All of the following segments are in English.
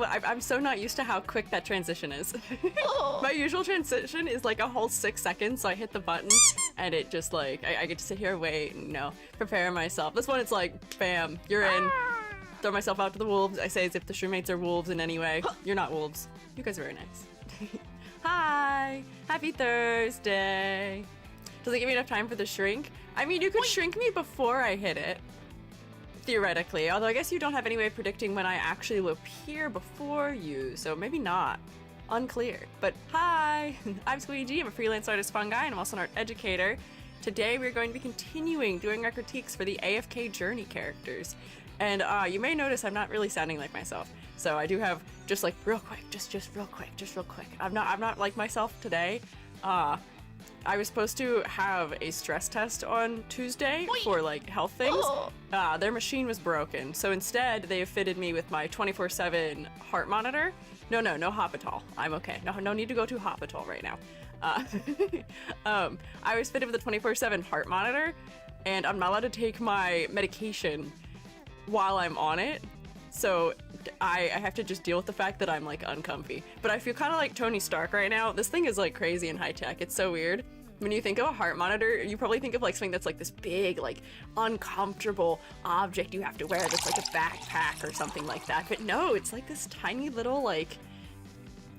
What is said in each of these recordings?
I'm so not used to how quick that transition is. My usual transition is like a whole 6 seconds, so I hit the button and it just like, I get to sit here, wait, and, you know, prepare myself. This one, it's like, bam, you're in. Throw myself out to the wolves. I say as if the shroommates are wolves in any way. You're not wolves. You guys are very nice. Hi! Happy Thursday! Does it give me enough time for the shrink? I mean, you could shrink me before I hit it. Theoretically, although I guess you don't have any way of predicting when I actually will appear before you, so maybe not. Unclear. But hi! I'm Squiiji, I'm a freelance artist fungi, and I'm also an art educator. Today we're going to be continuing doing our critiques for the AFK journey characters. And you may notice I'm not really sounding like myself. So I do have just like real quick, just real quick. I'm not like myself today. I was supposed to have a stress test on Tuesday for like health things. Their machine was broken, so instead they have fitted me with my 24/7 heart monitor. No hospital. I'm okay. No need to go to hospital right now. I was fitted with a 24/7 heart monitor, and I'm not allowed to take my medication while I'm on it. So I have to just deal with the fact that I'm like uncomfy. But I feel kind of like Tony Stark right now. This thing is like crazy and high tech. It's so weird. When you think of a heart monitor, you probably think of like something that's like this big, like uncomfortable object you have to wear that's like a backpack or something like that. But no, it's like this tiny little like,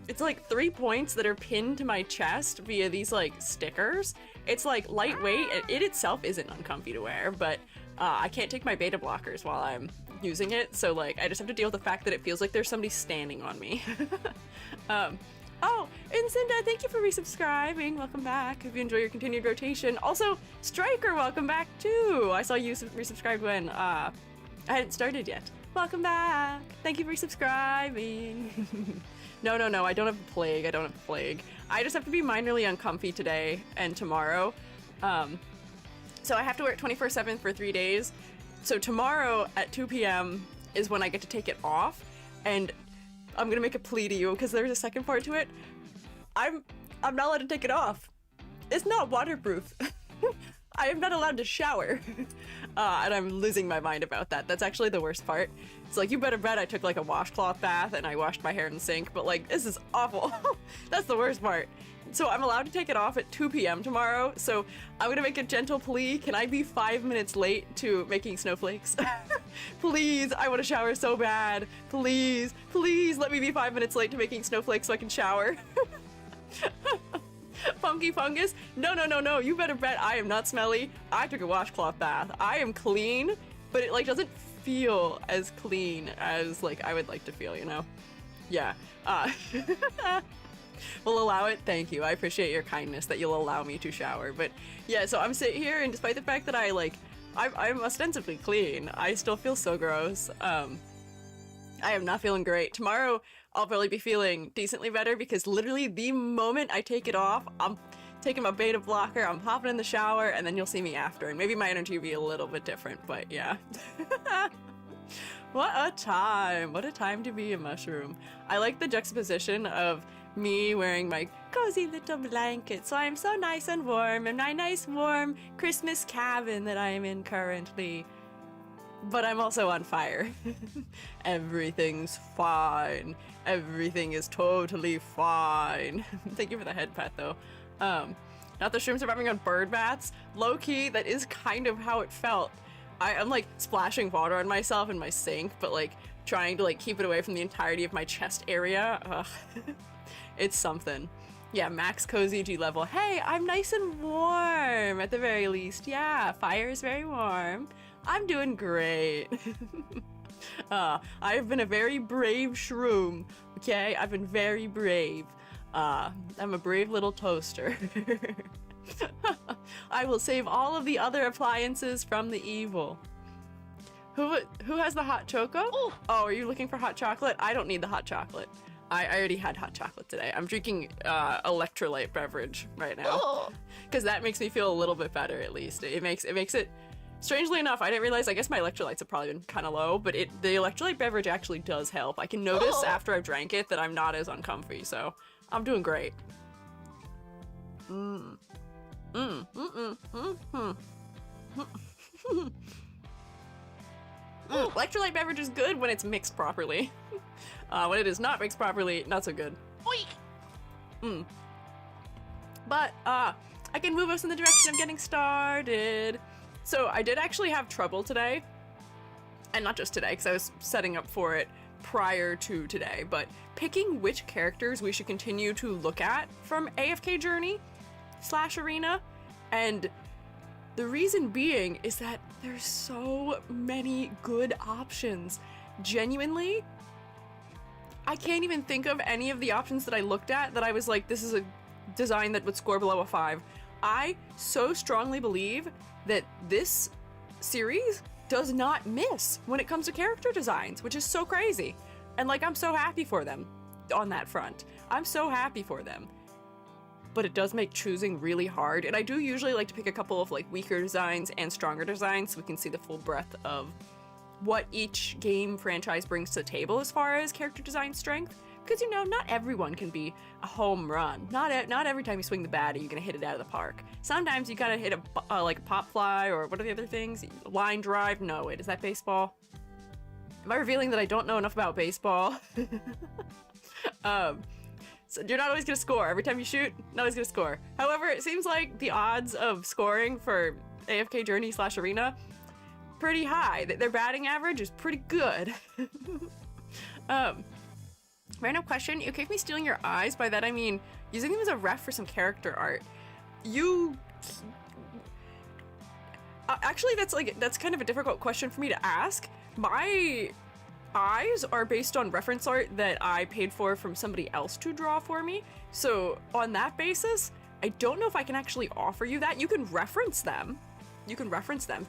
it's like 3 points that are pinned to my chest via these like stickers. It's like lightweight. It itself isn't uncomfy to wear, but I can't take my beta blockers while I'm using it. So like, I just have to deal with the fact that it feels like there's somebody standing on me. Oh, and Cinda, thank you for resubscribing. Welcome back. Hope you enjoy your continued rotation. Also, Striker, welcome back too. I saw you resubscribed when I hadn't started yet. Welcome back. Thank you for resubscribing. No, I don't have the plague. I just have to be minorly uncomfy today and tomorrow. So I have to wear it 24/7 for 3 days. So tomorrow at 2 p.m. is when I get to take it off, and I'm gonna make a plea to you because there's a second part to it. I'm not allowed to take it off. It's not waterproof. I am not allowed to shower. And I'm losing my mind about that. That's actually the worst part. It's like, you better bet I took like a washcloth bath and I washed my hair in the sink, but like, this is awful. That's the worst part. So I'm allowed to take it off at 2 p.m. tomorrow, so I'm gonna make a gentle plea. Can I be 5 minutes late to making snowflakes? Please, I want to shower so bad. Please let me be 5 minutes late to making snowflakes so I can shower. Funky fungus? No, you better bet I am not smelly. I took a washcloth bath. I am clean, but it like doesn't feel as clean as like I would like to feel, you know? Yeah. We'll allow it. Thank you. I appreciate your kindness that you'll allow me to shower. But yeah, so I'm sitting here, and despite the fact that I'm ostensibly clean, I still feel so gross. I am not feeling great. Tomorrow, I'll probably be feeling decently better because literally the moment I take it off, I'm taking my beta blocker, I'm hopping in the shower, and then you'll see me after. And maybe my energy will be a little bit different, but yeah. What a time. What a time to be a mushroom. I like the juxtaposition of me wearing my cozy little blanket, so I'm so nice and warm in my nice warm Christmas cabin that I'm in currently. But I'm also on fire. Everything's fine. Everything is totally fine. Thank you for the head pat though. Not the shrooms surviving on bird baths. Low key, that is kind of how it felt. I'm like splashing water on myself in my sink, but like trying to like keep it away from the entirety of my chest area. Ugh. It's something. Yeah, max cozy G level. Hey, I'm nice and warm at the very least. Yeah, fire is very warm. I'm doing great. I've been a very brave shroom. Okay, I've been very brave. I'm a brave little toaster. I will save all of the other appliances from the evil. Who has the hot choco? Oh, are you looking for hot chocolate? I don't need the hot chocolate. I already had hot chocolate today. I'm drinking electrolyte beverage right now because that makes me feel a little bit better at least. It makes it. Strangely enough, I didn't realize. I guess my electrolytes have probably been kind of low, but the electrolyte beverage actually does help. I can notice after I've drank it that I'm not as uncomfy, so I'm doing great. Electrolyte beverage is good when it's mixed properly. When it is not mixed properly, not so good. But I can move us in the direction of getting started. So I did actually have trouble today. And not just today, because I was setting up for it prior to today, but picking which characters we should continue to look at from AFK Journey / Arena. And the reason being is that there's so many good options. Genuinely, I can't even think of any of the options that I looked at that I was like, this is a design that would score below a 5. I so strongly believe that this series does not miss when it comes to character designs, which is so crazy. And like, I'm so happy for them on that front. I'm so happy for them. But it does make choosing really hard. And I do usually like to pick a couple of like weaker designs and stronger designs so we can see the full breadth of what each game franchise brings to the table as far as character design strength. Because, you know, not everyone can be a home run. Not every time you swing the bat are you gonna hit it out of the park. Sometimes you gotta hit a like a pop fly, or what are the other things? Line drive? No, wait, is that baseball? Am I revealing that I don't know enough about baseball? So you're not always gonna score. Every time you shoot, not always gonna score. However, it seems like the odds of scoring for AFK Journey / Arena, pretty high. Their batting average is pretty good. Random question, you kicked me stealing your eyes. By that I mean using them as a ref for some character art. Actually, that's kind of a difficult question for me to ask. My eyes are based on reference art that I paid for from somebody else to draw for me. So on that basis, I don't know if I can actually offer you that. You can reference them.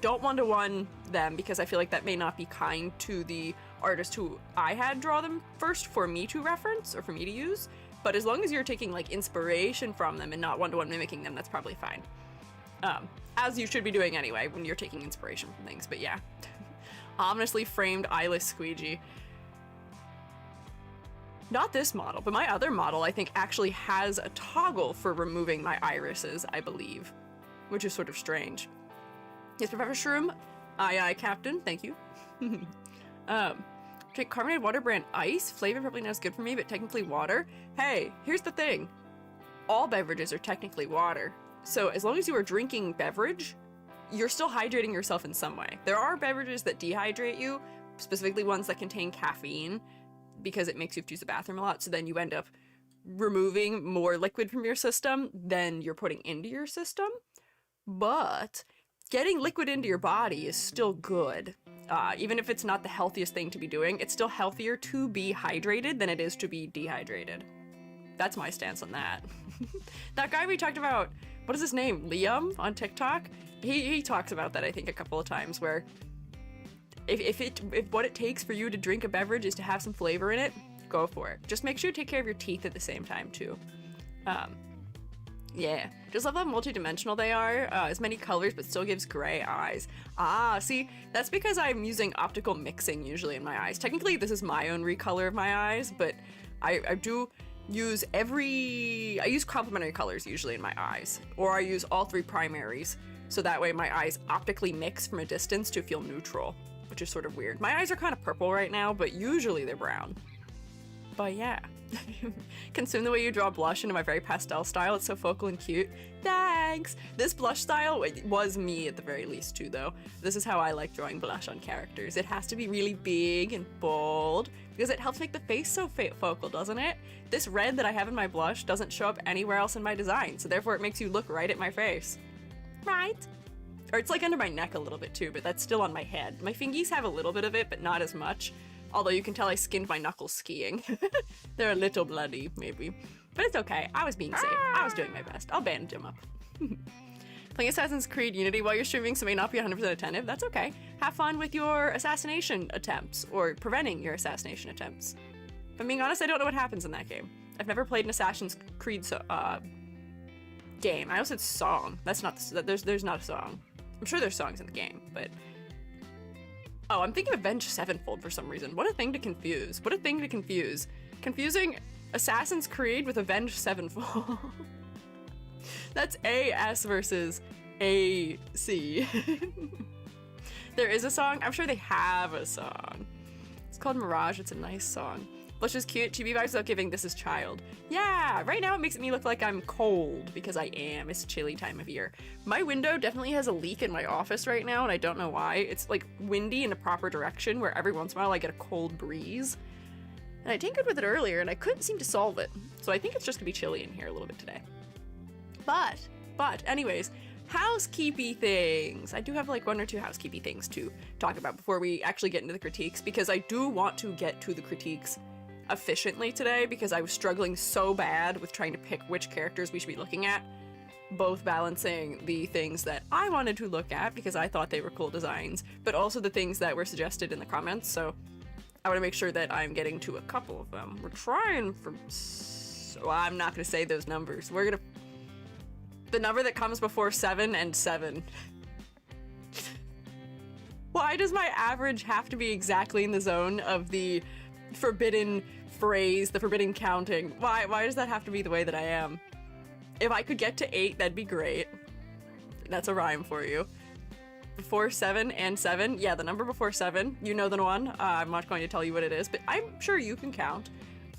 Don't one-to-one them, because I feel like that may not be kind to the artist who I had draw them first for me to reference or for me to use. But as long as you're taking like inspiration from them and not one-to-one mimicking them, that's probably fine. As you should be doing anyway when you're taking inspiration from things, but yeah. Ominously framed eyeless Squiiji. Not this model, but my other model I think actually has a toggle for removing my irises, I believe, which is sort of strange. Yes, Professor Shroom. Aye, Captain. Thank you. Drink carbonated water brand ice. Flavor probably not as good for me, but technically water. Hey, here's the thing. All beverages are technically water. So as long as you are drinking beverage, you're still hydrating yourself in some way. There are beverages that dehydrate you, specifically ones that contain caffeine, because it makes you have to use the bathroom a lot. So then you end up removing more liquid from your system than you're putting into your system. But getting liquid into your body is still good. Even if it's not the healthiest thing to be doing, it's still healthier to be hydrated than it is to be dehydrated. That's my stance on that. That guy we talked about, what is his name? Liam on TikTok? He talks about that, I think, a couple of times, where if what it takes for you to drink a beverage is to have some flavor in it, go for it. Just make sure you take care of your teeth at the same time, too. Yeah, just love how multi-dimensional they are, as many colors, but still gives gray eyes. Ah, see, that's because I'm using optical mixing usually in my eyes. Technically, this is my own recolor of my eyes, but I do use I use complementary colors usually in my eyes, or I use all 3 primaries, so that way my eyes optically mix from a distance to feel neutral, which is sort of weird. My eyes are kind of purple right now, but usually they're brown. But yeah. Consume the way you draw blush into my very pastel style. It's so focal and cute. Thanks! This blush style was me at the very least too, though. This is how I like drawing blush on characters. It has to be really big and bold because it helps make the face so focal, doesn't it? This red that I have in my blush doesn't show up anywhere else in my design, so therefore it makes you look right at my face. Right? Or it's like under my neck a little bit too, but that's still on my head. My fingies have a little bit of it, but not as much. Although you can tell I skinned my knuckles skiing. They're a little bloody, maybe. But it's okay. I was being safe. I was doing my best. I'll bandage them up. Playing Assassin's Creed Unity while you're streaming, so may not be 100% attentive. That's okay. Have fun with your assassination attempts, or preventing your assassination attempts. If I'm being honest, I don't know what happens in that game. I've never played an Assassin's Creed game. I also said song. That's not there's not a song. I'm sure there's songs in the game, but oh, I'm thinking Avenged Sevenfold for some reason. What a thing to confuse. What a thing to confuse. Confusing Assassin's Creed with Avenged Sevenfold. That's AS versus AC. There is a song. I'm sure they have a song. It's called Mirage. It's a nice song. Blush is cute. Chibi vibes without giving. This is child. Yeah, right now it makes me look like I'm cold because I am. It's a chilly time of year. My window definitely has a leak in my office right now, and I don't know why. It's like windy in a proper direction where every once in a while I get a cold breeze. And I tinkered with it earlier and I couldn't seem to solve it. So I think it's just gonna be chilly in here a little bit today. But anyways, housekeepy things. I do have like 1 or 2 housekeepy things to talk about before we actually get into the critiques, because I do want to get to the critiques efficiently today because I was struggling so bad with trying to pick which characters we should be looking at, both balancing the things that I wanted to look at because I thought they were cool designs, but also the things that were suggested in the comments. So I want to make sure that I'm getting to a couple of them. We're trying for, well, I'm not going to say those numbers. We're going to, the number that comes before 7 and 7. Why does my average have to be exactly in the zone of the forbidden phrase, the forbidden counting? Why does that have to be the way that I am? If I could get to 8, that'd be great. That's a rhyme for you. Before 7 and 7, yeah, the number before 7, you know the one. I'm not going to tell you what it is, but I'm sure you can count.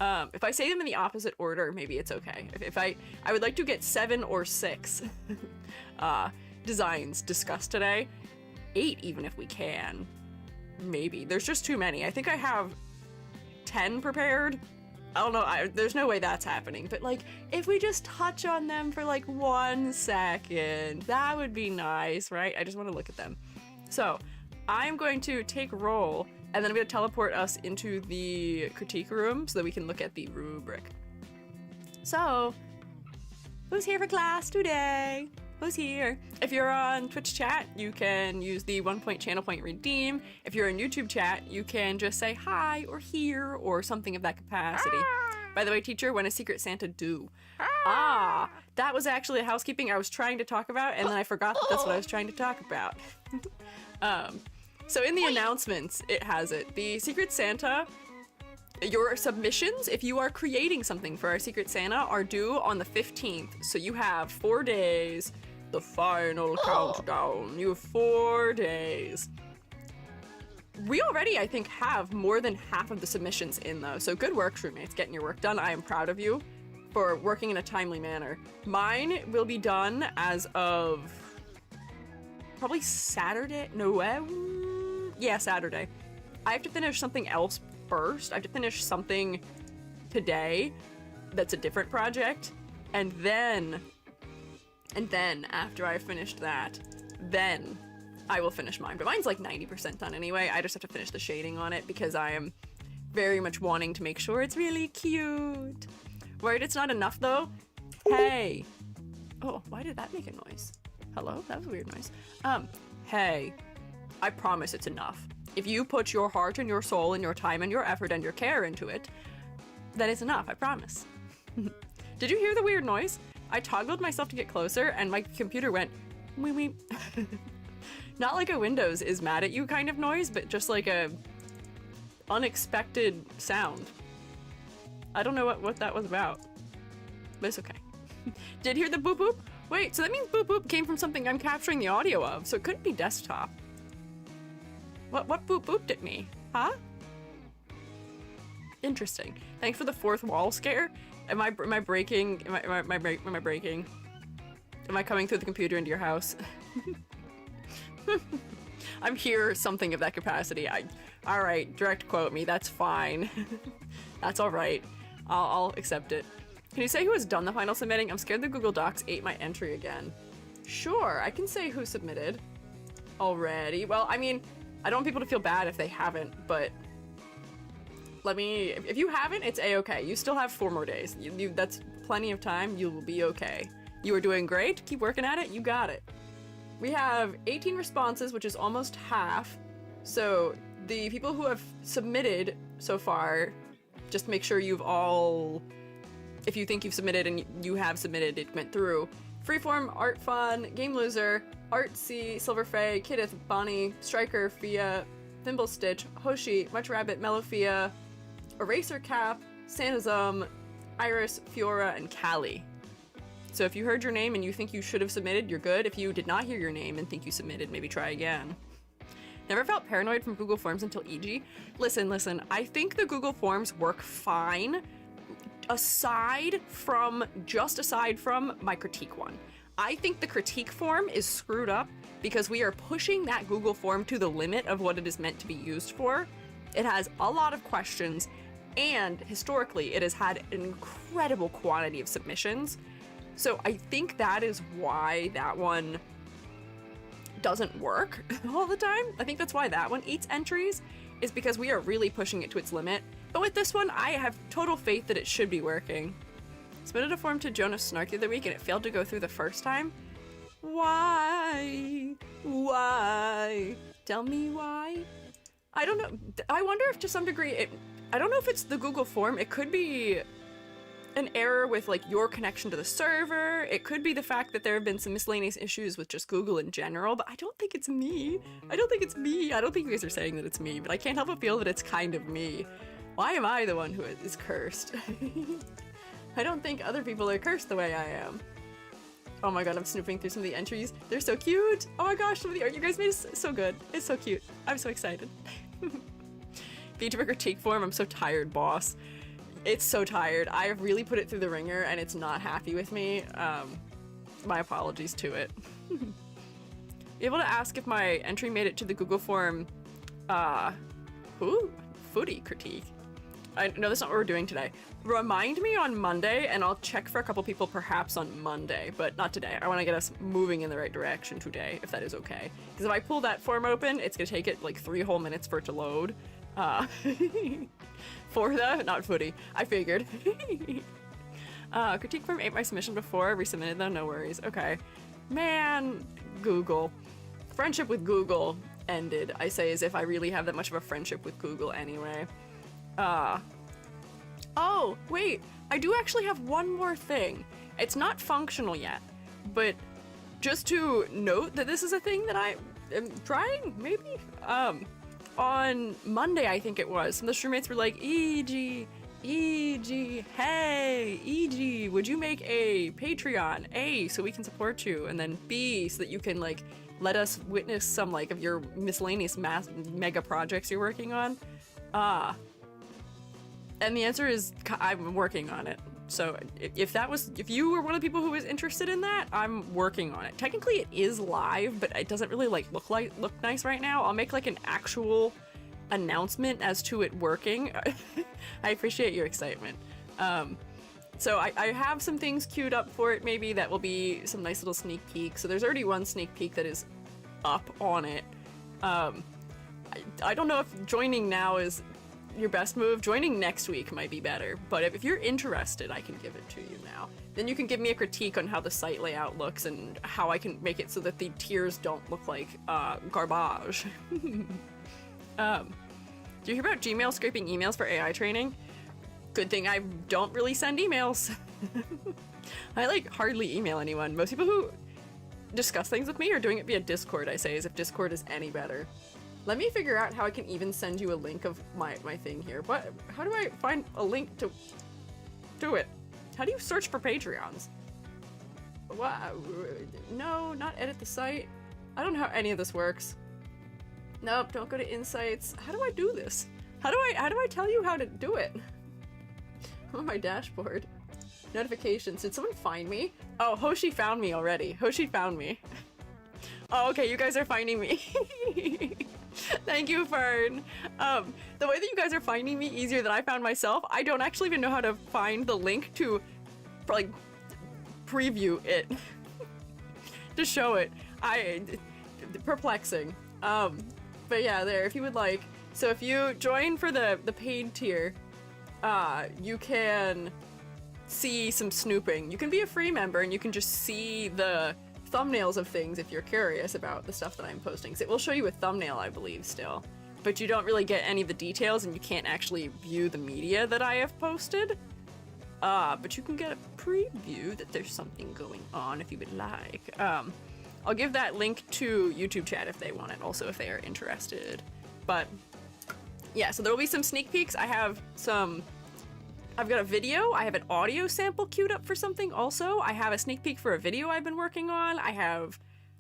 If I say them in the opposite order, maybe it's okay. If I would like to get 7 or 6 designs discussed today. 8 even if we can. Maybe. There's just too many. I think I have 10 prepared. I don't know, there's no way that's happening, but like, if we just touch on them for like 1 second, that would be nice, right? I just want to look at them. So, I'm going to take roll, and then I'm going to teleport us into the critique room so that we can look at the rubric. So, who's here for class today? Who's here? If you're on Twitch chat, you can use the 1 point channel point redeem. If you're in YouTube chat, you can just say hi or here or something of that capacity. By the way, teacher, when is Secret Santa due? That was actually a housekeeping I was trying to talk about, and then I forgot that that's what I was trying to talk about. So in the announcements, it has it. The Secret Santa, your submissions, if you are creating something for our Secret Santa, are due on the 15th. So you have 4 days. The final countdown. You have 4 days. We already, I think, have more than half of the submissions in, though. So good work, Shroommates, getting your work done. I am proud of you for working in a timely manner. Mine will be done as of probably Saturday. Yeah, Saturday. I have to finish something else first. I have to finish something today that's a different project, and then after I've finished that, then I will finish mine. But mine's like 90% done anyway. I just have to finish the shading on it because I am very much wanting to make sure it's really cute. Worried it's not enough though? Hey. Oh, why did that make a noise? Hello? That was a weird noise. Hey. I promise it's enough. If you put your heart and your soul and your time and your effort and your care into it, then it's enough, I promise. Did you hear the weird noise? I toggled myself to get closer and my computer went wee wee. Not like a Windows is mad at you kind of noise, but just like a unexpected sound. I don't know what that was about, but it's okay. Did you hear the boop boop? Wait, so that means boop boop came from something I'm capturing the audio of, so it couldn't be desktop. What boop booped at me? Huh? Interesting. Thanks for the 4th wall scare. Am I breaking? Am I breaking? Am I coming through the computer into your house? I'm here, something of that capacity. All right, direct quote me. That's fine. That's all right. I'll accept it. Can you say who has done the final submitting? I'm scared the Google Docs ate my entry again. Sure, I can say who submitted already. Well, I mean, I don't want people to feel bad if they haven't, but if you haven't, it's a-okay. You still have 4 more days. That's plenty of time. You will be okay. You are doing great. Keep working at it. You got it. We have 18 responses, which is almost half. So the people who have submitted so far, just make sure you've all, if you think you've submitted and you have submitted, it went through. Freeform, Art Fun, Game Loser, Artsy, Silverfay, Kidith, Bonnie, Striker, Fia, Thimble Stitch, Hoshi, Much Rabbit, Mellowfia, Eraser Cap, Sanazum, Iris, Fiora, and Callie. So if you heard your name and you think you should have submitted, you're good. If you did not hear your name and think you submitted, maybe try again. Never felt paranoid from Google Forms until EG. Listen, I think the Google Forms work fine, aside from my critique one. I think the critique form is screwed up because we are pushing that Google form to the limit of what it is meant to be used for. It has a lot of questions, and historically it has had an incredible quantity of submissions. So I think that is why that one doesn't work all the time. I think that's why that one eats entries, is because we are really pushing it to its limit. But with this one, I have total faith that it should be working. Submitted a form to Jonas Snark the other week and it failed to go through the first time. Why? Why? Tell me why? I don't know. I wonder if to some degree I don't know if it's the Google form. It could be an error with like your connection to the server. It could be the fact that there have been some miscellaneous issues with just Google in general, but I don't think it's me. I don't think it's me. I don't think you guys are saying that it's me, but I can't help but feel that it's kind of me. Why am I the one who is cursed? I don't think other people are cursed the way I am. Oh my god, I'm snooping through some of the entries. They're so cute. Oh my gosh, some of the art you guys made is so good. It's so cute. I'm so excited. VTuber critique form, I'm so tired, boss. It's so tired. I have really put it through the ringer and it's not happy with me. My apologies to it. Be able to ask if my entry made it to the Google form, footy critique. I know that's not what we're doing today. Remind me on Monday and I'll check for a couple people perhaps on Monday, but not today. I want to get us moving in the right direction today, if that is okay. Because if I pull that form open, it's going to take it like 3 whole minutes for it to load. For the, not footy, I figured. Critique form ate my submission before, I resubmitted though, no worries. Okay. Man, Google. Friendship with Google ended, I say, as if I really have that much of a friendship with Google anyway. Oh, wait, I do actually have one more thing. It's not functional yet, but just to note that this is a thing that I am trying, maybe? On Monday, I think it was, some of the streammates were like, EG, hey, EG, would you make a Patreon? A, so we can support you, and then B, so that you can, like, let us witness some, like, of your miscellaneous mega projects you're working on. And the answer is, I'm working on it. So if you were one of the people who was interested in that, I'm working on it. Technically it is live, but it doesn't really like look nice right now. I'll make like an actual announcement as to it working. I appreciate your excitement. So I have some things queued up for it, maybe that will be some nice little sneak peek. So there's already one sneak peek that is up on it. I don't know if joining now is your best move. Joining next week might be better, but if you're interested, I can give it to you now. Then you can give me a critique on how the site layout looks and how I can make it so that the tiers don't look like garbage. Do you hear about Gmail scraping emails for AI training? Good thing I don't really send emails. I like hardly email anyone. Most people who discuss things with me are doing it via Discord, I say, as if Discord is any better. Let me figure out how I can even send you a link of my thing here. What? How do I find a link to it? How do you search for Patreons? What? No, not edit the site. I don't know how any of this works. Nope, don't go to insights. How do I do this? How do I tell you how to do it? I'm on my dashboard. Notifications. Did someone find me? Oh, Hoshi found me already. Hoshi found me. Oh, okay, you guys are finding me. Thank you, Fern. The way that you guys are finding me easier than I found myself, I don't actually even know how to find the link to, like, preview it. To show it. Perplexing. But yeah, there, if you would like. So if you join for the paid tier, you can see some snooping. You can be a free member and you can just see the thumbnails of things if you're curious about the stuff that I'm posting. So it will show you a thumbnail, I believe, still. But you don't really get any of the details and you can't actually view the media that I have posted. But you can get a preview that there's something going on if you would like. I'll give that link to YouTube chat if they want it, also if they are interested. But yeah, so there will be some sneak peeks. I've got a video, I have an audio sample queued up for something also. I have a sneak peek for a video I've been working on. I have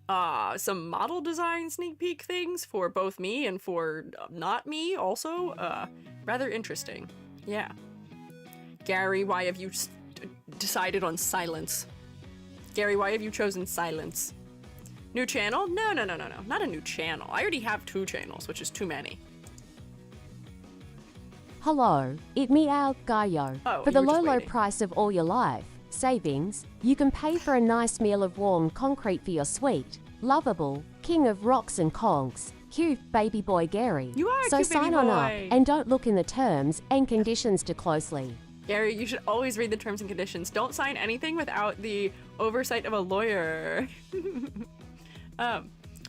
some model design sneak peek things for both me and for not me also. Rather interesting. Yeah. Gary, why have you decided on silence? Gary, why have you chosen silence? New channel? No. Not a new channel. I already have 2 channels, which is too many. Hello, it me out, Gaio. Oh, For the you were just low waiting. price of all your life savings, you can pay for a nice meal of warm concrete for your sweet, lovable, king of rocks and conks, cute baby boy Gary. You are a so cute baby sign on up boy. and don't look in the terms and conditions too closely. Gary, you should always read the terms and conditions. Don't sign anything without the oversight of a lawyer.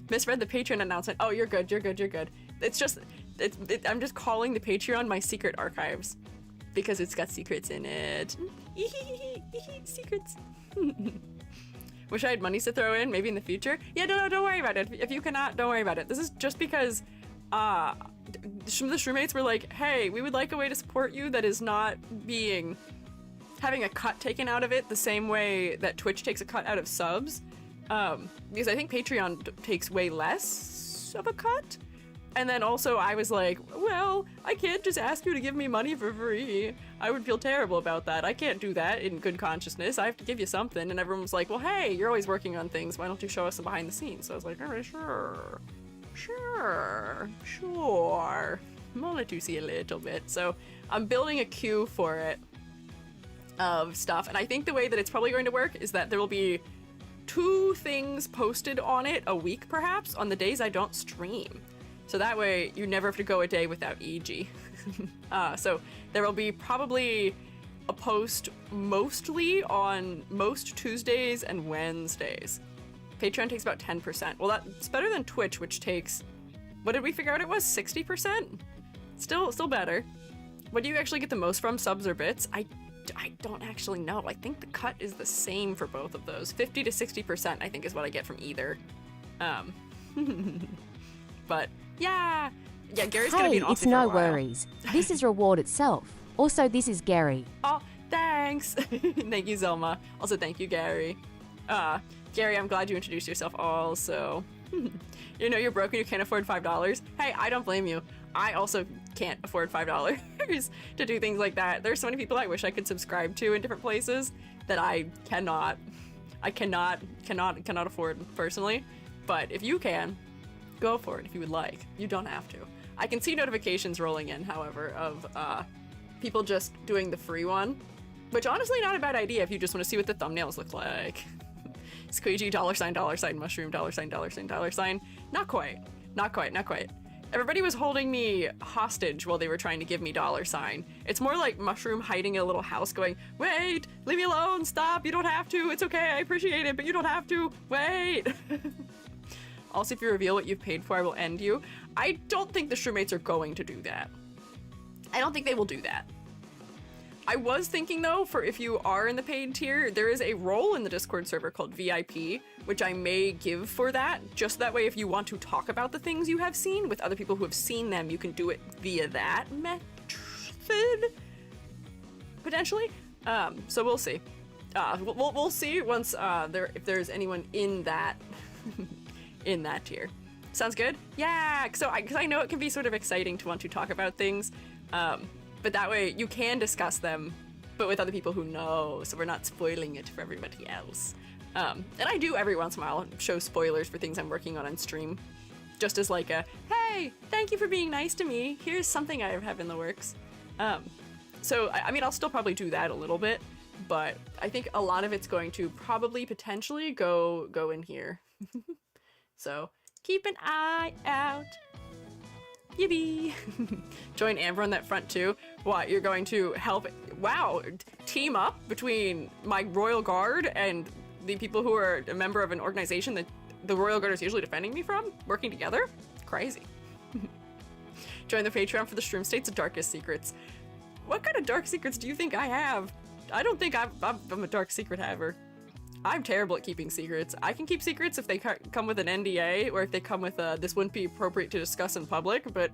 Misread the Patreon announcement. Oh, you're good. It's just, I'm just calling the Patreon my secret archives because it's got secrets in it. Secrets. Wish I had monies to throw in, maybe in the future. Yeah, no, don't worry about it. If you cannot, don't worry about it. This is just because, some of the shroommates were like, hey, we would like a way to support you that is not having a cut taken out of it the same way that Twitch takes a cut out of subs. Because I think Patreon takes way less of a cut. And then also I was like, well, I can't just ask you to give me money for free. I would feel terrible about that. I can't do that in good consciousness. I have to give you something. And everyone was like, well, hey, you're always working on things. Why don't you show us the behind the scenes? So I was like, all right, sure. I wanted to see a little bit. So I'm building a queue for it of stuff. And I think the way that it's probably going to work is that there will be 2 things posted on it a week, perhaps, on the days I don't stream. So that way you never have to go a day without EG. So there will be probably a post mostly on most Tuesdays and Wednesdays. Patreon takes about 10%. Well, that's better than Twitch, which takes, what did we figure out it was? 60%? Still better. What do you actually get the most from, subs or bits? I don't actually know. I think the cut is the same for both of those. 50 to 60% I think is what I get from either. But yeah, Gary's gonna be an Hey, it's Aussie for a no while. worries. This is reward itself. Also, this is Gary. Oh, thanks. Thank you, Zelma. Also, thank you, Gary. Gary, I'm glad you introduced yourself also. You know you're broke and you can't afford $5. Hey, I don't blame you. I also can't afford $5 to do things like that. There's so many people I wish I could subscribe to in different places that I cannot afford personally. But if you can, go for it if you would like. You don't have to. I can see notifications rolling in, however, of people just doing the free one, which honestly not a bad idea if you just want to see what the thumbnails look like. Squiiji, $, mushroom, $, Not quite. Everybody was holding me hostage while they were trying to give me $. It's more like Mushroom hiding in a little house going, wait, leave me alone, stop, you don't have to, it's okay, I appreciate it, but you don't have to, wait. Also, if you reveal what you've paid for, I will end you. I don't think the shroommates are going to do that. I don't think they will do that. I was thinking though, for if you are in the paid tier, there is a role in the Discord server called VIP, which I may give for that. Just that way, if you want to talk about the things you have seen with other people who have seen them, you can do it via that method, potentially. So we'll see. We'll see once if there's anyone in that in that tier. Sounds good? Yeah, because I know it can be sort of exciting to want to talk about things. But that way you can discuss them, but with other people who know, so we're not spoiling it for everybody else. And I do every once in a while show spoilers for things I'm working on stream, just as like a, hey, thank you for being nice to me. Here's something I have in the works. So, I mean, I'll still probably do that a little bit, but I think a lot of it's going to probably potentially go in here. So, keep an eye out. Yippee! Join Amber on that front too. What, you're going to help? Wow, team up between my Royal Guard and the people who are a member of an organization that the Royal Guard is usually defending me from? Working together? Crazy. Join the Patreon for the Shroom State's darkest secrets. What kind of dark secrets do you think I have? I don't think I'm a dark secret haver. I'm terrible at keeping secrets. I can keep secrets if they come with an NDA or if they come with this wouldn't be appropriate to discuss in public, but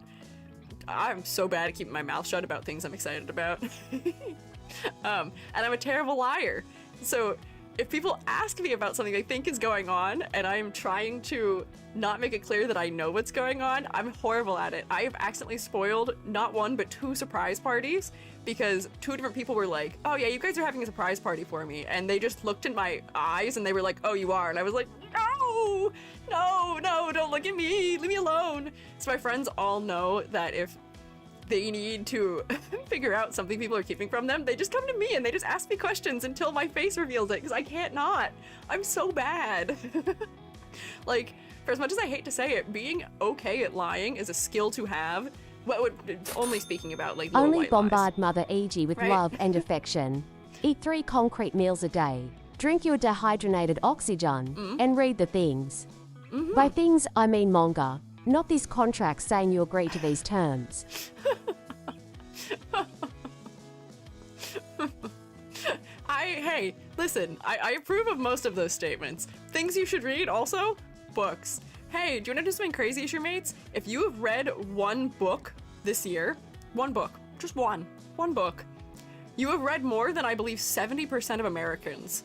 I'm so bad at keeping my mouth shut about things I'm excited about. And I'm a terrible liar. So if people ask me about something they think is going on and I'm trying to not make it clear that I know what's going on, I'm horrible at it. I have accidentally spoiled not one but 2 surprise parties because 2 different people were like, oh yeah, you guys are having a surprise party for me, and they just looked in my eyes and they were like, oh, you are, and I was like, no, don't look at me, leave me alone. So my friends all know that if they need to figure out something people are keeping from them, they just come to me and they just ask me questions until my face reveals it, because I can't not. I'm so bad. Like, for as much as I hate to say it, being okay at lying is a skill to have. Only speaking about like little Only white bombard lies. Mother Igor with Right. love and affection. Eat 3 concrete meals a day. Drink your dehydrated oxygen. And read the things. By things, I mean manga. Not this contract saying you agree to these terms. Hey, listen, I approve of most of those statements. Things you should read also? Books. Hey, do you want to do something crazy, your mates? If you have read 1 book this year, 1 book, just one book, you have read more than I believe 70% of Americans.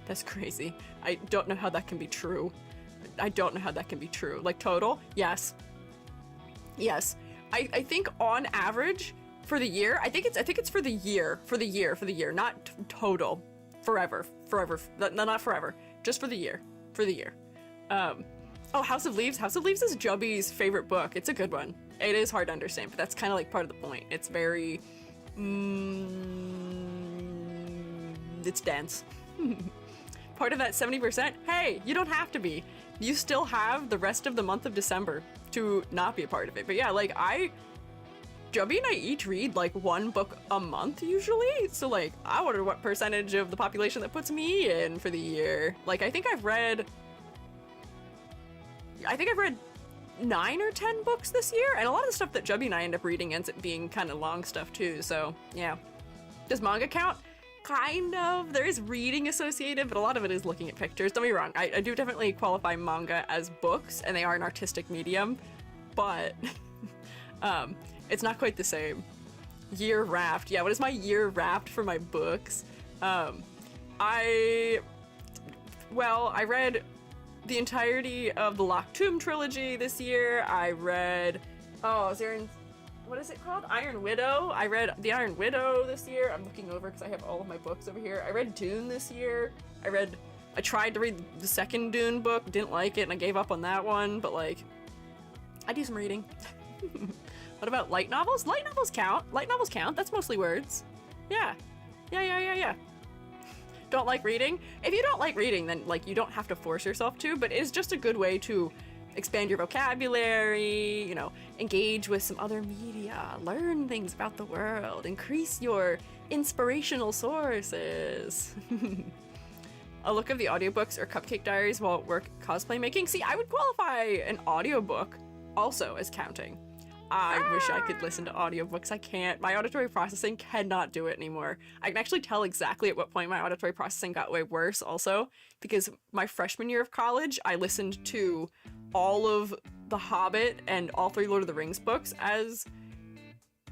That's crazy. I don't know how that can be true. I don't know how that can be true. Like total? Yes. Yes. I think on average for the year, I think it's for the year, not total. Forever. No, not forever. Just for the year. Oh, House of Leaves. House of Leaves is Jubby's favorite book. It's a good one. It is hard to understand, but that's kind of like part of the point. It's very, it's dense. Part of that 70%, hey, you don't have to be. You still have the rest of the month of December to not be a part of it. But yeah, like Jubby and I each read like 1 book a month usually. So like, I wonder what percentage of the population that puts me in for the year. Like, I think I've read 9 or 10 books this year. And a lot of the stuff that Jubby and I end up reading ends up being kind of long stuff too. So yeah. Does manga count? Kind of. There is reading associated, but a lot of it is looking at pictures. Don't be wrong. I do definitely qualify manga as books, and they are an artistic medium, but it's not quite the same. Year wrapped. Yeah, what is my year wrapped for my books? I read the entirety of the Locked Tomb trilogy this year. I read, what is it called? Iron Widow. I read The Iron Widow this year. I'm looking over because I have all of my books over here. I read Dune this year. I tried to read the second Dune book, didn't like it, and I gave up on that one, but like, I do some reading. What about light novels? Light novels count. Light novels count. That's mostly words. Yeah. Don't like reading? If you don't like reading, then like you don't have to force yourself to, but it is just a good way to expand your vocabulary, you know, engage with some other media, learn things about the world, increase your inspirational sources. A look of the audiobooks or Cupcake Diaries while at work cosplay making. See, I would qualify an audiobook also as counting. I wish I could listen to audiobooks. I can't. My auditory processing cannot do it anymore. I can actually tell exactly at what point my auditory processing got way worse also, because my freshman year of college, I listened to all of The Hobbit and all 3 Lord of the Rings books as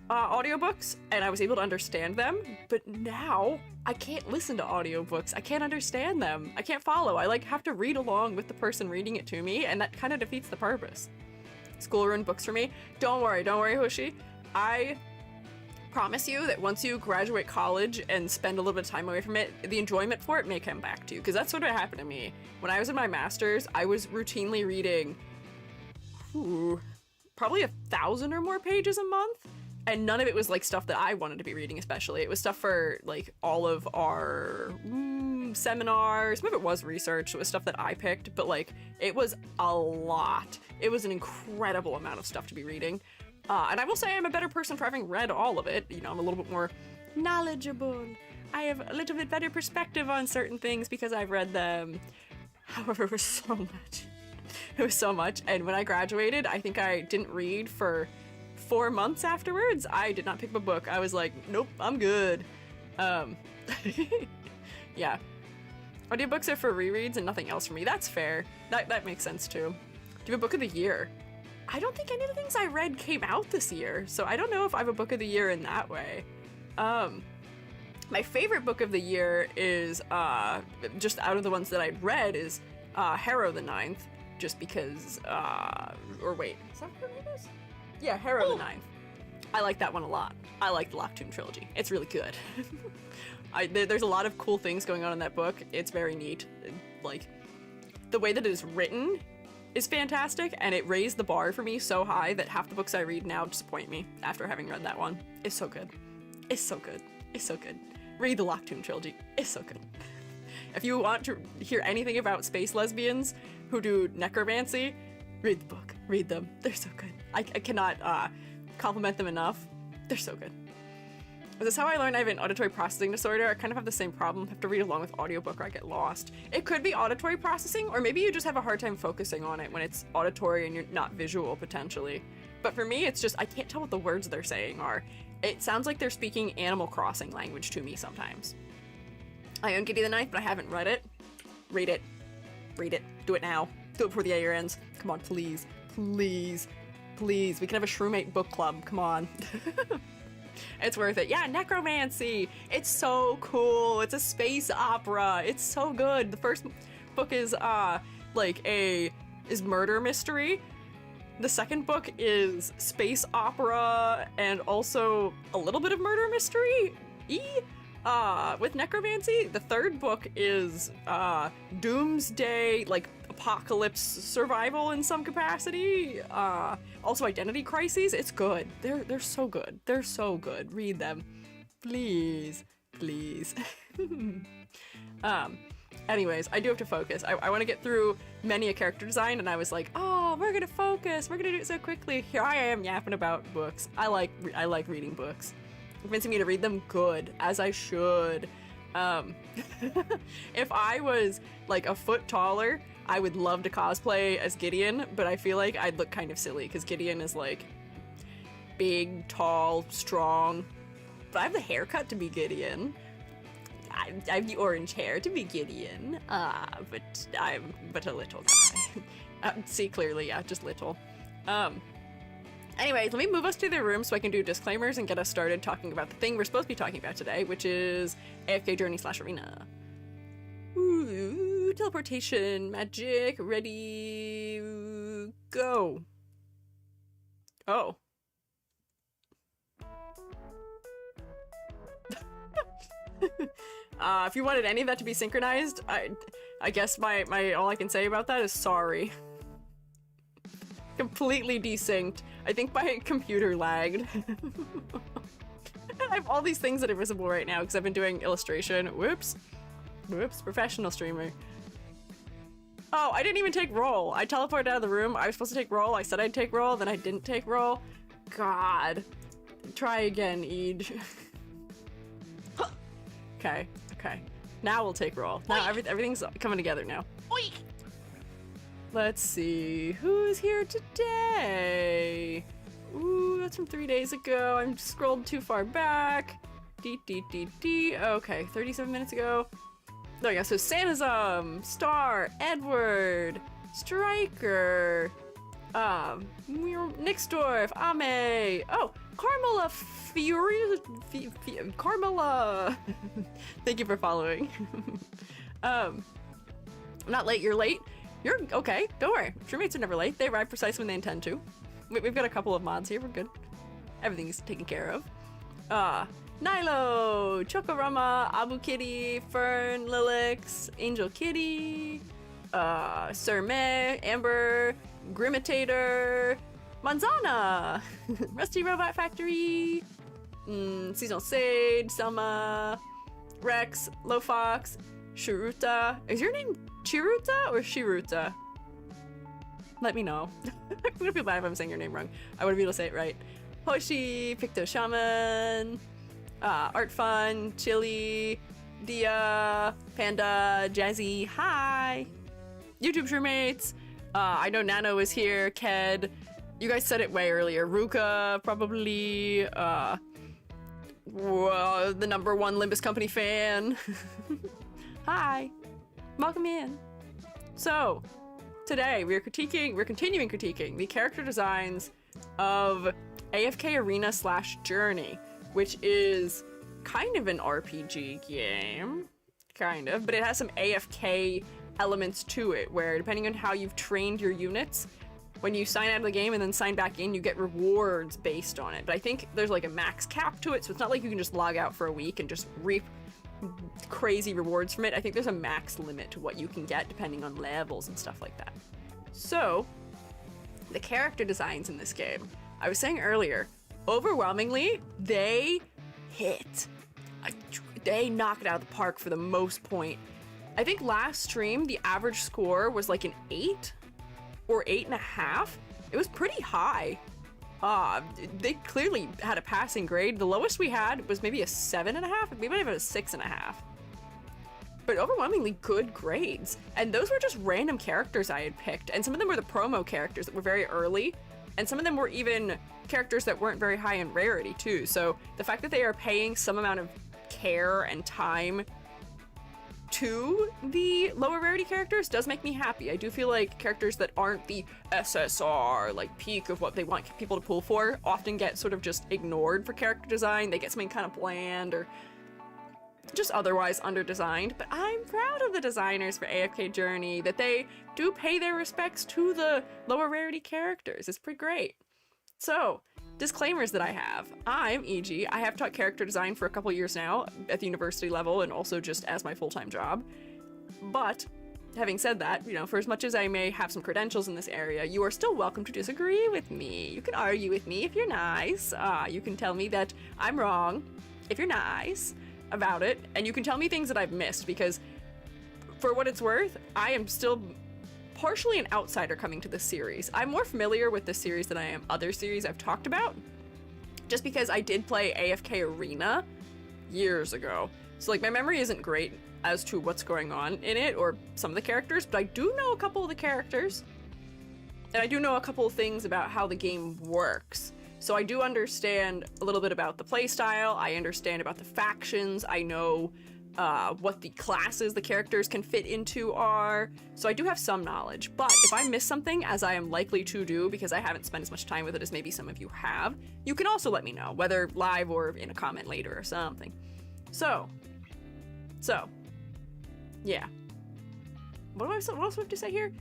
audiobooks, and I was able to understand them, but now I can't listen to audiobooks. I can't understand them. I can't follow. I like have to read along with the person reading it to me, and that kind of defeats the purpose. School ruined books for me. Don't worry, Hoshi. I promise you that once you graduate college and spend a little bit of time away from it, the enjoyment for it may come back to you, because that's sort of happened to me. When I was in my master's, I was routinely reading probably 1,000 or more pages a month, and none of it was like stuff that I wanted to be reading especially. It was stuff for like all of our seminars. Some of it was research. It was stuff that I picked, but like it was a lot. It was an incredible amount of stuff to be reading. And I will say I'm a better person for having read all of it. You know, I'm a little bit more knowledgeable. I have a little bit better perspective on certain things because I've read them. However, it was so much. It was so much. And when I graduated, I think I didn't read for 4 months afterwards. I did not pick up a book. I was like, nope, I'm good. Yeah. Audiobooks are for rereads and nothing else for me. That's fair. That makes sense too. Do you have a book of the year? I don't think any of the things I read came out this year, so I don't know if I have a book of the year in that way. My favorite book of the year is, just out of the ones that I'd read, is Harrow the Ninth, just because, or wait, is that what her name is? Yeah, Harrow the Ninth. I like that one a lot. I like the Locked Tomb trilogy. It's really good. There's a lot of cool things going on in that book. It's very neat. Like, the way that it is written is fantastic, and it raised the bar for me so high that half the books I read now disappoint me after having read that one. It's so good. It's so good. It's so good. Read the Locked Tomb trilogy. It's so good. If you want to hear anything about space lesbians who do necromancy, read the book. Read them. They're so good. I cannot compliment them enough. They're so good. This is how I learned I have an auditory processing disorder. I kind of have the same problem. I have to read along with audiobook or I get lost. It could be auditory processing, or maybe you just have a hard time focusing on it when it's auditory and you're not visual, potentially. But for me, it's just, I can't tell what the words they're saying are. It sounds like they're speaking Animal Crossing language to me sometimes. I own Gideon the Ninth, but I haven't read it. Read it. Read it. Do it now. Do it before the year ends. Come on, please. Please. Please. We can have a Shroomate book club. Come on. It's worth it. Yeah, necromancy. It's so cool. It's a space opera. It's so good. The first book is is murder mystery. The second book is space opera and also a little bit of murder mystery. With necromancy. The third book is doomsday, like apocalypse survival in some capacity. Also identity crises. It's good. They're so good. They're so good. Read them. Please. Please. Anyways, I do have to focus. I want to get through many a character design, and I was like, oh, we're gonna focus. We're gonna do it so quickly. Here I am yapping about books. I like reading books. Convincing me to read them, good, as I should. If I was like a foot taller, I would love to cosplay as Gideon, but I feel like I'd look kind of silly because Gideon is like big, tall, strong. But I have the haircut to be Gideon. I have the orange hair to be Gideon. But I'm a little guy. See clearly, yeah, just little. Anyways, let me move us to the room so I can do disclaimers and get us started talking about the thing we're supposed to be talking about today, which is AFK Journey / Arena. Ooh, teleportation, magic, ready, go. Oh. If you wanted any of that to be synchronized, I guess my all I can say about that is sorry. Completely desynced. I think my computer lagged. I have all these things that are visible right now because I've been doing illustration. Whoops. Whoops, professional streamer. Oh, I didn't even take roll. I teleported out of the room. I was supposed to take roll. I said I'd take roll, then I didn't take roll. God. Try again, Eid. Okay, okay. Now we'll take roll. Now everything's coming together now. Oink. Let's see, who's here today? Ooh, that's from 3 days ago. I'm scrolled too far back. Okay, 37 minutes ago. There we go, so Sanazum, Star, Edward, Striker, Nixdorf, Ame, oh, Carmela Carmela! Thank you for following. I'm not late, you're late. You're okay, don't worry. Crewmates are never late. They arrive precisely when they intend to. We've got a couple of mods here, we're good. Everything's taken care of. Nilo, Chokorama, Abu Kitty, Fern, Lilix, Angel Kitty, Sir May, Amber, Grimitator, Manzana, Rusty Robot Factory, Seasonal Sage, Selma, Rex, Lofox, Shiruta. Is your name Chiruta or Shiruta? Let me know. I'm gonna feel bad if I'm saying your name wrong. I want to be able to say it right. Hoshi, Picto Shaman, Art Fun, Chili, Dia, Panda, Jazzy, hi! YouTube roommates. I know Nano is here, Ked. You guys said it way earlier. Ruka, probably. The #1 Limbus Company fan. Hi. Welcome in. So, today we're continuing critiquing the character designs of AFK Arena / Journey, which is kind of an RPG game, kind of, but it has some AFK elements to it, where depending on how you've trained your units, when you sign out of the game and then sign back in, you get rewards based on it. But I think there's like a max cap to it, so it's not like you can just log out for a week and just reap crazy rewards from it. I think there's a max limit to what you can get depending on levels and stuff like that. So, the character designs in this game, I was saying earlier, overwhelmingly, they hit. They knock it out of the park for the most point. I think last stream, the average score was like an 8 or 8.5. It was pretty high. They clearly had a passing grade. The lowest we had was maybe a 7.5, maybe even a 6.5. But overwhelmingly good grades. And those were just random characters I had picked. And some of them were the promo characters that were very early. And some of them were even characters that weren't very high in rarity too. So the fact that they are paying some amount of care and time to the lower rarity characters does make me happy. I do feel like characters that aren't the SSR, like peak of what they want people to pull for, often get sort of just ignored for character design. They get something kind of bland or just otherwise under-designed. But I'm proud of the designers for AFK Journey, that they do pay their respects to the lower rarity characters. It's pretty great. So, disclaimers that I have. I'm EG. I have taught character design for a couple years now at the university level and also just as my full-time job. But having said that, you know, for as much as I may have some credentials in this area, you are still welcome to disagree with me. You can argue with me if you're nice. You can tell me that I'm wrong if you're nice about it. And you can tell me things that I've missed, because for what it's worth, I am still partially an outsider coming to this series. I'm more familiar with this series than I am other series I've talked about, just because I did play AFK Arena years ago. So like my memory isn't great as to what's going on in it or some of the characters, but I do know a couple of the characters. And I do know a couple of things about how the game works. So I do understand a little bit about the playstyle, I understand about the factions, I know what the classes the characters can fit into are, so I do have some knowledge. But if I miss something, as I am likely to do because I haven't spent as much time with it as maybe some of you have, you can also let me know, whether live or in a comment later or something. So, yeah. What else do I have to say here?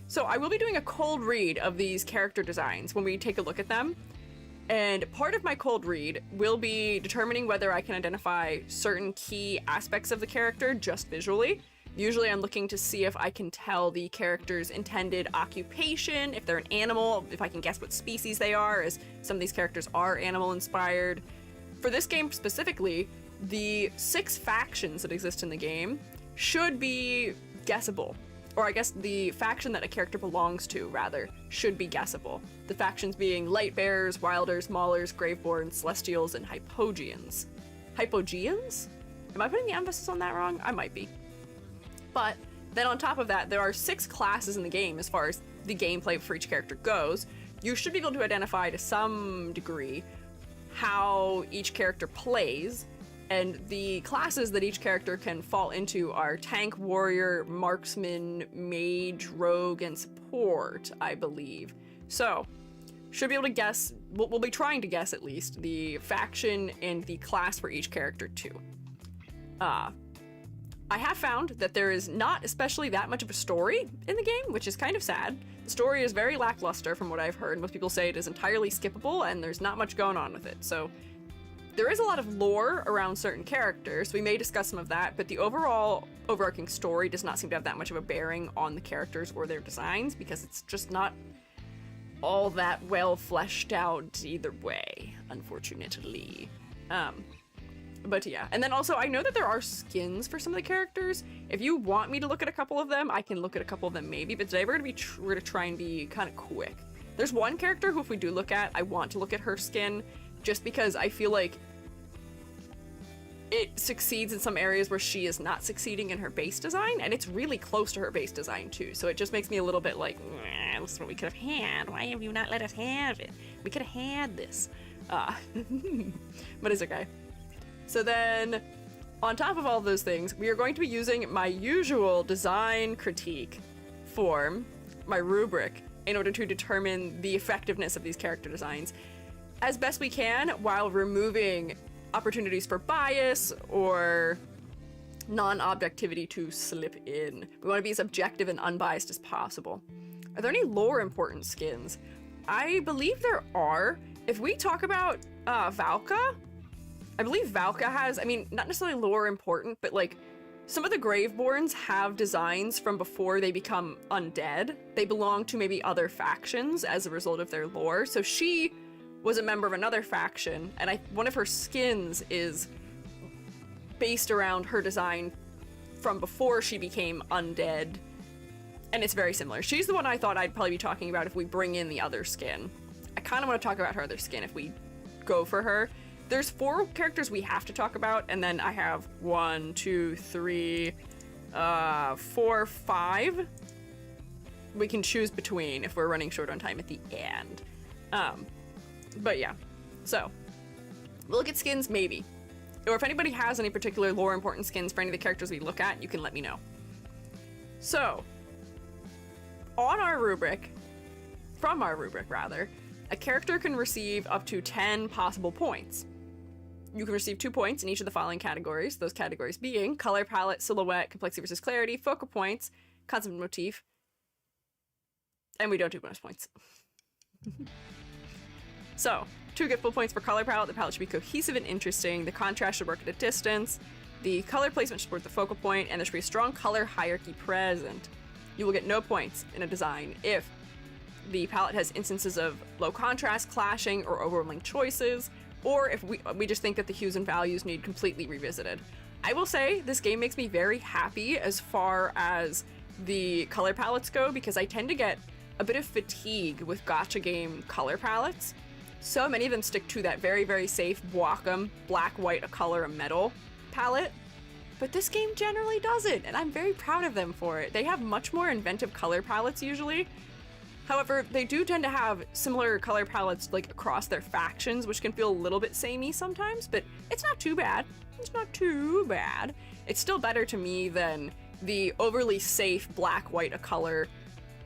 So I will be doing a cold read of these character designs when we take a look at them. And part of my cold read will be determining whether I can identify certain key aspects of the character just visually. Usually I'm looking to see if I can tell the character's intended occupation, if they're an animal, if I can guess what species they are, as some of these characters are animal inspired. For this game specifically, the 6 factions that exist in the game should be guessable. Or I guess the faction that a character belongs to, rather, should be guessable. The factions being Lightbearers, Wilders, Maulers, Graveborns, Celestials, and Hypogeans. Hypogeans? Am I putting the emphasis on that wrong? I might be. But then on top of that, there are 6 classes in the game as far as the gameplay for each character goes. You should be able to identify to some degree how each character plays. And the classes that each character can fall into are Tank, Warrior, Marksman, Mage, Rogue, and Support, I believe. So, should be able to guess, we'll be trying to guess at least, the faction and the class for each character too. I have found that there is not especially that much of a story in the game, which is kind of sad. The story is very lackluster from what I've heard. Most people say it is entirely skippable and there's not much going on with it, so there is a lot of lore around certain characters. We may discuss some of that, but the overall overarching story does not seem to have that much of a bearing on the characters or their designs, because it's just not all that well fleshed out either way, unfortunately. But yeah, and then also I know that there are skins for some of the characters. If you want me to look at a couple of them, I can look at a couple of them maybe, but today we're gonna try and be kind of quick. There's one character who, if we do look at, I want to look at her skin, just because I feel like it succeeds in some areas where she is not succeeding in her base design, and it's really close to her base design too, so it just makes me a little bit like, this is what we could have had, why have you not let us have it? We could have had this. But it's okay. So then, on top of all those things, we are going to be using my usual design critique form, my rubric, in order to determine the effectiveness of these character designs as best we can while removing opportunities for bias or non-objectivity to slip in. We want to be as objective and unbiased as possible. Are there any lore important skins? I believe there are. If we talk about Valka, I believe Valka has, I mean, not necessarily lore important, but like some of the Graveborns have designs from before they become undead. They belong to maybe other factions as a result of their lore. So she was a member of another faction, and one of her skins is based around her design from before she became undead, and it's very similar. She's the one I thought I'd probably be talking about if we bring in the other skin. I kind of want to talk about her other skin if we go for her. There's 4 characters we have to talk about, and then I have 1, 2, 3, 4, 5 we can choose between if we're running short on time at the end. But yeah, so we'll look at skins maybe. Or if anybody has any particular lore important skins for any of the characters we look at, you can let me know. So, on our rubric, from our rubric rather, a character can receive up to 10 possible points. You can receive 2 points in each of the following categories, those categories being color palette, silhouette, complexity versus clarity, focal points, concept and motif, and we don't do bonus points. So, 2 get full points for color palette. The palette should be cohesive and interesting. The contrast should work at a distance. The color placement should support the focal point, and there should be a strong color hierarchy present. You will get no points in a design if the palette has instances of low contrast, clashing, or overwhelming choices, or if we just think that the hues and values need completely revisited. I will say this game makes me very happy as far as the color palettes go, because I tend to get a bit of fatigue with gacha game color palettes. So many of them stick to that very, very safe Wacom, black, white, a color, a metal palette. But this game generally doesn't, and I'm very proud of them for it. They have much more inventive color palettes usually. However, they do tend to have similar color palettes like across their factions, which can feel a little bit samey sometimes, but it's not too bad. It's not too bad. It's still better to me than the overly safe black, white, a color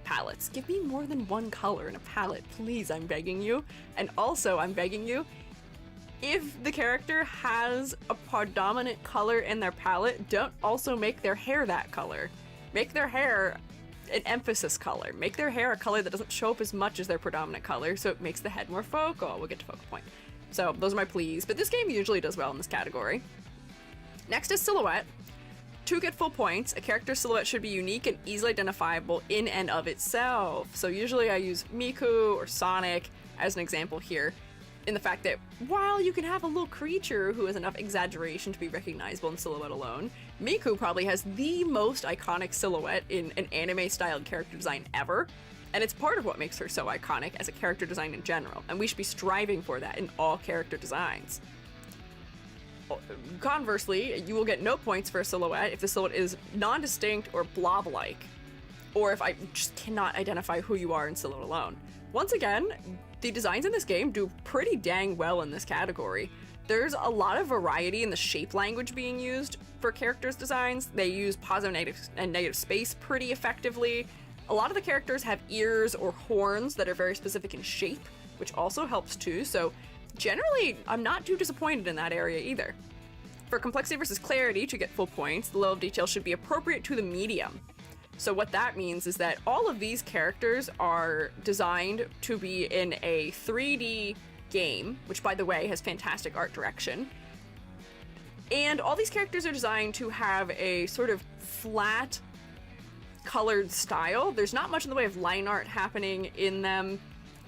palettes. Give me more than one color in a palette, please, I'm begging you. And also, I'm begging you, if the character has a predominant color in their palette, don't also make their hair that color. Make their hair an emphasis color. Make their hair a color that doesn't show up as much as their predominant color, so it makes the head more focal. We'll get to focal point. So those are my pleas, but this game usually does well in this category. Next is silhouette. 2 get full points. A character's silhouette should be unique and easily identifiable in and of itself. So usually I use Miku or Sonic as an example here, in the fact that while you can have a little creature who has enough exaggeration to be recognizable in silhouette alone, Miku probably has the most iconic silhouette in an anime-styled character design ever, and it's part of what makes her so iconic as a character design in general, and we should be striving for that in all character designs. Conversely, you will get no points for a silhouette if the silhouette is non-distinct or blob-like, or if I just cannot identify who you are in silhouette alone. Once again, the designs in this game do pretty dang well in this category. There's a lot of variety in the shape language being used for characters' designs. They use positive and negative space pretty effectively. A lot of the characters have ears or horns that are very specific in shape, which also helps too, so generally, I'm not too disappointed in that area either. For complexity versus clarity, to get full points, the level of detail should be appropriate to the medium. So what that means is that all of these characters are designed to be in a 3D game, which by the way has fantastic art direction. And all these characters are designed to have a sort of flat colored style. There's not much in the way of line art happening in them,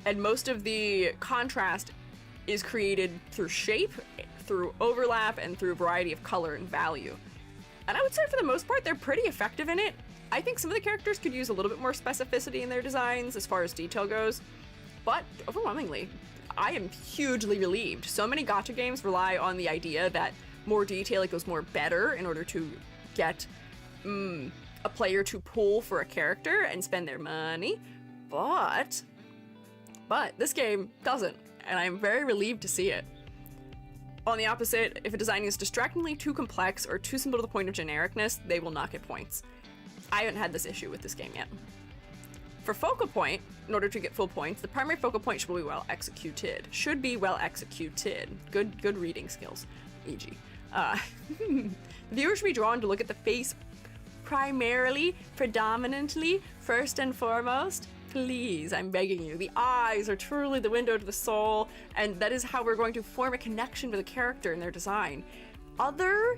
and most of the contrast is created through shape, through overlap, and through a variety of color and value. And I would say for the most part, they're pretty effective in it. I think some of the characters could use a little bit more specificity in their designs as far as detail goes, but overwhelmingly, I am hugely relieved. So many gacha games rely on the idea that more detail equals more better in order to get a player to pull for a character and spend their money, but this game doesn't, and I'm very relieved to see it. On the opposite, if a design is distractingly too complex or too simple to the point of genericness, they will not get points. I haven't had this issue with this game yet. For focal point, in order to get full points, the primary focal point should be well executed. Should be well executed. Good reading skills, e.g. The viewer should be drawn to look at the face primarily, predominantly, first and foremost. Please, I'm begging you. The eyes are truly the window to the soul, and that is how we're going to form a connection with a character in their design. Other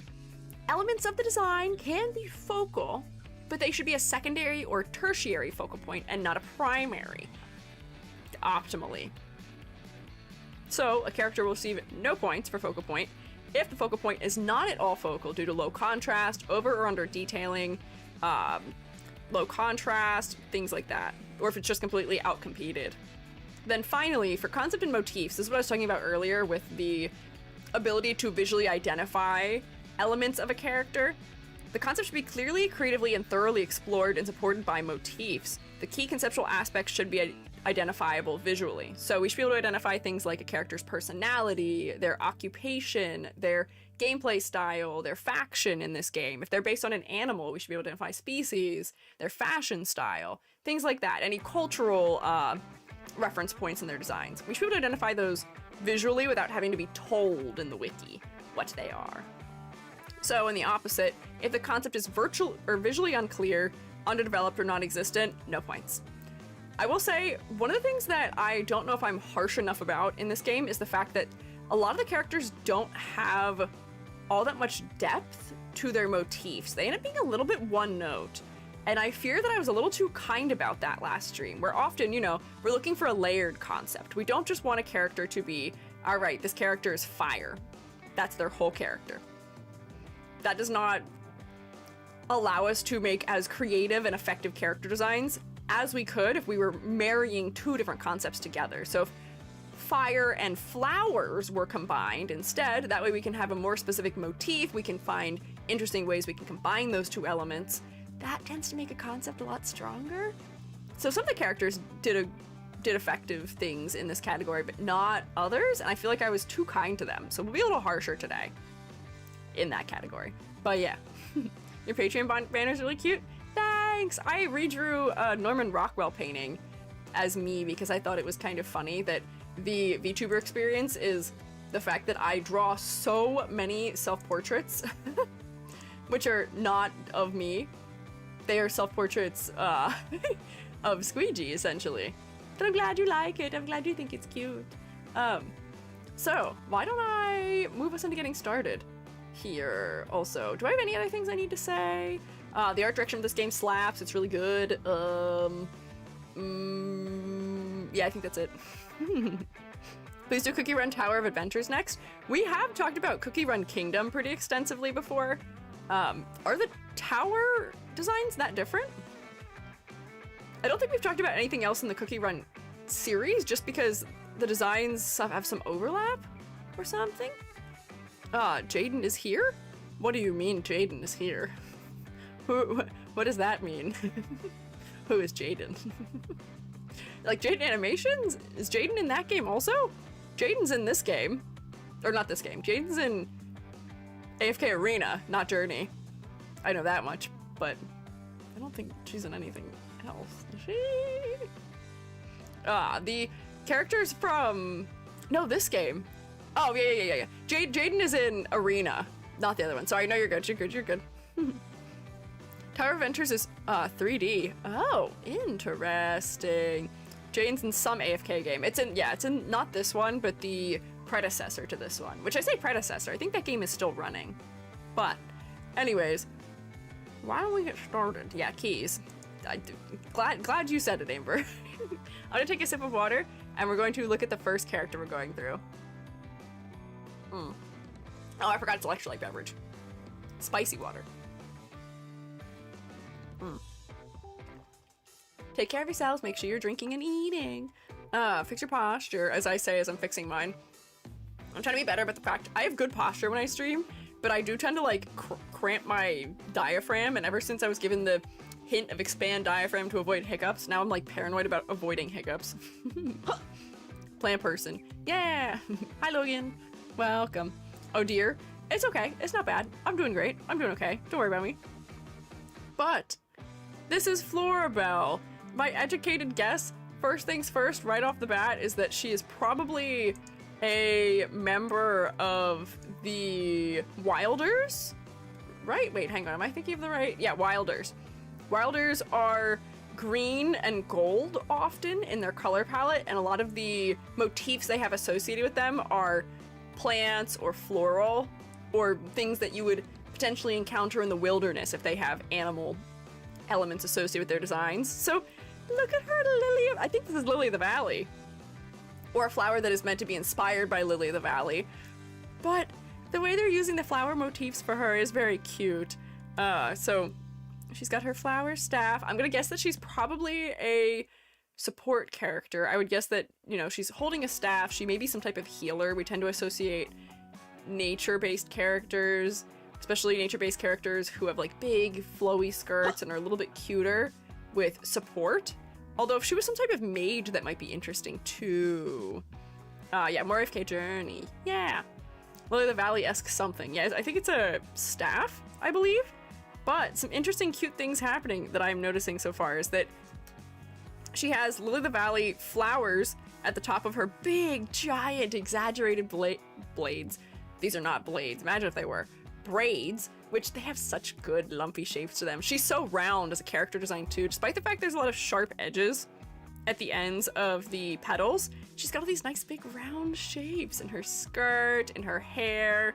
elements of the design can be focal, but they should be a secondary or tertiary focal point and not a primary, optimally. So a character will receive no points for focal point if the focal point is not at all focal due to low contrast, over or under detailing, low contrast, things like that, or if it's just completely outcompeted. Then finally, for concept and motifs, this is what I was talking about earlier with the ability to visually identify elements of a character. The concept should be clearly, creatively, and thoroughly explored and supported by motifs. The key conceptual aspects should be identifiable visually. So we should be able to identify things like a character's personality, their occupation, their gameplay style, their faction in this game. If they're based on an animal, we should be able to identify species, their fashion style, things like that. Any cultural reference points in their designs. We should be able to identify those visually without having to be told in the wiki what they are. So in the opposite, if the concept is visually unclear, underdeveloped, or non-existent, no points. I will say, one of the things that I don't know if I'm harsh enough about in this game is the fact that a lot of the characters don't have all that much depth to their motifs. They end up being a little bit one note. And I fear that I was a little too kind about that last stream, where often, you know, we're looking for a layered concept. We don't just want a character to be, all right, this character is fire. That's their whole character. That does not allow us to make as creative and effective character designs as we could if we were marrying two different concepts together. So if fire and flowers were combined instead, that way we can have a more specific motif, we can find interesting ways we can combine those two elements. That tends to make a concept a lot stronger. So some of the characters did effective things in this category, but not others, and I feel like I was too kind to them. So we'll be a little harsher today in that category. But yeah, your Patreon banner is really cute. Thanks! I redrew a Norman Rockwell painting as me because I thought it was kind of funny that the VTuber experience is the fact that I draw so many self-portraits, which are not of me. They are self-portraits of Squiiji, essentially. But I'm glad you like it. I'm glad you think it's cute. So, why don't I move us into getting started here also? Do I have any other things I need to say? The art direction of this game slaps. It's really good. Yeah, I think that's it. Please do Cookie Run Tower of Adventures next. We have talked about Cookie Run Kingdom pretty extensively before. Are the tower designs that different? I don't think we've talked about anything else in the Cookie Run series, just because the designs have some overlap or something. Jaden is here? What do you mean Jaden is here? What does that mean? Who is Jaden? Like Jaden Animations? Is Jaden in that game also? Jaden's in this game. Or not this game. Jaden's in AFK Arena, not Journey. I know that much, but I don't think she's in anything else. Is she? The characters from... No, this game. Oh, yeah. Jaden is in Arena, not the other one. Sorry, no, you're good. You're good. Tower of Adventures is 3D. Oh, interesting. Jaden's in some AFK game. It's in not this one, but the predecessor to this one. Which I say predecessor. I think that game is still running. But, anyways, why don't we get started? Yeah, keys. Glad you said it, Amber. I'm gonna take a sip of water, and we're going to look at the first character we're going through. Oh, I forgot it's electrolyte beverage. Spicy water. Take care of yourselves. Make sure you're drinking and eating. Fix your posture, as I say as I'm fixing mine. I'm trying to be better about the fact I have good posture when I stream, but I do tend to like cramp my diaphragm, and ever since I was given the hint of expand diaphragm to avoid hiccups, now I'm like paranoid about avoiding hiccups. Plant person. Yeah. Hi, Logan. Welcome. Oh dear. It's okay. It's not bad. I'm doing great. I'm doing okay. Don't worry about me. But this is Florabelle. my educated guess, first things first, right off the bat, is that she is probably a member of the Wilders, right? Wait, hang on, am I thinking of the right? Yeah, Wilders. Wilders are green and gold often in their color palette, and a lot of the motifs they have associated with them are plants or floral, or things that you would potentially encounter in the wilderness if they have animal elements associated with their designs. So look at her, Lily. I think this is Lily of the Valley, or a flower that is meant to be inspired by Lily of the Valley. But the way they're using the flower motifs for her is very cute. So she's got her flower staff. I'm gonna guess that she's probably a support character. I would guess that, you know, she's holding a staff. She may be some type of healer. We tend to associate nature-based characters, especially nature-based characters who have like big flowy skirts and are a little bit cuter, with support. Although if she was some type of mage, that might be interesting too. Yeah, more AFK journey. Yeah. Lily of the Valley-esque something. Yeah, I think it's a staff, I believe. But some interesting cute things happening that I'm noticing so far is that she has Lily of the Valley flowers at the top of her big, giant, exaggerated blades. These are not blades. Imagine if they were. Braids, which they have such good lumpy shapes to them. She's so round as a character design too, despite the fact there's a lot of sharp edges at the ends of the petals. She's got all these nice big round shapes in her skirt, in her hair.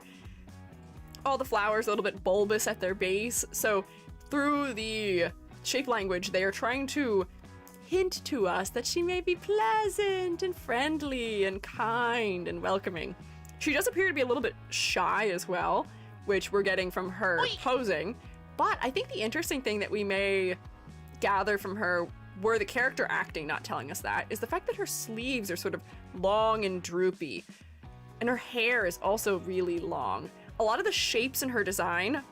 All the flowers a little bit bulbous at their base. So through the shape language, they are trying to hint to us that she may be pleasant and friendly and kind and welcoming. She does appear to be a little bit shy as well, which we're getting from her posing. But I think the interesting thing that we may gather from her, were the character acting not telling us that, is the fact that her sleeves are sort of long and droopy. And her hair is also really long. A lot of the shapes in her design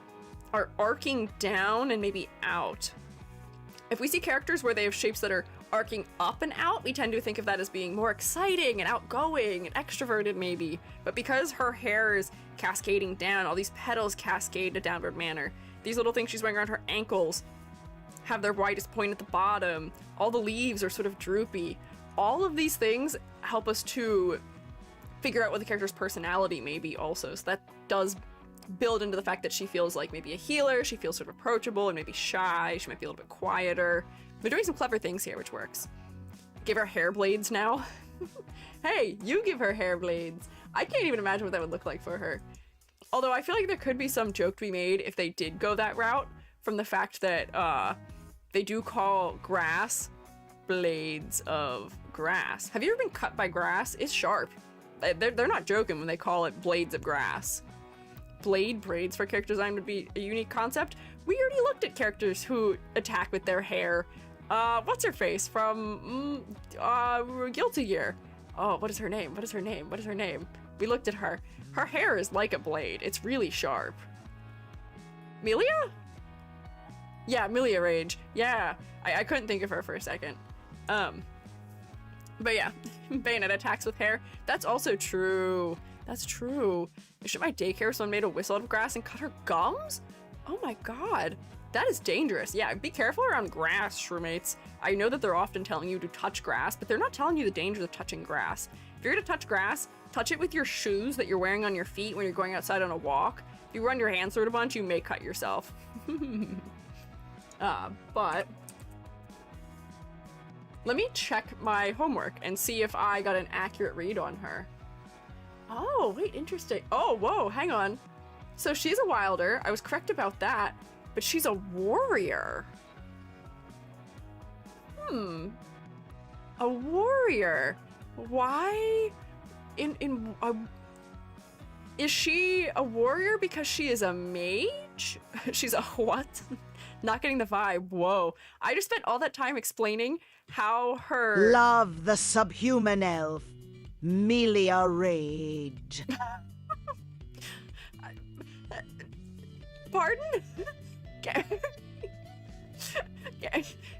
are arcing down and maybe out. If we see characters where they have shapes that are arcing up and out, we tend to think of that as being more exciting and outgoing and extroverted maybe. But because her hair is cascading down, all these petals cascade in a downward manner. These little things she's wearing around her ankles have their widest point at the bottom. All the leaves are sort of droopy. All of these things help us to figure out what the character's personality may be also. So that does build into the fact that she feels like maybe a healer, she feels sort of approachable and maybe shy, she might be a little bit quieter. They're doing some clever things here, which works. Give her hair blades now. Hey, you give her hair blades. I can't even imagine what that would look like for her. Although I feel like there could be some joke to be made if they did go that route, from the fact that they do call grass blades of grass. Have you ever been cut by grass? It's sharp. They're not joking when they call it blades of grass. Blade braids for character design would be a unique concept. We already looked at characters who attack with their hair. What's her face from Guilty Gear? Oh, what is her name? What is her name? What is her name? We looked at her. Her hair is like a blade. It's really sharp. Melia? Yeah, Melia Rage. Yeah, I couldn't think of her for a second. But yeah, bayonet attacks with hair. That's also true. That's true. Should my daycare someone made a whistle out of grass and cut her gums? Oh my god. That is dangerous. Yeah, be careful around grass, shroommates. I know that they're often telling you to touch grass, but they're not telling you the dangers of touching grass. If you're gonna touch grass, touch it with your shoes that you're wearing on your feet when you're going outside on a walk. If you run your hands through it a bunch, you may cut yourself. But let me check my homework and see if I got an accurate read on her. Oh, wait, interesting. Oh, whoa, hang on. So she's a wilder. I was correct about that, but she's a warrior. A warrior. Why? Is she a warrior because she is a mage? She's a what? Not getting the vibe. Whoa. I just spent all that time explaining how her... Love the subhuman elf. Melia Rage. Pardon?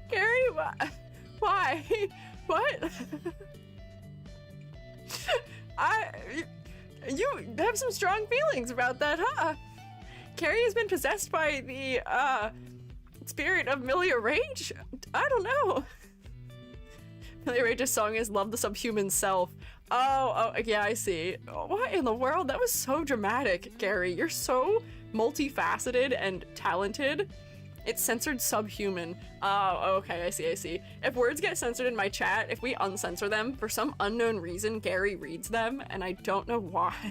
Gary, why? What? You have some strong feelings about that, huh? Carrie has been possessed by the, spirit of Melia Rage? I don't know. The outrageous song is Love the Subhuman Self. Oh, yeah, I see. What in the world? That was so dramatic, Gary. You're so multifaceted and talented. It's censored subhuman. Oh, okay, I see. If words get censored in my chat, if we uncensor them, for some unknown reason, Gary reads them, and I don't know why.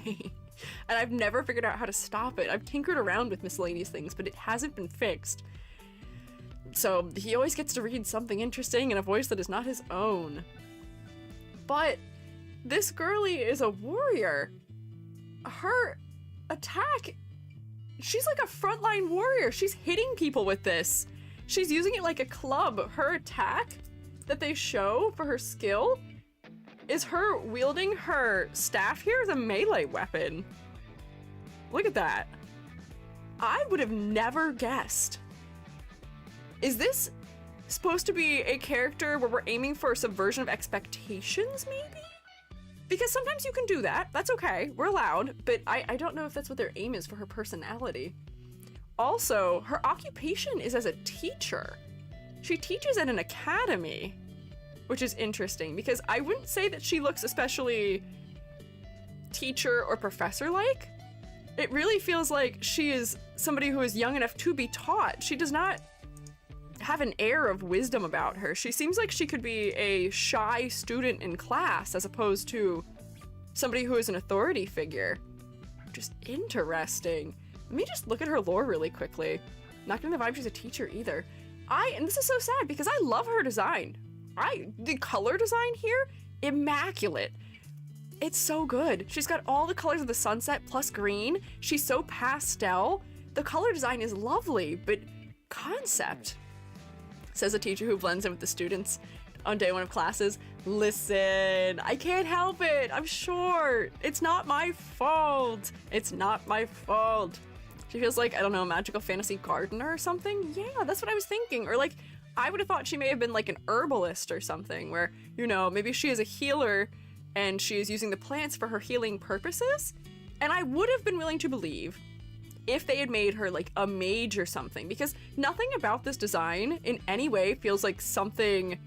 And I've never figured out how to stop it. I've tinkered around with miscellaneous things, but it hasn't been fixed. So he always gets to read something interesting in a voice that is not his own. But this girly is a warrior. Her attack, she's like a frontline warrior. She's hitting people with this. She's using it like a club. Her attack that they show for her skill is her wielding her staff here as a melee weapon. Look at that. I would have never guessed. Is this supposed to be a character where we're aiming for a subversion of expectations, maybe? Because sometimes you can do that. That's okay. We're allowed. But I don't know if that's what their aim is for her personality. Also, her occupation is as a teacher. She teaches at an academy, which is interesting because I wouldn't say that she looks especially teacher or professor-like. It really feels like she is somebody who is young enough to be taught. She does not have an air of wisdom about her. She seems like she could be a shy student in class as opposed to somebody who is an authority figure. Just interesting. Let me just look at her lore really quickly. Not getting the vibe she's a teacher either. And this is so sad because I love her design. The color design here, immaculate. It's so good. She's got all the colors of the sunset plus green. She's so pastel. The color design is lovely, but concept. Says a teacher who blends in with the students on day one of classes. Listen, I can't help it. I'm short. It's not my fault. It's not my fault. She feels like, I don't know, a magical fantasy gardener or something. Yeah, that's what I was thinking. Or like, I would have thought she may have been like an herbalist or something where, you know, maybe she is a healer and she is using the plants for her healing purposes. And I would have been willing to believe if they had made her like a mage or something, because nothing about this design in any way feels like something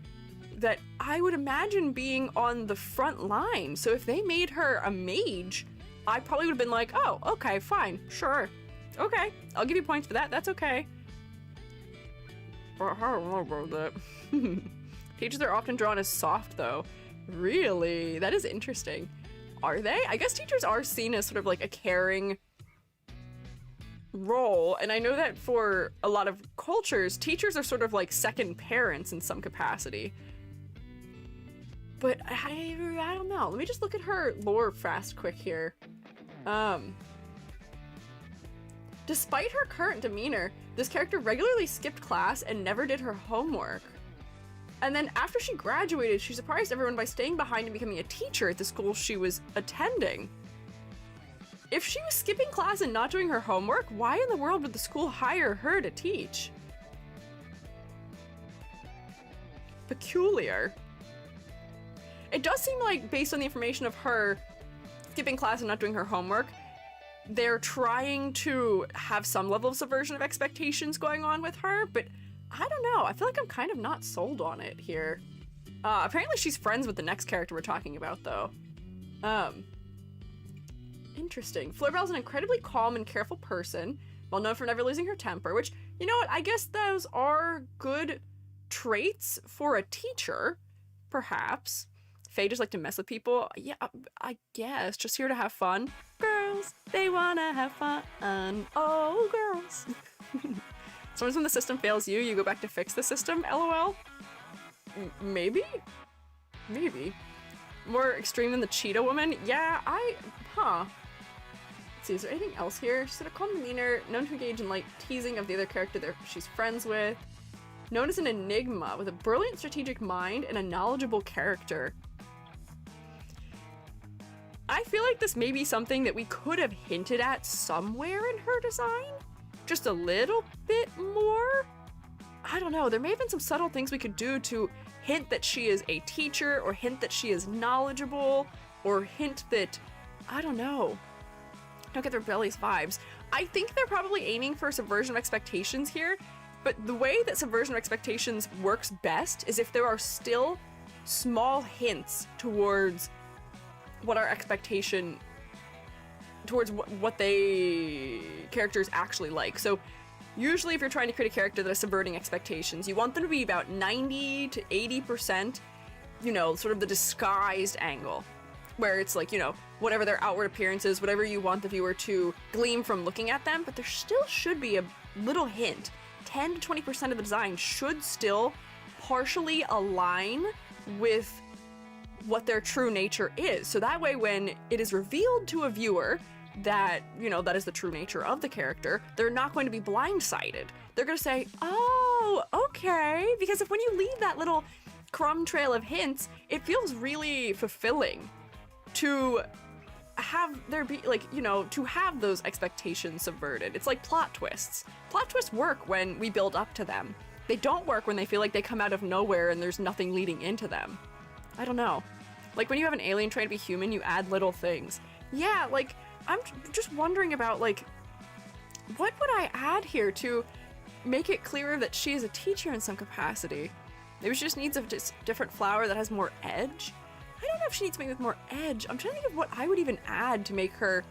that I would imagine being on the front line. So if they made her a mage, I probably would have been like, oh, okay, fine, sure. Okay, I'll give you points for that, that's okay. I don't know about that. Teachers are often drawn as soft though. Really? That is interesting. Are they? I guess teachers are seen as sort of like a caring role, and I know that for a lot of cultures, teachers are sort of like second parents in some capacity. But I don't know. Let me just look at her lore fast quick here. Despite her current demeanor, this character regularly skipped class and never did her homework. And then after she graduated, she surprised everyone by staying behind and becoming a teacher at the school she was attending. If she was skipping class and not doing her homework, why in the world would the school hire her to teach? Peculiar. It does seem like, based on the information of her skipping class and not doing her homework, they're trying to have some level of subversion of expectations going on with her, but I don't know. I feel like I'm kind of not sold on it here. Apparently she's friends with the next character we're talking about, though. Interesting. Florabelle's an incredibly calm and careful person, well known for never losing her temper, which, you know what, I guess those are good traits for a teacher, perhaps. Fae just like to mess with people. Yeah, I guess. Just here to have fun. Girls, they wanna have fun. Oh, girls. Sometimes when the system fails you, you go back to fix the system, LOL. Maybe? Maybe. More extreme than the cheetah woman? Yeah, Let's see, is there anything else here? She said a calm demeanor, known to engage in light teasing of the other character that she's friends with. Known as an enigma, with a brilliant strategic mind and a knowledgeable character. I feel like this may be something that we could have hinted at somewhere in her design. Just a little bit more? I don't know, there may have been some subtle things we could do to hint that she is a teacher, or hint that she is knowledgeable, or hint that, I don't know. Don't get their belly's vibes. I think they're probably aiming for subversion of expectations here, but the way that subversion of expectations works best is if there are still small hints towards what our expectation, towards what they characters actually like. So usually if you're trying to create a character that is subverting expectations, you want them to be about 90 to 80%, you know, sort of the disguised angle, where it's like, you know, whatever their outward appearance is, whatever you want the viewer to glean from looking at them, but there still should be a little hint. 10 to 20% of the design should still partially align with what their true nature is. So that way when it is revealed to a viewer that, you know, that is the true nature of the character, they're not going to be blindsided. They're going to say, oh, okay. Because if when you leave that little crumb trail of hints, it feels really fulfilling to have there be, like, you know, to have those expectations subverted. It's like plot twists. Plot twists work when we build up to them. They don't work when they feel like they come out of nowhere and there's nothing leading into them. I don't know. Like when you have an alien trying to be human, you add little things. Yeah, like, I'm just wondering about, like, what would I add here to make it clearer that she is a teacher in some capacity? Maybe she just needs a different flower that has more edge? I don't know if she needs something with more edge. I'm trying to think of what I would even add to make her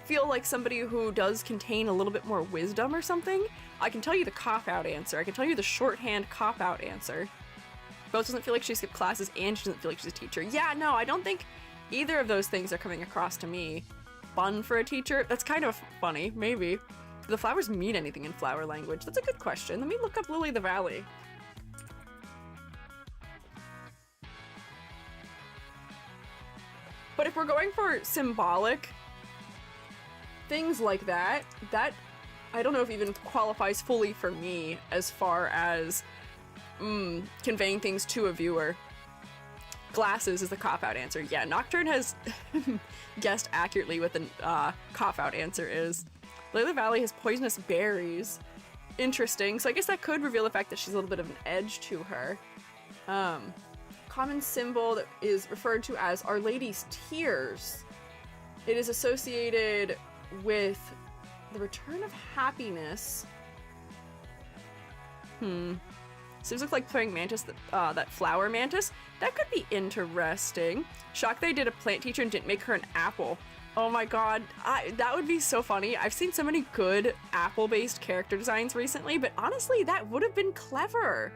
feel like somebody who does contain a little bit more wisdom or something. I can tell you the cop-out answer. I can tell you the shorthand cop-out answer. Both doesn't feel like she skipped classes and she doesn't feel like she's a teacher. Yeah, no, I don't think either of those things are coming across to me. Fun for a teacher? That's kind of funny, maybe. Do the flowers mean anything in flower language? That's a good question. Let me look up Lily the Valley. But if we're going for symbolic things like that, that I don't know if even qualifies fully for me as far as conveying things to a viewer. Glasses is the cop-out answer. Yeah, Nocturne has guessed accurately what the cop-out answer is. Lily Valley has poisonous berries. Interesting. So I guess that could reveal the fact that she's a little bit of an edge to her. Common symbol that is referred to as Our Lady's Tears. It is associated with the return of happiness. Seems like playing mantis, that flower mantis. That could be interesting. Shocked they did a plant teacher and didn't make her an apple. Oh my god, that would be so funny. I've seen so many good apple-based character designs recently, but honestly, that would have been clever.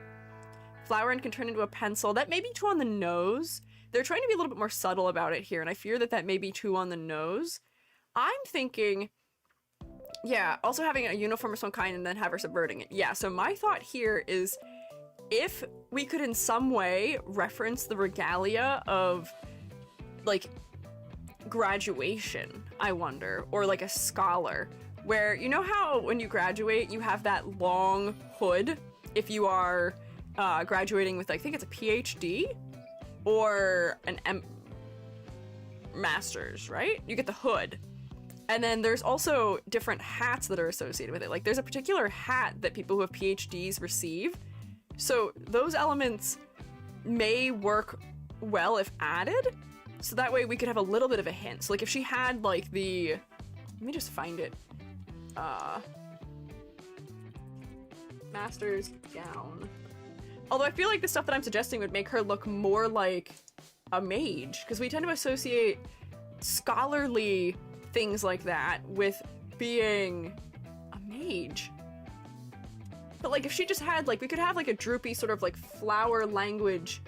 Flower and can turn into a pencil. That may be too on the nose. They're trying to be a little bit more subtle about it here, and I fear that that may be too on the nose. I'm thinking, yeah, also having a uniform of some kind and then have her subverting it. Yeah, so my thought here is if we could in some way reference the regalia of, like, graduation, I wonder, or like a scholar, where, you know how when you graduate you have that long hood if you are graduating with, I think it's a PhD or an master's, right? You get the hood. And then there's also different hats that are associated with it. Like there's a particular hat that people who have PhDs receive. So those elements may work well if added. So that way we could have a little bit of a hint. So like if she had like the, let me just find it. Master's gown. Although I feel like the stuff that I'm suggesting would make her look more like a mage, because we tend to associate scholarly things like that with being a mage. But like if she just had like, we could have like a droopy sort of like flower language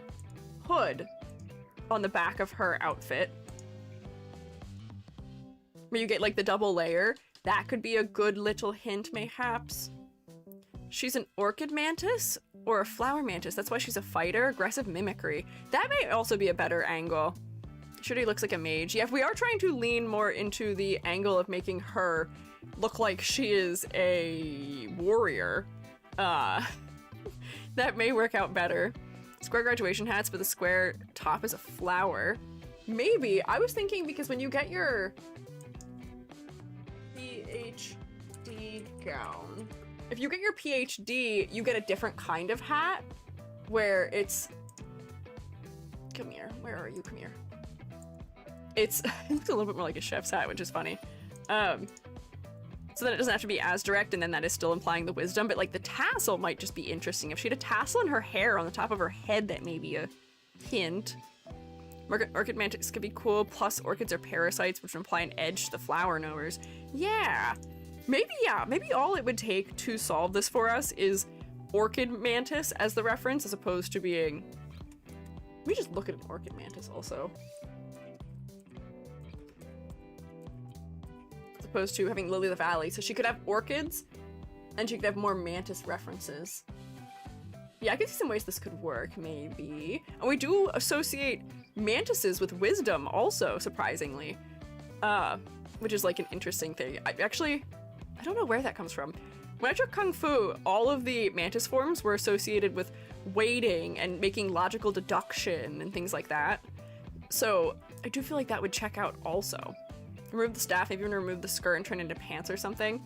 hood on the back of her outfit, where you get like the double layer. That could be a good little hint mayhaps. She's an orchid mantis or a flower mantis. That's why she's a fighter. Aggressive mimicry. That may also be a better angle. Shuri looks like a mage. Yeah, if we are trying to lean more into the angle of making her look like she is a warrior, that may work out better. Square graduation hats, but the square top is a flower. Maybe. I was thinking because when you get your PhD gown, if you get your PhD, you get a different kind of hat where it's, come here, where are you? Come here. It looks a little bit more like a chef's hat, which is funny. So then it doesn't have to be as direct, and then that is still implying the wisdom, but like the tassel might just be interesting. If she had a tassel in her hair on the top of her head, that may be a Hint. Orchid mantis could be cool, plus orchids are parasites, which imply an edge to the flower knowers. Yeah. Maybe all it would take to solve this for us is orchid mantis as the reference, as opposed to being... Let me just look at an orchid mantis also. As opposed to having Lily of the Valley. So she could have orchids, and she could have more mantis references. Yeah, I could see some ways this could work, maybe. And we do associate mantises with wisdom also, surprisingly. Which is like an interesting thing. I don't know where that comes from. When I took Kung Fu, all of the mantis forms were associated with waiting and making logical deduction and things like that. So I do feel like that would check out also. Remove the staff, maybe even remove the skirt and turn it into pants or something.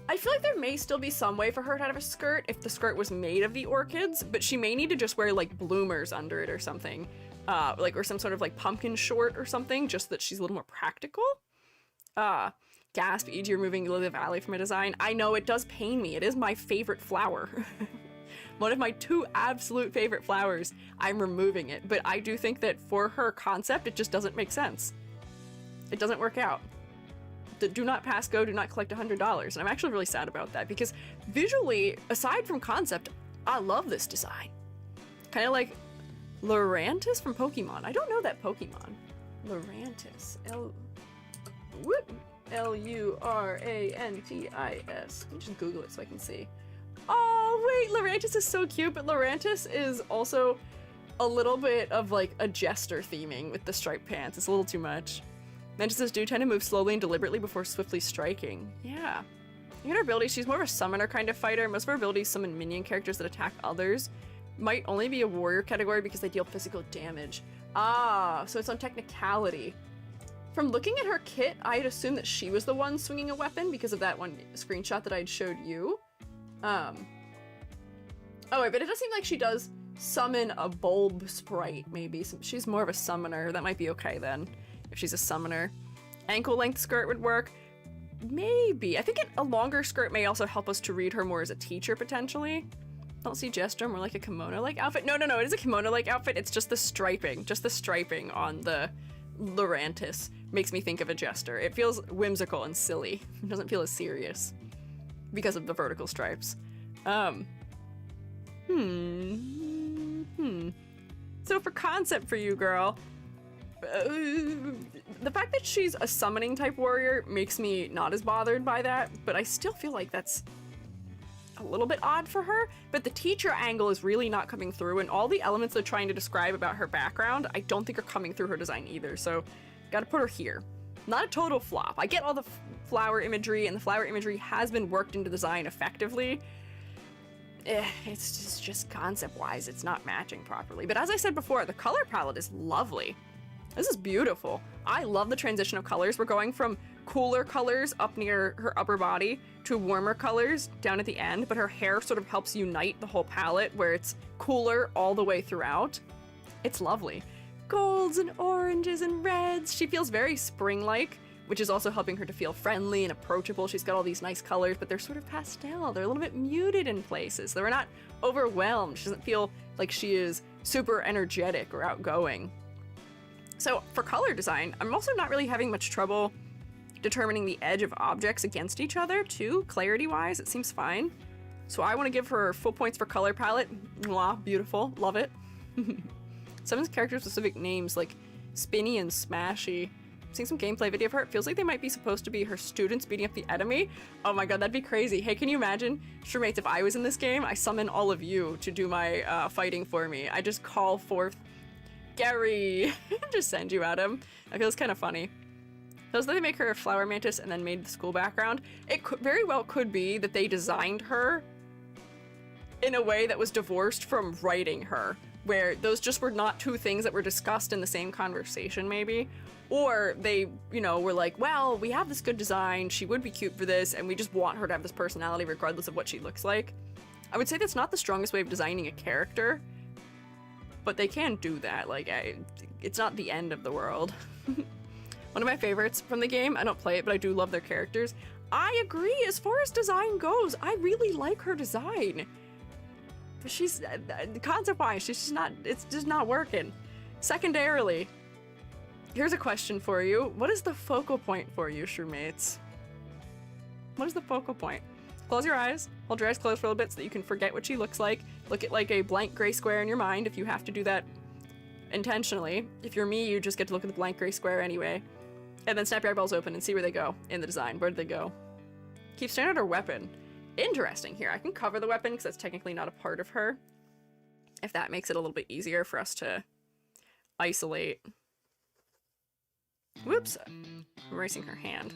I feel like there may still be some way for her to have a skirt if the skirt was made of the orchids, but she may need to just wear like bloomers under it or something. Or some sort of like pumpkin short or something, just that she's a little more practical. Gasp, e.g. removing Lily of the Valley from a design. I know, it does pain me. It is my favorite flower. One of my 2 absolute favorite flowers. I'm removing it, but I do think that for her concept, it just doesn't make sense. It doesn't work out. The do not pass go, do not collect $100. And I'm actually really sad about that because visually, aside from concept, I love this design. Kind of like Lurantis from Pokemon. I don't know that Pokemon. Lurantis. Lurantis. Let me just Google it so I can see. Oh, wait, Lurantis is so cute, but Lurantis is also a little bit of like a jester theming with the striped pants. It's a little too much. Mantises do tend to move slowly and deliberately before swiftly striking. Yeah. In her abilities, she's more of a summoner kind of fighter. Most of her abilities summon minion characters that attack others. Might only be a warrior category because they deal physical damage. Ah, so it's on technicality. From looking at her kit, I had assumed that she was the one swinging a weapon because of that one screenshot that I'd showed you. Oh wait, but it does seem like she does summon a bulb sprite, maybe. She's more of a summoner. That might be okay then, if she's a summoner. Ankle length skirt would work. Maybe. I think a longer skirt may also help us to read her more as a teacher, potentially. Don't see Jester, more like a kimono-like outfit. No, it is a kimono-like outfit. It's just the striping. Just the striping on the Lurantis makes me think of a Jester. It feels whimsical and silly. It doesn't feel as serious because of the vertical stripes. So for concept for you, girl, the fact that she's a summoning type warrior makes me not as bothered by that, but I still feel like that's a little bit odd for her. But the teacher angle is really not coming through, and all the elements they're trying to describe about her background I don't think are coming through her design either, so gotta put her here. Not a total flop. I get all the flower imagery, and the flower imagery has been worked into design effectively. It's just concept-wise, it's not matching properly. But as I said before, the color palette is lovely. This is beautiful. I love the transition of colors. We're going from cooler colors up near her upper body to warmer colors down at the end, but her hair sort of helps unite the whole palette where it's cooler all the way throughout. It's lovely. Golds and oranges and reds. She feels very spring-like, which is also helping her to feel friendly and approachable. She's got all these nice colors, but they're sort of pastel. They're a little bit muted in places. They're not overwhelmed. She doesn't feel like she is super energetic or outgoing. So for color design, I'm also not really having much trouble determining the edge of objects against each other too. Clarity-wise, it seems fine. So I want to give her full points for color palette. Mwah, beautiful, love it. Some of these characters with specific names like Spinny and Smashy. I'm seeing some gameplay video of her. It feels like they might be supposed to be her students beating up the enemy. Oh my god, that'd be crazy. Hey, can you imagine, Shroomates, if I was in this game, I summon all of you to do my fighting for me. I just call forth Gary, just send you at him. I feel it's kind of funny. Those that they make her a flower mantis and then made the school background, it could very well could be that they designed her in a way that was divorced from writing her, where those just were not two things that were discussed in the same conversation, maybe. Or they, were like, well, we have this good design, she would be cute for this, and we just want her to have this personality regardless of what she looks like. I would say that's not the strongest way of designing a character, but they can do that. Like, it's not the end of the world. One of my favorites from the game, I don't play it, but I do love their characters. I agree, as far as design goes, I really like her design. she's, concept-wise, she's just not, it's just not working. Secondarily, here's a question for you. What is the focal point for you, Shroomates? What is the focal point? Close your eyes, hold your eyes closed for a little bit so that you can forget what she looks like. Look at like a blank gray square in your mind if you have to do that intentionally. If you're me, you just get to look at the blank gray square anyway. And then snap your eyeballs open and see where they go in the design. Where did they go? Keep staring at her weapon. Interesting here. I can cover the weapon because that's technically not a part of her. If that makes it a little bit easier for us to isolate. Whoops. I'm erasing her hand.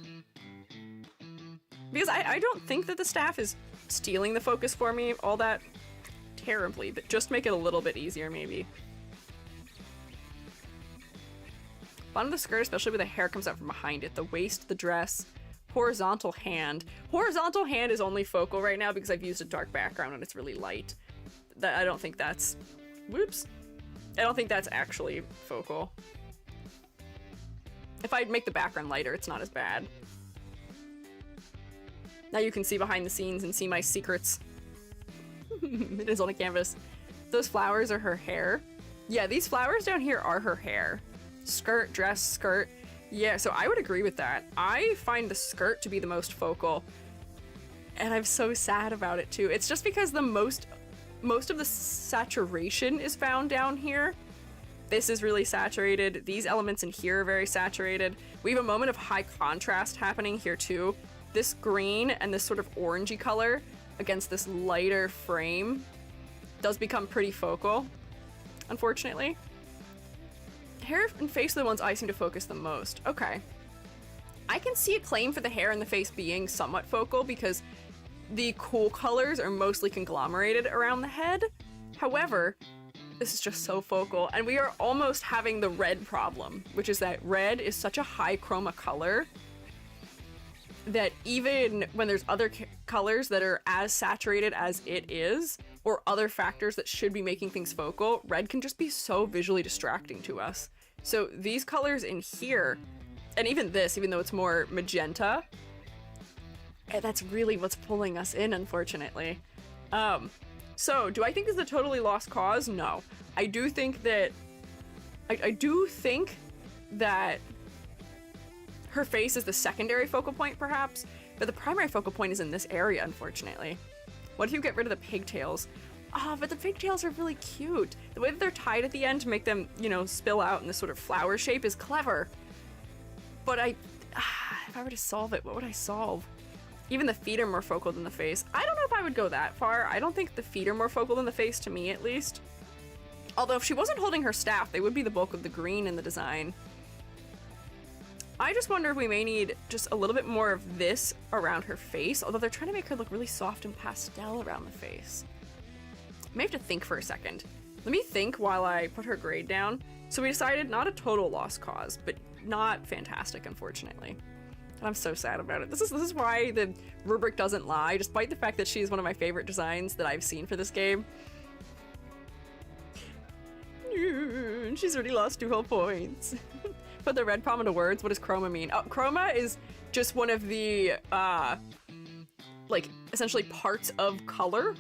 Because I don't think that the staff is stealing the focus for me all that terribly, but just make it a little bit easier maybe. Bottom of the skirt, especially where the hair comes out from behind it. The waist, the dress, horizontal hand. Horizontal hand is only focal right now because I've used a dark background and it's really light. I don't think that's... Whoops. I don't think that's actually focal. If I make the background lighter, it's not as bad. Now you can see behind the scenes and see my secrets. It is on a canvas. Those flowers are her hair. Yeah, these flowers down here are her hair. Skirt, dress, skirt. Yeah, so I would agree with that. I find the skirt to be the most focal. And I'm so sad about it too. It's just because the most of the saturation is found down here. This is really saturated. These elements in here are very saturated. We have a moment of high contrast happening here too. This green and this sort of orangey color against this lighter frame does become pretty focal, unfortunately. Hair and face are the ones I seem to focus the most. Okay. I can see a claim for the hair and the face being somewhat focal because the cool colors are mostly conglomerated around the head. However, this is just so focal, and we are almost having the red problem, which is that red is such a high chroma color that even when there's other colors that are as saturated as it is, or other factors that should be making things focal, red can just be so visually distracting to us. So these colors in here, and even this, even though it's more magenta, that's really what's pulling us in, unfortunately. So do I think this is a totally lost cause? No. I do think that her face is the secondary focal point, perhaps, but the primary focal point is in this area, unfortunately. What if you get rid of the pigtails? But the pigtails are really cute. The way that they're tied at the end to make them, you know, spill out in this sort of flower shape is clever. But if I were to solve it, what would I solve? Even the feet are more focal than the face. I don't know if I would go that far. I don't think the feet are more focal than the face, to me at least. Although if she wasn't holding her staff, they would be the bulk of the green in the design. I just wonder if we may need just a little bit more of this around her face, although they're trying to make her look really soft and pastel around the face. I may have to think for a second. Let me think while I put her grade down. So we decided not a total lost cause, but not fantastic, unfortunately. And I'm so sad about it. This is why the rubric doesn't lie, despite the fact that she's one of my favorite designs that I've seen for this game. She's already lost 2 whole points. Put the red palm into words. What does chroma mean? Oh, chroma is just one of the, like, essentially parts of color.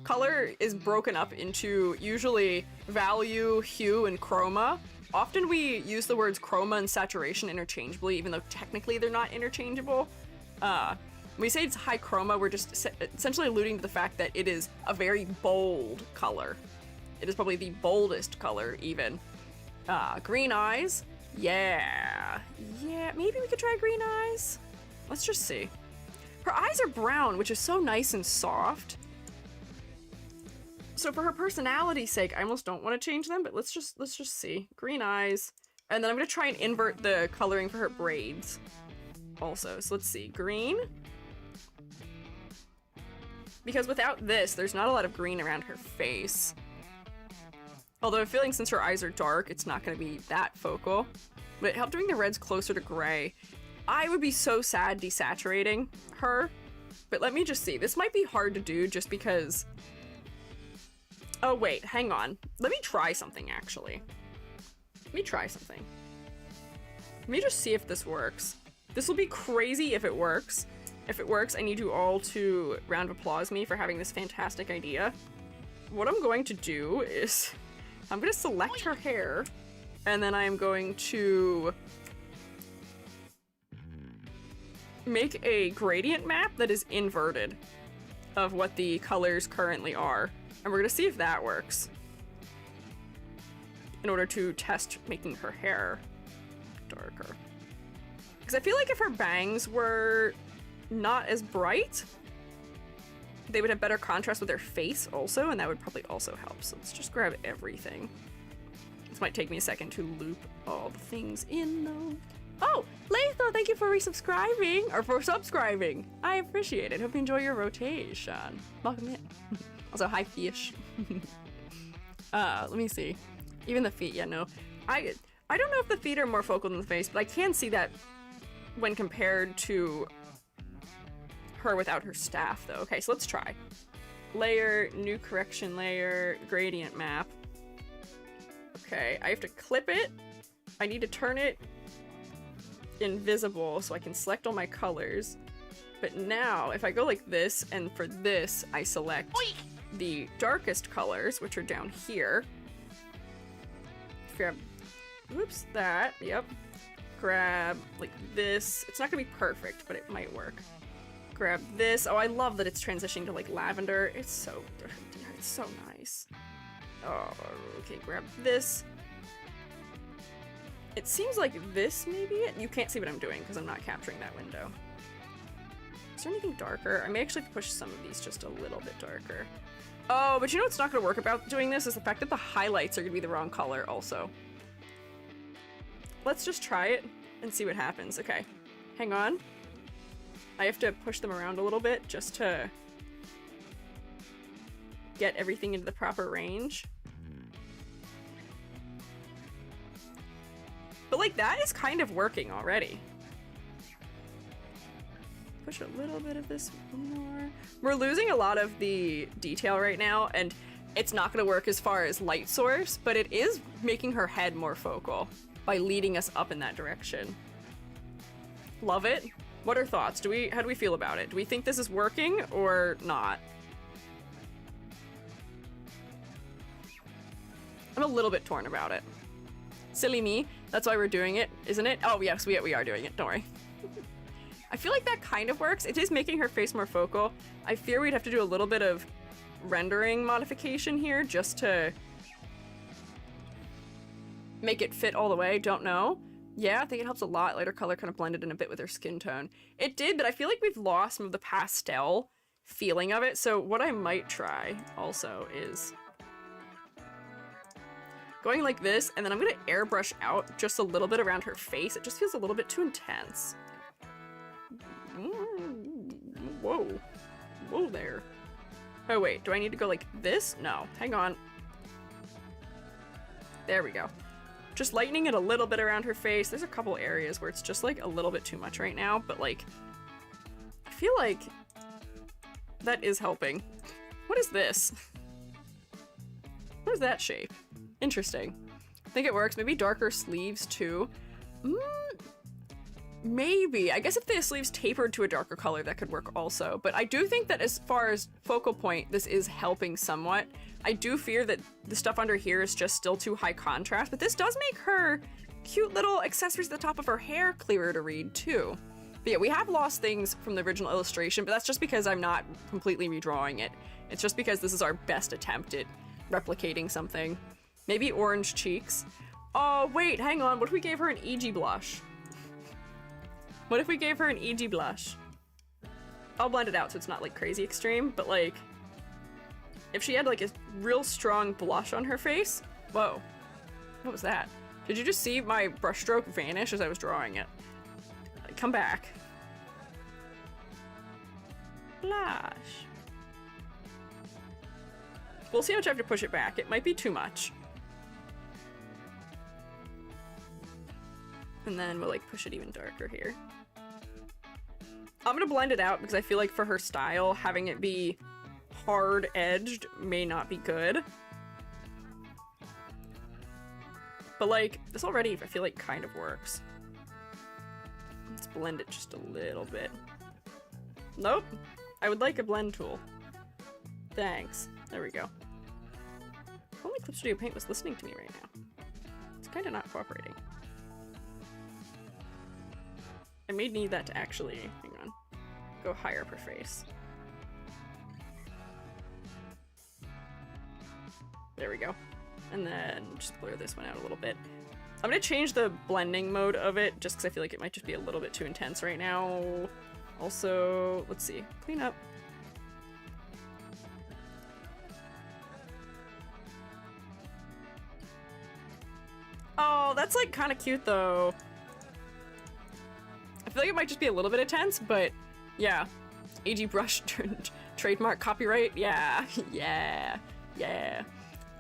Color is broken up into usually value, hue, and chroma. Often we use the words chroma and saturation interchangeably, even though technically they're not interchangeable. When we say it's high chroma, we're just essentially alluding to the fact that it is a very bold color. It is probably the boldest color, even. Green eyes. Yeah, maybe we could try green eyes. Let's just see. Her eyes are brown, which is so nice and soft. So for her personality's sake, I almost don't want to change them, but let's just see. Green eyes. And then I'm gonna try and invert the coloring for her braids also. So let's see, green. Because without this, there's not a lot of green around her face. Although I'm feeling since her eyes are dark, it's not gonna be that focal. But it helped bring the reds closer to gray. I would be so sad desaturating her. But let me just see. This might be hard to do just because... Oh wait, hang on. Let me try something, actually. Let me try something. Let me just see if this works. This will be crazy if it works. If it works, I need you all to round of applause me for having this fantastic idea. what I'm going to do is I'm going to select her hair, and then I am going to make a gradient map that is inverted of what the colors currently are. And we're going to see if that works in order to test making her hair darker. Because I feel like if her bangs were not as bright, they would have better contrast with her face also, and that would probably also help. So let's just grab everything. This might take me a second to loop all the things in though. Oh, Latho, thank you for resubscribing, or for subscribing. I appreciate it. Hope you enjoy your rotation. Welcome in. Also, hi fish. Let me see. Even the feet, yeah, no. I don't know if the feet are more focal than the face, but I can see that when compared to her without her staff, though. Okay, so let's try. Layer, new correction layer, gradient map. Okay, I have to clip it. I need to turn it invisible so I can select all my colors. But now, if I go like this, and for this, I select the darkest colors, which are down here. Grab, whoops, that, yep. Grab, like, this. It's not gonna be perfect, but it might work. Grab this. Oh, I love that it's transitioning to, like, lavender. It's so nice. Oh, okay, grab this. It seems like this may be it. You can't see what I'm doing because I'm not capturing that window. Is there anything darker? I may actually push some of these just a little bit darker. Oh, but you know what's not going to work about doing this is the fact that the highlights are going to be the wrong color also. Let's just try it and see what happens. Okay, hang on. I have to push them around a little bit just to get everything into the proper range. But like that is kind of working already. Push a little bit of this more. We're losing a lot of the detail right now, and it's not going to work as far as light source, but it is making her head more focal by leading us up in that direction. Love it. What are thoughts? How do we feel about it? Do we think this is working or not? I'm a little bit torn about it. Silly me. That's why we're doing it, isn't it? Oh, yes, we are doing it. Don't worry. I feel like that kind of works. It is making her face more focal. I fear we'd have to do a little bit of rendering modification here just to make it fit all the way. Don't know. Yeah, I think it helps a lot. Lighter color kind of blended in a bit with her skin tone. It did, but I feel like we've lost some of the pastel feeling of it. So what I might try also is going like this, and then I'm gonna airbrush out just a little bit around her face. It just feels a little bit too intense. Whoa. Whoa there. Oh wait, do I need to go like this? No, hang on. There we go. Just lightening it a little bit around her face. There's a couple areas where it's just like a little bit too much right now, but like, I feel like that is helping. What is this? What is that shape? Interesting. I think it works. Maybe darker sleeves too. Maybe. I guess if the sleeves tapered to a darker color, that could work also. But I do think that as far as focal point, this is helping somewhat. I do fear that the stuff under here is just still too high contrast, but this does make her cute little accessories at the top of her hair clearer to read too. But yeah, we have lost things from the original illustration, but that's just because I'm not completely redrawing it. It's just because this is our best attempt at replicating something. Maybe orange cheeks. Oh, wait, hang on. What if we gave her an EG blush? What if we gave her an EG blush? I'll blend it out so it's not like crazy extreme, but like, if she had like a real strong blush on her face, whoa, what was that? Did you just see my brushstroke vanish as I was drawing it? Come back. Blush. We'll see how much I have to push it back. It might be too much. And then we'll like push it even darker here. I'm gonna blend it out because I feel like for her style, having it be hard edged may not be good. But like, this already I feel like kind of works. Let's blend it just a little bit. Nope. I would like a blend tool. Thanks. There we go. If only Clip Studio Paint was listening to me right now. It's kind of not cooperating. I may need that to actually, hang on, go higher per face. There we go. And then just blur this one out a little bit. I'm gonna change the blending mode of it just because I feel like it might just be a little bit too intense right now. Also, let's see, clean up. Oh, that's like kind of cute though. I feel like it might just be a little bit intense, but yeah. AG brush trademark copyright. Yeah, yeah, yeah.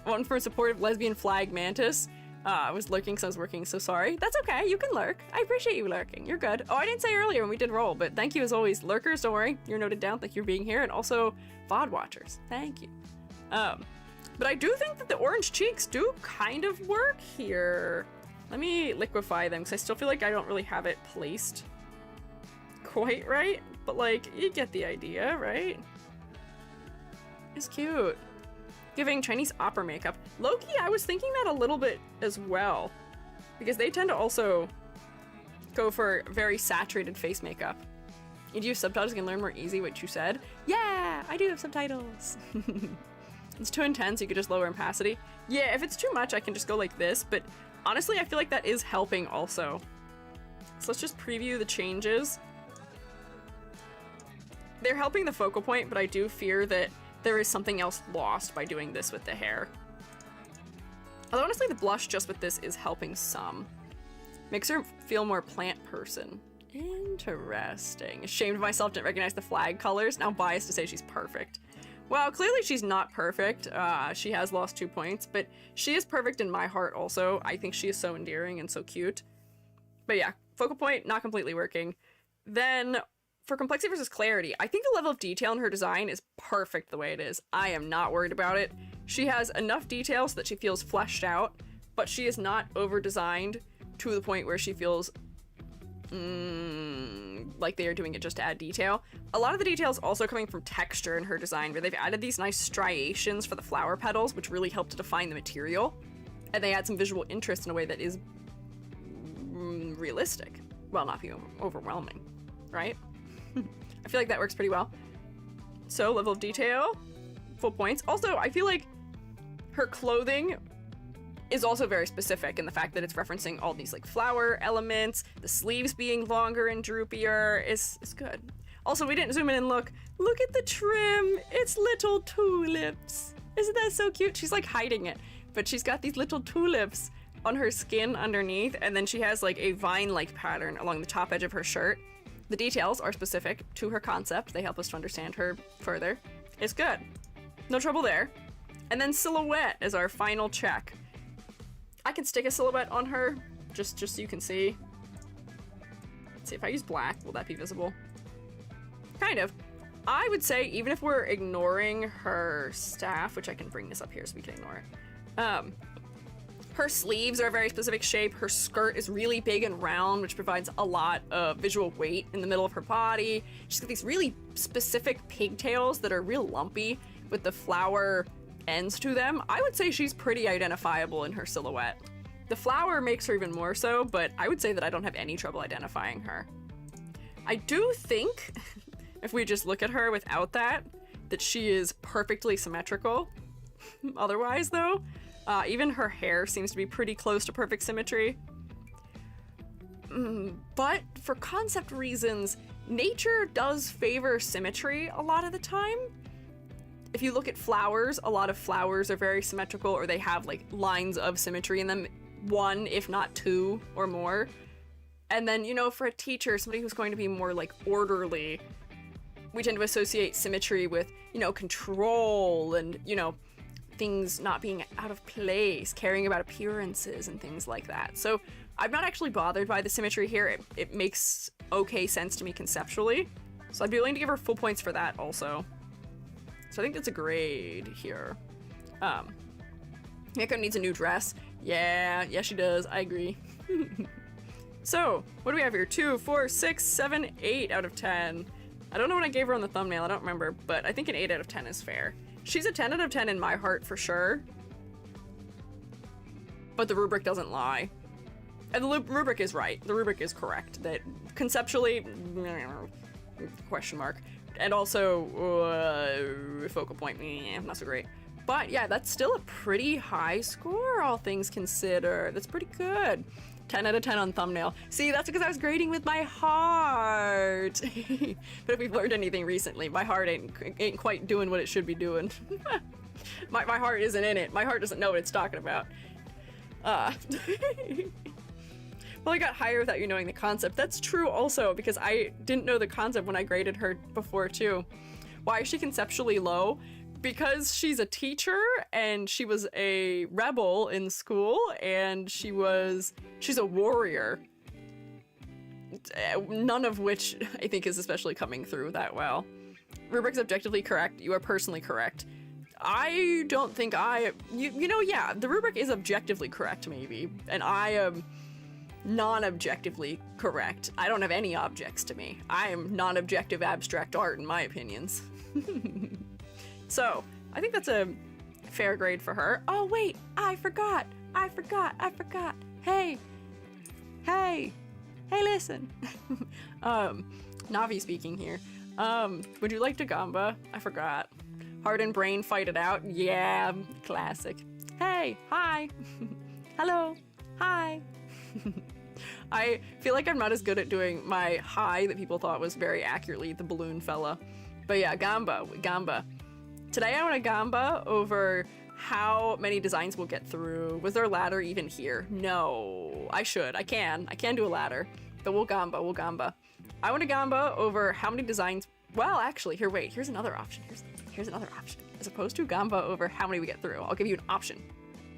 One for supportive lesbian flag mantis. I was lurking because I was working, so sorry. That's okay, you can lurk. I appreciate you lurking, you're good. Oh, I didn't say earlier when we did roll, but thank you as always. Lurkers, don't worry, you're noted down, thank you for being here, and also VOD watchers, thank you. But I do think that the orange cheeks do kind of work here. Let me liquefy them, because I still feel like I don't really have it placed quite right, but like, you get the idea, right? It's cute. Giving Chinese opera makeup. Low-key, I was thinking that a little bit as well, because they tend to also go for very saturated face makeup. You do subtitles, you can learn more easy what you said. Yeah, I do have subtitles. It's too intense, you could just lower opacity. Yeah, if it's too much, I can just go like this, but honestly, I feel like that is helping also. So let's just preview the changes. They're helping the focal point, but I do fear that there is something else lost by doing this with the hair. Although honestly, the blush just with this is helping some. Makes her feel more plant person. Interesting. Ashamed of myself, didn't recognize the flag colors. Now biased to say she's perfect. Well, clearly she's not perfect. She has lost 2 points, but she is perfect in my heart also. I think she is so endearing and so cute. But yeah, focal point, not completely working. Then, for complexity versus clarity, I think the level of detail in her design is perfect the way it is. I am not worried about it. She has enough detail so that she feels fleshed out, but she is not over-designed to the point where she feels like they are doing it just to add detail. A lot of the detail is also coming from texture in her design, where they've added these nice striations for the flower petals, which really help to define the material, and they add some visual interest in a way that is realistic, while not being overwhelming, right? I feel like that works pretty well. So, level of detail, full points. Also, I feel like her clothing is also very specific in the fact that it's referencing all these like flower elements, the sleeves being longer and droopier is good. Also, we didn't zoom in and look at the trim, it's little tulips. Isn't that so cute? She's like hiding it, but she's got these little tulips on her skin underneath, and then she has like a vine-like pattern along the top edge of her shirt. The details are specific to her concept. They help us to understand her further. It's good. No trouble there. And then silhouette is our final check. I can stick a silhouette on her, just so you can see. Let's see, if I use black, will that be visible? Kind of. I would say, even if we're ignoring her staff, which I can bring this up here so we can ignore it. Her sleeves are a very specific shape. Her skirt is really big and round, which provides a lot of visual weight in the middle of her body. She's got these really specific pigtails that are real lumpy with the flower ends to them. I would say she's pretty identifiable in her silhouette. The flower makes her even more so, but I would say that I don't have any trouble identifying her. I do think, if we just look at her without that she is perfectly symmetrical. Otherwise, though, even her hair seems to be pretty close to perfect symmetry. But for concept reasons, nature does favor symmetry a lot of the time. If you look at flowers, a lot of flowers are very symmetrical, or they have like lines of symmetry in them, one, if not two or more. And then, you know, for a teacher, somebody who's going to be more like orderly, we tend to associate symmetry with, you know, control and, you know, things not being out of place, caring about appearances and things like that. So I'm not actually bothered by the symmetry here. It makes okay sense to me conceptually. So I'd be willing to give her full points for that also. So I think that's a grade here. Miko needs a new dress. Yeah, she does. I agree. So, what do we have here? 2, 4, 6, 7, 8 out of 10. I don't know what I gave her on the thumbnail, I don't remember, but I think an 8 out of 10 is fair. She's a 10 out of 10 in my heart for sure. but the rubric doesn't lie. And the rubric is right. The rubric is correct. That conceptually, question mark. And also, focal point, not so great. But yeah, that's still a pretty high score, all things considered. That's pretty good. 10 out of 10 on thumbnail. See, that's because I was grading with my heart. But if we've learned anything recently, my heart ain't quite doing what it should be doing. my heart isn't in it. My heart doesn't know what it's talking about. Well, I got higher without you knowing the concept. That's true also, because I didn't know the concept when I graded her before too. Why is she conceptually low? Because she's a teacher and she was a rebel in school and she's a warrior. None of which I think is especially coming through that well. Rubric's objectively correct. You are personally correct. I don't think yeah, the rubric is objectively correct maybe, and I am non-objectively correct. I don't have any objects to me. I am non-objective abstract art in my opinions. So, I think that's a fair grade for her. Oh wait, I forgot. Hey, listen. Navi speaking here. Would you like to gamba? I forgot. Heart and brain fight it out. Yeah, classic. Hey, hi. Hello, hi. I feel like I'm not as good at doing my hi that people thought was very accurately the balloon fella. But yeah, gamba. Today I want to gamba over how many designs we'll get through. Was there a ladder even here? No, I can do a ladder, but we'll gamba. I want to gamba over how many designs. Well, actually, here's another option. Here's another option. As opposed to gamba over how many we get through, I'll give you an option.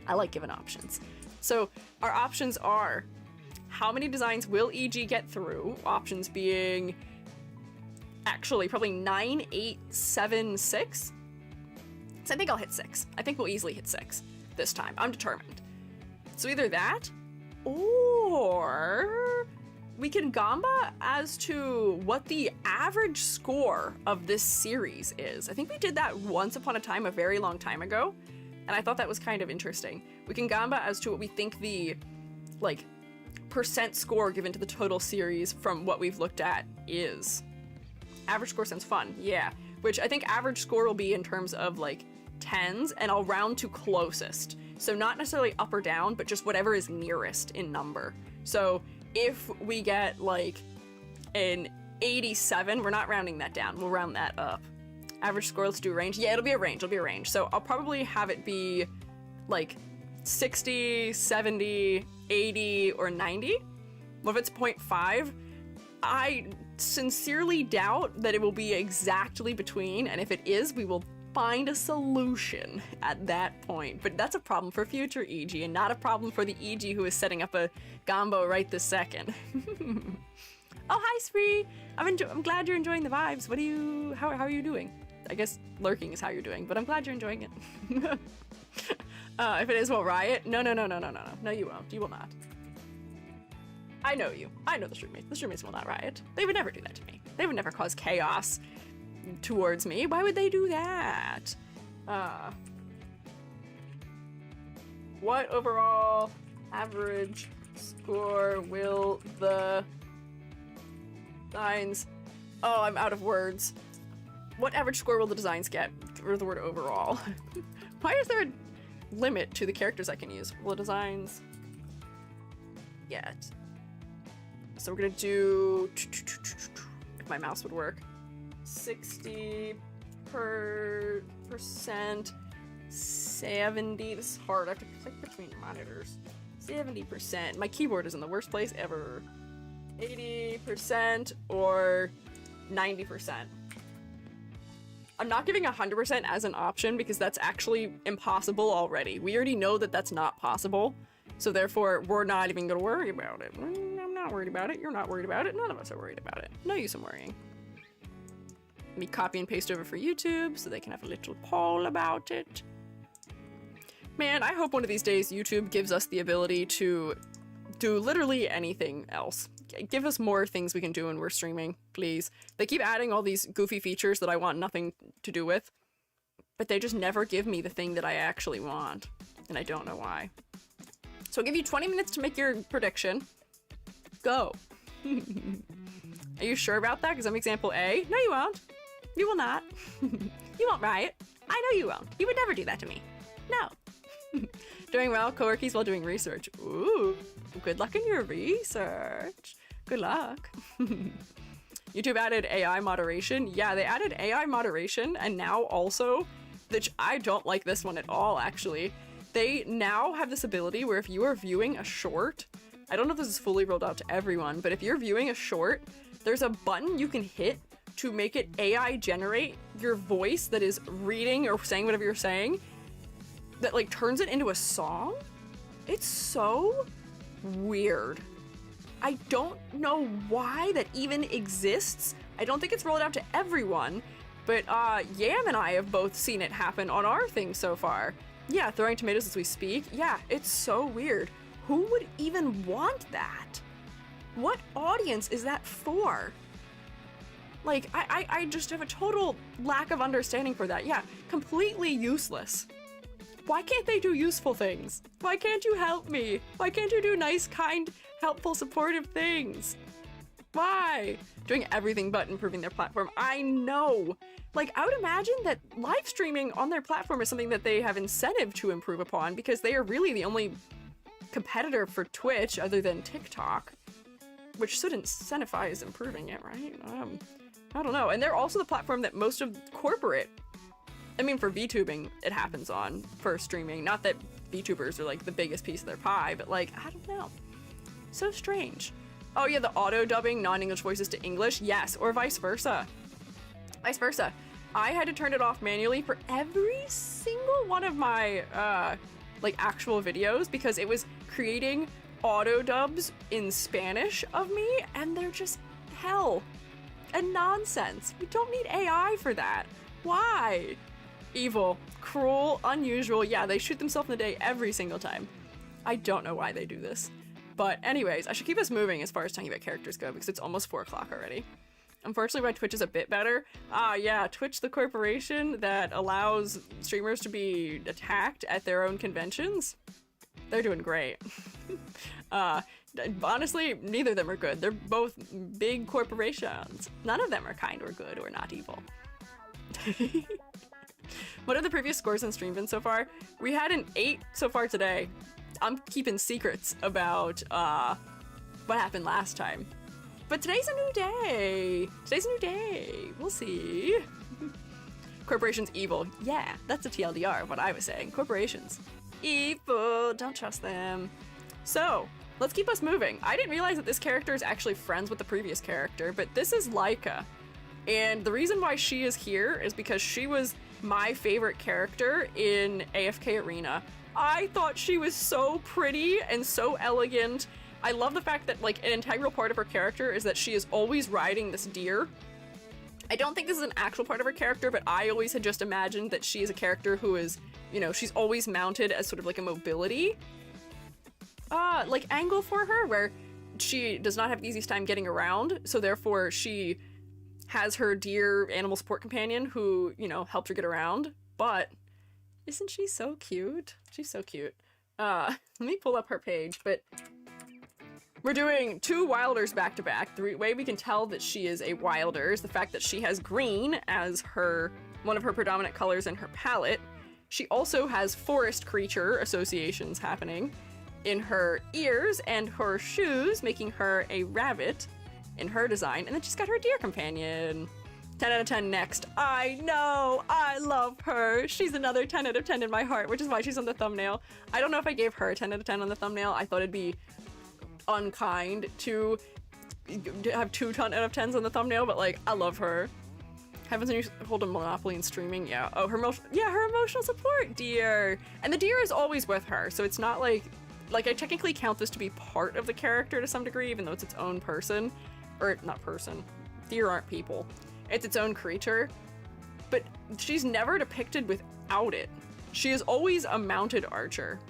I like giving options. So our options are, how many designs will EG get through? Options being actually probably 9, 8, 7, 6. So I think I'll hit 6. I think we'll easily hit 6 this time. I'm determined. So either that, or we can gamba as to what the average score of this series is. I think we did that once upon a time, a very long time ago, and I thought that was kind of interesting. We can gamba as to what we think the, like, percent score given to the total series from what we've looked at is. Average score sounds fun, yeah. Which I think average score will be in terms of, like, 10s, and I'll round to closest. So not necessarily up or down, but just whatever is nearest in number. So if we get, like, an 87, we're not rounding that down, we'll round that up. Average score, let's do a range. Yeah, it'll be a range. So I'll probably have it be, like, 60, 70, 80, or 90. What if it's 0.5? I sincerely doubt that it will be exactly between, and if it is, we will find a solution at that point. But that's a problem for future EG, and not a problem for the EG who is setting up a gombo right this second. Oh, hi, Spree! I'm glad you're enjoying the vibes. How are you doing? I guess lurking is how you're doing, but I'm glad you're enjoying it. If it is, we'll riot. No, you won't. You will not. I know you. I know the streammates. The streammates will not riot. They would never do that to me. They would never cause chaos towards me. Why would they do that? What overall average score will the designs... Oh, I'm out of words. What average score will the designs get? Or the word overall. Why is there a limit to the characters I can use? Will the designs get? So we're gonna do, if my mouse would work, 60%, 70, this is hard, I have to click between monitors. 70%, my keyboard is in the worst place ever. 80% or 90%. I'm not giving 100% as an option because that's actually impossible already. We already know that that's not possible, so therefore we're not even gonna worry about it. I'm not worried about it, you're not worried about it, none of us are worried about it. No use in worrying. Let me copy and paste over for YouTube so they can have a little poll about it. Man, I hope one of these days YouTube gives us the ability to do literally anything else. Give us more things we can do when we're streaming, please. They keep adding all these goofy features that I want nothing to do with, but they just never give me the thing that I actually want, and I don't know why. So So I'll give you 20 minutes to make your prediction. Go. Are you sure about that? Because I'm example A. No, you won't. You will not. You won't riot. I know you won't. You would never do that to me. No. Doing well, co-workies while doing research. Ooh, good luck in your research. Good luck. YouTube added AI moderation. Yeah, they added AI moderation, and now also, which I don't like this one at all, actually. They now have this ability where if you are viewing a short, I don't know if this is fully rolled out to everyone, but if you're viewing a short, there's a button you can hit to make it AI generate your voice that is reading or saying whatever you're saying, that like turns it into a song. It's so weird. I don't know why that even exists. I don't think it's rolled out to everyone, but Yam and I have both seen it happen on our thing so far. Yeah, throwing tomatoes as we speak. Yeah, it's so weird. Who would even want that? What audience is that for? Like, I just have a total lack of understanding for that. Yeah, completely useless. Why can't they do useful things? Why can't you help me? Why can't you do nice, kind, helpful, supportive things? Why? Doing everything but improving their platform. I know. Like, I would imagine that live streaming on their platform is something that they have incentive to improve upon because they are really the only competitor for Twitch other than TikTok, which should incentivize improving it, right? I don't know. And they're also the platform that most of corporate, I mean, for VTubing, it happens on for streaming. Not that VTubers are like the biggest piece of their pie, but like, I don't know. So strange. Oh yeah, the auto dubbing non-English voices to English. Yes, or vice versa. Vice versa. I had to turn it off manually for every single one of my like actual videos because it was creating auto dubs in Spanish of me, and they're just hell and nonsense. We don't need AI for that. Why? Evil, cruel, unusual. Yeah, they shoot themselves in the day every single time. I don't know why they do this. But anyways, I should keep us moving as far as talking about characters go because it's almost 4 o'clock already. Unfortunately, my Twitch is a bit better. Yeah, Twitch, the corporation that allows streamers to be attacked at their own conventions. They're doing great. Honestly, neither of them are good. They're both big corporations. None of them are kind or good or not evil. What are the previous scores on stream been so far? We had an 8 so far today. I'm keeping secrets about what happened last time. But today's a new day. Today's a new day. We'll see. Corporations evil. Yeah, that's a TLDR of what I was saying. Corporations evil. Don't trust them. So, let's keep us moving. I didn't realize that this character is actually friends with the previous character, but this is Lyca. And the reason why she is here is because she was my favorite character in AFK Arena. I thought she was so pretty and so elegant. I love the fact that like an integral part of her character is that she is always riding this deer. I don't think this is an actual part of her character, but I always had just imagined that she is a character who is, you know, she's always mounted as sort of like a mobility like angle for her, where she does not have the easiest time getting around, so therefore she has her deer animal support companion who, you know, helps her get around. But isn't she so cute? She's so cute. Let me pull up her page, but we're doing 2 Wilders back to back. The way we can tell that she is a Wilder is the fact that she has green as one of her predominant colors in her palette. She also has forest creature associations happening in her ears and her shoes, making her a rabbit in her design. And then she's got her deer companion. 10 out of 10 next. I know, I love her. She's another 10 out of 10 in my heart, which is why she's on the thumbnail. I don't know if I gave her a 10 out of 10 on the thumbnail. I thought it'd be unkind to have 2 10 out of 10s on the thumbnail, but like, I love her. Happens when you hold a monopoly in streaming. Yeah. Oh, her emotional support deer. And the deer is always with her, so it's not like I technically count this to be part of the character to some degree, even though it's its own person. Or not person. Deer aren't people. It's its own creature. But she's never depicted without it. She is always a mounted archer.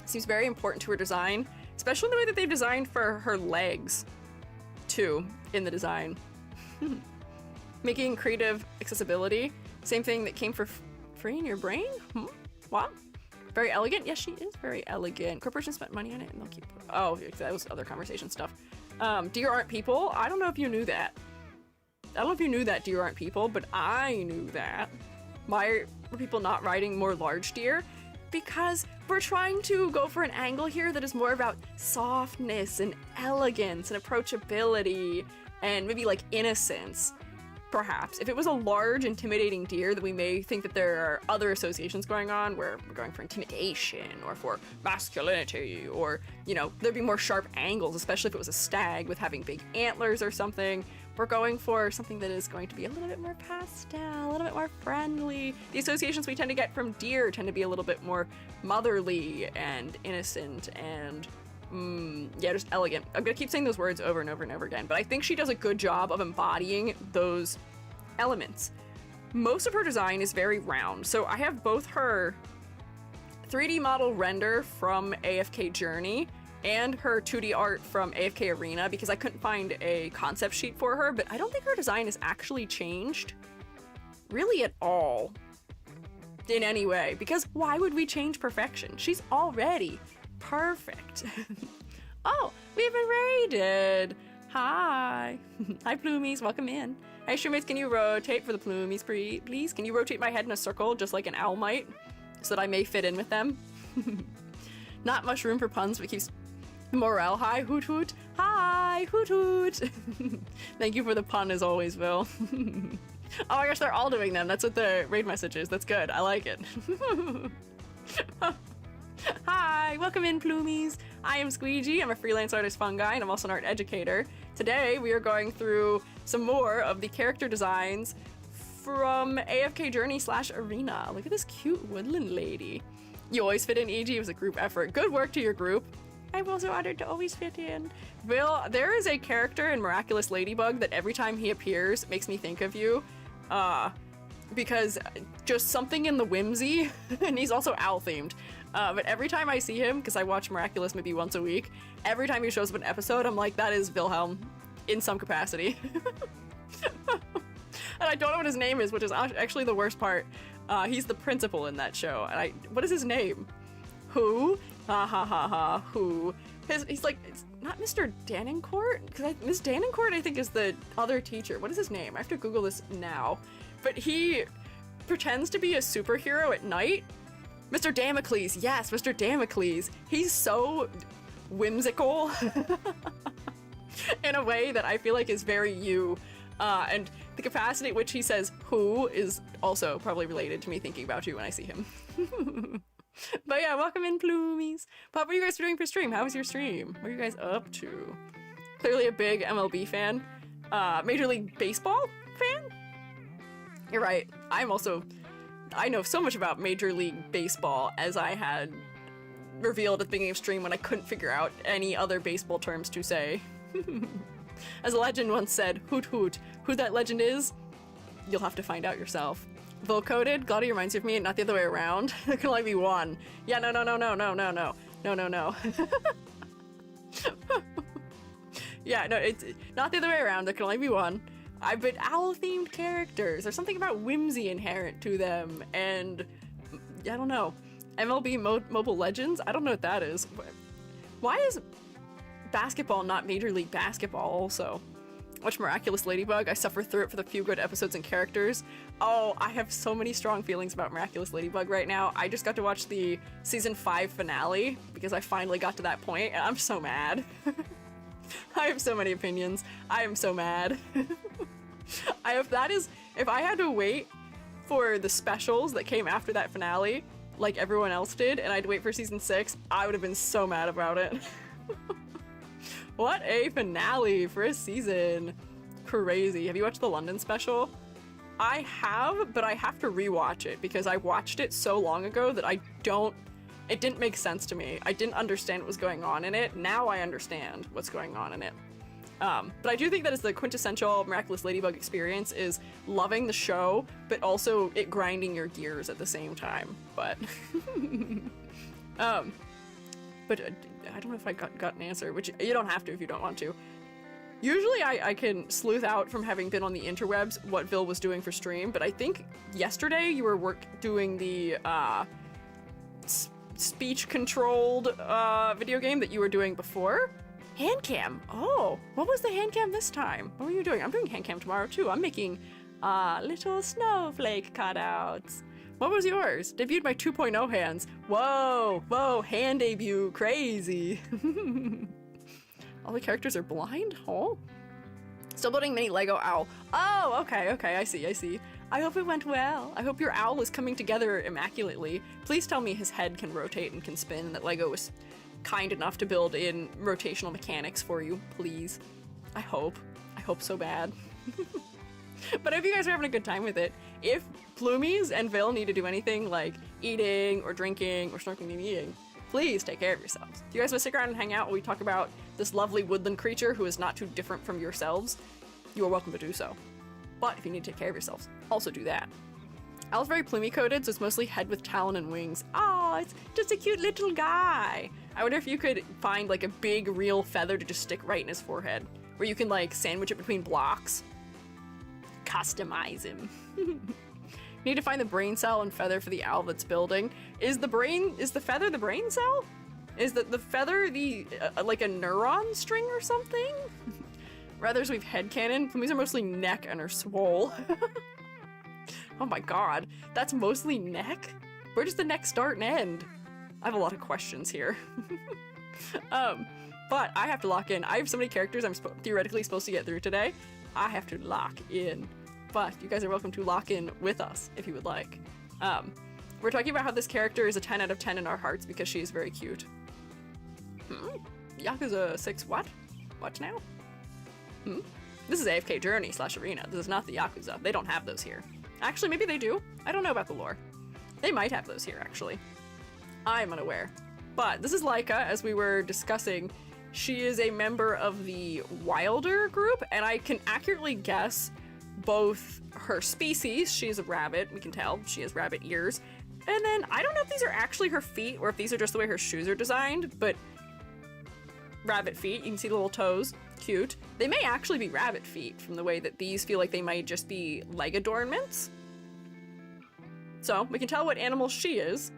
Seems very important to her design, especially the way that they've designed for her legs, too, in the design. Making creative accessibility. Same thing that came for free in your brain? What? Very elegant? Yes, she is very elegant. Corporation spent money on it and they'll keep... Oh, that was other conversation stuff. Deer aren't people? I don't know if you knew that. I don't know if you knew that deer aren't people, but I knew that. Why are people not riding more large deer? Because we're trying to go for an angle here that is more about softness and elegance and approachability and maybe like innocence, perhaps. If it was a large, intimidating deer, that we may think that there are other associations going on where we're going for intimidation or for masculinity, or, you know, there'd be more sharp angles, especially if it was a stag with having big antlers or something. We're going for something that is going to be a little bit more pastel, a little bit more friendly. The associations we tend to get from deer tend to be a little bit more motherly and innocent and, yeah, just elegant. I'm gonna keep saying those words over and over and over again, but I think she does a good job of embodying those elements. Most of her design is very round, so I have both her 3D model render from AFK Journey and her 2D art from AFK Arena, because I couldn't find a concept sheet for her, but I don't think her design has actually changed really at all in any way, because why would we change perfection? She's already perfect. Oh, we've been raided. Hi. Hi, Plumies, welcome in. Hey, Shumates, can you rotate for the Plumies, please? Can you rotate my head in a circle just like an owl might, so that I may fit in with them? Not much room for puns, but it keeps morale high. Hoot hoot. Hi, hoot hoot. Thank you for the pun as always, Will. Oh my gosh, they're all doing them. That's what the raid message is. That's good. I like it. Hi, welcome in, Plumies. I am Squiiji. I'm a freelance artist fungi, and I'm also an art educator. Today we are going through some more of the character designs from AFK Journey / Arena. Look at this cute woodland lady. You always fit in, EG. It was a group effort. Good work to your group. I'm also honored to always fit in. Will, there is a character in Miraculous Ladybug that every time he appears makes me think of you. Because just something in the whimsy, and he's also owl themed. But every time I see him, because I watch Miraculous maybe once a week, every time he shows up in an episode, I'm like, that is Wilhelm in some capacity. And I don't know what his name is, which is actually the worst part. He's the principal in that show, and what is his name? Who? Ha ha ha ha, who? He's like, it's not Mr. Danincourt? Because Miss Danincourt, I think, is the other teacher. What is his name? I have to Google this now. But he pretends to be a superhero at night. Mr. Damocles, yes, Mr. Damocles. He's so whimsical in a way that I feel like is very you. And the capacity at which he says who is also probably related to me thinking about you when I see him. But yeah, welcome in, Plumies. What were you guys doing for stream? How was your stream? What are you guys up to? Clearly a big MLB fan. Major League Baseball fan? You're right. I know so much about Major League Baseball, as I had revealed at the beginning of stream when I couldn't figure out any other baseball terms to say. As a legend once said, hoot hoot. Who that legend is, you'll have to find out yourself. Volcoded, Glotty reminds you of me, and not the other way around. There can only be one. Yeah, no. Yeah, no, it's not the other way around. There can only be one. But owl-themed characters. There's something about whimsy inherent to them, and I don't know. MLB Mobile Legends? I don't know what that is. Why is basketball not Major League Basketball also? Watch Miraculous Ladybug. I suffer through it for the few good episodes and characters. Oh, I have so many strong feelings about Miraculous Ladybug right now. I just got to watch the season 5 finale because I finally got to that point, and I'm so mad. I have so many opinions. I am so mad. If I had to wait for the specials that came after that finale, like everyone else did, and I'd wait for season 6, I would have been so mad about it. What a finale for a season. Crazy. Have you watched the London special? I have, but I have to rewatch it because I watched it so long ago that it didn't make sense to me. I didn't understand what was going on in it. Now I understand what's going on in it. But I do think that is the quintessential Miraculous Ladybug experience, is loving the show, but also it grinding your gears at the same time. But, I don't know if I got an answer, which you don't have to if you don't want to. Usually I can sleuth out from having been on the interwebs what Vil was doing for stream, but I think yesterday you were doing the speech-controlled video game that you were doing before? Hand cam. Oh, what was the hand cam this time? What were you doing? I'm doing hand cam tomorrow too. I'm making little snowflake cutouts. What was yours? Debuted my 2.0 hands. Whoa, whoa, hand debut, crazy. All the characters are blind? Oh. Still building mini Lego owl. Oh, okay, I see. I hope it went well. I hope your owl is coming together immaculately. Please tell me his head can rotate and can spin and that Lego was kind enough to build in rotational mechanics for you, please. I hope so bad. But I hope you guys are having a good time with it. If Plumies and Vil need to do anything like eating or drinking or snorkeling and eating, please take care of yourselves. Do you guys want to stick around and hang out while we talk about this lovely woodland creature who is not too different from yourselves? You are welcome to do so. But if you need to take care of yourselves, also do that. Owl's very plumie coated, so it's mostly head with talon and wings. Oh, it's just a cute little guy. I wonder if you could find like a big real feather to just stick right in his forehead, where you can like sandwich it between blocks. Customize him. Need to find the brain cell and feather for the owl that's building. Is the feather the brain cell? Is the feather the like a neuron string or something? Rathers we've headcanon. Plumies are mostly neck and are swole. Oh my god, that's mostly neck? Where does the neck start and end? I have a lot of questions here. But I have to lock in. I have so many characters I'm theoretically supposed to get through today. I have to lock in. But you guys are welcome to lock in with us if you would like. We're talking about how this character is a 10 out of 10 in our hearts because she is very cute. Yakuza 6 what? What now? This is AFK Journey / Arena. This is not the Yakuza. They don't have those here. Actually, maybe they do. I don't know about the lore. They might have those here, actually. I'm unaware. But this is Lyca, as we were discussing. She is a member of the Wilder group, and I can accurately guess both her species. She is a rabbit, we can tell. She has rabbit ears. And then, I don't know if these are actually her feet, or if these are just the way her shoes are designed, but rabbit feet. You can see the little toes. Cute. They may actually be rabbit feet from the way that these feel like they might just be leg adornments. So we can tell what animal she is.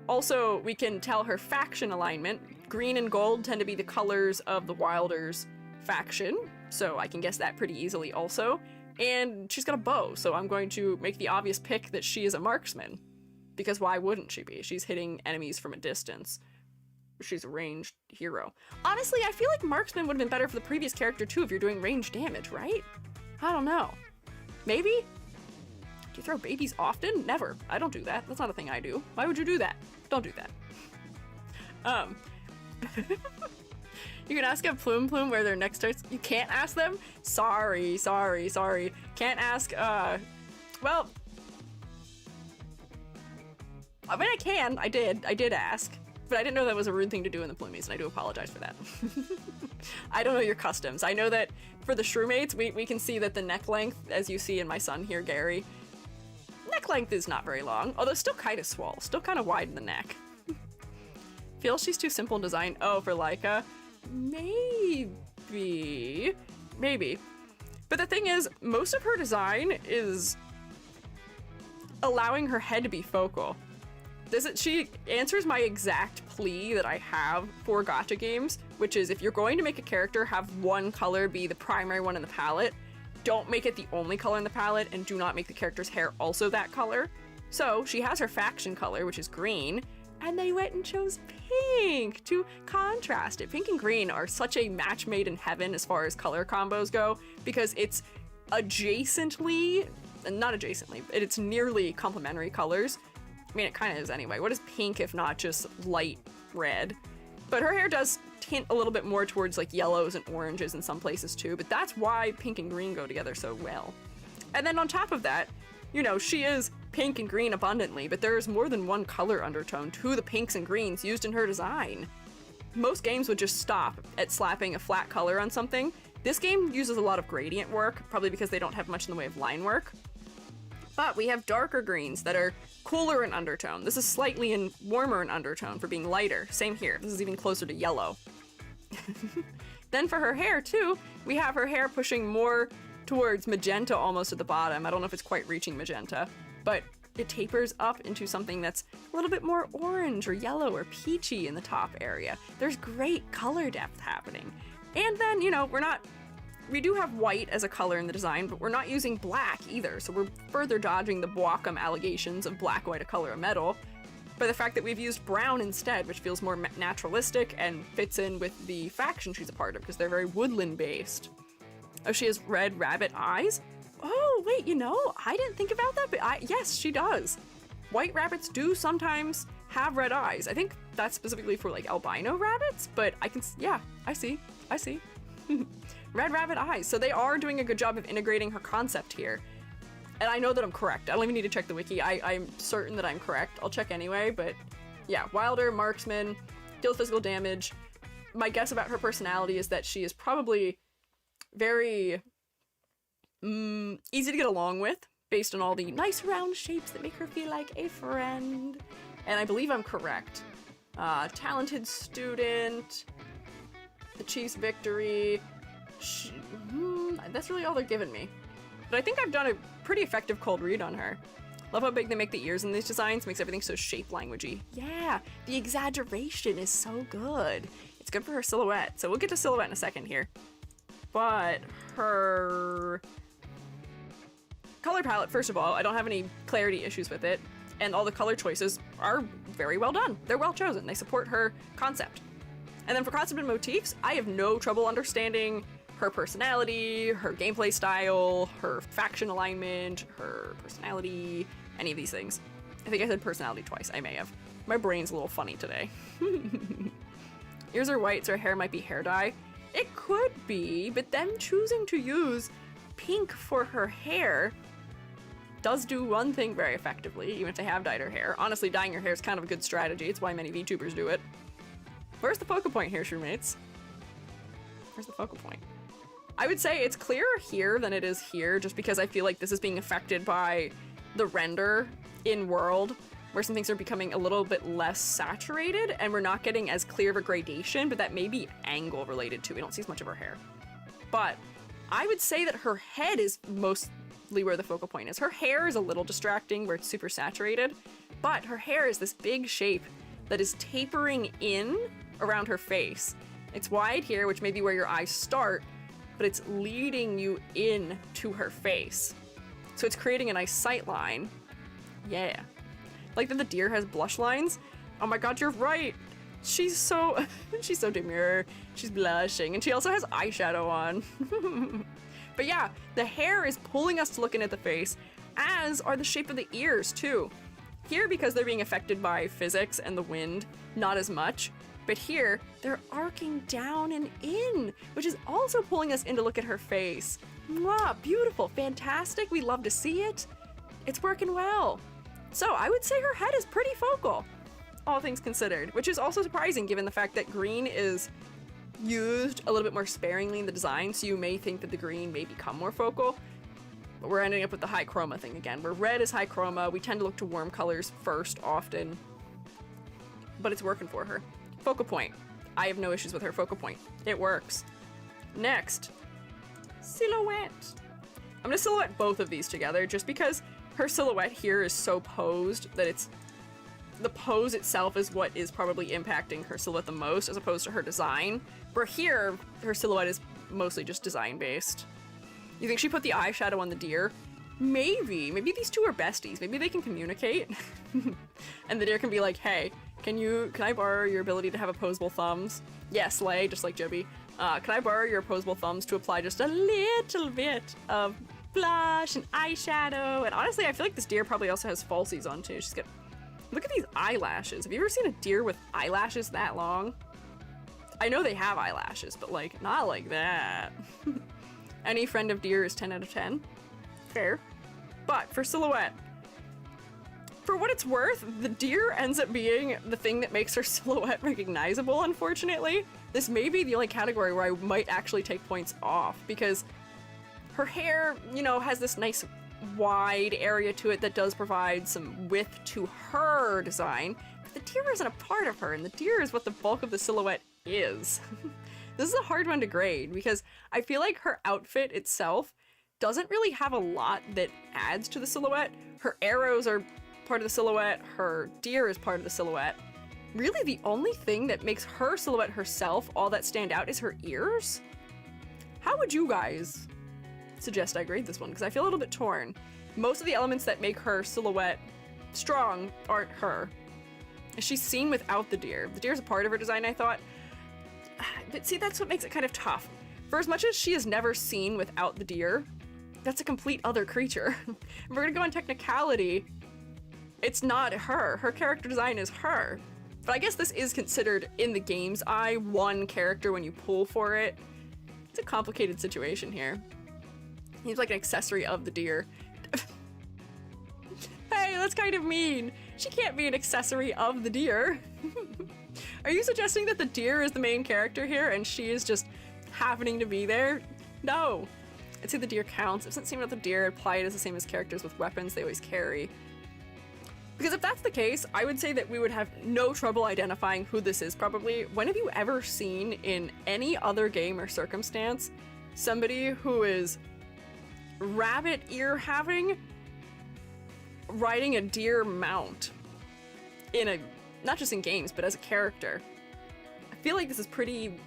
Also, we can tell her faction alignment. Green and gold tend to be the colors of the Wilders faction, so I can guess that pretty easily also. And she's got a bow, so I'm going to make the obvious pick that she is a marksman. Because why wouldn't she be? She's hitting enemies from a distance. She's a ranged hero. Honestly, I feel like marksman would have been better for the previous character too if you're doing ranged damage, right? I don't know. Maybe? Do you throw babies often? Never. I don't do that. That's not a thing I do. Why would you do that? Don't do that. You can ask a Plume where their neck starts. You can't ask them? Sorry. Can't ask, well, I mean, I can. I did ask. But I didn't know that was a rude thing to do in the Plumies, and I do apologize for that. I don't know your customs. I know that for the Shrewmates, we can see that the neck length, as you see in my son here, Gary, neck length is not very long, although still kind of swole, still kind of wide in the neck. Feel she's too simple in design. Oh, for Lyca? Maybe. But the thing is, most of her design is allowing her head to be focal. She answers my exact plea that I have for gacha games, which is if you're going to make a character have one color be the primary one in the palette, don't make it the only color in the palette, and do not make the character's hair also that color. So she has her faction color, which is green, and they went and chose pink to contrast it. Pink and green are such a match made in heaven as far as color combos go, because it's adjacently, not adjacently, but it's nearly complementary colors. I mean, it kind of is anyway. What is pink if not just light red? But her hair does tint a little bit more towards like yellows and oranges in some places too, but that's why pink and green go together so well. And then on top of that, you know, she is pink and green abundantly, but there is more than one color undertone to the pinks and greens used in her design. Most games would just stop at slapping a flat color on something. This game uses a lot of gradient work, probably because they don't have much in the way of line work. But we have darker greens that are cooler in undertone. This is slightly warmer in undertone for being lighter. Same here. This is even closer to yellow. Then for her hair too, we have her hair pushing more towards magenta almost at the bottom. I don't know if it's quite reaching magenta, but it tapers up into something that's a little bit more orange or yellow or peachy in the top area. There's great color depth happening. And then, you know, we do have white as a color in the design, but we're not using black either, so we're further dodging the Bwackum allegations of black, white, a color of metal by the fact that we've used brown instead, which feels more naturalistic and fits in with the faction she's a part of, because they're very woodland based. Oh, she has red rabbit eyes? Oh, wait, you know, I didn't think about that, but yes, she does. White rabbits do sometimes have red eyes. I think that's specifically for like albino rabbits, but yeah, I see. Red rabbit eyes. So they are doing a good job of integrating her concept here. And I know that I'm correct. I don't even need to check the wiki. I'm certain that I'm correct. I'll check anyway, but yeah, wilder, marksman, deals physical damage. My guess about her personality is that she is probably very easy to get along with, based on all the nice round shapes that make her feel like a friend. And I believe I'm correct. Talented student, the Chief's victory. That's really all they're giving me. But I think I've done a pretty effective cold read on her. Love how big they make the ears in these designs, makes everything so shape languagey. Yeah, the exaggeration is so good. It's good for her silhouette. So we'll get to silhouette in a second here. But her color palette, first of all, I don't have any clarity issues with it. And all the color choices are very well done. They're well chosen. They support her concept. And then for concept and motifs, I have no trouble understanding her personality, her gameplay style, her faction alignment, her personality, any of these things. I think I said personality twice. I may have. My brain's a little funny today. Ears are white, so her hair might be hair dye. It could be, but them choosing to use pink for her hair does do one thing very effectively, even if they have dyed her hair. Honestly, dyeing your hair is kind of a good strategy. It's why many VTubers do it. Where's the focal point here, Shroommates? Where's the focal point? I would say it's clearer here than it is here, just because I feel like this is being affected by the render in world, where some things are becoming a little bit less saturated, and we're not getting as clear of a gradation, but that may be angle related too. We don't see as much of her hair. But I would say that her head is mostly where the focal point is. Her hair is a little distracting where it's super saturated, but her hair is this big shape that is tapering in around her face. It's wide here, which may be where your eyes start, but it's leading you in to her face. So it's creating a nice sight line. Yeah. Like that the deer has blush lines. Oh my god, you're right. She's so demure. She's blushing, and she also has eyeshadow on. But yeah, the hair is pulling us to looking at the face, as are the shape of the ears too. Here, because they're being affected by physics and the wind, not as much. But here, they're arcing down and in, which is also pulling us in to look at her face. Mwah, beautiful, fantastic, we love to see it. It's working well. So I would say her head is pretty focal, all things considered, which is also surprising given the fact that green is used a little bit more sparingly in the design, so you may think that the green may become more focal. But we're ending up with the high chroma thing again, where red is high chroma. We tend to look to warm colors first often, but it's working for her. Focal point. I have no issues with her focal point. It works. Next, silhouette. I'm gonna silhouette both of these together just because her silhouette here is so posed that the pose itself is what is probably impacting her silhouette the most as opposed to her design. Where here, her silhouette is mostly just design based. You think she put the eyeshadow on the deer? Maybe these two are besties. Maybe they can communicate. And the deer can be like, hey, can I borrow your ability to have opposable thumbs? Yes, Slay, just like Joby. Can I borrow your opposable thumbs to apply just a little bit of blush and eyeshadow? And honestly, I feel like this deer probably also has falsies on too. She's got, look at these eyelashes. Have you ever seen a deer with eyelashes that long? I know they have eyelashes, but like, not like that. Any friend of deer is 10 out of 10. Fair. But for silhouette, for what it's worth, the deer ends up being the thing that makes her silhouette recognizable, unfortunately. This may be the only category where I might actually take points off, because her hair, you know, has this nice wide area to it that does provide some width to her design, but the deer isn't a part of her, and the deer is what the bulk of the silhouette is. This is a hard one to grade, because I feel like her outfit itself doesn't really have a lot that adds to the silhouette. Her arrows are part of the silhouette, her deer is part of the silhouette. Really, the only thing that makes her silhouette herself all that stand out is her ears? How would you guys suggest I grade this one? Because I feel a little bit torn. Most of the elements that make her silhouette strong aren't her. She's seen without the deer. The deer's a part of her design, I thought. But see, that's what makes it kind of tough. For as much as she is never seen without the deer, that's a complete other creature. If we're gonna go on technicality, it's not her. Her character design is her. But I guess this is considered, in the game's eye, one character when you pull for it. It's a complicated situation here. He's like an accessory of the deer. Hey, that's kind of mean. She can't be an accessory of the deer. Are you suggesting that the deer is the main character here and she is just happening to be there? No. I'd say the deer counts. It doesn't seem that the deer applied as the same as characters with weapons they always carry. Because if that's the case, I would say that we would have no trouble identifying who this is probably. When have you ever seen in any other game or circumstance somebody who is rabbit ear having riding a deer mount in a, not just in games, but as a character? I feel like this is pretty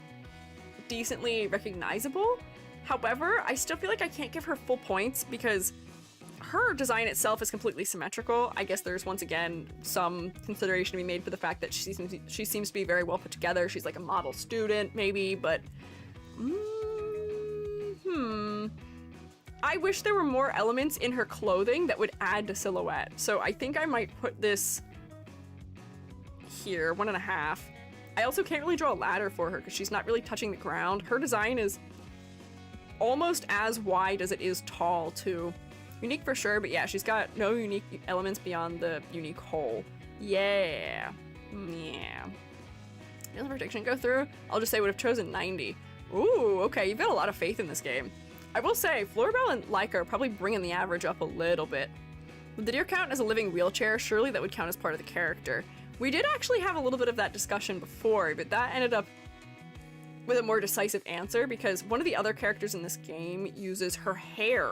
decently recognizable. However, I still feel like I can't give her full points because her design itself is completely symmetrical. I guess there's once again some consideration to be made for the fact that she seems to be very well put together. She's like a model student maybe, but I wish there were more elements in her clothing that would add to silhouette. So I think I might put this here, 1.5. I also can't really draw a ladder for her because she's not really touching the ground. Her design is almost as wide as it is tall too. Unique for sure, but yeah, she's got no unique elements beyond the unique hole. Yeah. Yeah. Does the prediction go through? I'll just say would have chosen 90. Ooh, okay, you've got a lot of faith in this game. I will say, Florabelle and Lyca are probably bringing the average up a little bit. With the deer count as a living wheelchair, surely that would count as part of the character. We did actually have a little bit of that discussion before, but that ended up with a more decisive answer because one of the other characters in this game uses her hair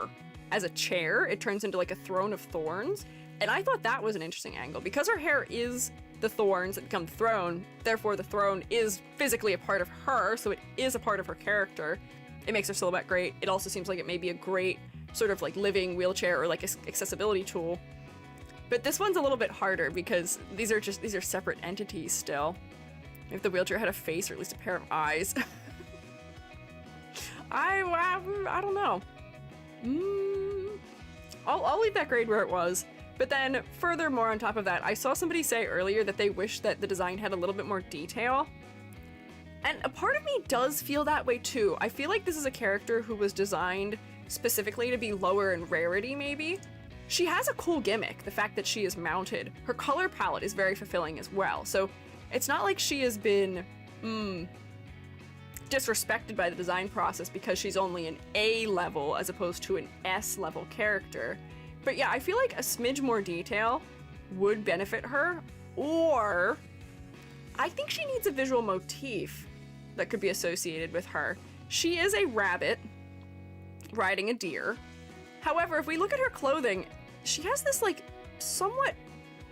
as a chair. It turns into like a throne of thorns, and I thought that was an interesting angle because her hair is the thorns that become the throne. Therefore, the throne is physically a part of her, so it is a part of her character. It makes her silhouette great. It also seems like it may be a great sort of like living wheelchair or like accessibility tool. But this one's a little bit harder because these are separate entities still. If the wheelchair had a face or at least a pair of eyes. I don't know. I'll leave that grade where it was. But then furthermore on top of that, I saw somebody say earlier that they wish that the design had a little bit more detail. And a part of me does feel that way too. I feel like this is a character who was designed specifically to be lower in rarity maybe. She has a cool gimmick, the fact that she is mounted. Her color palette is very fulfilling as well. So it's not like she has been disrespected by the design process because she's only an A level as opposed to an S level character. But yeah, I feel like a smidge more detail would benefit her, or I think she needs a visual motif that could be associated with her. She is a rabbit riding a deer. However, if we look at her clothing, she has this like somewhat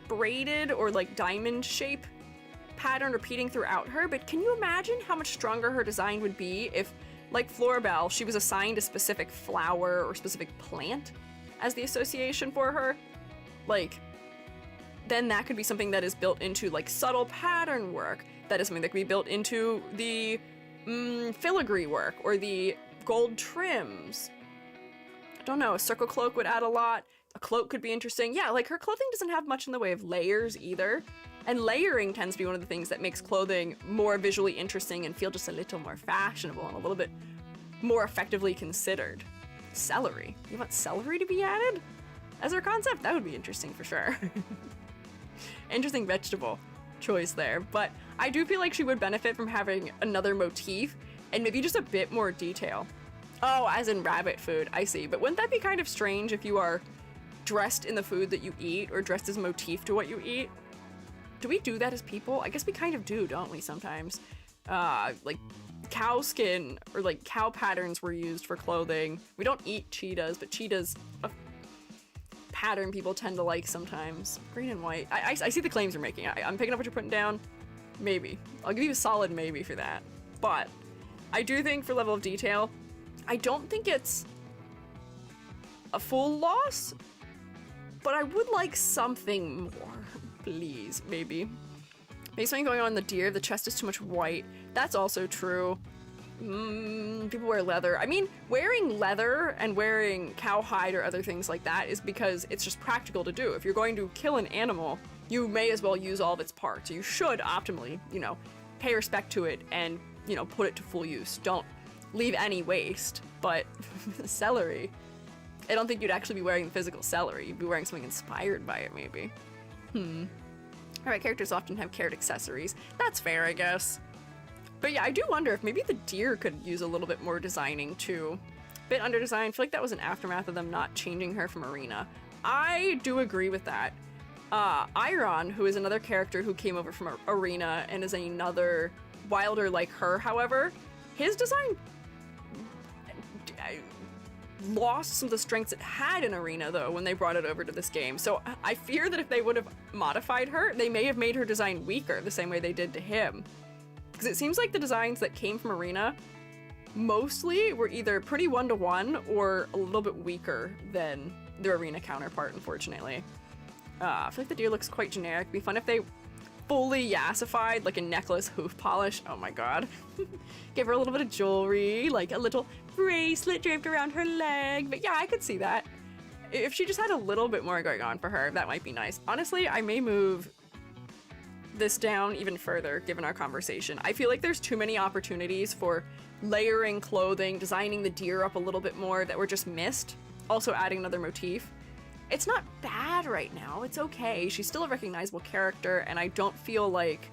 braided or like diamond shape pattern repeating throughout her, but can you imagine how much stronger her design would be if, like Florabelle, she was assigned a specific flower or specific plant as the association for her? Like, then that could be something that is built into like subtle pattern work. That is something that could be built into the filigree work or the gold trims. I don't know, a circle cloak would add a lot. A cloak could be interesting. Yeah, like her clothing doesn't have much in the way of layers either. And layering tends to be one of the things that makes clothing more visually interesting and feel just a little more fashionable and a little bit more effectively considered. Celery. You want celery to be added as our concept? That would be interesting for sure. Interesting vegetable choice there. But I do feel like she would benefit from having another motif and maybe just a bit more detail. Oh, as in rabbit food. I see. But wouldn't that be kind of strange if you are dressed in the food that you eat or dressed as a motif to what you eat? Do we do that as people? I guess we kind of do, don't we, sometimes? Like cow skin or like cow patterns were used for clothing. We don't eat cheetahs, but cheetahs pattern people tend to like sometimes. Green and white. I see the claims you're making. I'm picking up what you're putting down. Maybe. I'll give you a solid maybe for that. But I do think for level of detail, I don't think it's a full loss, but I would like something more. Please, maybe. Maybe something going on in the deer. The chest is too much white. That's also true. People wear leather. I mean, wearing leather and wearing cowhide or other things like that is because it's just practical to do. If you're going to kill an animal, you may as well use all of its parts. You should optimally, you know, pay respect to it and, you know, put it to full use. Don't leave any waste. But celery, I don't think you'd actually be wearing the physical celery. You'd be wearing something inspired by it, maybe. Alright, characters often have carrot accessories. That's fair, I guess. But yeah, I do wonder if maybe the deer could use a little bit more designing too. Bit under-designed. I feel like that was an aftermath of them not changing her from Arena. I do agree with that. Iron, who is another character who came over from Arena and is another wilder like her, however, his design lost some of the strengths it had in Arena though when they brought it over to this game. So I fear that if they would have modified her, they may have made her design weaker the same way they did to him. Because it seems like the designs that came from Arena mostly were either pretty one-to-one or a little bit weaker than their Arena counterpart, unfortunately. I feel like the deer looks quite generic. It'd be fun if they fully yassified, like a necklace hoof polish. Oh my god. Give her a little bit of jewelry, like a little bracelet draped around her leg. But yeah, I could see that. If she just had a little bit more going on for her, that might be nice. Honestly, I may move this down even further given our conversation. I feel like there's too many opportunities for layering clothing, designing the deer up a little bit more that were just missed. Also adding another motif. It's not bad right now. It's okay. She's still a recognizable character, and I don't feel like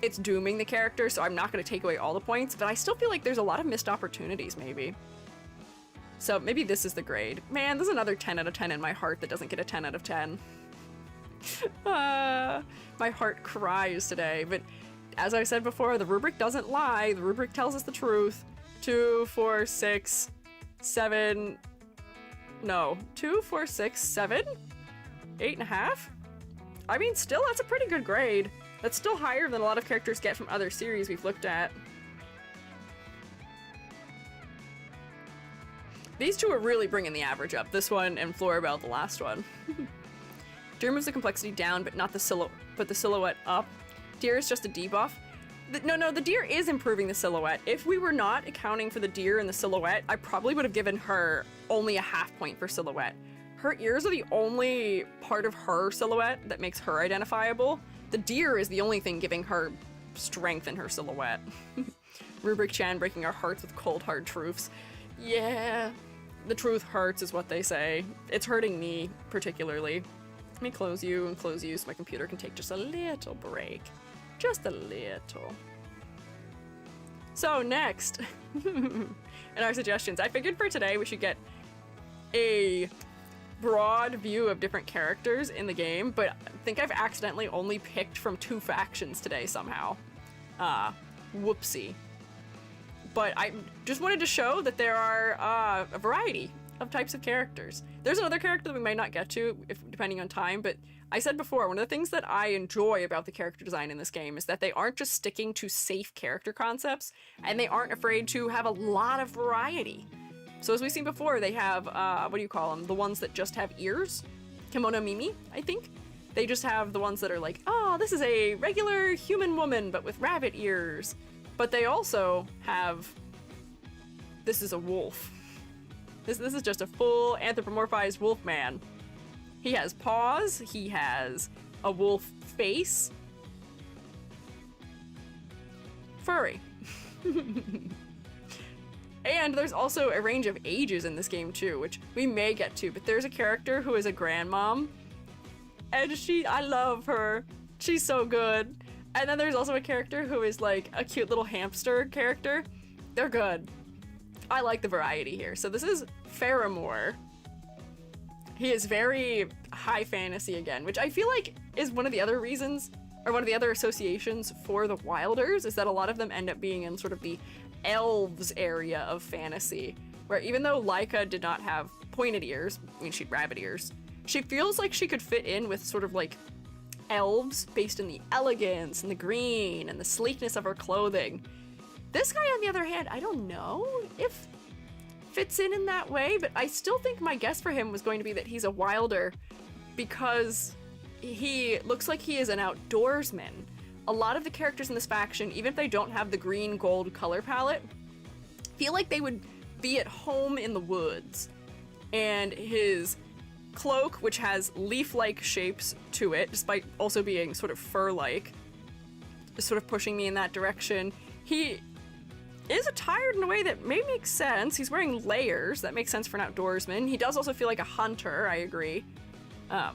it's dooming the character, so I'm not going to take away all the points, but I still feel like there's a lot of missed opportunities, maybe. So maybe this is the grade. Man, there's another 10 out of 10 in my heart that doesn't get a 10 out of 10. My heart cries today, but as I said before, the rubric doesn't lie. The rubric tells us the truth. 2, 4, 6, 7... No, 2, 4, 6, 7? 8.5? I mean, still, that's a pretty good grade. That's still higher than a lot of characters get from other series we've looked at. These two are really bringing the average up. This one and Florabelle, the last one. Deer moves the complexity down, but not the silhouette up. Deer is just a debuff. No, the deer is improving the silhouette. If we were not accounting for the deer and the silhouette, I probably would have given her only a half point for silhouette. Her ears are the only part of her silhouette that makes her identifiable. The deer is the only thing giving her strength in her silhouette. Rubric Chan breaking our hearts with cold hard truths. Yeah, the truth hurts is what they say. It's hurting me particularly. Let me close you so my computer can take just a little break. Just a little. So next, in our suggestions, I figured for today we should get a broad view of different characters in the game, but I think I've accidentally only picked from 2 factions today somehow. Whoopsie. But I just wanted to show that there are a variety of types of characters. There's another character that we might not get to, depending on time, but I said before, one of the things that I enjoy about the character design in this game is that they aren't just sticking to safe character concepts, and they aren't afraid to have a lot of variety. So as we've seen before, they have, what do you call them? The ones that just have ears? Kimono Mimi, I think? They just have the ones that are like, oh, this is a regular human woman, but with rabbit ears. But they also have, this is a wolf. This is just a full anthropomorphized wolf man. He has paws, he has a wolf face. Furry. And there's also a range of ages in this game too, which we may get to, but there's a character who is a grandmom, and I love her. She's so good. And then there's also a character who is like a cute little hamster character. They're good. I like the variety here. So this is Faramor. He is very high fantasy again, which I feel like is one of the other reasons, or one of the other associations for the Wilders, is that a lot of them end up being in sort of the elves area of fantasy, where even though Lyca did not have pointed ears. I mean, she'd rabbit ears. She feels like she could fit in with sort of like elves based in the elegance and the green and the sleekness of her clothing. This guy, on the other hand, I don't know if fits in that way, but I still think my guess for him was going to be that he's a wilder because he looks like he is an outdoorsman. A lot of the characters in this faction, even if they don't have the green gold color palette, feel like they would be at home in the woods. And his cloak, which has leaf-like shapes to it, despite also being sort of fur-like, is sort of pushing me in that direction. He is attired in a way that may make sense. He's wearing layers. That makes sense for an outdoorsman. He does also feel like a hunter, I agree. A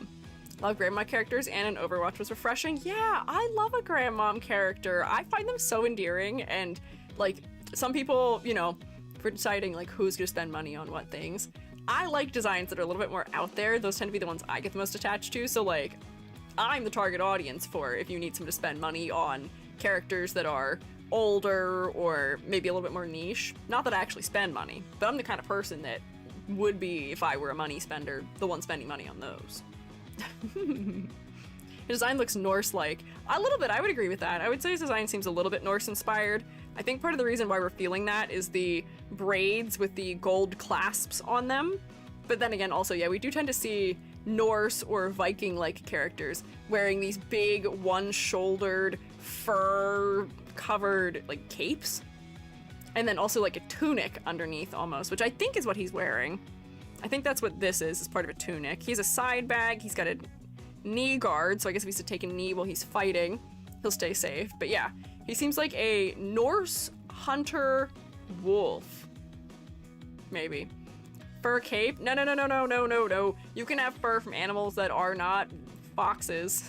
lot of grandma characters and an Overwatch was refreshing. Yeah, I love a grandmom character. I find them so endearing, and like some people, you know, for deciding like who's gonna spend money on what things, I like designs that are a little bit more out there. Those tend to be the ones I get the most attached to. So like, I'm the target audience for if you need someone to spend money on characters that are older or maybe a little bit more niche. Not that I actually spend money, but I'm the kind of person that would be, if I were a money spender, the one spending money on those. His design looks Norse-like. A little bit, I would agree with that. I would say his design seems a little bit Norse-inspired. I think part of the reason why we're feeling that is the braids with the gold clasps on them. But then again, also, yeah, we do tend to see Norse or Viking-like characters wearing these big, one-shouldered, fur-covered, like, capes. And then also, like, a tunic underneath, almost, which I think is what he's wearing. I think that's what this is part of a tunic. He has a side bag, he's got a knee guard, so I guess if he's to take a knee while he's fighting, he'll stay safe. But yeah, he seems like a Norse hunter wolf. Maybe. Fur cape? No. You can have fur from animals that are not foxes.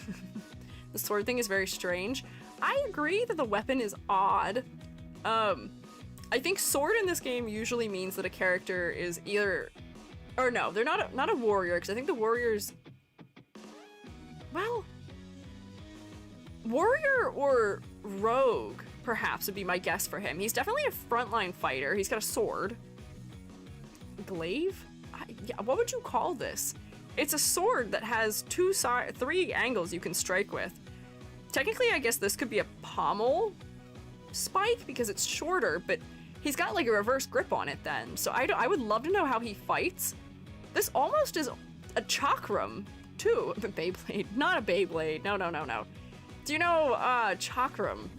The sword thing is very strange. I agree that the weapon is odd. I think sword in this game usually means that a character is either... Or no, they're not a warrior, because I think the warriors... Well... Warrior or rogue, perhaps, would be my guess for him. He's definitely a frontline fighter. He's got a sword. Glaive? Yeah, what would you call this? It's a sword that has three angles you can strike with. Technically, I guess this could be a pommel spike because it's shorter, but he's got like a reverse grip on it then. So I would love to know how he fights. This almost is a chakram, too. A Beyblade. Not a Beyblade. No. Do you know chakram?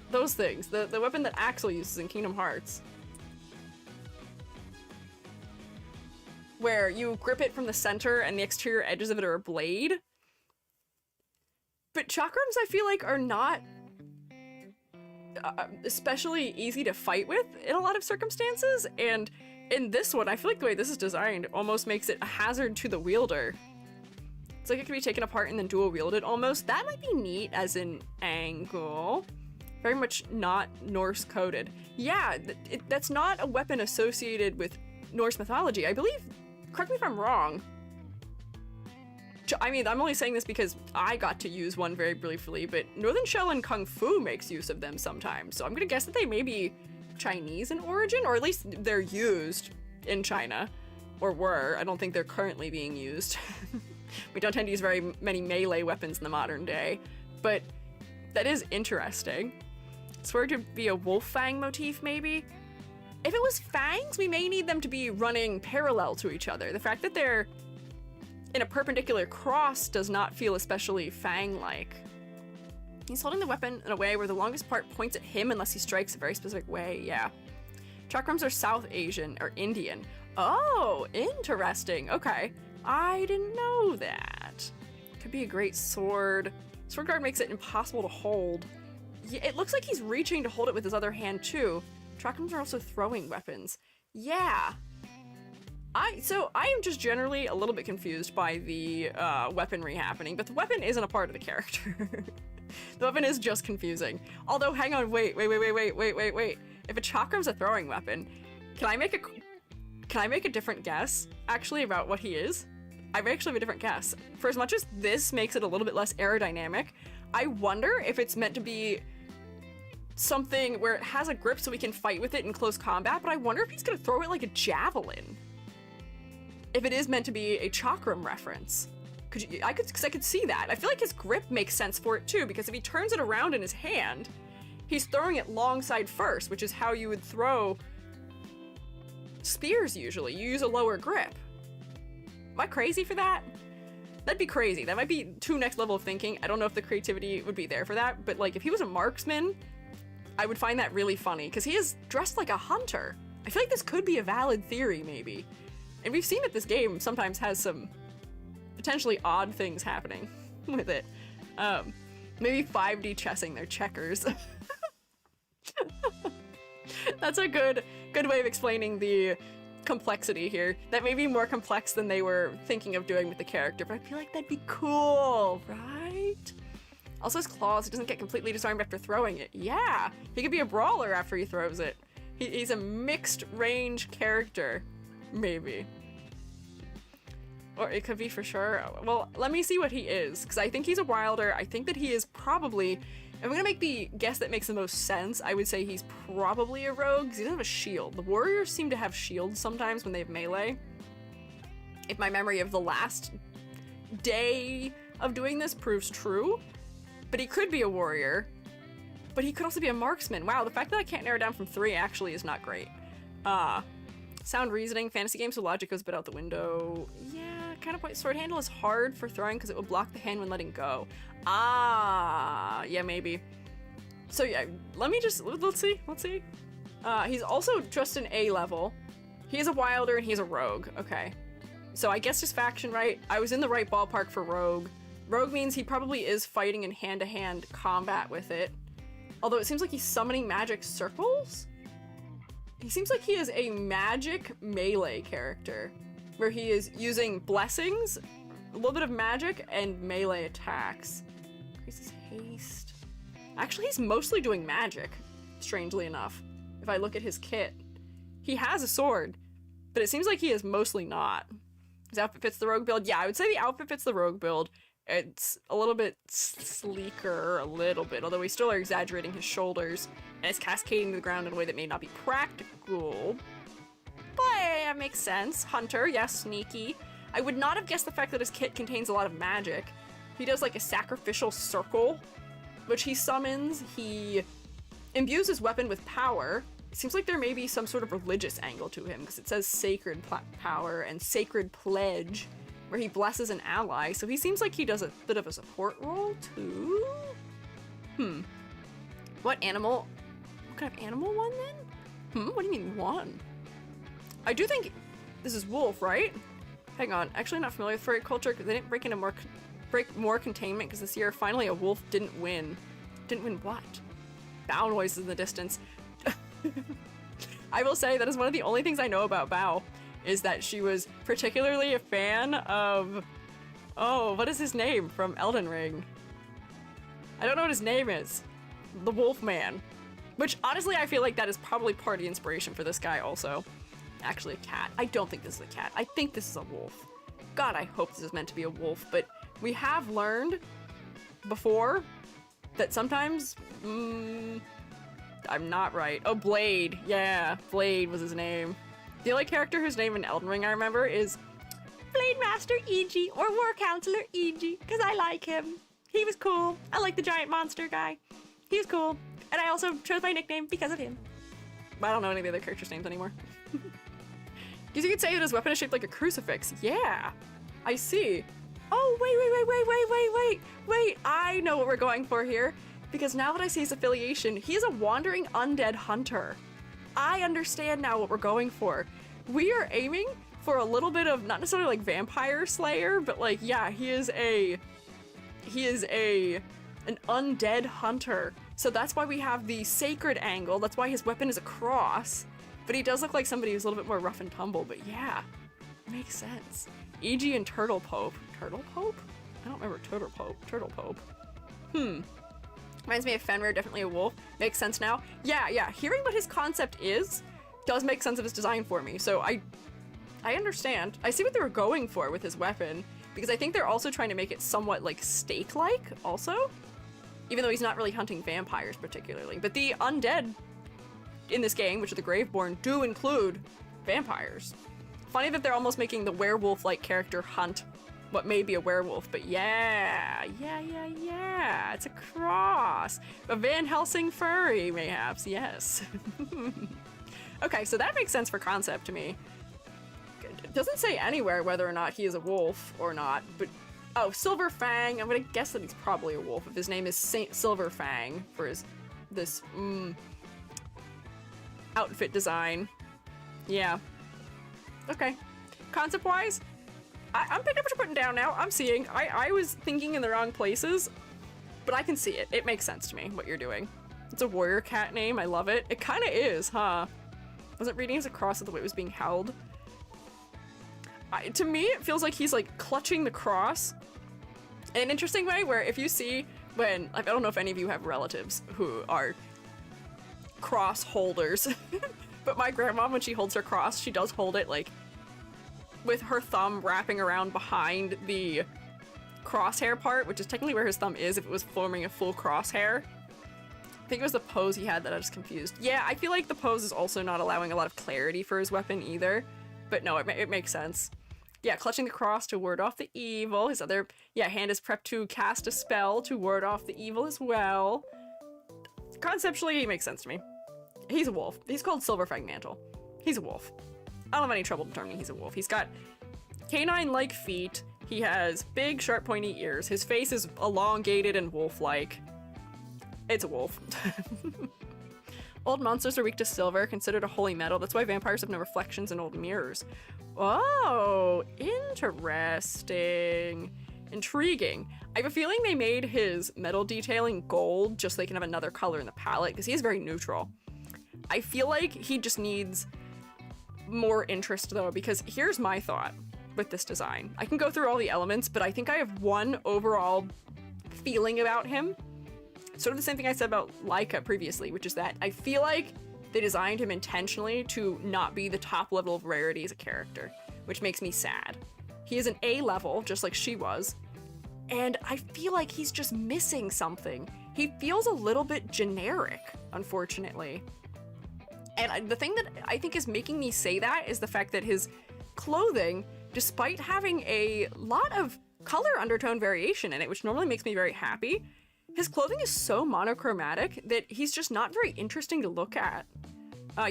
Those things. The weapon that Axel uses in Kingdom Hearts. Where you grip it from the center and the exterior edges of it are a blade. But chakrams, I feel like, are not especially easy to fight with in a lot of circumstances, and in this one, I feel like the way this is designed almost makes it a hazard to the wielder. It's like it can be taken apart and then dual wielded almost. That might be neat as an angle. Very much not Norse coded. Yeah, that's not a weapon associated with Norse mythology. I believe, correct me if I'm wrong. I mean, I'm only saying this because I got to use one very briefly, but Northern Shell and Kung Fu makes use of them sometimes. So I'm gonna guess that they may be Chinese in origin, or at least they're used in China, or were. I don't think they're currently being used. We don't tend to use very many melee weapons in the modern day, but that is interesting. It's where to be a wolf fang motif, maybe? If it was fangs, we may need them to be running parallel to each other. The fact that they're in a perpendicular cross does not feel especially fang-like. He's holding the weapon in a way where the longest part points at him unless he strikes a very specific way, yeah. Chakrams are South Asian, or Indian. Oh, interesting, okay. I didn't know that. Could be a great sword. Sword guard makes it impossible to hold. Yeah, it looks like he's reaching to hold it with his other hand too. Chakrams are also throwing weapons. Yeah. I am just generally a little bit confused by the weaponry happening, but the weapon isn't a part of the character. The weapon is just confusing. Although, hang on, wait. If a chakram's a throwing weapon, can I make a different guess, actually, about what he is? I actually have a different guess. For as much as this makes it a little bit less aerodynamic, I wonder if it's meant to be something where it has a grip so we can fight with it in close combat, but I wonder if he's gonna throw it like a javelin. if it is meant to be a chakram reference. I could see that. I feel like his grip makes sense for it too, because if he turns it around in his hand, he's throwing it long side first, which is how you would throw spears usually. You use a lower grip. Am I crazy for that? That'd be crazy. That might be too next level of thinking. I don't know if the creativity would be there for that, but like if he was a marksman, I would find that really funny, because he is dressed like a hunter. I feel like this could be a valid theory, maybe. And we've seen that this game sometimes has some potentially odd things happening with it. Maybe 5D chessing their checkers. That's a good way of explaining the complexity here. That may be more complex than they were thinking of doing with the character, but I feel like that'd be cool, right? Also his claws, he doesn't get completely disarmed after throwing it. Yeah, he could be a brawler after he throws it. He's a mixed range character, maybe. Or it could be for sure. Well, let me see what he is, because I think he's a wilder. I think that he is probably, I'm gonna make the guess that makes the most sense. I would say he's probably a rogue, because he doesn't have a shield. The warriors seem to have shields sometimes when they have melee. If my memory of the last day of doing this proves true. But he could be a warrior. But he could also be a marksman. Wow, the fact that I can't narrow down from 3 actually is not great. Sound reasoning, fantasy games, so logic goes a bit out the window. Yeah, kind of point. Sword handle is hard for throwing because it will block the hand when letting go. Yeah, maybe. So yeah, let's see. He's also just an A level. He is a wilder and he's a rogue. Okay. So I guess just faction, right? I was in the right ballpark for rogue. Rogue means he probably is fighting in hand-to-hand combat with it. Although it seems like he's summoning magic circles? He seems like he is a magic melee character, where he is using blessings, a little bit of magic, and melee attacks. Increases haste. Actually, he's mostly doing magic, strangely enough, if I look at his kit. He has a sword, but it seems like he is mostly not. His outfit fits the rogue build. Yeah, I would say the outfit fits the rogue build. It's a little bit sleeker, a little bit, although we still are exaggerating his shoulders, and it's cascading to the ground in a way that may not be practical. But that makes sense. Hunter, yes, sneaky. I would not have guessed the fact that his kit contains a lot of magic. He does like a sacrificial circle, which he summons. He imbues his weapon with power. It seems like there may be some sort of religious angle to him, because it says sacred power and sacred pledge, where he blesses an ally, so he seems like he does a bit of a support role, too? What kind of animal one, then? What do you mean, one? I do think this is wolf, right? Hang on, actually not familiar with furry culture, because they didn't break more containment, because this year, finally a wolf didn't win. Didn't win what? Bow noises in the distance. I will say that is one of the only things I know about Bao, is that she was particularly a fan of, what is his name from Elden Ring? I don't know what his name is. The Wolf Man. Which, honestly, I feel like that is probably part of the inspiration for this guy also. Actually, a cat. I don't think this is a cat. I think this is a wolf. God, I hope this is meant to be a wolf, but we have learned before that sometimes, I'm not right. Oh, Blade. Yeah, Blade was his name. The only character whose name in Elden Ring I remember is Blade Master Igor, or War Counselor Igor, because I like him. He was cool. I like the giant monster guy. He was cool. And I also chose my nickname because of him. But I don't know any of the other characters' names anymore. Guess you could say that his weapon is shaped like a crucifix. Yeah, I see. Oh, wait. I know what we're going for here. Because now that I see his affiliation, he is a wandering undead hunter. I understand now what we're going for. We are aiming for a little bit of, not necessarily like vampire slayer, but like, yeah, he is an undead hunter. So that's why we have the sacred angle. That's why his weapon is a cross. But he does look like somebody who's a little bit more rough and tumble, but yeah, makes sense. E.G. and Turtle Pope. Turtle Pope? I don't remember Turtle Pope. Reminds me of Fenrir, definitely a wolf. Makes sense now. Yeah. Hearing what his concept is does make sense of his design for me. So I understand. I see what they were going for with his weapon, because I think they're also trying to make it somewhat like stake-like also, even though he's not really hunting vampires particularly. But the undead in this game, which are the Graveborn, do include vampires. Funny that they're almost making the werewolf-like character hunt what may be a werewolf, but yeah. It's a cross. A Van Helsing furry, mayhaps, yes. Okay, so that makes sense for concept to me. It doesn't say anywhere whether or not he is a wolf or not, but oh, Silver Fang. I'm gonna guess that he's probably a wolf if his name is Saint Silver Fang for this outfit design. Yeah. Okay. Concept-wise, I'm picking up what you're putting down now. I'm seeing. I was thinking in the wrong places, but I can see it. It makes sense to me, what you're doing. It's a warrior cat name. I love it. It kind of is, huh? Wasn't reading as a cross of the way it was being held. To me, it feels like he's like clutching the cross in an interesting way, where if you see when, I don't know if any of you have relatives who are cross holders, but my grandma, when she holds her cross, she does hold it like with her thumb wrapping around behind the crosshair part, which is technically where his thumb is if it was forming a full crosshair. I think it was the pose he had that I was confused. Yeah, I feel like the pose is also not allowing a lot of clarity for his weapon either, but no, it makes sense. Yeah, clutching the cross to ward off the evil. His other, hand is prepped to cast a spell to ward off the evil as well. Conceptually, it makes sense to me. He's a wolf. He's called Silverfang Mantle. He's a wolf. I don't have any trouble determining he's a wolf. He's got canine-like feet. He has big, sharp, pointy ears. His face is elongated and wolf-like. It's a wolf. Old monsters are weak to silver, considered a holy metal. That's why vampires have no reflections in old mirrors. Oh, interesting. Intriguing. I have a feeling they made his metal detailing gold just so they can have another color in the palette, because he is very neutral. I feel like he just needs more interest though, because here's my thought with this design. I can go through all the elements, but I think I have one overall feeling about him. Sort of the same thing I said about Lyca previously, which is that I feel like they designed him intentionally to not be the top level of rarity as a character, which makes me sad. He is an A level, just like she was, and I feel like he's just missing something. He feels a little bit generic, unfortunately. And the thing that I think is making me say that is the fact that his clothing, despite having a lot of color undertone variation in it, which normally makes me very happy, his clothing is so monochromatic that he's just not very interesting to look at.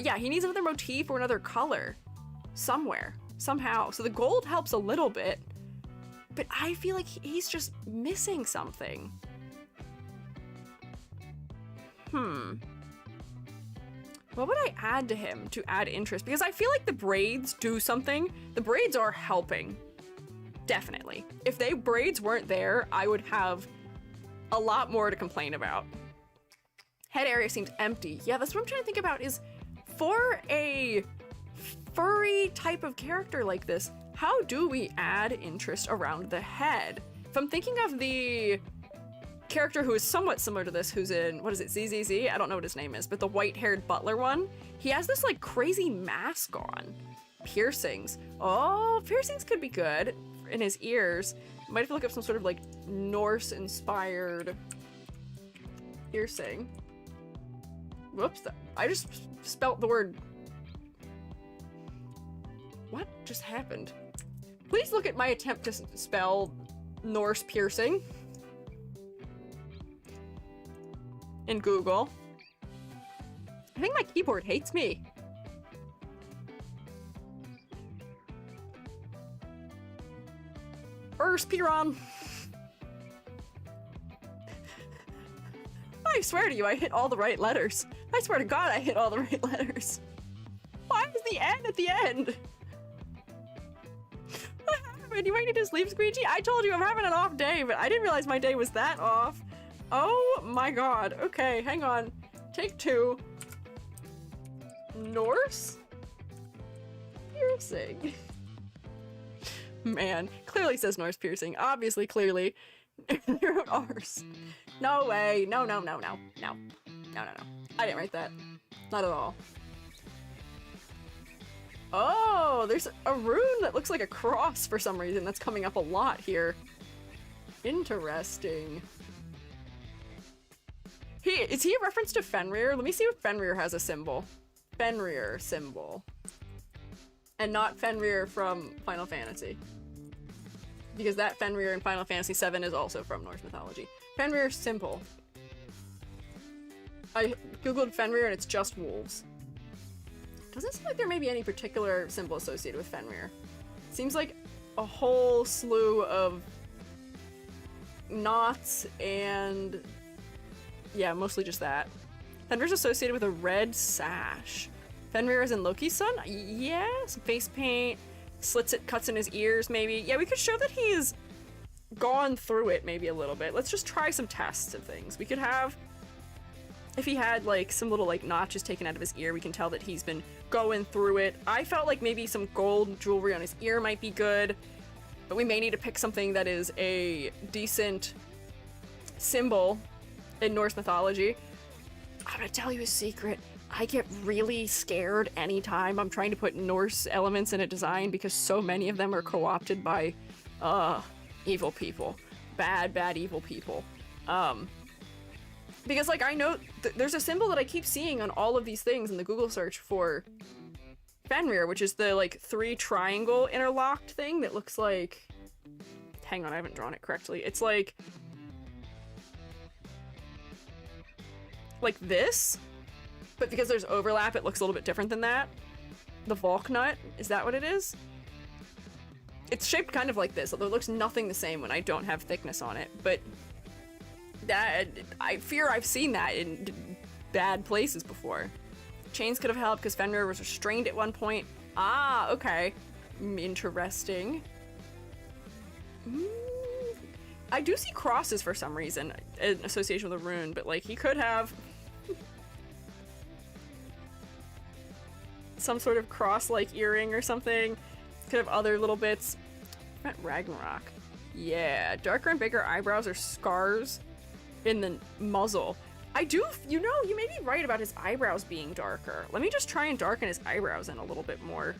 Yeah, he needs another motif or another color somewhere, somehow. So the gold helps a little bit, but I feel like he's just missing something. What would I add to him to add interest? Because I feel like the braids do something. The braids are helping, definitely. If braids weren't there, I would have a lot more to complain about. Head area seems empty. Yeah, that's what I'm trying to think about, is for a furry type of character like this, how do we add interest around the head? If I'm thinking of the character who is somewhat similar to this, who's in, what is it, ZZZ? I don't know what his name is, but the white-haired butler one, he has this like crazy mask on. Piercings. Oh, piercings could be good in his ears. Might have to look up some sort of like Norse-inspired piercing. Whoops, I just spelt the word. What just happened? Please look at my attempt to spell Norse piercing in Google. I think my keyboard hates me. Piron. I swear to you, I hit all the right letters. I swear to God, I hit all the right letters. Why is the N at the end? What happened? You ready to just leave, Squiiji? I told you I'm having an off day, but I didn't realize my day was that off. Oh my God. Okay, hang on. Take 2. Norse? Piercing. Man, clearly says Norse piercing. Obviously, clearly. They wrote R's. No way. No. I didn't write that. Not at all. Oh, there's a rune that looks like a cross for some reason. That's coming up a lot here. Interesting. Is he a reference to Fenrir? Let me see if Fenrir has a symbol. Fenrir symbol. And not Fenrir from Final Fantasy. Because that Fenrir in Final Fantasy VII is also from Norse mythology. Fenrir simple. I googled Fenrir and it's just wolves. Doesn't seem like there may be any particular symbol associated with Fenrir. Seems like a whole slew of knots and yeah, mostly just that. Fenrir's associated with a red sash. Fenrir is in Loki's son? Yeah, some face paint, slits it, cuts in his ears maybe. Yeah, we could show that he's gone through it maybe a little bit. Let's just try some tests of things. We could have, if he had like some little like notches taken out of his ear, we can tell that he's been going through it. I felt like maybe some gold jewelry on his ear might be good, but we may need to pick something that is a decent symbol in Norse mythology. I'm gonna tell you a secret. I get really scared anytime I'm trying to put Norse elements in a design because so many of them are co-opted by evil people. Bad evil people. Because like I know there's a symbol that I keep seeing on all of these things in the Google search for Fenrir, which is the like 3 triangle interlocked thing that looks like, hang on, I haven't drawn it correctly. It's like this, but because there's overlap, it looks a little bit different than that. The Valknut, is that what it is? It's shaped kind of like this, although it looks nothing the same when I don't have thickness on it, but that, I fear I've seen that in bad places before. Chains could have helped because Fenrir was restrained at one point. Ah, okay. Interesting. I do see crosses for some reason in association with a rune, but like he could have some sort of cross-like earring or something. Could have other little bits. Ragnarok. Yeah, darker and bigger eyebrows or scars in the muzzle. I do, you know, you may be right about his eyebrows being darker. Let me just try and darken his eyebrows in a little bit more.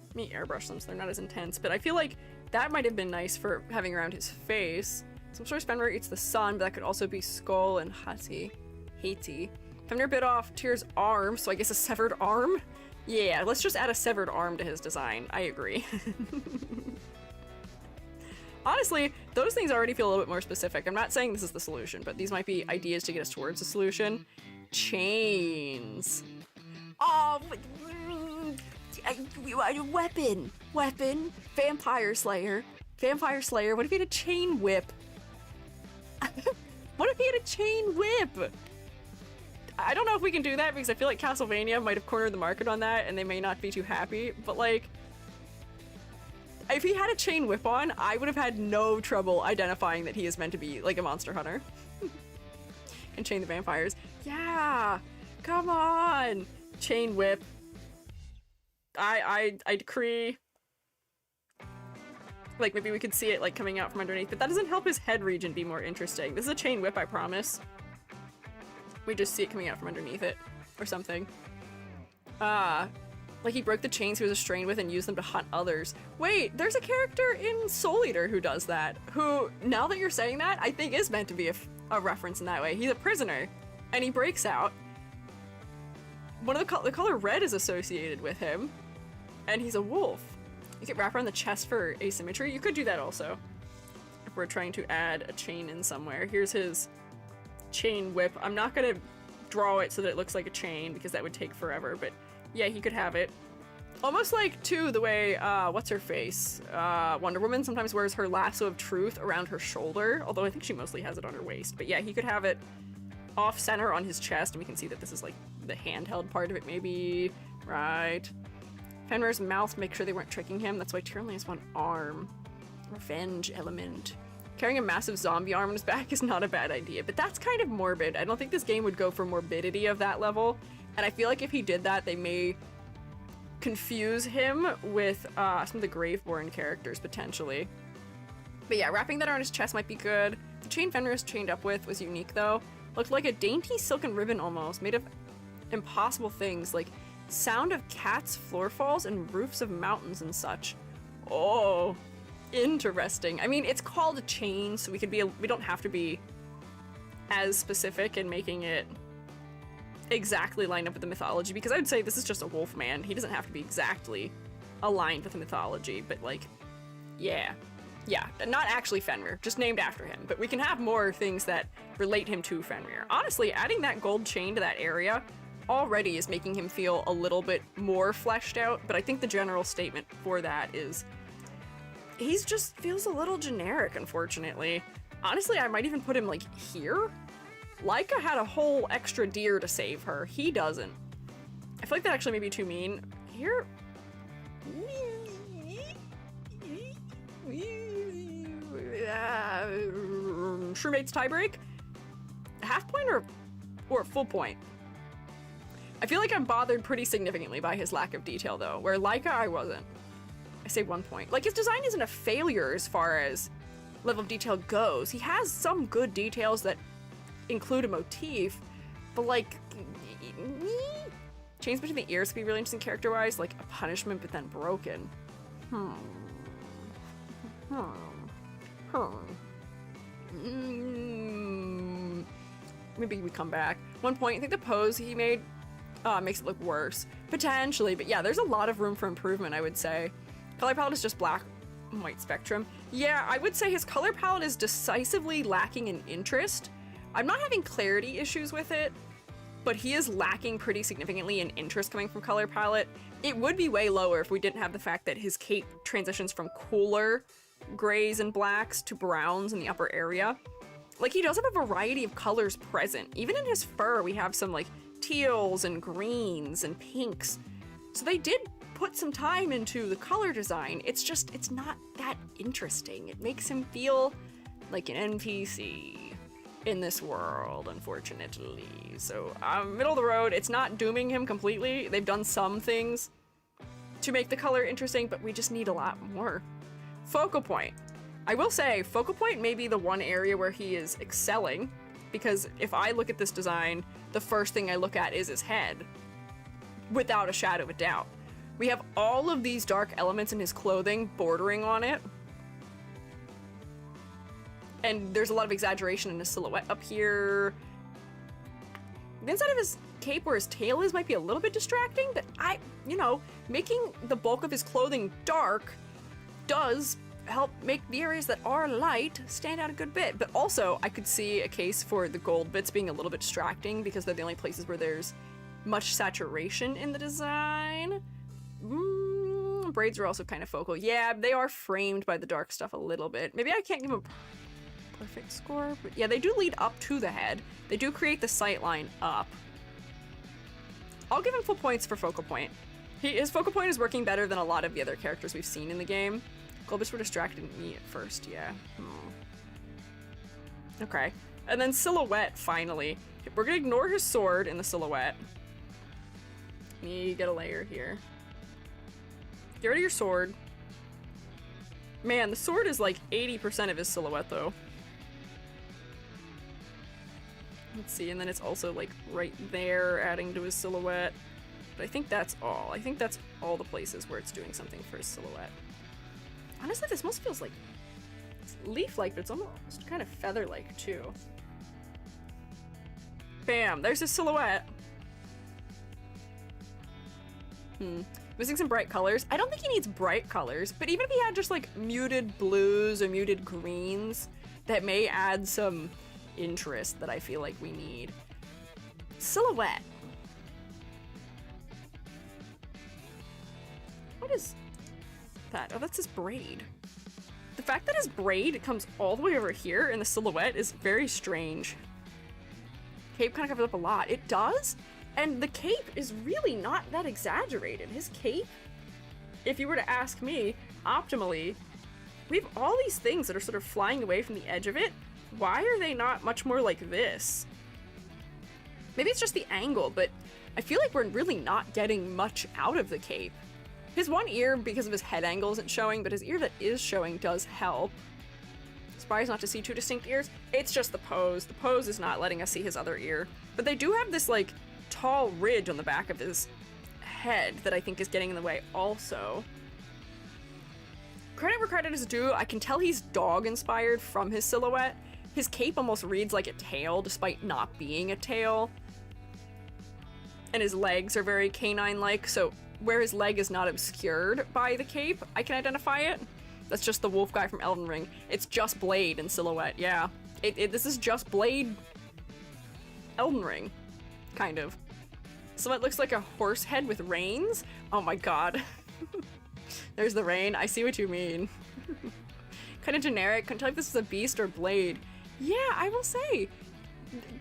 Let me airbrush them so they're not as intense, but I feel like that might have been nice for having around his face. Some sort of Fenrir eats the sun, but that could also be Skull and Hati. Fenrir bit off Tyr's arm, so I guess a severed arm? Yeah, let's just add a severed arm to his design. I agree. Honestly, those things already feel a little bit more specific. I'm not saying this is the solution, but these might be ideas to get us towards a solution. Chains. Oh, weapon. Vampire Slayer. What if he had a chain whip? What if he had a chain whip? I don't know if we can do that because I feel like Castlevania might have cornered the market on that and they may not be too happy, but like, if he had a chain whip on, I would have had no trouble identifying that he is meant to be like a monster hunter. And chain the vampires. Yeah, come on. Chain whip. I decree. Like maybe we could see it like coming out from underneath, but that doesn't help his head region be more interesting. This is a chain whip, I promise. We just see it coming out from underneath it or something. Like he broke the chains he was restrained with and used them to hunt others. Wait, there's a character in Soul Eater who does that, who, now that you're saying that, I think is meant to be a reference in that way. He's a prisoner, and he breaks out. One of the color red is associated with him, and he's a wolf. You get wrap around the chest for asymmetry. You could do that also, if we're trying to add a chain in somewhere. Here's his chain whip. I'm not gonna draw it so that it looks like a chain, because that would take forever, but yeah, he could have it. Almost like, too, the way, what's her face? Wonder Woman sometimes wears her lasso of truth around her shoulder, although I think she mostly has it on her waist. But yeah, he could have it off-center on his chest, and we can see that this is, like, the handheld part of it, maybe. Right. Fenrir's mouth, make sure they weren't tricking him. That's why Tyr only has one arm. Revenge element. Carrying a massive zombie arm on his back is not a bad idea, but that's kind of morbid. I don't think this game would go for morbidity of that level. And I feel like if he did that, they may confuse him with some of the Graveborn characters, potentially. But yeah, wrapping that around his chest might be good. The chain Fenrir is chained up with was unique, though. Looked like a dainty silken ribbon almost, made of impossible things, like sound of cats, floor falls, and roofs of mountains and such. Oh, interesting. I mean, it's called a chain, so we don't have to be as specific in making it exactly line up with the mythology, because I would say this is just a wolf man. He doesn't have to be exactly aligned with the mythology, but like, yeah, not actually Fenrir, just named after him, but we can have more things that relate him to Fenrir. Honestly, adding that gold chain to that area already is making him feel a little bit more fleshed out, but I think the general statement for that is he's just feels a little generic, unfortunately. Honestly, I might even put him like here. Lyca had a whole extra deer to save her. He doesn't. I feel like that actually may be too mean. Here. Shroommate's tiebreak? Half point or full point? I feel like I'm bothered pretty significantly by his lack of detail though, where Lyca I wasn't. I say 1 point. Like, his design isn't a failure as far as level of detail goes. He has some good details that include a motif, but like, chains between the ears could be really interesting character-wise, like a punishment but then broken. Maybe we come back. 1 point, I think the pose he made makes it look worse. Potentially, but yeah, there's a lot of room for improvement, I would say. Color palette is just black and white spectrum. Yeah, I would say his color palette is decisively lacking in interest. I'm not having clarity issues with it, but he is lacking pretty significantly in interest coming from color palette. It would be way lower if we didn't have the fact that his cape transitions from cooler grays and blacks to browns in the upper area. Like, he does have a variety of colors present. Even in his fur, we have some like teals and greens and pinks. So they did put some time into the color design. It's just, it's not that interesting. It makes him feel like an NPC in this world, unfortunately. So, middle of the road. It's not dooming him completely. They've done some things to make the color interesting, but we just need a lot more. Focal point. I will say, focal point may be the one area where he is excelling, because if I look at this design, the first thing I look at is his head, without a shadow of a doubt. We have all of these dark elements in his clothing bordering on it, and there's a lot of exaggeration in his silhouette up here. The inside of his cape where his tail is might be a little bit distracting, but making the bulk of his clothing dark does help make the areas that are light stand out a good bit. But also, I could see a case for the gold bits being a little bit distracting because they're the only places where there's much saturation in the design. Braids are also kind of focal. Yeah, they are framed by the dark stuff a little bit. Maybe I can't give them a perfect score, but yeah, they do lead up to the head. They do create the sight line up. I'll give him full points for focal point. His focal point is working better than a lot of the other characters we've seen in the game. Goldbits were distracting me at first, yeah. Okay. And then silhouette, finally. We're gonna ignore his sword in the silhouette. You get a layer here. Get rid of your sword. Man, the sword is like 80% of his silhouette, though. Let's see, and then it's also like right there, adding to his silhouette. But I think that's all. I think that's all the places where it's doing something for his silhouette. Honestly, this almost feels like it's leaf-like, but it's almost kind of feather-like, too. Bam! There's his silhouette. Missing some bright colors. I don't think he needs bright colors, but even if he had just, like, muted blues or muted greens, that may add some interest that I feel like we need. Silhouette. What is that? Oh, that's his braid. The fact that his braid comes all the way over here in the silhouette is very strange. Cape kind of covers up a lot. It does, and the cape is really not that exaggerated. His cape, if you were to ask me, optimally, we have all these things that are sort of flying away from the edge of it. Why are they not much more like this? Maybe it's just the angle, but I feel like we're really not getting much out of the cape. His one ear, because of his head angle, isn't showing, but his ear that is showing does help. Surprised not to see two distinct ears. It's just the pose. The pose is not letting us see his other ear. But they do have this, like, tall ridge on the back of his head that I think is getting in the way also. Credit where credit is due. I can tell he's dog-inspired from his silhouette. His cape almost reads like a tail, despite not being a tail. and his legs are very canine-like, so where his leg is not obscured by the cape, I can identify it. That's just the wolf guy from Elden Ring. It's just Blade in silhouette, yeah. This is just Blade Elden Ring, kind of. So it looks like a horse head with reins. Oh my god. There's the rein. I see what you mean. Kind of generic. Couldn't tell if this is a beast or Blade. Yeah, I will say,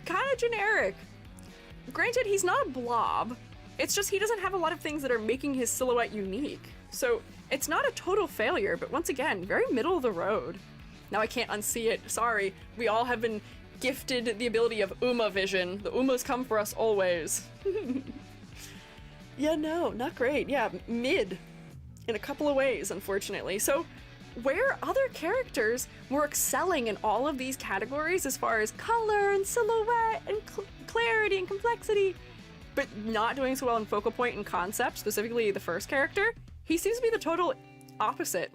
kind of generic. Granted, he's not a blob. It's just he doesn't have a lot of things that are making his silhouette unique. So it's not a total failure, but once again, very middle of the road. Now I can't unsee it. Sorry. We all have been gifted the ability of Uma vision. The Umas come for us always. Yeah, no, not great. Yeah, mid in a couple of ways, unfortunately. So where other characters were excelling in all of these categories as far as color and silhouette and clarity and complexity, but not doing so well in focal point and concept, specifically the first character, he seems to be the total opposite.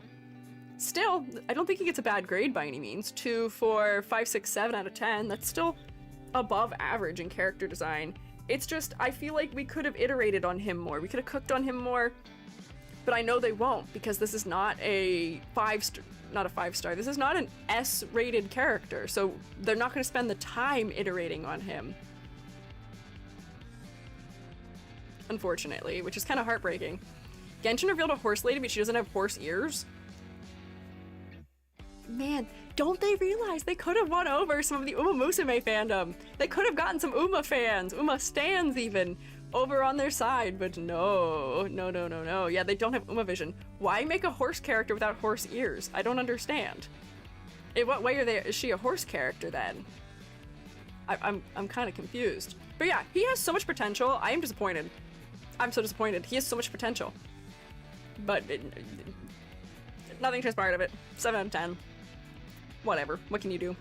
Still, I don't think he gets a bad grade by any means. 2, 4, 5, 6, 7 out of 10. That's still above average in character design. It's just, I feel like we could have iterated on him more. We could have cooked on him more, but I know they won't, because this is not a 5-star, not a 5-star. This is not an S-rated character, so they're not going to spend the time iterating on him. Unfortunately, which is kind of heartbreaking. Genshin revealed a horse lady, but she doesn't have horse ears. Man, don't they realize they could have won over some of the Uma Musume fandom? They could have gotten some Uma fans, Uma stans even, over on their side, but no. Yeah, they don't have Uma vision. Why make a horse character without horse ears? I don't understand. In what way is she a horse character then? I'm kind of confused. But yeah, he has so much potential. I am disappointed. I'm so disappointed. He has so much potential. But nothing transpired of it. 7 out of 10. Whatever. What can you do?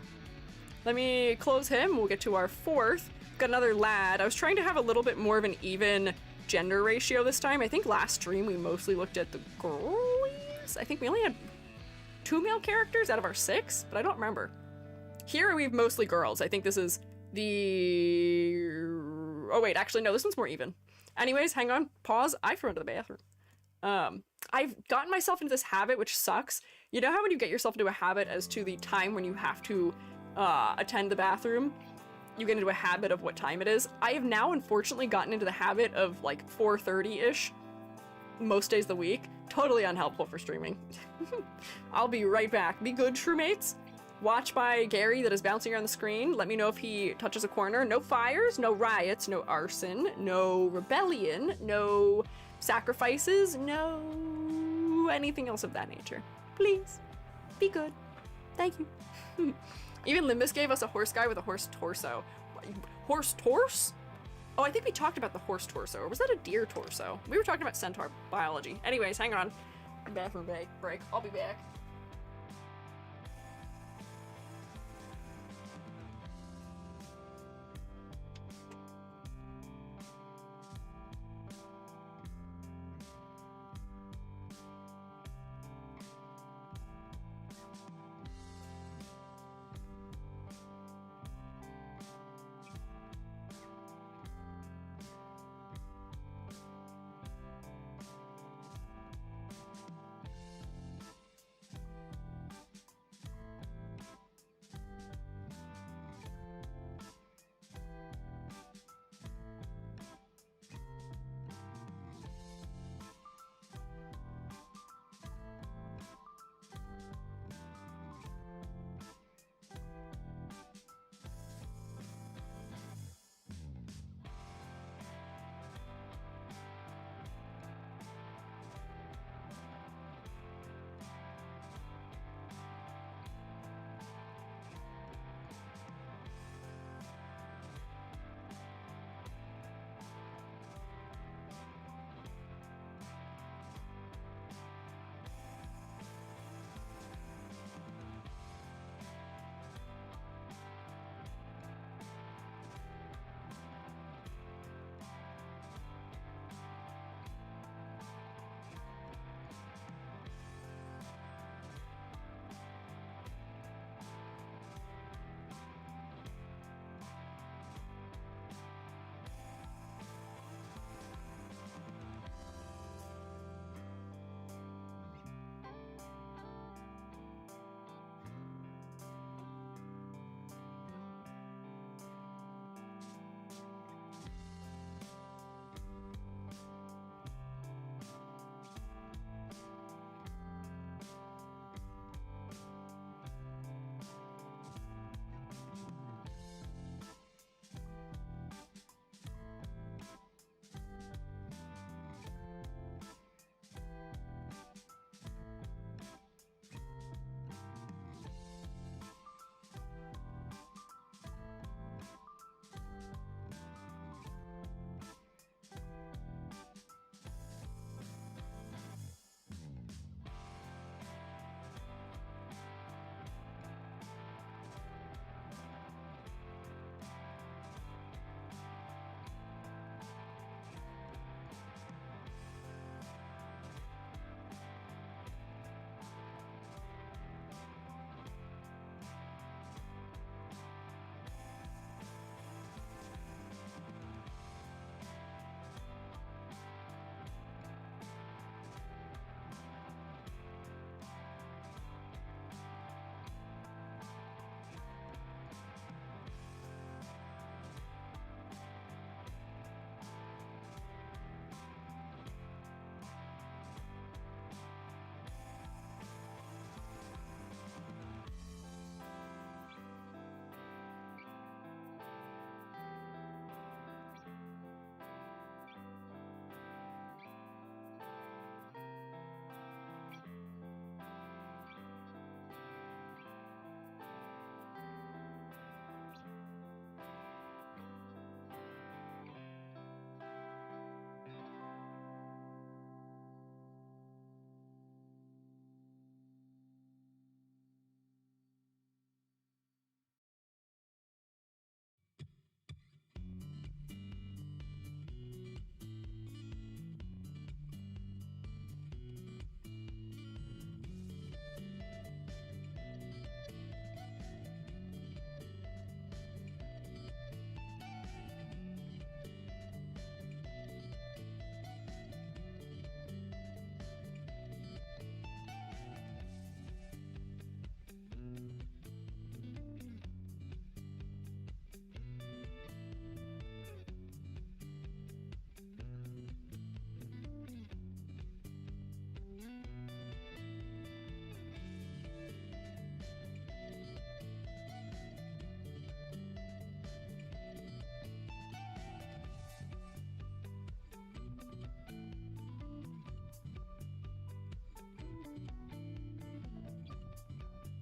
Let me close him. We'll get to our 4th. Got another lad. I was trying to have a little bit more of an even gender ratio this time. I think last stream we mostly looked at the girlies. I think we only had 2 male characters out of our 6, but I don't remember. Here we have mostly girls. I think this is the... Oh wait, actually no, this one's more even. Anyways, hang on. Pause. I have to run to the bathroom. I've gotten myself into this habit, which sucks. You know how when you get yourself into a habit as to the time when you have to attend the bathroom, you get into a habit of what time it is? I have now unfortunately gotten into the habit of like 4:30-ish most days of the week. Totally unhelpful for streaming. I'll be right back. Be good, shroommates. Watch by Gary that is bouncing around the screen. Let me know if he touches a corner. No fires, no riots, no arson, no rebellion, no sacrifices, no anything else of that nature. Please, be good. Thank you. Even Limbus gave us a horse guy with a horse torso. Horse torso? Oh, I think we talked about the horse torso, or was that a deer torso? We were talking about centaur biology. Anyways, hang on. Bathroom break. I'll be back.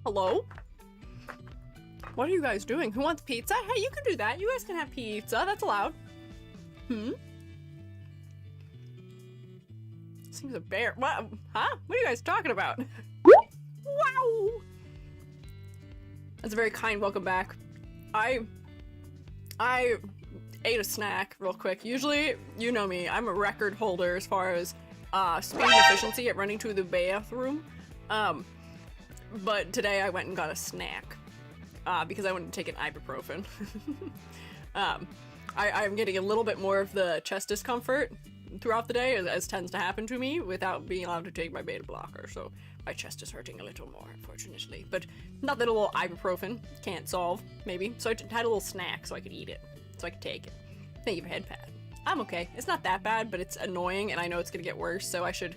Hello? What are you guys doing? Who wants pizza? Hey, you can do that. You guys can have pizza. That's allowed. Seems a bear. What? Huh? What are you guys talking about? Wow! That's a very kind welcome back. I ate a snack real quick. Usually, you know me, I'm a record holder as far as speed and efficiency at running to the bathroom. But today I went and got a snack because I wanted to take an ibuprofen. I'm getting a little bit more of the chest discomfort throughout the day, as tends to happen to me, without being allowed to take my beta blocker, so my chest is hurting a little more, unfortunately. But not that a little ibuprofen can't solve, maybe. So I had a little snack so I could eat it, so I could take it. Thank you for head pat. I'm okay. It's not that bad, but it's annoying, and I know it's gonna get worse, so I should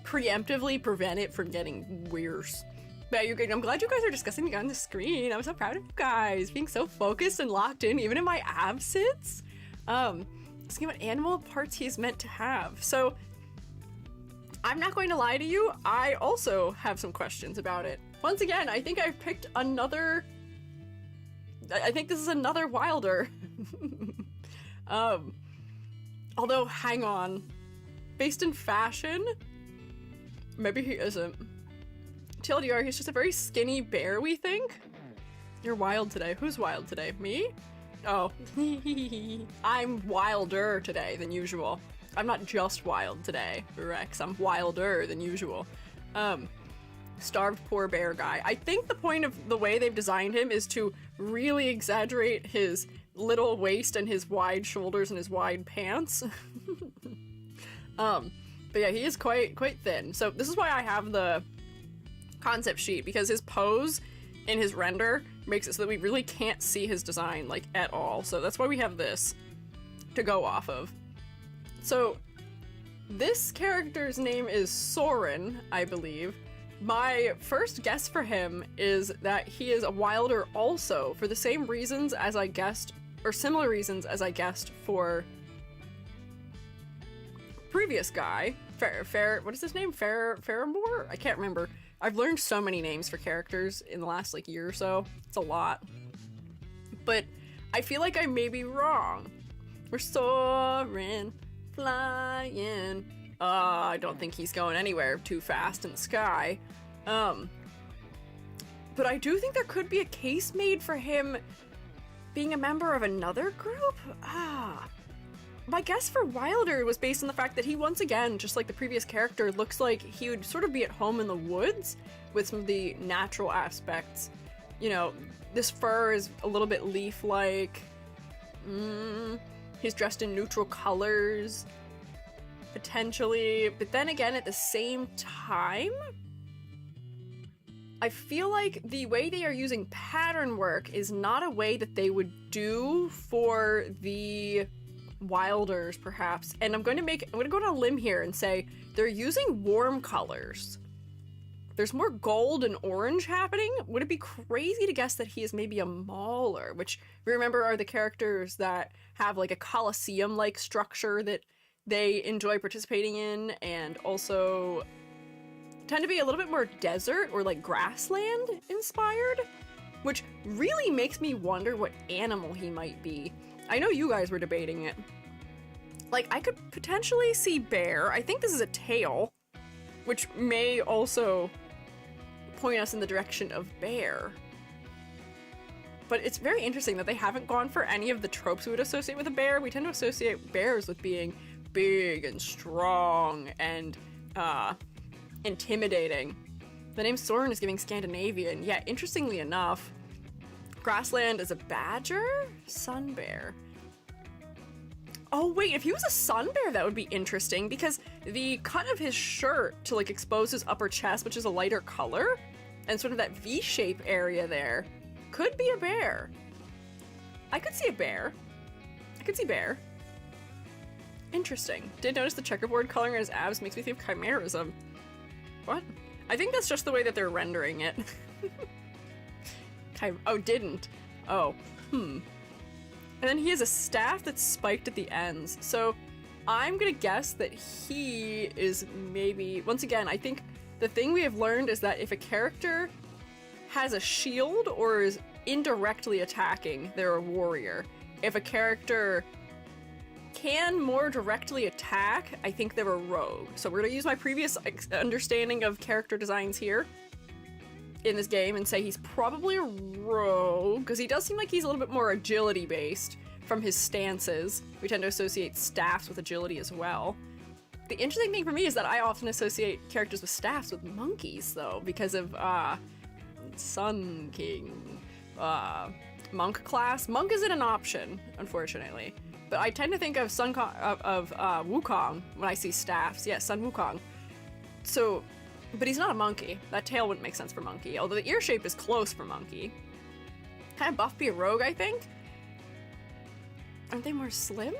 preemptively prevent it from getting worse. But you're good. I'm glad you guys are discussing me on the screen. I'm so proud of you guys, being so focused and locked in, even in my absence. Asking what animal parts he's meant to have. So, I'm not going to lie to you, I also have some questions about it. Once again, I think I've picked another... I think this is another Wilder. Although, hang on. Based in fashion? Maybe he isn't. TLDR, he's just a very skinny bear, we think? You're wild today. Who's wild today? Me? Oh. I'm wilder today than usual. I'm not just wild today, Rex. I'm wilder than usual. Starved poor bear guy. I think the point of the way they've designed him is to really exaggerate his little waist and his wide shoulders and his wide pants. But yeah, he is quite thin. So this is why I have the concept sheet, because his pose in his render makes it so that we really can't see his design, like, at all. So that's why we have this to go off of. So this character's name is Soren, I believe. My first guess for him is that he is a Wilder also, for the same reasons as I guessed, or similar reasons as I guessed for previous guy. What is his name? Faramor? I can't remember. I've learned so many names for characters in the last, like, year or so. It's a lot. But I feel like I may be wrong. We're soaring, flying. I don't think he's going anywhere too fast in the sky. But I do think there could be a case made for him being a member of another group? My guess for Wilder was based on the fact that he, once again, just like the previous character, looks like he would sort of be at home in the woods with some of the natural aspects. You know, this fur is a little bit leaf-like. He's dressed in neutral colors, potentially. But then again, at the same time, I feel like the way they are using pattern work is not a way that they would do for the Wilders, perhaps. And I'm going to go on a limb here and say they're using warm colors. There's more gold and orange happening. Would it be crazy to guess that he is maybe a Mauler, which we remember are the characters that have like a Colosseum-like structure that they enjoy participating in, and also tend to be a little bit more desert or like grassland inspired, which really makes me wonder what animal he might be. I know you guys were debating it. Like, I could potentially see bear. I think this is a tail, which may also point us in the direction of bear. But it's very interesting that they haven't gone for any of the tropes we would associate with a bear. We tend to associate bears with being big and strong and intimidating. The name Soren is giving Scandinavian. Yeah, interestingly enough, grassland is a badger? Sun bear. Oh wait, if he was a sun bear, that would be interesting, because the cut of his shirt to like expose his upper chest, which is a lighter color, and sort of that V-shape area there, could be a bear. I could see a bear. I could see bear. Interesting. Did notice the checkerboard coloring on his abs makes me think of chimerism. What? I think that's just the way that they're rendering it. Oh, didn't. Oh, And then he has a staff that's spiked at the ends. So I'm gonna guess that he is maybe, once again, I think the thing we have learned is that if a character has a shield or is indirectly attacking, they're a warrior. If a character can more directly attack, I think they're a rogue. So we're gonna use my previous understanding of character designs here in this game and say he's probably a rogue, because he does seem like he's a little bit more agility based from his stances. We tend to associate staffs with agility as well. The interesting thing for me is that I often associate characters with staffs with monkeys, though, because of Sun King, monk class. Monk isn't an option, unfortunately, but I tend to think of Wukong when I see staffs. Yes, Sun Wukong. So, but he's not a monkey. That tail wouldn't make sense for monkey, although the ear shape is close for monkey. Kind of buff be a rogue, I think. Aren't they more slim?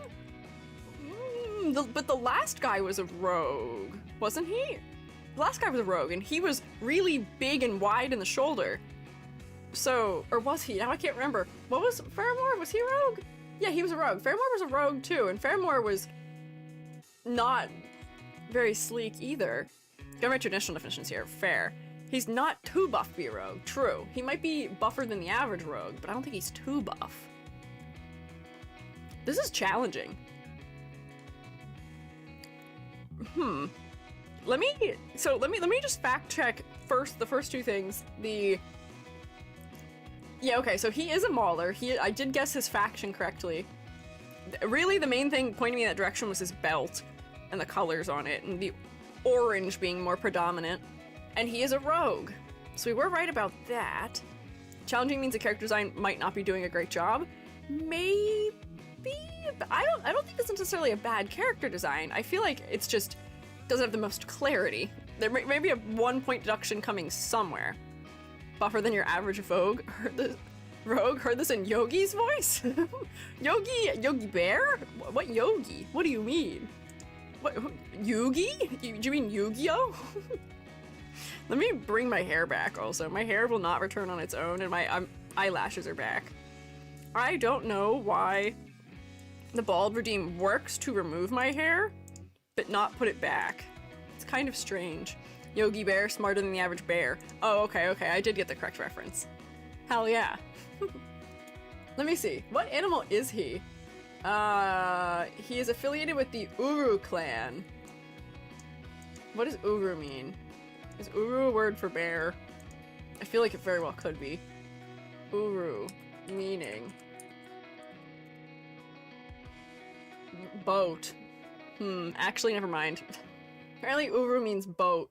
But the last guy was a rogue, wasn't he? The last guy was a rogue, and he was really big and wide in the shoulder. So, or was he? Now I can't remember. What was Faramor? Was he a rogue? Yeah, he was a rogue. Faramor was a rogue too, and Faramor was not very sleek either. Got my traditional definitions here. Fair. He's not too buff to be a rogue. True. He might be buffer than the average rogue, but I don't think he's too buff. This is challenging. Let me just fact check first the first two things. Yeah, okay, so he is a mauler. I did guess his faction correctly. Really, the main thing pointing me in that direction was his belt and the colors on it, and the orange being more predominant. And he is a rogue, so we were right about that. Challenging means the character design might not be doing a great job. Maybe, but I don't think it's necessarily a bad character design. I feel like it's just doesn't have the most clarity. There may be a 1 point deduction coming somewhere. Buffer than your average rogue. Heard this in Yogi's voice? Yogi Bear? What Yogi? What do you mean? What, Yugi? Do you mean Yu-Gi-Oh? Let me bring my hair back also. My hair will not return on its own, and my eyelashes are back. I don't know why the bald redeem works to remove my hair, but not put it back. It's kind of strange. Yogi Bear, smarter than the average bear. Oh, okay, I did get the correct reference. Hell yeah. Let me see. What animal is he? He is affiliated with the Uru clan. What does Uru mean? Is Uru a word for bear? I feel like it very well could be. Uru, meaning boat. Actually, never mind. Apparently Uru means boat.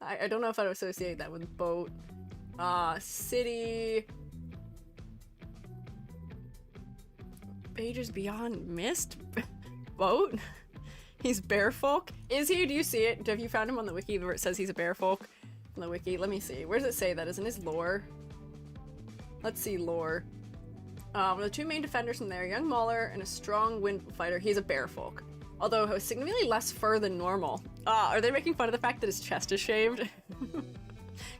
I don't know if I'd associate that with boat. City. Pages Beyond Mist? Boat? He's bear folk? Is he? Do you see it? Have you found him on the wiki where it says he's a bear folk? On the wiki, let me see. Where does it say that? Isn't his lore? Let's see lore. The two main defenders from there, young mauler and a strong wind fighter. He's a bear folk, although has significantly less fur than normal. Are they making fun of the fact that his chest is shaved?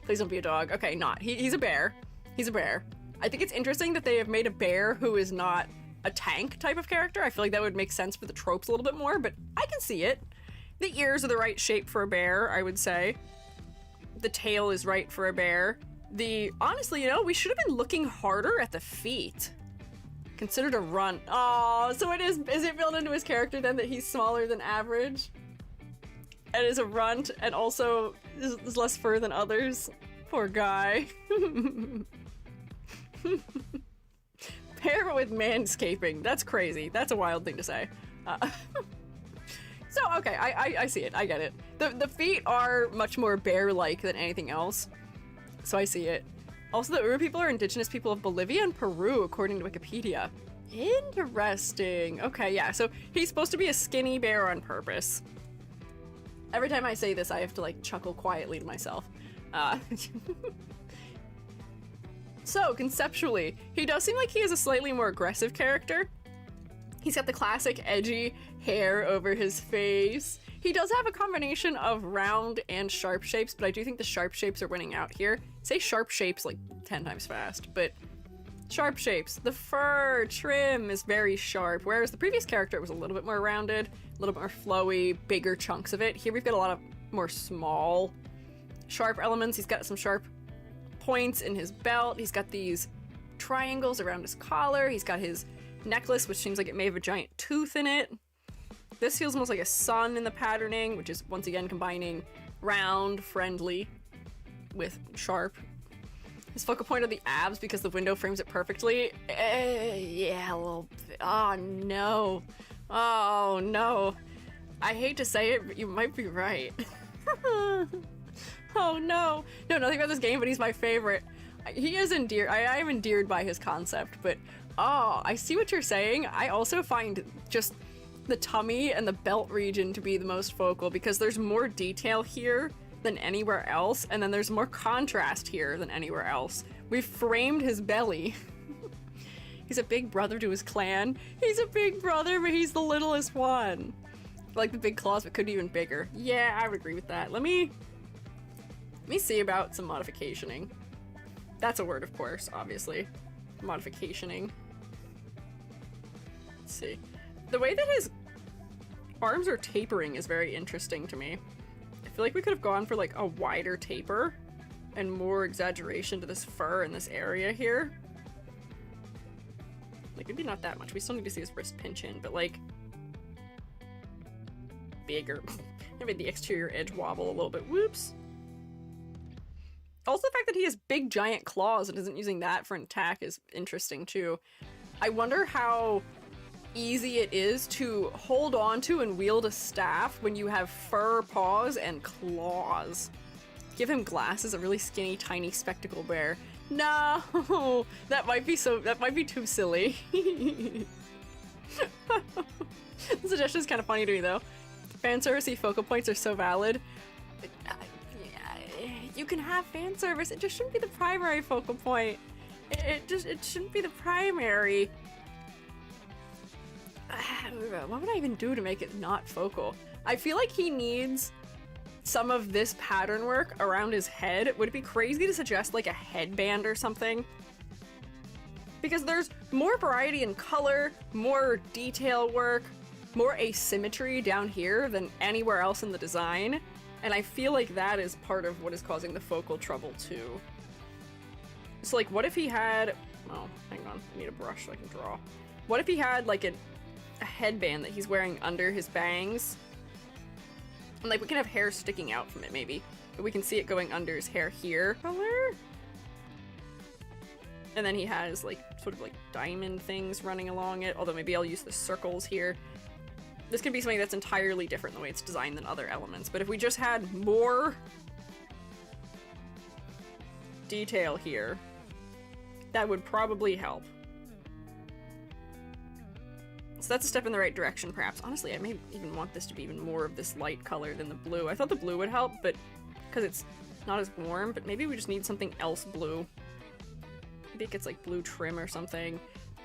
Please don't be a dog. Okay, not. He's a bear. He's a bear. I think it's interesting that they have made a bear who is not a tank type of character. I feel like that would make sense for the tropes a little bit more, but I can see it. The ears are the right shape for a bear, I would say. The tail is right for a bear. Honestly, you know, we should have been looking harder at the feet. Considered a runt. Oh, so is it built into his character then that he's smaller than average? And is a runt and also is less fur than others? Poor guy. Pair it with manscaping. That's crazy. That's a wild thing to say. So, okay, I see it. I get it. The feet are much more bear-like than anything else. So I see it. Also, the Uru people are indigenous people of Bolivia and Peru, according to Wikipedia. Interesting. Okay, yeah, so he's supposed to be a skinny bear on purpose. Every time I say this, I have to, like, chuckle quietly to myself. So, conceptually, he does seem like he is a slightly more aggressive character. He's got the classic edgy hair over his face. He does have a combination of round and sharp shapes, but I do think the sharp shapes are winning out here. Say sharp shapes like 10 times fast, but sharp shapes. The fur trim is very sharp, whereas the previous character was a little bit more rounded, a little bit more flowy, bigger chunks of it. Here we've got a lot of more small sharp elements. He's got some sharp points in his belt. He's got these triangles around his collar. He's got his necklace, which seems like it may have a giant tooth in it. This feels almost like a sun in the patterning, which is once again combining round, friendly with sharp. His focal point are the abs because the window frames it perfectly. Yeah, a little bit. Oh no. Oh no. I hate to say it, but you might be right. Oh no. No, nothing about this game, but he's my favorite. He is endeared. I am endeared by his concept, but oh, I see what you're saying. I also find just the tummy and the belt region to be the most focal because there's more detail here than anywhere else, and then there's more contrast here than anywhere else. We've framed his belly. He's a big brother to his clan. He's a big brother, but he's the littlest one. Like the big claws, but could be even bigger. Yeah, I would agree with that. Let me see about some modificationing. That's a word, of course, obviously. Modificationing. Let's see. The way that his arms are tapering is very interesting to me. I feel like we could have gone for like a wider taper and more exaggeration to this fur in this area here. Like maybe not that much. We still need to see his wrist pinch in, but like bigger. Maybe the exterior edge wobble a little bit. Whoops. Also the fact that he has big giant claws and isn't using that for an attack is interesting too. I wonder how easy it is to hold on to and wield a staff when you have fur paws and claws. Give him glasses, a really skinny, tiny spectacle bear. No, that might be too silly. The suggestion is kind of funny to me though. Fanservice focal points are so valid. You can have fan service. It just shouldn't be the primary focal point. It shouldn't be the primary. What would I even do to make it not focal? I feel like he needs some of this pattern work around his head. Would it be crazy to suggest like a headband or something? Because there's more variety in color, more detail work, more asymmetry down here than anywhere else in the design. And I feel like that is part of what is causing the focal trouble too. So like, what if he had, oh, hang on, I need a brush so I can draw. What if he had like a headband that he's wearing under his bangs? And like we can have hair sticking out from it maybe. But we can see it going under his hair here. Color? And then he has like sort of like diamond things running along it. Although maybe I'll use the circles here. This could be something that's entirely different the way it's designed than other elements. But if we just had more detail here, that would probably help. So that's a step in the right direction, perhaps. Honestly, I may even want this to be even more of this light color than the blue. I thought the blue would help, but because it's not as warm, but maybe we just need something else blue. Maybe it gets like blue trim or something.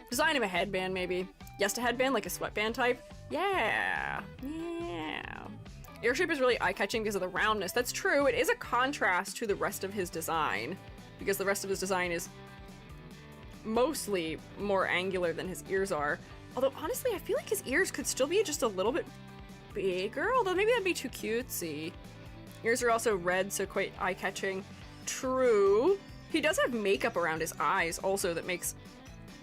Design him a headband, maybe. Yes, a headband, like a sweatband type. Yeah. Ear shape is really eye-catching because of the roundness. That's true. It is a contrast to the rest of his design, because the rest of his design is mostly more angular than his ears are. Although, honestly, I feel like his ears could still be just a little bit bigger, although maybe that'd be too cutesy. Ears are also red, so quite eye-catching. True. He does have makeup around his eyes also that makes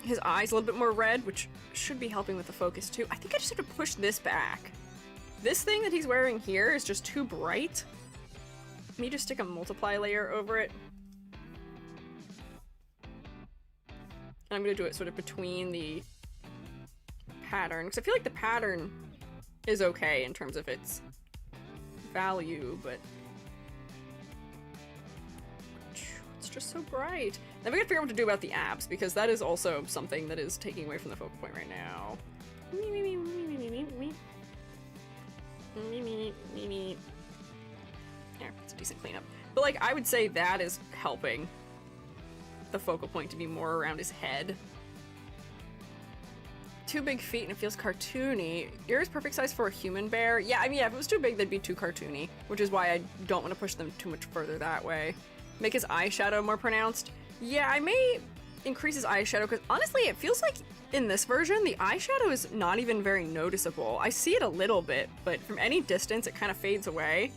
his eyes a little bit more red, which should be helping with the focus too. I think I just have to push this back. This thing that he's wearing here is just too bright. Let me just stick a multiply layer over it. And I'm gonna do it sort of between the pattern, because I feel like the pattern is okay in terms of its value, but it's just so bright. Then we gotta figure out what to do about the abs, because that is also something that is taking away from the focal point right now. There, it's a decent cleanup. But like, I would say that is helping the focal point to be more around his head. Too big feet and it feels cartoony. Ear is perfect size for a human bear. Yeah, I mean, yeah, if it was too big, they'd be too cartoony, which is why I don't want to push them too much further that way. Make his eyeshadow more pronounced. Yeah, I may increase his eyeshadow, because honestly, it feels like in this version, the eyeshadow is not even very noticeable. I see it a little bit, but from any distance, it kind of fades away.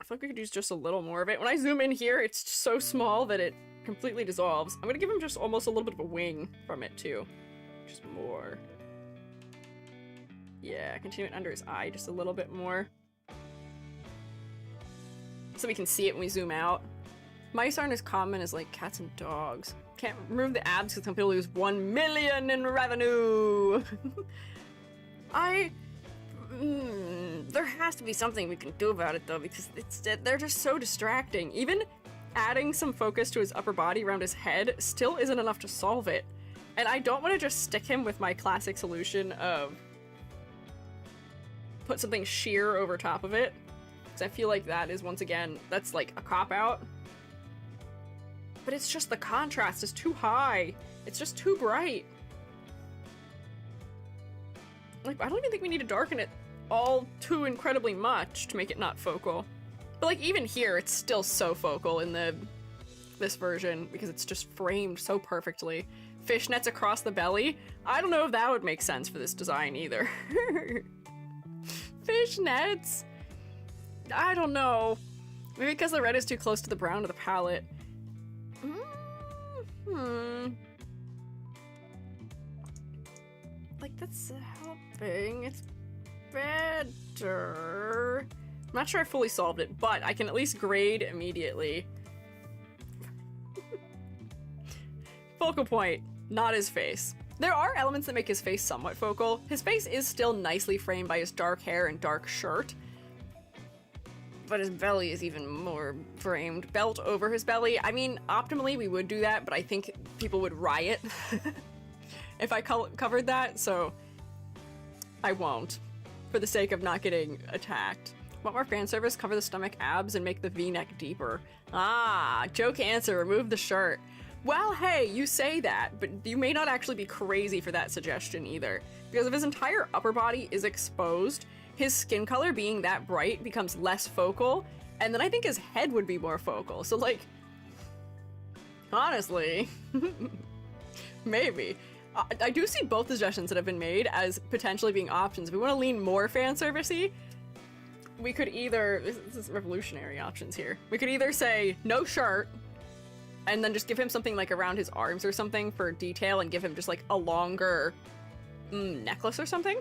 feel like we could use just a little more of it. When I zoom in here, it's so small that it completely dissolves. I'm gonna give him just almost a little bit of a wing from it too. Just more. Yeah, continue it under his eye just a little bit more. So we can see it when we zoom out. Mice aren't as common as like cats and dogs. Can't remove the abs because some people lose 1 million in revenue. There has to be something we can do about it though, because they're just so distracting. Even adding some focus to his upper body around his head still isn't enough to solve it. And I don't want to just stick him with my classic solution of put something sheer over top of it, because I feel like that is, once again, that's like a cop-out. But it's just the contrast is too high. It's just too bright. Like, I don't even think we need to darken it all too incredibly much to make it not focal. But like, even here, it's still so focal in this version because it's just framed so perfectly. Fishnets across the belly. I don't know if that would make sense for this design either. Fishnets? I don't know. Maybe because the red is too close to the brown of the palette. Like, that's helping. It's better. I'm not sure I fully solved it, but I can at least grade immediately. Focal point, not his face. There are elements that make his face somewhat focal. His face is still nicely framed by his dark hair and dark shirt, but his belly is even more framed. Belt over his belly. I mean, optimally we would do that, but I think people would riot if I covered that, so I won't, for the sake of not getting attacked. Want more fan service? Cover the stomach abs and make the V-neck deeper. Ah, joke answer, remove the shirt. Well, hey, you say that, but you may not actually be crazy for that suggestion either, because if his entire upper body is exposed, his skin color being that bright becomes less focal, and then I think his head would be more focal. So like, honestly, maybe. I do see both suggestions that have been made as potentially being options. If we want to lean more fan servicey, we could either, this is revolutionary options here. We could either say no shirt, and then just give him something like around his arms or something for detail, and give him just like a longer necklace or something.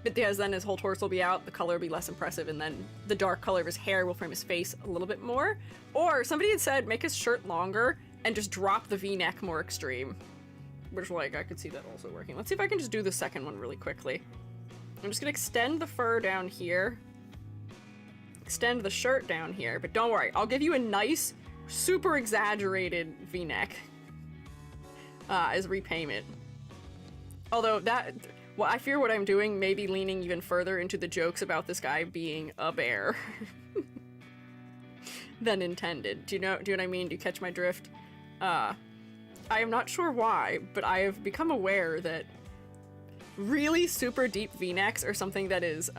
Because then his whole torso will be out, the color will be less impressive, and then the dark color of his hair will frame his face a little bit more. Or somebody had said make his shirt longer and just drop the V-neck more extreme. Which, like, I could see that also working. Let's see if I can just do the second one really quickly. I'm just gonna extend the fur down here. Extend the shirt down here, but don't worry, I'll give you a nice, super exaggerated V-neck as repayment. Although that, well, I fear what I'm doing may be leaning even further into the jokes about this guy being a bear than intended. Do you know what I mean? Do you catch my drift? I am not sure why, but I have become aware that really super deep V-necks are something that is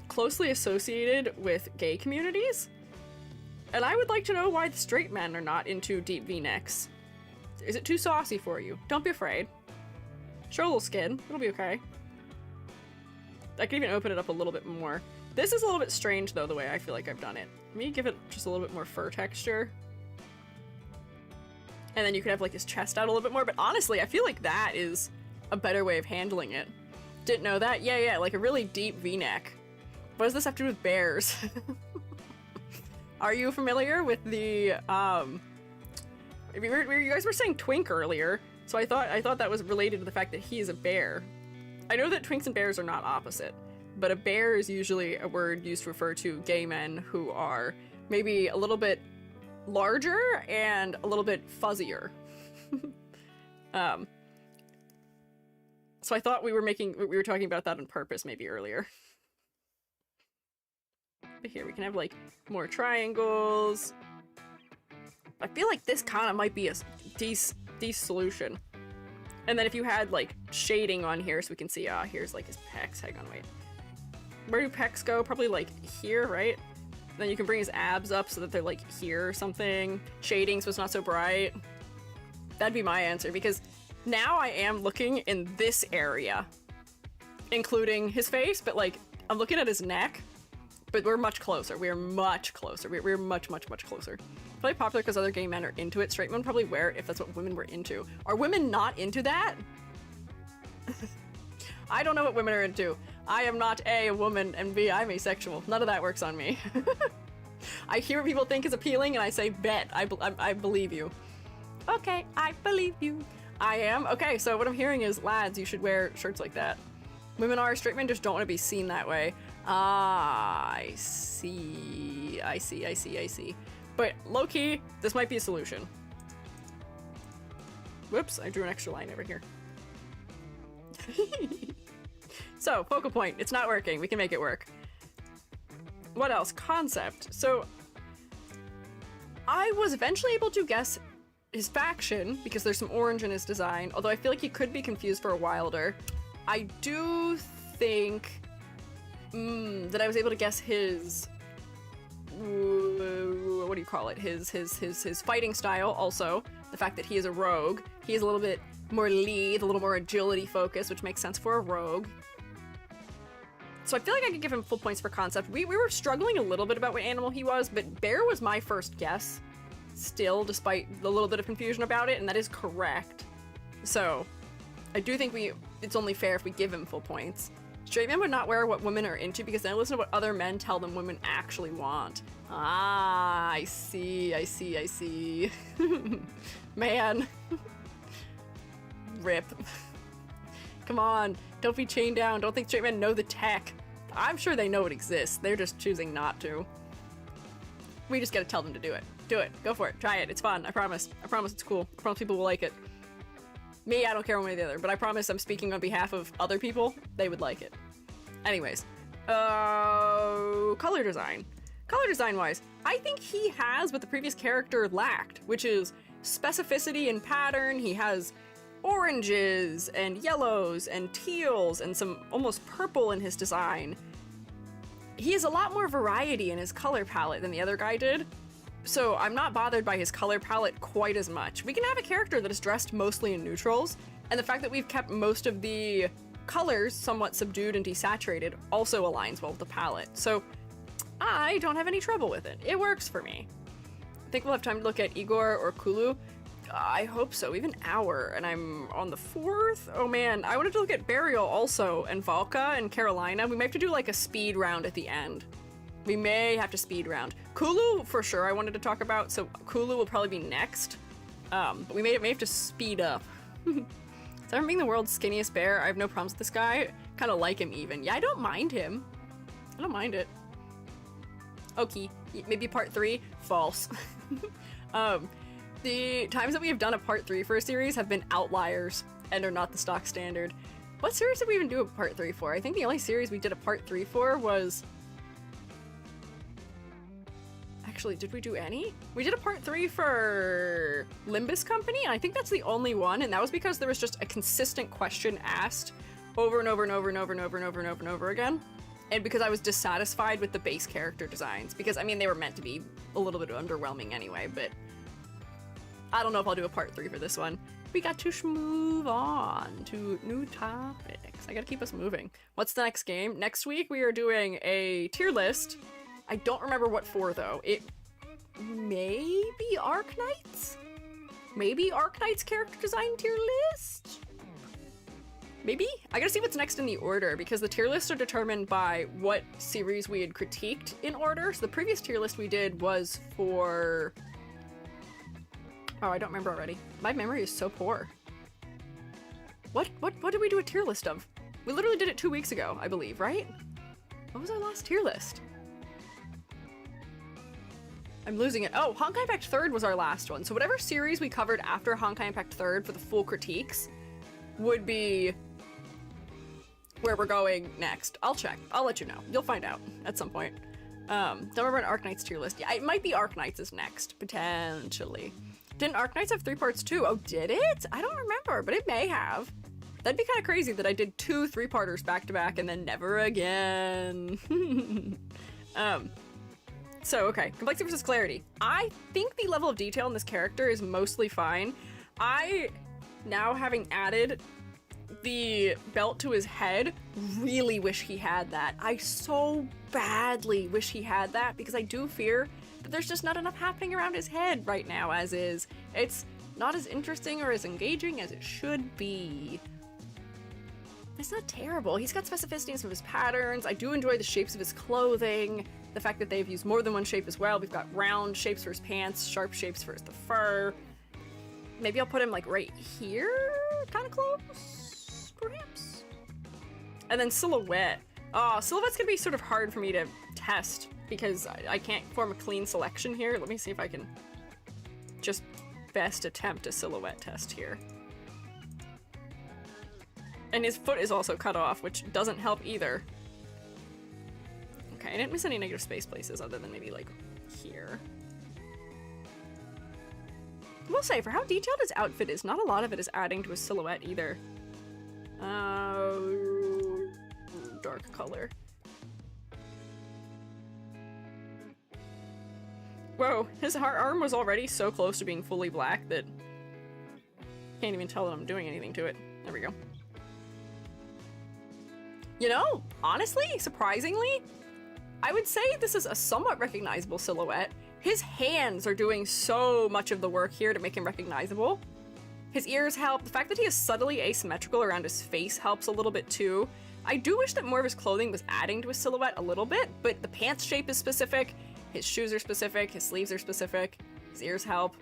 closely associated with gay communities. And I would like to know why the straight men are not into deep V-necks. Is it too saucy for you? Don't be afraid. Show a little skin. It'll be okay. I can even open it up a little bit more. This is a little bit strange, though, the way I feel like I've done it. Let me give it just a little bit more fur texture. And then you could have, like, his chest out a little bit more. But honestly, I feel like that is a better way of handling it. Didn't know that? Yeah, like a really deep V-neck. What does this have to do with bears? Are you familiar with the, you guys were saying twink earlier, so I thought that was related to the fact that he is a bear. I know that twinks and bears are not opposite, but a bear is usually a word used to refer to gay men who are maybe a little bit larger and a little bit fuzzier. So I thought we were talking about that on purpose maybe earlier. But here we can have like more triangles. I feel like this kind of might be a decent solution. And then if you had like shading on here so we can see, here's like his pecs. Hang on, wait. Where do pecs go? Probably like here, right? Then you can bring his abs up so that they're like here or something. Shading so it's not so bright. That'd be my answer, because now I am looking in this area, including his face, but like I'm looking at his neck. But we're much closer. We are much closer. We're much, much, much closer. Probably popular because other gay men are into it. Straight men probably wear it if that's what women were into. Are women not into that? I don't know what women are into. I am not A, a woman, and B, I'm asexual. None of that works on me. I hear what people think is appealing, and I say, bet. I believe you. Okay, I believe you. I am. Okay, so what I'm hearing is, lads, you should wear shirts like that. Women are, straight men just don't want to be seen that way. Ah, I see. I see. But low-key, this might be a solution. Whoops, I drew an extra line over here. So, focal point. It's not working. We can make it work. What else? Concept. So, I was eventually able to guess his faction, because there's some orange in his design, although I feel like he could be confused for a wilder. I do think that I was able to guess his what do you call it? His fighting style also. The fact that he is a rogue. He is a little bit more lead, a little more agility focused, which makes sense for a rogue. So I feel like I could give him full points for concept. We were struggling a little bit about what animal he was, but bear was my first guess still, despite the little bit of confusion about it, and that is correct. So I do think it's only fair if we give him full points. Straight men would not wear what women are into because they listen to what other men tell them women actually want. Ah, I see. Man. Rip. Come on, don't be chained down. Don't think straight men know the tech. I'm sure they know it exists. They're just choosing not to. We just gotta tell them to do it. Do it. Go for it. Try it. It's fun. I promise. I promise it's cool. I promise people will like it. Me, I don't care one way or the other, but I promise I'm speaking on behalf of other people. They would like it. Anyways. Color design. Color design-wise, I think he has what the previous character lacked, which is specificity and pattern. He has oranges and yellows and teals and some almost purple in his design. He has a lot more variety in his color palette than the other guy did, so I'm not bothered by his color palette quite as much. We can have a character that is dressed mostly in neutrals, and the fact that we've kept most of the colors somewhat subdued and desaturated also aligns well with the palette, so I don't have any trouble with it. It works for me. I think we'll have time to look at Igor or Kulu. I hope so. We have an hour, and I'm on the 4th? Oh man, I wanted to look at Berial also, and Valka and Carolina. We might have to do like a speed round at the end. We may have to speed round. Kulu, for sure, I wanted to talk about, so Kulu will probably be next. But we may have to speed up. So I'm being the world's skinniest bear. I have no problems with this guy. Kind of like him even. Yeah, I don't mind him. I don't mind it. Okay, maybe part 3? False. The times that we have done a part 3 for a series have been outliers and are not the stock standard. What series did we even do a part 3 for? I think the only series we did a part 3 for was... Actually, did we do any? We did a part 3 for Limbus Company, and I think that's the only one, and that was because there was just a consistent question asked over and over and over and over and over and over and over and over again. And because I was dissatisfied with the base character designs, because, I mean, they were meant to be a little bit underwhelming anyway, but I don't know if I'll do a part 3 for this one. We got to move on to new topics. I gotta keep us moving. What's the next game? Next week we are doing a tier list. I don't remember what for, though. It may be Arknights? Maybe Arknights character design tier list? Maybe? I gotta see what's next in the order, because the tier lists are determined by what series we had critiqued in order. So the previous tier list we did was for... Oh, I don't remember already. My memory is so poor. What did we do a tier list of? We literally did it 2 weeks ago, I believe, right? What was our last tier list? I'm losing it. Oh, Honkai Impact 3rd was our last one. So whatever series we covered after Honkai Impact 3rd for the full critiques would be where we're going next. I'll check. I'll let you know. You'll find out at some point. Don't remember an Arknights tier list. Yeah, it might be Arknights is next, potentially. Didn't Arknights have 3 parts too? Oh, did it? I don't remember, but it may have. That'd be kind of crazy that I did 2 3-parters back to back and then never again. So, okay. Complexity versus clarity. I think the level of detail in this character is mostly fine. Now having added the belt to his head, really wish he had that. I so badly wish he had that, because I do fear that there's just not enough happening around his head right now as is. It's not as interesting or as engaging as it should be. It's not terrible. He's got specificity in some of his patterns. I do enjoy the shapes of his clothing. The fact that they've used more than one shape as well. We've got round shapes for his pants, sharp shapes for the fur. Maybe I'll put him like right here, kind of close, perhaps. And then silhouette. Oh, silhouette's gonna be sort of hard for me to test because I can't form a clean selection here. Let me see if I can just best attempt a silhouette test here. And his foot is also cut off, which doesn't help either. Okay, I didn't miss any negative space places other than maybe like here. I will say, for how detailed his outfit is, not a lot of it is adding to his silhouette either. Dark color. Whoa, his arm was already so close to being fully black that can't even tell that I'm doing anything to it. There we go. You know, honestly, surprisingly, I would say this is a somewhat recognizable silhouette. His hands are doing so much of the work here to make him recognizable. His ears help. The fact that he is subtly asymmetrical around his face helps a little bit too. I do wish that more of his clothing was adding to his silhouette a little bit, but the pants shape is specific, his shoes are specific, his sleeves are specific, his ears help.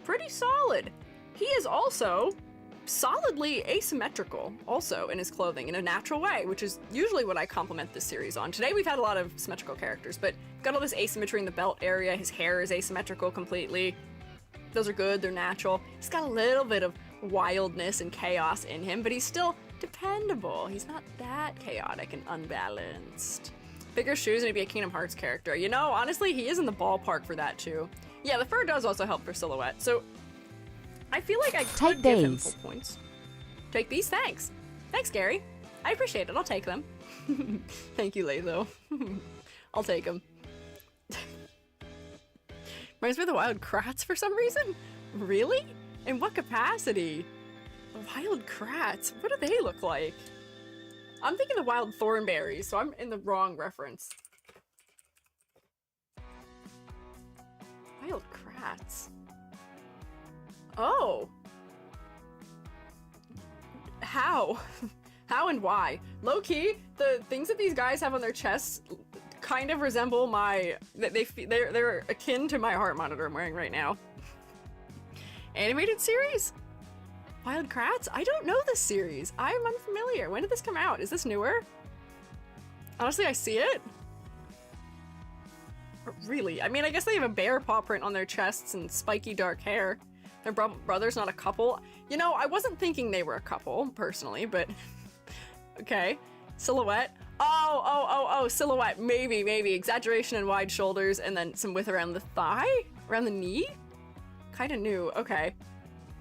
Pretty solid. He is also solidly asymmetrical also in his clothing in a natural way, which is usually what I compliment this series on. Today we've had a lot of symmetrical characters, but got all this asymmetry in the belt area. His hair is asymmetrical completely. Those are good, they're natural. He's got a little bit of wildness and chaos in him, but he's still dependable. He's not that chaotic and unbalanced. Bigger shoes and he'd be a Kingdom Hearts character. You know, honestly, he is in the ballpark for that too. Yeah, the fur does also help for silhouette, so I feel like I could give him full points. Take these, thanks. Thanks, Gary. I appreciate it, I'll take them. Thank you, Laylo. I'll take them. Reminds me of the wild krats for some reason? Really? In what capacity? The wild krats? What do they look like? I'm thinking the wild thornberries, so I'm in the wrong reference. Wild krats. Oh. How? How and why? Low-key, the things that these guys have on their chests kind of resemble my... They're akin to my heart monitor I'm wearing right now. Animated series? Wild Krats? I don't know this series. I'm unfamiliar. When did this come out? Is this newer? Honestly, I see it. Really? I mean, I guess they have a bear paw print on their chests and spiky dark hair. Their brother's not a couple. You know, I wasn't thinking they were a couple, personally, but... Okay. Silhouette. Oh, silhouette. Maybe. Exaggeration and wide shoulders, and then some width around the thigh? Around the knee? Kinda new. Okay.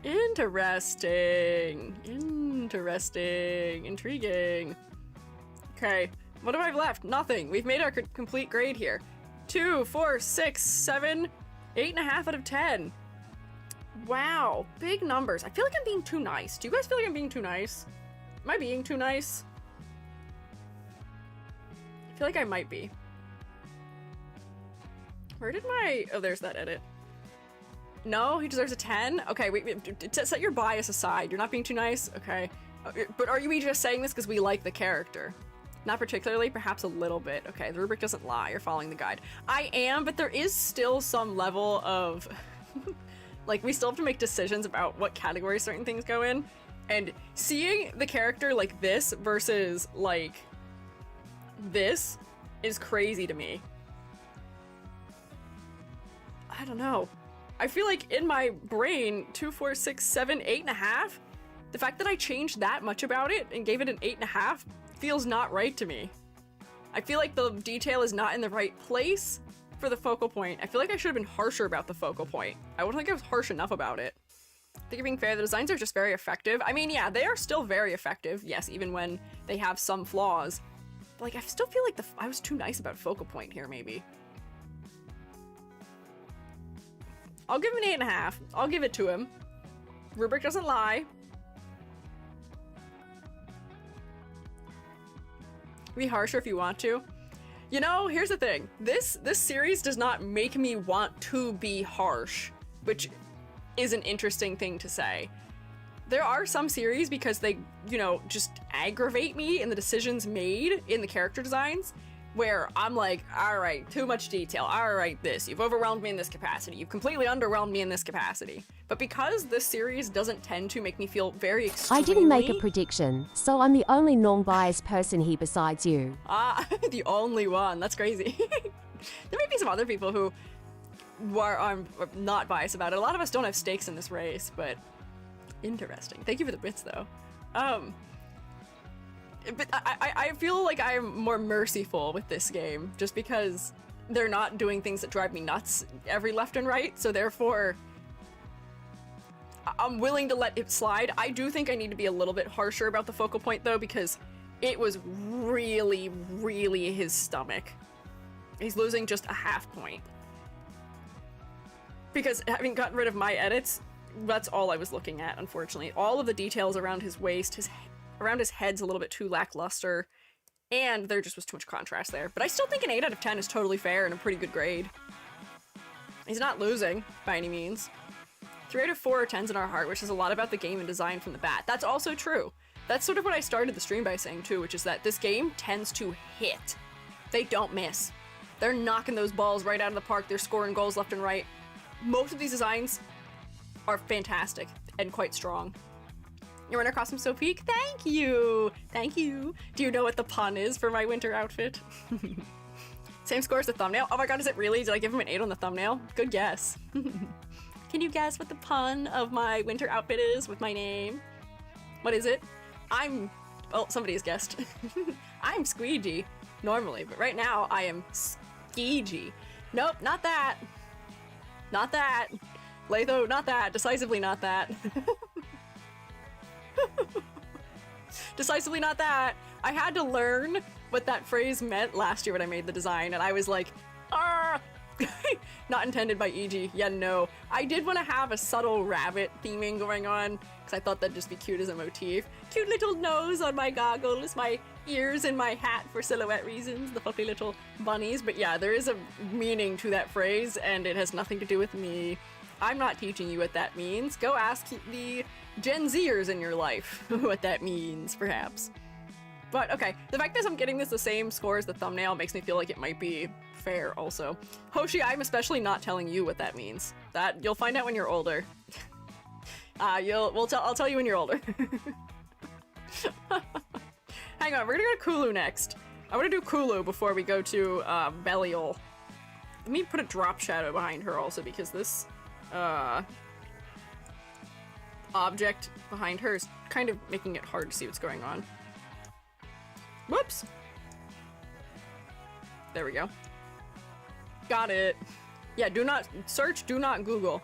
Interesting. Intriguing. Okay. What have I left? Nothing. We've made our complete grade here. 2, 4, 6, 7, 8.5 out of 10. Wow, big numbers. I feel like I'm being too nice. Do you guys feel like I'm being too nice? Am I being too nice? I feel like I might be. Where did my... Oh, there's that edit. No, he deserves a 10? Okay, wait, set your bias aside. You're not being too nice? Okay. But are you just saying this because we like the character? Not particularly, perhaps a little bit. Okay, the rubric doesn't lie. You're following the guide. I am, but there is still some level of... Like, we still have to make decisions about what categories certain things go in. And seeing the character like this versus, like, this is crazy to me. I don't know. I feel like in my brain, 2, 4, 6, 7, 8.5, the fact that I changed that much about it and gave it an 8.5 feels not right to me. I feel like the detail is not in the right place for the focal point. I feel like I should have been harsher about the focal point. I don't think I was harsh enough about it. I think you're being fair. The designs are just very effective. I mean, yeah, they are still very effective. Yes, even when they have some flaws. But, like, I still feel like I was too nice about focal point here, maybe. I'll give him an 8.5. I'll give it to him. Rubric doesn't lie. Be harsher if you want to. You know, here's the thing. This series does not make me want to be harsh, which is an interesting thing to say. There are some series because they, you know, just aggravate me in the decisions made in the character designs, where I'm like, all right, too much detail. All right, this. You've overwhelmed me in this capacity. You've completely underwhelmed me in this capacity. But because this series doesn't tend to make me feel very extremely... I didn't make a prediction, so I'm the only non-biased person here besides you. Ah, the only one. That's crazy. There may be some other people who are not biased about it. A lot of us don't have stakes in this race, but interesting. Thank you for the bits, though. But I feel like I'm more merciful with this game, just because they're not doing things that drive me nuts every left and right, so therefore I'm willing to let it slide. I do think I need to be a little bit harsher about the focal point, though, because it was really, really his stomach. He's losing just a half point. Because having gotten rid of my edits, that's all I was looking at, unfortunately. All of the details around his waist, around his head's a little bit too lackluster, and there just was too much contrast there. But I still think an 8 out of 10 is totally fair and a pretty good grade. He's not losing, by any means. 3 out of 4 are 10s in our heart, which is a lot about the game and design from the bat. That's also true. That's sort of what I started the stream by saying, too, which is that this game tends to hit. They don't miss. They're knocking those balls right out of the park. They're scoring goals left and right. Most of these designs are fantastic and quite strong. Your winter costume's so peak? Thank you! Thank you! Do you know what the pun is for my winter outfit? Same score as the thumbnail? Oh my god, is it really? Did I give him an 8 on the thumbnail? Good guess. Can you guess what the pun of my winter outfit is with my name? What is it? Well, somebody has guessed. I'm Squiiji, normally, but right now I am Squiiji. Nope, not that. Not that. Latho, not that. Decisively not that. Decisively not that. I had to learn what that phrase meant last year when I made the design, and I was like, ah! Not intended by EG. Yeah, no. I did want to have a subtle rabbit theming going on, because I thought that'd just be cute as a motif. Cute little nose on my goggles, my ears in my hat for silhouette reasons, the fluffy little bunnies. But yeah, there is a meaning to that phrase, and it has nothing to do with me. I'm not teaching you what that means. Go ask the Gen Zers in your life what that means, perhaps. But okay, the fact that I'm getting this the same score as the thumbnail makes me feel like it might be fair also. Hoshi, I'm especially not telling you what that means. That you'll find out when you're older. I'll tell you when you're older. Hang on, we're gonna go to Kulu next. I want to do Kulu before we go to Berial. Let me put a drop shadow behind her also, because this object behind her is kind of making it hard to see what's going on. Whoops. There we go. Got it. Yeah, do not search, do not Google.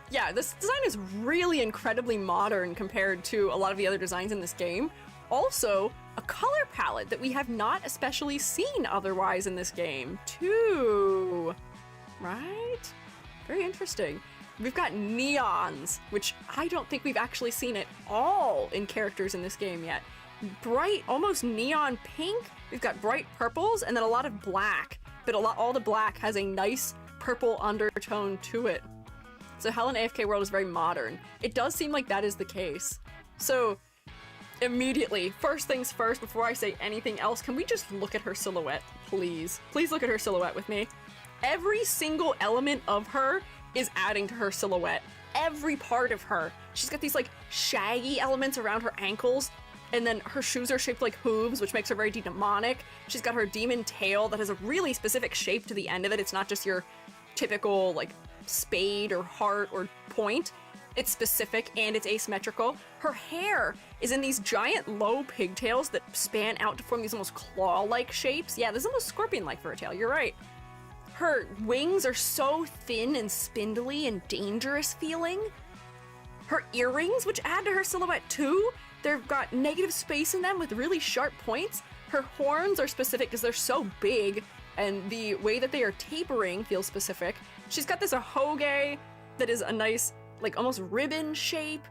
Yeah, this design is really incredibly modern compared to a lot of the other designs in this game. Also, a color palette that we have not especially seen otherwise in this game, too. Right? Very interesting. We've got neons, which I don't think we've actually seen at all in characters in this game yet. Bright, almost neon pink. We've got bright purples and then a lot of black, but all the black has a nice purple undertone to it. So Hell in AFK World is very modern. It does seem like that is the case. So immediately, first things first, before I say anything else, can we just look at her silhouette, please? Please look at her silhouette with me. Every single element of her is adding to her silhouette. Every part of her. She's got these like shaggy elements around her ankles, and then her shoes are shaped like hooves, which makes her very demonic. She's got her demon tail that has a really specific shape to the end of it. It's not just your typical like spade or heart or point. It's specific and it's asymmetrical. Her hair is in these giant low pigtails that span out to form these almost claw-like shapes. Yeah, this is almost scorpion-like for a tail, you're right. Her wings are so thin and spindly and dangerous feeling. Her earrings, which add to her silhouette too, they've got negative space in them with really sharp points. Her horns are specific because they're so big, and the way that they are tapering feels specific. She's got this ahoge that is a nice, like almost ribbon shape.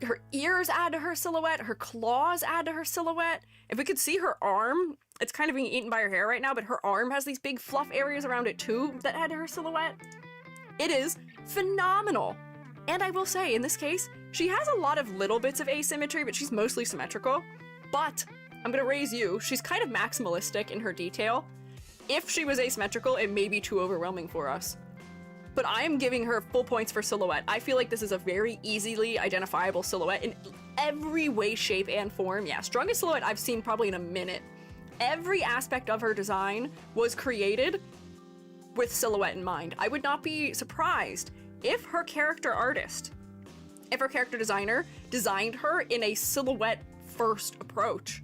Her ears add to her silhouette, her claws add to her silhouette. If we could see her arm, it's kind of being eaten by her hair right now, but her arm has these big fluff areas around it too that add to her silhouette. It is phenomenal. And I will say, in this case, she has a lot of little bits of asymmetry, but she's mostly symmetrical. But I'm gonna raise you. She's kind of maximalistic in her detail. If she was asymmetrical, it may be too overwhelming for us. But I am giving her full points for silhouette. I feel like this is a very easily identifiable silhouette in every way, shape, and form. Yeah, strongest silhouette I've seen probably in a minute. Every aspect of her design was created with silhouette in mind. I would not be surprised if her character artist, if her character designer designed her in a silhouette first approach,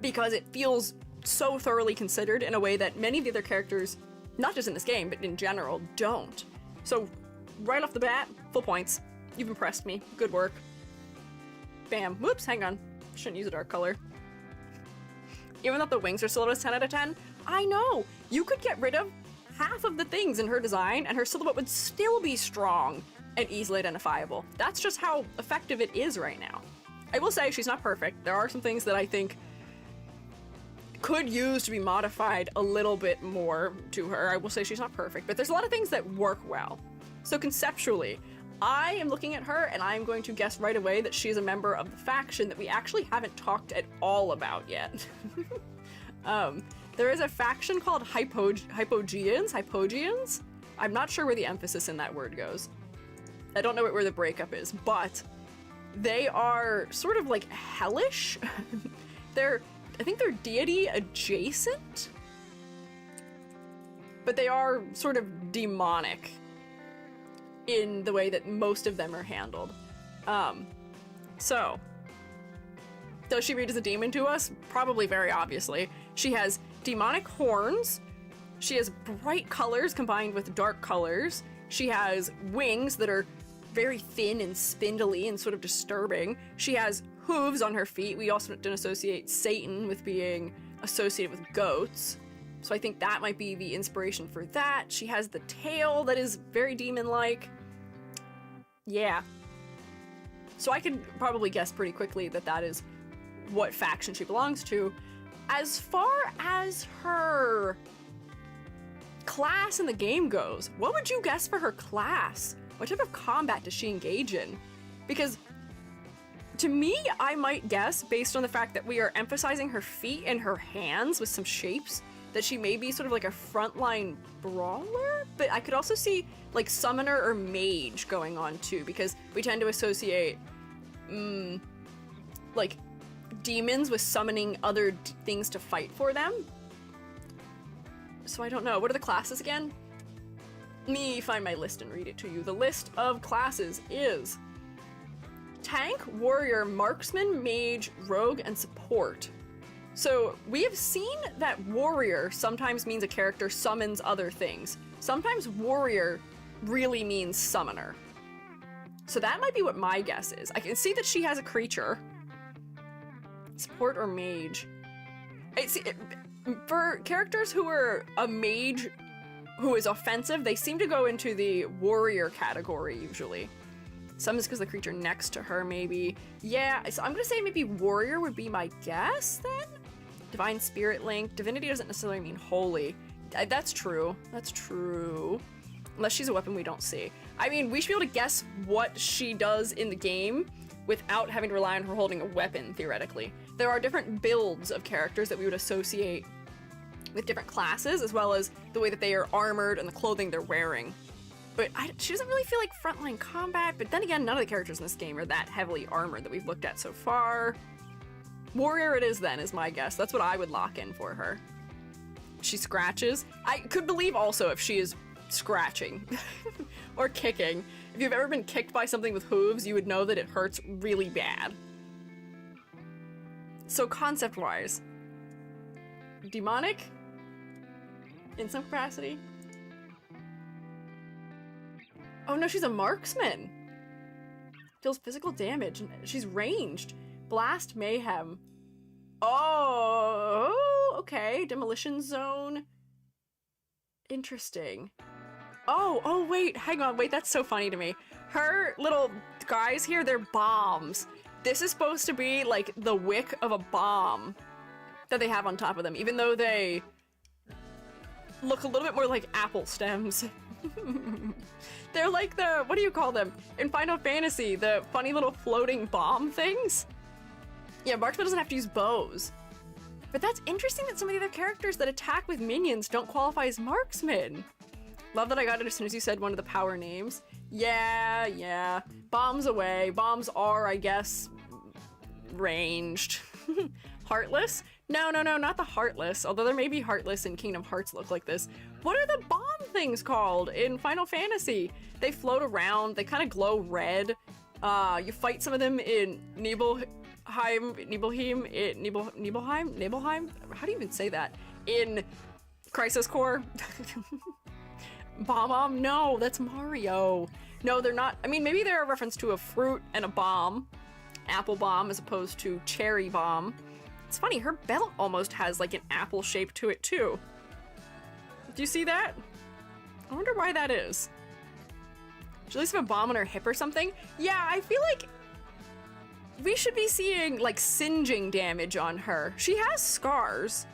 because it feels so thoroughly considered in a way that many of the other characters, not just in this game, but in general, don't. So right off the bat, full points. You've impressed me. Good work. Bam. Whoops, hang on. Shouldn't use a dark color. Even though the wings are silhouette 10 out of 10, I know you could get rid of half of the things in her design and her silhouette would still be strong and easily identifiable. That's just how effective it is right now. I will say she's not perfect. There are some things that I think could use to be modified a little bit more to her. I will say she's not perfect, but there's a lot of things that work well. So conceptually, I am looking at her and I'm going to guess right away that she's a member of the faction that we actually haven't talked at all about yet. There is a faction called Hypogeans. I'm not sure where the emphasis in that word goes. I don't know where the breakup is, but they are sort of like hellish. I think they're deity adjacent, but they are sort of demonic in the way that most of them are handled. So, does she read as a demon to us? Probably very obviously. She has demonic horns. She has bright colors combined with dark colors. She has wings that are very thin and spindly and sort of disturbing. She has hooves on her feet. We also don't associate Satan with being associated with goats. So I think that might be the inspiration for that. She has the tail that is very demon-like. Yeah. So I could probably guess pretty quickly that that is what faction she belongs to. As far as her class in the game goes, what would you guess for her class? What type of combat does she engage in? Because to me, I might guess, based on the fact that we are emphasizing her feet and her hands with some shapes, that she may be sort of like a frontline brawler, but I could also see like summoner or mage going on too, because we tend to associate like demons with summoning other things to fight for them. So I don't know. What are the classes again? Let me find my list and read it to you. The list of classes is tank, warrior, marksman, mage, rogue, and support. So we have seen that warrior sometimes means a character summons other things. Sometimes warrior really means summoner. So that might be what my guess is. I can see that she has a creature. Support or mage. For characters who are a mage who is offensive, they seem to go into the warrior category usually. Some is because the creature next to her, maybe. Yeah, so I'm gonna say maybe warrior would be my guess then? Divine Spirit Link. Divinity doesn't necessarily mean holy. That's true. That's true. Unless she's a weapon we don't see. I mean, we should be able to guess what she does in the game without having to rely on her holding a weapon, theoretically. There are different builds of characters that we would associate with different classes, as well as the way that they are armored and the clothing they're wearing. But she doesn't really feel like frontline combat, but then again, none of the characters in this game are that heavily armored that we've looked at so far. Warrior it is then, is my guess. That's what I would lock in for her. She scratches. I could believe also if she is scratching or kicking. If you've ever been kicked by something with hooves, you would know that it hurts really bad. So concept-wise, demonic in some capacity. Oh no, she's a marksman. Deals physical damage. She's ranged. Blast, mayhem. Oh, okay. Demolition zone. Interesting. Oh, wait, hang on, wait, that's so funny to me. Her little guys here, they're bombs. This is supposed to be like the wick of a bomb that they have on top of them, even though they look a little bit more like apple stems. They're like the, what do you call them? In Final Fantasy, the funny little floating bomb things? Yeah, Marksman doesn't have to use bows. But that's interesting that some of the other characters that attack with minions don't qualify as marksmen. Love that I got it as soon as you said one of the power names. Yeah. Bombs away. Bombs are, I guess, ranged. Heartless? No, not the Heartless. Although there may be Heartless in Kingdom Hearts look like this. What are the bomb things called in Final Fantasy? They float around. They kind of glow red. You fight some of them in Nibelheim? How do you even say that? In Crisis Core? Bomb? No, that's Mario. No, they're not. I mean, maybe they're a reference to a fruit and a bomb. Apple bomb as opposed to cherry bomb. It's funny, her belt almost has like an apple shape to it too. Do you see that? I wonder why that is. She at least have a bomb on her hip or something? Yeah, I feel like we should be seeing like singeing damage on her. She has scars.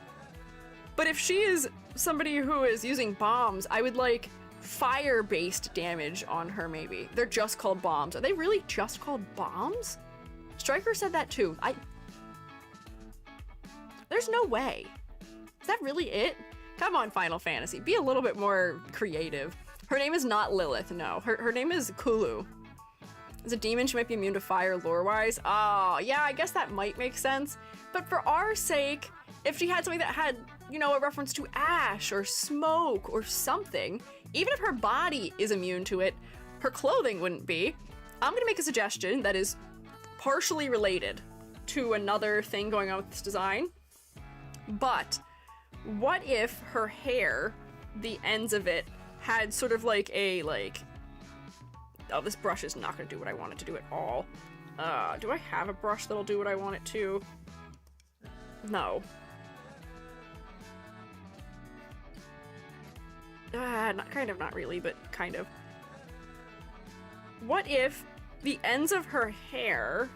But if she is somebody who is using bombs, I would like fire-based damage on her maybe. They're just called bombs. Are they really just called bombs? Stryker said that too. There's no way. Is that really it? Come on, Final Fantasy. Be a little bit more creative. Her name is not Lilith, no. Her name is Kulu. As a demon, she might be immune to fire lore-wise. Oh, yeah, I guess that might make sense. But for our sake, if she had something that had, you know, a reference to ash or smoke or something, even if her body is immune to it, her clothing wouldn't be. I'm gonna make a suggestion that is partially related to another thing going on with this design. But what if her hair, the ends of it, had sort of like a, oh, this brush is not gonna do what I want it to do at all. Do I have a brush that'll do what I want it to? No. Not really, but kind of. What if the ends of her hair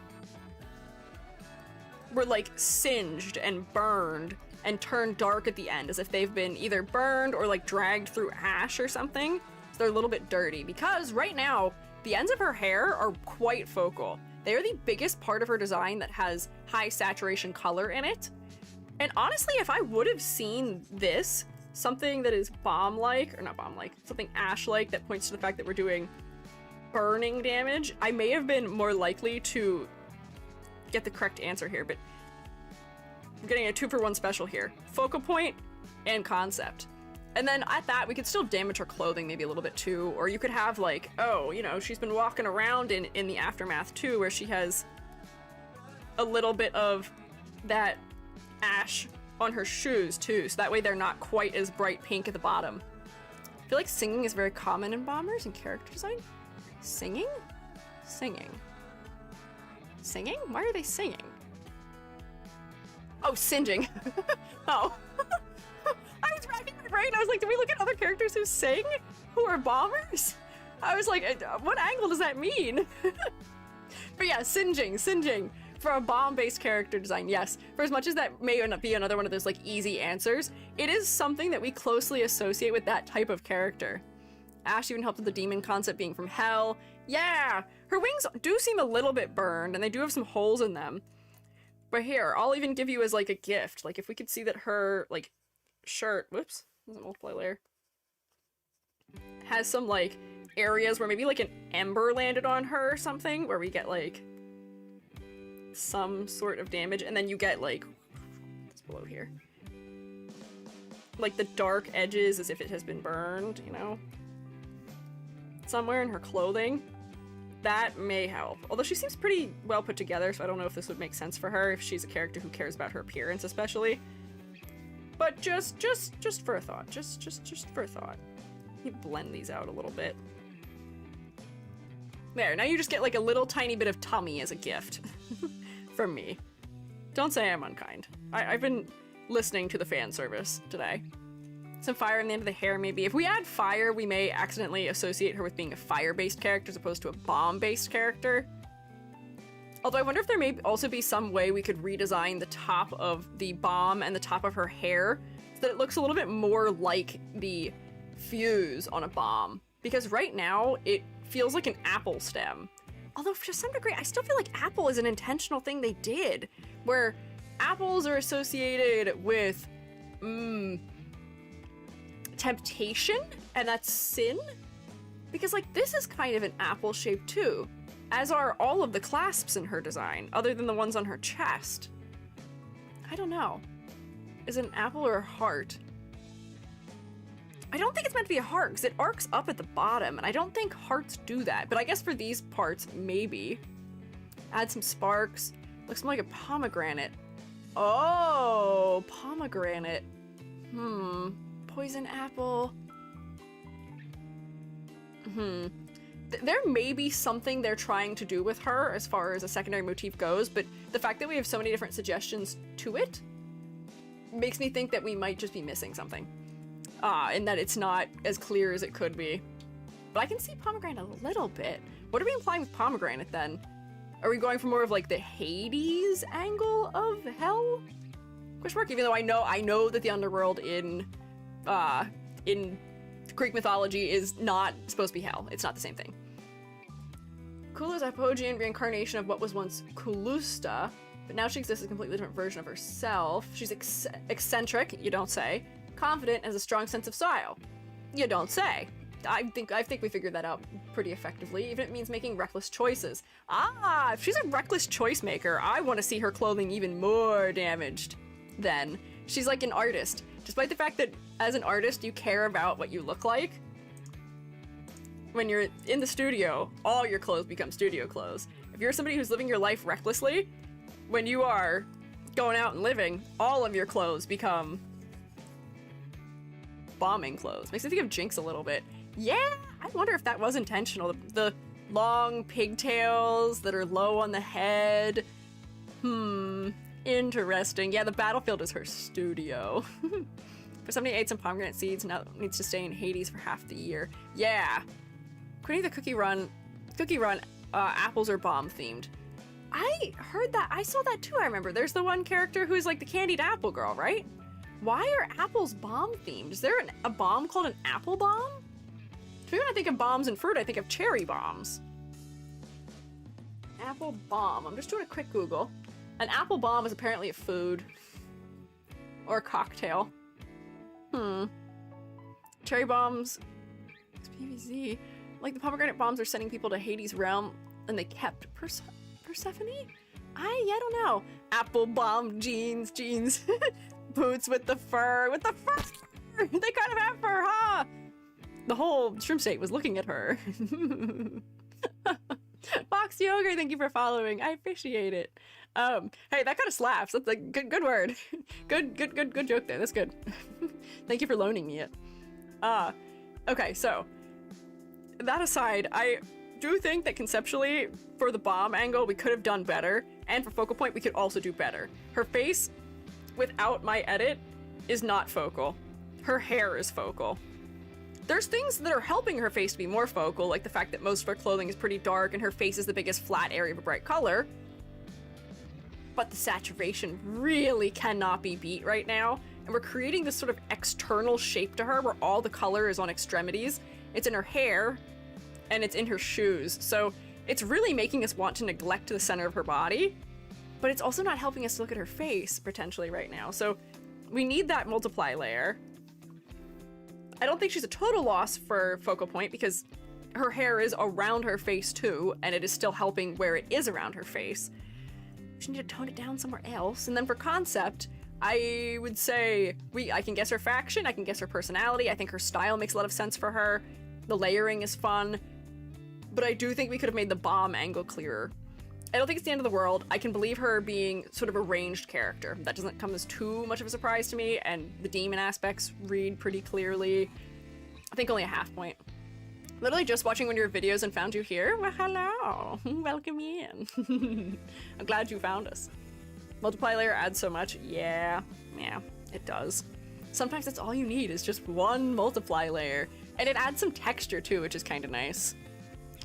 were like singed and burned and turned dark at the end, as if they've been either burned or like dragged through ash or something? So they're a little bit dirty, because right now the ends of her hair are quite focal. They are the biggest part of her design that has high saturation color in it. And honestly, if I would have seen this, something that is bomb-like, or not bomb-like, something ash-like that points to the fact that we're doing burning damage, I may have been more likely to get the correct answer here, but I'm getting a 2-for-1 special here. Focal point and concept. And then at that, we could still damage her clothing maybe a little bit too, or you could have like, oh, you know, she's been walking around in the aftermath too, where she has a little bit of that ash on her shoes too, so that way they're not quite as bright pink at the bottom. I feel like singing is very common in bombers and character design. Singing? Singing. Singing? Why are they singing? Oh, singeing. Oh. I was racking my brain. I was like, did we look at other characters who sing? Who are bombers? I was like, what angle does that mean? But yeah, singeing. For a bomb-based character design, yes. For as much as that may not be another one of those like easy answers, it is something that we closely associate with that type of character. Ash even helped with the demon concept being from hell. Yeah! Her wings do seem a little bit burned, and they do have some holes in them. But here, I'll even give you as like a gift. Like if we could see that her like shirt, whoops, there's a multiply layer, has some like areas where maybe like an ember landed on her or something, where we get like some sort of damage, and then you get like, it's below here, like the dark edges as if it has been burned, you know, somewhere in her clothing. That may help. Although she seems pretty well put together, so I don't know if this would make sense for her if she's a character who cares about her appearance especially. But just for a thought. Just for a thought. Let me blend these out a little bit. There, now you just get like a little tiny bit of tummy as a gift. From me. Don't say I'm unkind. I've been listening to the fan service today. Some fire in the end of the hair, maybe. If we add fire, we may accidentally associate her with being a fire-based character as opposed to a bomb-based character. Although I wonder if there may also be some way we could redesign the top of the bomb and the top of her hair so that it looks a little bit more like the fuse on a bomb. Because right now, it feels like an apple stem. Although to some degree, I still feel like apple is an intentional thing they did, where apples are associated with, temptation, and that's sin? Because, like, this is kind of an apple shape too, as are all of the clasps in her design, other than the ones on her chest. I don't know. Is it an apple or a heart? I don't think it's meant to be a heart, because it arcs up at the bottom, and I don't think hearts do that, but I guess for these parts, maybe. Add some sparks. Looks more like a pomegranate. Oh, pomegranate. Poison apple. There may be something they're trying to do with her as far as a secondary motif goes, but the fact that we have so many different suggestions to it makes me think that we might just be missing something. And that it's not as clear as it could be. But I can see pomegranate a little bit. What are we implying with pomegranate then? Are we going for more of like the Hades angle of hell? Question mark, even though I know that the underworld in Greek mythology is not supposed to be hell. It's not the same thing. Kulu is a Hypogean reincarnation of what was once Kulusta, but now she exists as a completely different version of herself. She's eccentric, you don't say. Confident, has a strong sense of style. You don't say. I think we figured that out pretty effectively. Even if it means making reckless choices. If she's a reckless choice maker, I want to see her clothing even more damaged. Then she's like an artist. Despite the fact that as an artist you care about what you look like, when you're in the studio, all your clothes become studio clothes. If you're somebody who's living your life recklessly, when you are going out and living, all of your clothes become bombing clothes. Makes me think of Jinx a little bit. Yeah, I wonder if that was intentional. The long pigtails that are low on the head. Interesting. Yeah, the battlefield is her studio. For somebody who ate some pomegranate seeds, now needs to stay in Hades for half the year. Yeah. Queen of the Cookie Run, apples are bomb themed. I heard that. I saw that too, I remember. There's the one character who's like the candied apple girl, right? Why are apples bomb themed? Is there a bomb called an apple bomb? To me, when I think of bombs and fruit, I think of cherry bombs. Apple bomb. I'm just doing a quick Google. An apple bomb is apparently a food. Or a cocktail. Cherry bombs. It's PVZ. Like the pomegranate bombs are sending people to Hades' realm, and they kept Persephone? I don't know. Apple bomb jeans. Boots with the fur. They kind of have fur, huh? The whole shrimp state was looking at her. Box Yogurt, thank you for following. I appreciate it. Hey, that kind of slaps. That's a good word. Good joke there. That's good. Thank you for loaning me it. Okay, so that aside, I do think that conceptually for the bomb angle we could have done better, and for focal point we could also do better. Her face without my edit is not focal. Her hair is focal. There's things that are helping her face to be more focal, like the fact that most of her clothing is pretty dark and her face is the biggest flat area of a bright color. But the saturation really cannot be beat right now, and we're creating this sort of external shape to her where all the color is on extremities. It's in her hair, and it's in her shoes, so it's really making us want to neglect the center of her body, but it's also not helping us look at her face, potentially, right now. So we need that multiply layer. I don't think she's a total loss for focal point because her hair is around her face too, and it is still helping where it is around her face. We just need to tone it down somewhere else. And then for concept, I would say I can guess her faction, I can guess her personality, I think her style makes a lot of sense for her, the layering is fun, but I do think we could have made the bomb angle clearer. I don't think it's the end of the world. I can believe her being sort of a ranged character. That doesn't come as too much of a surprise to me, and the demon aspects read pretty clearly. I think only a half point. Literally just watching one of your videos and found you here. Well, hello. Welcome in. I'm glad you found us. Multiply layer adds so much. Yeah, it does. sometimes that's all you need is just one multiply layer. And it adds some texture too, which is kind of nice.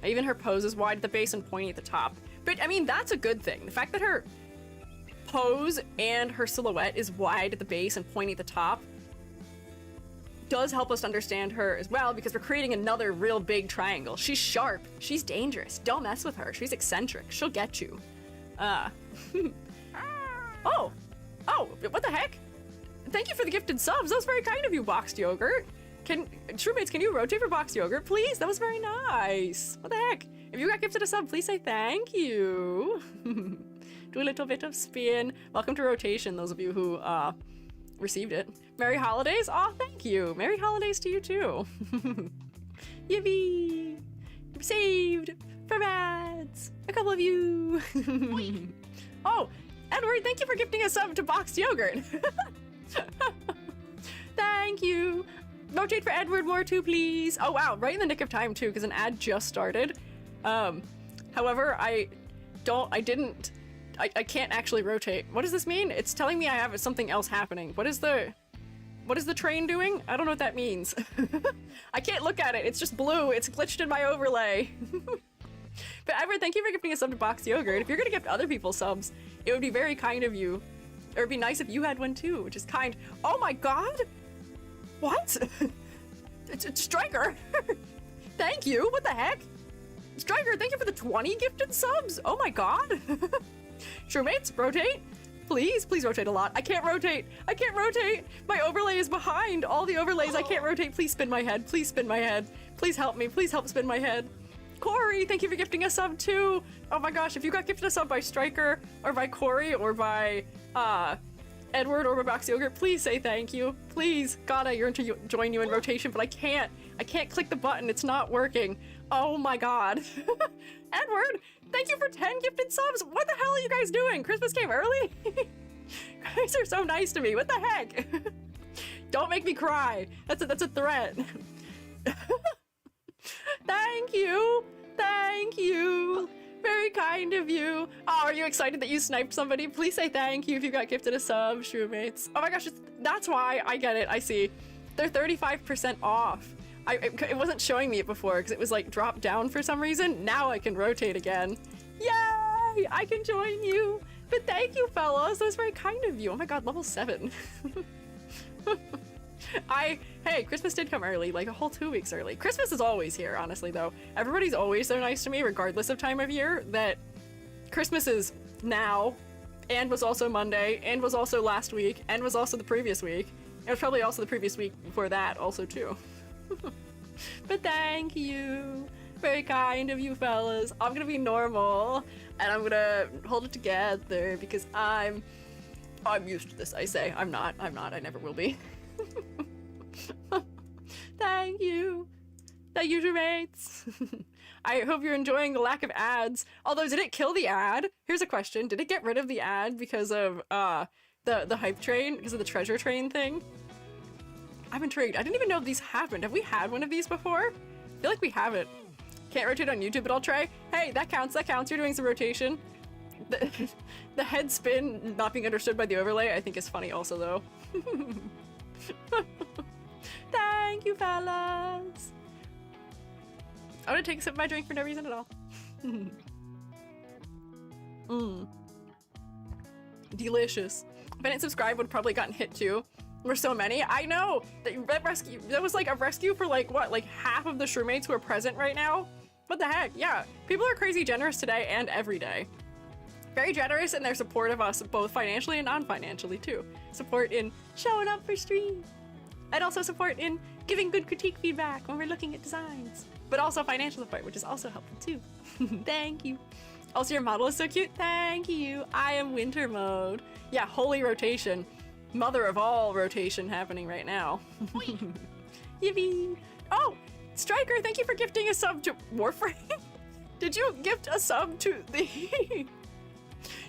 Even her pose is wide at the base and pointy at the top. But I mean, that's a good thing. The fact that her pose and her silhouette is wide at the base and pointy at the top does help us understand her as well, because we're creating another real big triangle. She's sharp. She's dangerous. Don't mess with her. She's eccentric. She'll get you. Oh, what the heck? Thank you for the gifted subs. That was very kind of you, Boxed Yogurt. Shroommates, can you rotate for Boxed Yogurt, please? That was very nice. What the heck? If you got gifted a sub, please say thank you. Do a little bit of spin. Welcome to rotation, those of you who received it. Merry holidays. Oh, thank you. Merry holidays to you too. Yippee! Saved from ads. A couple of you. Oh, Edward, thank you for gifting a sub to Boxed Yogurt. Thank you. Rotate for Edward more too, please. Oh wow, right in the nick of time too, because an ad just started. However, I can't actually rotate. What does this mean? It's telling me I have something else happening. What is the train doing? I don't know what that means. I can't look at it. It's just blue. It's glitched in my overlay. But Edward, thank you for gifting a sub to Boxed Yogurt. If you're gonna gift other people subs, it would be very kind of you. It would be nice if you had one too, which is kind. Oh my god! What? It's Striker! Thank you! What the heck? Striker, thank you for the 20 gifted subs! Oh my god! Shroommates, rotate! Please rotate a lot. I can't rotate! I can't rotate! My overlay is behind all the overlays. I can't rotate. Please spin my head. Please spin my head. Please help me. Please help spin my head. Corey, thank you for gifting a sub too! Oh my gosh, if you got gifted a sub by Striker, or by Corey, or by, Edward, or by Box Yogurt, please say thank you. Please. God, I yearn to join you in rotation, but I can't. I can't click the button. It's not working. Oh my god. Edward, thank you for 10 gifted subs! What the hell are you guys doing? Christmas came early? You guys are so nice to me. What the heck? Don't make me cry. That's a threat. Thank you! Thank you! Very kind of you. Oh, are you excited that you sniped somebody? Please say thank you if you got gifted a sub, Shroommates. Oh my gosh, that's why. I get it. I see. They're 35% off. It wasn't showing me it before because it was like dropped down for some reason. Now I can rotate again. Yay! I can join you. But thank you, fellas. That was very kind of you. Oh my god, level 7. Hey, Christmas did come early, like a whole 2 weeks early. Christmas is always here, honestly, though. Everybody's always so nice to me, regardless of time of year, that Christmas is now, and was also Monday, and was also last week, and was also the previous week. It was probably also the previous week before that, also, too. But thank you. Very kind of you, fellas. I'm gonna be normal, and I'm gonna hold it together, because I'm used to this, I say. I'm not. I never will be. Thank you. Thank you, Shroommates. I hope you're enjoying the lack of ads. Although, did it kill the ad? Here's a question. Did it get rid of the ad because of the hype train? Because of the treasure train thing? I'm intrigued. I didn't even know these happened. Have we had one of these before? I feel like we haven't. Can't rotate on YouTube, but I'll try. Hey, that counts. That counts. You're doing some rotation. The head spin not being understood by the overlay, I think is funny also, though. Thank you, fellas. I'm gonna take a sip of my drink for no reason at all. Delicious. If I didn't subscribe, would have probably gotten hit too. We're so many. I know! That was like a rescue for like, what, like half of the Shroommates who are present right now? What the heck? Yeah. People are crazy generous today and every day. Very generous in their support of us, both financially and non-financially too. Support in showing up for stream. And also support in giving good critique feedback when we're looking at designs. But also financial support, which is also helpful too. Thank you. Also, your model is so cute. Thank you. I am winter mode. Yeah, holy rotation. Mother of all rotation happening right now. Yippee. Oh, Striker, thank you for gifting a sub to Warframe. Did you gift a sub to the...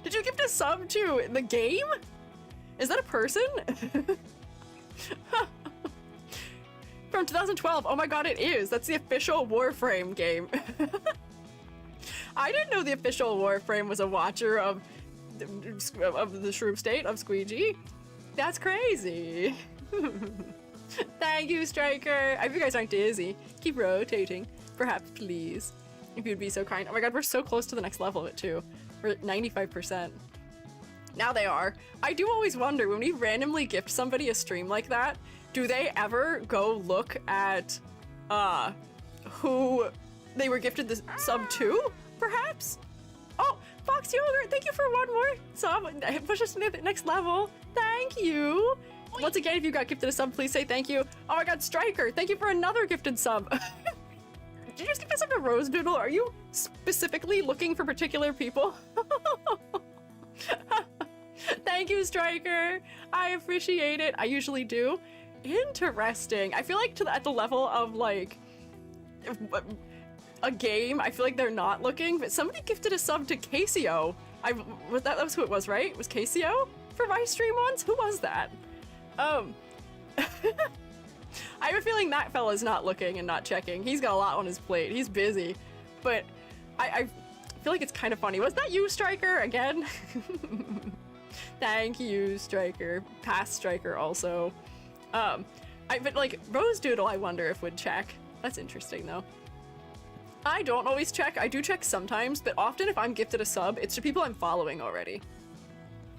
Did you gift a sub to the game? Is that a person? From 2012. Oh my god, it is. That's the official Warframe game. I didn't know the official Warframe was a watcher of the Shroom State, of Squiiji. That's crazy. Thank you, Striker. I hope you guys aren't dizzy. Keep rotating. Perhaps, please. If you'd be so kind. Oh my god, we're so close to the next level of it too. We're at 95%. Now they are. I do always wonder, when we randomly gift somebody a stream like that, do they ever go look at who they were gifted the sub to, perhaps? Oh, Fox Yogurt, thank you for one more sub. Push us to the next level. Thank you. Once again, if you got gifted a sub, please say thank you. Oh my god, Striker, thank you for another gifted sub. Did you just give us up to Rose Doodle? Are you specifically looking for particular people? Thank you, Striker. I appreciate it. I usually do. Interesting. I feel like at the level of like a game, I feel like they're not looking, but somebody gifted a sub to Casio. That was who it was, right? It was Casio for my stream once? Who was that? I have a feeling that fella's not looking and not checking. He's got a lot on his plate. He's busy. But I feel like it's kind of funny. Was that you, Striker, again? Thank you, Striker. Past Striker also. But like Rose Doodle, I wonder if would check. That's interesting though. I don't always check. I do check sometimes, but often if I'm gifted a sub, it's to people I'm following already.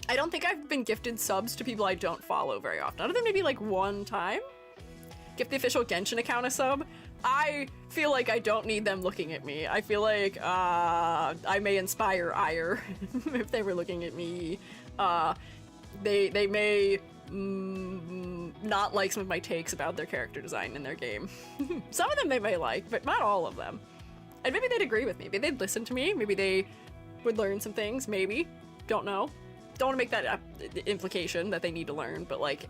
I don't think I've been gifted subs to people I don't follow very often. Other than maybe like one time. Gift the official Genshin account a sub. I feel like I don't need them looking at me. I feel like I may inspire ire if they were looking at me. They may not like some of my takes about their character design in their game. Some of them they may like, but not all of them. And maybe they'd agree with me. Maybe they'd listen to me. Maybe they would learn some things. Maybe. Don't know. Don't want to make that implication that they need to learn, but like,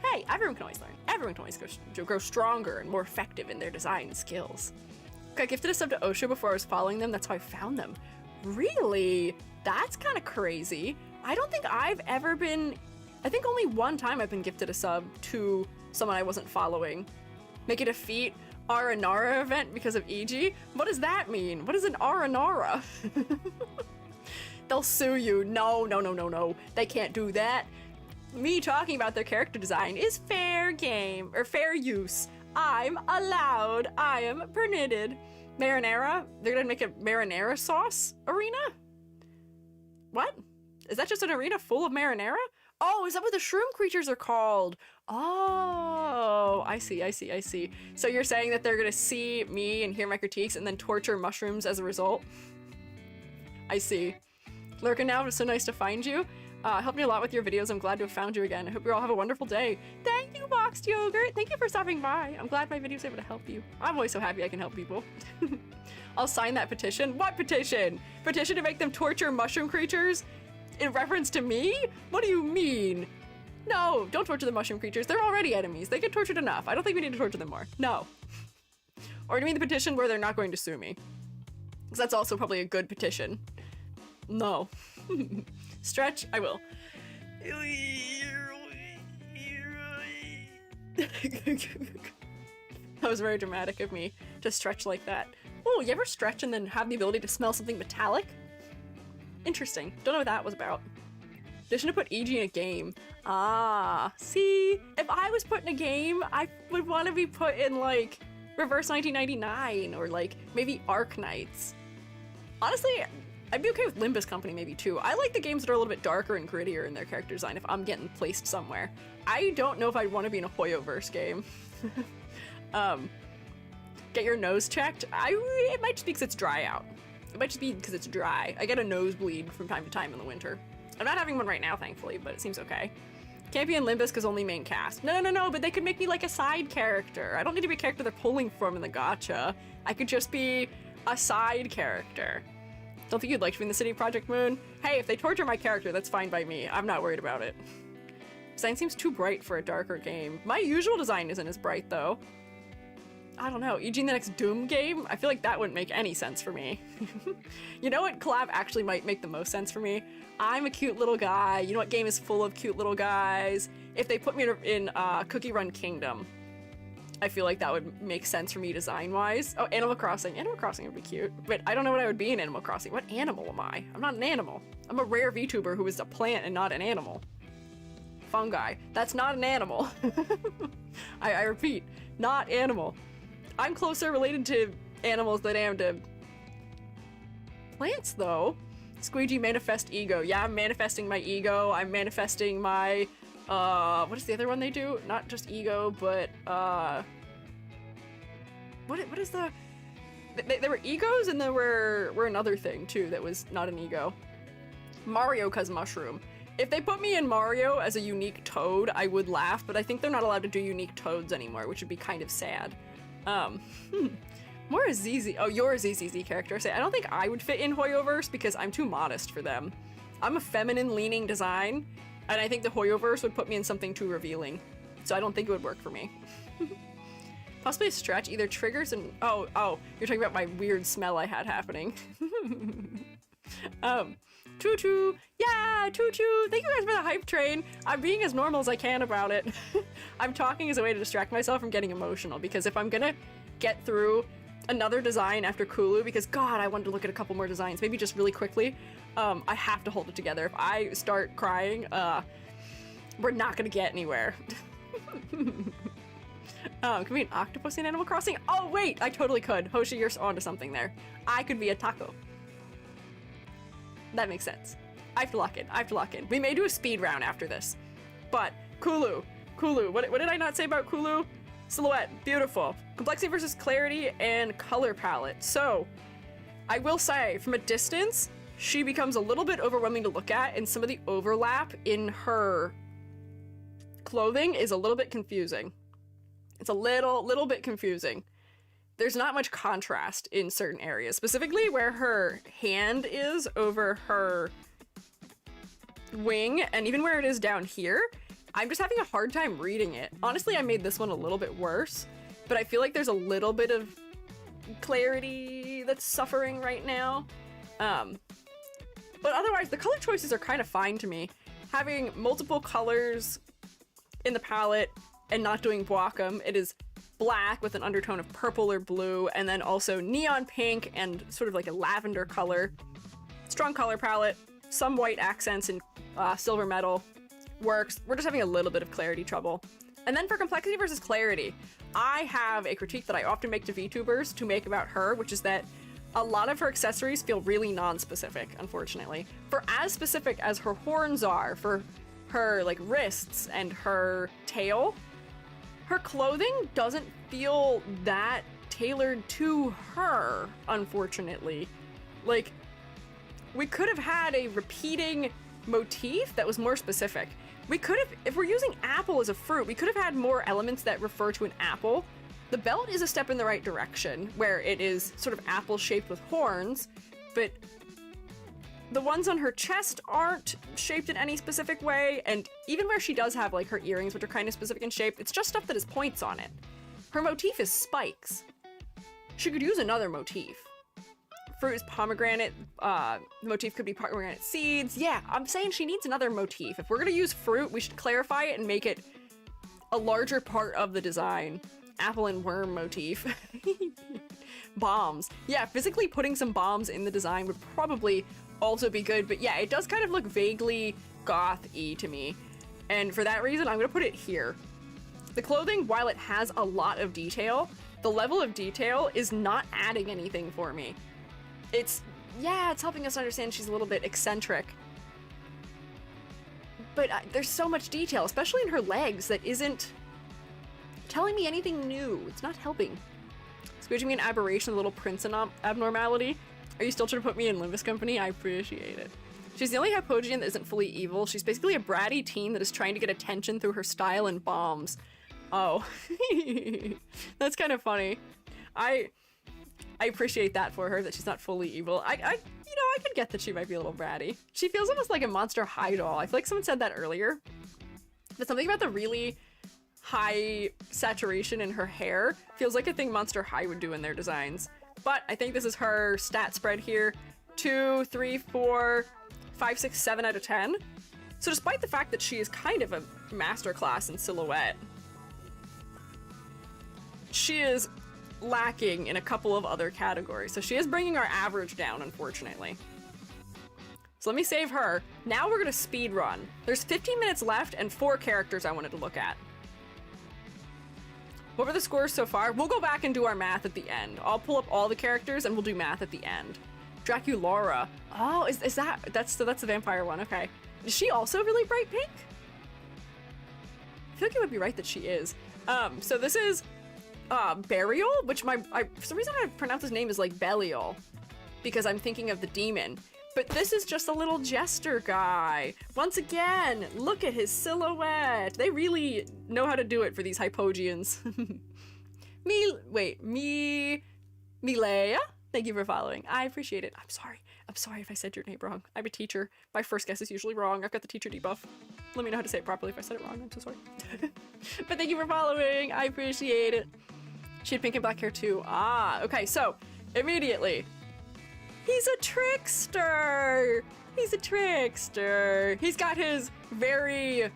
hey, everyone can always learn. Everyone can always grow stronger and more effective in their design skills. I gifted a sub to Osho before I was following them. That's how I found them. Really? That's kind of crazy. I don't think I've ever been... I think only one time I've been gifted a sub to someone I wasn't following. Make it a feat Aranara event because of EG? What does that mean? What is an Aranara? They'll sue you. No, no, no, no, no. They can't do that. Me talking about their character design is fair game, or fair use. I'm allowed. I am permitted. Marinara? They're gonna make a marinara sauce arena? What? Is that just an arena full of marinara? Oh, is that what the shroom creatures are called? Oh, I see, I see, I see. So you're saying that they're gonna see me and hear my critiques and then torture mushrooms as a result? I see. Lurking now, it's so nice to find you. Helped me a lot with your videos. I'm glad to have found you again. I hope you all have a wonderful day. Thank you, Boxed Yogurt. Thank you for stopping by. I'm glad my video's able to help you. I'm always so happy I can help people. I'll sign that petition. What petition? Petition to make them torture mushroom creatures? In reference to me? What do you mean? No, don't torture the mushroom creatures. They're already enemies. They get tortured enough. I don't think we need to torture them more. No. Or do you mean the petition where they're not going to sue me? Because that's also probably a good petition. No. Stretch, I will. That was very dramatic of me to stretch like that. Oh, you ever stretch and then have the ability to smell something metallic? Interesting. Don't know what that was about. They shouldn't have put EG in a game. Ah, see? If I was put in a game, I would want to be put in, like, Reverse 1999 or, like, maybe Arc Knights. Honestly, I'd be okay with Limbus Company maybe too. I like the games that are a little bit darker and grittier in their character design if I'm getting placed somewhere. I don't know if I'd want to be in a Hoyoverse game. Get your nose checked? It might just be because it's dry out. It might just be because it's dry. I get a nosebleed from time to time in the winter. I'm not having one right now, thankfully, but it seems okay. Can't be in Limbus because only main cast. No, but they could make me like a side character. I don't need to be a character they're pulling from in the gacha. I could just be a side character. Don't think you'd like to be in the City Project Moon? Hey, if they torture my character, that's fine by me. I'm not worried about it. Design seems too bright for a darker game. My usual design isn't as bright, though. I don't know, EG in the next Doom game? I feel like that wouldn't make any sense for me. You know what collab actually might make the most sense for me? I'm a cute little guy. You know what game is full of cute little guys? If they put me in Cookie Run Kingdom, I feel like that would make sense for me design-wise. Oh, Animal Crossing. Animal Crossing would be cute. But I don't know what I would be in Animal Crossing. What animal am I? I'm not an animal. I'm a rare VTuber who is a plant and not an animal. fungi. That's not an animal. I repeat, not animal. I'm closer related to animals than I am to plants, though. Squiiji, manifest ego. Yeah, I'm manifesting my ego. I'm manifesting my, what is the other one they do? Not just ego, but, what is the... There were egos, and there were another thing, too, that was not an ego. Mario cuz mushroom. If they put me in Mario as a unique toad, I would laugh, but I think they're not allowed to do unique toads anymore, which would be kind of sad. More ZZ. Oh, you're a ZZZ character. I don't think I would fit in Hoyoverse because I'm too modest for them. I'm a feminine-leaning design, and I think the Hoyoverse would put me in something too revealing. So I don't think it would work for me. Possibly a stretch, either triggers and... Oh, you're talking about my weird smell I had happening. Choo-choo! Yeah, choo-choo! Thank you guys for the hype train! I'm being as normal as I can about it. I'm talking as a way to distract myself from getting emotional, because if I'm gonna get through another design after Kulu, because God, I wanted to look at a couple more designs, maybe just really quickly, I have to hold it together. If I start crying, we're not gonna get anywhere. Could be an octopus in Animal Crossing? Oh wait, I totally could. Hoshi, you're onto something there. I could be a taco. That makes sense. I have to lock in. We may do a speed round after this. But, Kulu, what did I not say about Kulu? Silhouette, beautiful. Complexity versus clarity and color palette. So, I will say, from a distance, she becomes a little bit overwhelming to look at, and some of the overlap in her clothing is a little bit confusing. It's a little bit confusing. There's not much contrast in certain areas, specifically where her hand is over her wing, and even where it is down here. I'm just having a hard time reading it. Honestly, I made this one a little bit worse, but I feel like there's a little bit of clarity that's suffering right now. But otherwise, the color choices are kind of fine to me. Having multiple colors in the palette and not doing Boakum, it is black with an undertone of purple or blue, and then also neon pink and sort of like a lavender color. Strong color palette, some white accents and silver metal. Works. We're just having a little bit of clarity trouble. And then for complexity versus clarity, I have a critique that I often make to VTubers to make about her, which is that a lot of her accessories feel really non-specific, unfortunately. For as specific as her horns are, for her like wrists and her tail, her clothing doesn't feel that tailored to her, unfortunately. Like, we could have had a repeating motif that was more specific. We could have, if we're using apple as a fruit, we could have had more elements that refer to an apple. The belt is a step in the right direction, where it is sort of apple-shaped with horns, but the ones on her chest aren't shaped in any specific way, and even where she does have like her earrings, which are kind of specific in shape, it's just stuff that has points on it. Her motif is spikes. She could use another motif. Fruit is pomegranate, the motif could be pomegranate seeds. Yeah, I'm saying she needs another motif. If we're gonna use fruit, we should clarify it and make it a larger part of the design. Apple and worm motif. Bombs. Yeah, physically putting some bombs in the design would probably also be good, but yeah, it does kind of look vaguely goth-y to me. And for that reason, I'm gonna put it here. The clothing, while it has a lot of detail, the level of detail is not adding anything for me. It's helping us understand she's a little bit eccentric. But there's so much detail, especially in her legs, that isn't telling me anything new. It's not helping. Squidging me an aberration, a little prince abnormality. Are you still trying to put me in Limbus Company? I appreciate it. She's the only Hypogean that isn't fully evil. She's basically a bratty teen that is trying to get attention through her style and bombs. Oh. That's kind of funny. I appreciate that for her, that she's not fully evil. I could get that she might be a little bratty. She feels almost like a Monster High doll. I feel like someone said that earlier. But something about the really high saturation in her hair feels like a thing Monster High would do in their designs. But I think this is her stat spread here. 2, 3, 4, 5, 6, 7 out of 10. So despite the fact that she is kind of a masterclass in silhouette, she is lacking in a couple of other categories. So she is bringing our average down, unfortunately. So let me save her. Now we're gonna speed run. There's 15 minutes left and 4 characters I wanted to look at. What were the scores so far? We'll go back and do our math at the end. I'll pull up all the characters and we'll do math at the end. Draculaura. Oh, is that's the vampire one, okay. Is she also really bright pink? I feel like you would be right that she is. So this is Berial, which for some reason I pronounce his name as like Belial because I'm thinking of the demon. But this is just a little jester guy. Once again, look at his silhouette. They really know how to do it for these hypogeans. Milea? Thank you for following. I appreciate it. I'm sorry if I said your name wrong. I'm a teacher. My first guess is usually wrong. I've got the teacher debuff. Let me know how to say it properly if I said it wrong. I'm so sorry. But thank you for following. I appreciate it. She had pink and black hair too. Ah, okay, so immediately. He's a trickster! He's a trickster! He's got his very,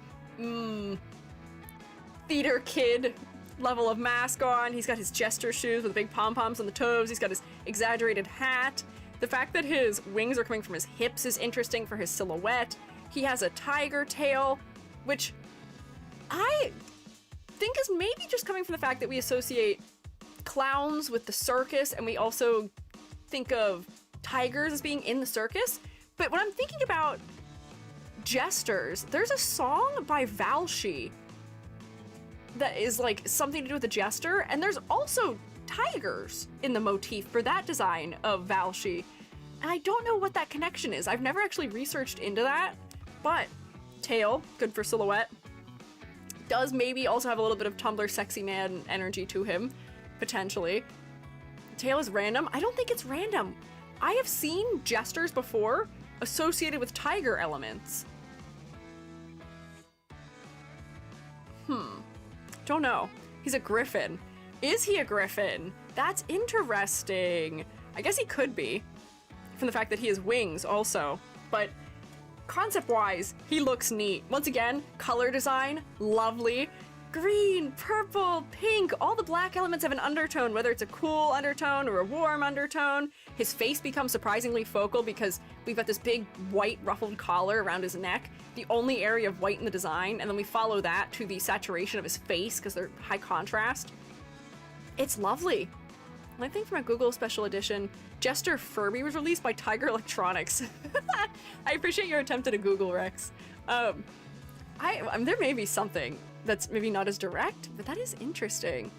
theater kid level of mask on. He's got his jester shoes with big pom-poms on the toes. He's got his exaggerated hat. The fact that his wings are coming from his hips is interesting for his silhouette. He has a tiger tail, which I think is maybe just coming from the fact that we associate clowns with the circus, and we also think of tigers as being in the circus. But when I'm thinking about jesters, there's a song by Valka that is like something to do with the jester, and there's also tigers in the motif for that design of Valka. And I don't know what that connection is. I've never actually researched into that, but tail, good for silhouette. Does maybe also have a little bit of Tumblr sexy man energy to him, potentially. Tail is random. I don't think it's random. I have seen jesters before associated with tiger elements. Don't know. He's a griffin. Is he a griffin? That's interesting. I guess he could be, from the fact that he has wings also. But concept-wise, he looks neat. Once again, color design, lovely. Green, purple, pink, all the black elements have an undertone, whether it's a cool undertone or a warm undertone. His face becomes surprisingly focal because we've got this big white ruffled collar around his neck, the only area of white in the design, and then we follow that to the saturation of his face because they're high contrast. It's lovely. I think for my Google Special Edition, Jester Furby was released by Tiger Electronics. I appreciate your attempt at a Google, Rex. There may be something that's maybe not as direct, but that is interesting.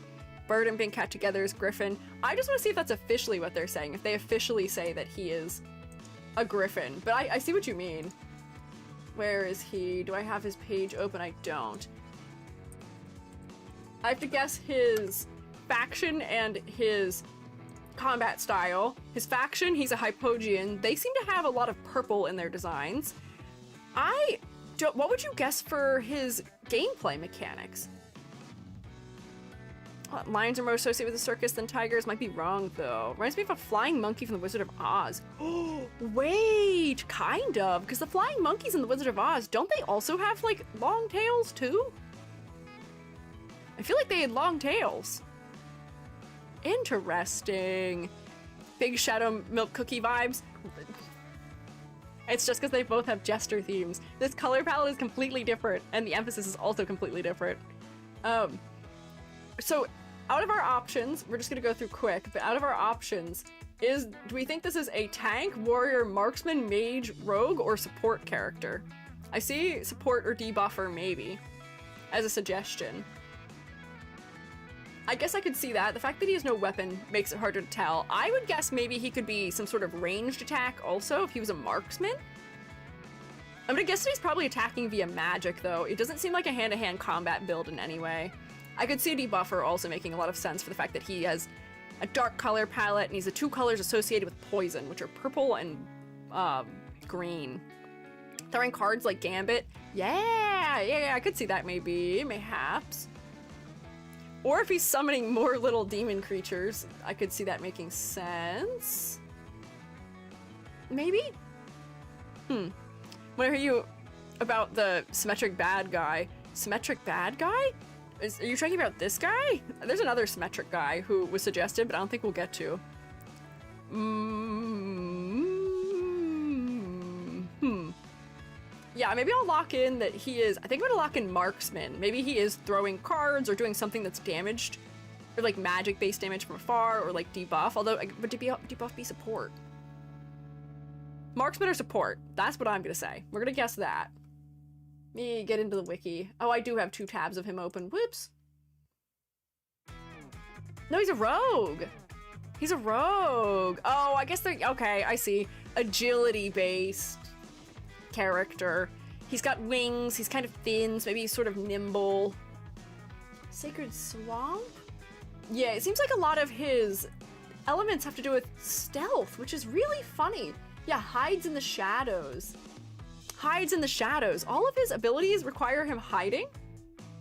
Bird and Big Cat together is Griffin. I just want to see if that's officially what they're saying, if they officially say that he is a Griffin. But I see what you mean. Where is he? Do I have his page open? I don't. I have to guess his faction and his combat style. His faction, he's a Hypogean. They seem to have a lot of purple in their designs. What would you guess for his gameplay mechanics? Lions are more associated with the circus than tigers. Might be wrong, though. Reminds me of a flying monkey from the Wizard of Oz. Oh, wait, kind of. Because the flying monkeys in the Wizard of Oz, don't they also have, like, long tails, too? I feel like they had long tails. Interesting. Big Shadow Milk Cookie vibes. It's just because they both have jester themes. This color palette is completely different, and the emphasis is also completely different. So out of our options, we're just gonna go through quick, but out of our options, do we think this is a tank, warrior, marksman, mage, rogue, or support character? I see support or debuffer maybe, as a suggestion. I guess I could see that. The fact that he has no weapon makes it harder to tell. I would guess maybe he could be some sort of ranged attack also, if he was a marksman. I'm gonna guess that he's probably attacking via magic, though. It doesn't seem like a hand-to-hand combat build in any way. I could see a debuffer also making a lot of sense for the fact that he has a dark color palette, and he's the 2 colors associated with poison, which are purple and green. Throwing cards like Gambit. Yeah, I could see that mayhaps. Or if he's summoning more little demon creatures, I could see that making sense. Maybe? Want to hear you about the symmetric bad guy. Symmetric bad guy? Are you talking about this guy? There's another symmetric guy who was suggested, but I don't think we'll get to. Yeah, maybe I'll lock in that he is, I think I'm gonna lock in marksman. Maybe he is throwing cards or doing something that's damaged, or like magic-based damage from afar, or like debuff, although, would debuff be support? Marksman or support, that's what I'm gonna say. We're gonna guess that. Me get into the wiki. Oh, I do have 2 tabs of him open, whoops. No, he's a rogue. He's a rogue. Oh, I guess they're, okay, I see. Agility-based character. He's got wings, he's kind of thin, so maybe he's sort of nimble. Sacred Swamp? Yeah, it seems like a lot of his elements have to do with stealth, which is really funny. Yeah, hides in the shadows. Hides in the shadows. All of his abilities require him hiding.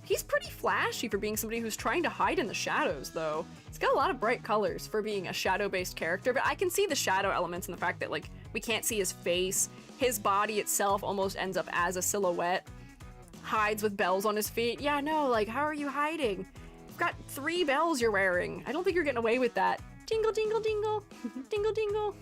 He's pretty flashy for being somebody who's trying to hide in the shadows, though. He's got a lot of bright colors for being a shadow-based character, but I can see the shadow elements in the fact that, like, we can't see his face. His body itself almost ends up as a silhouette. Hides with bells on his feet. Yeah, no, like, how are you hiding? You've got 3 bells you're wearing. I don't think you're getting away with that. Jingle, jingle, jingle. Dingle, dingle.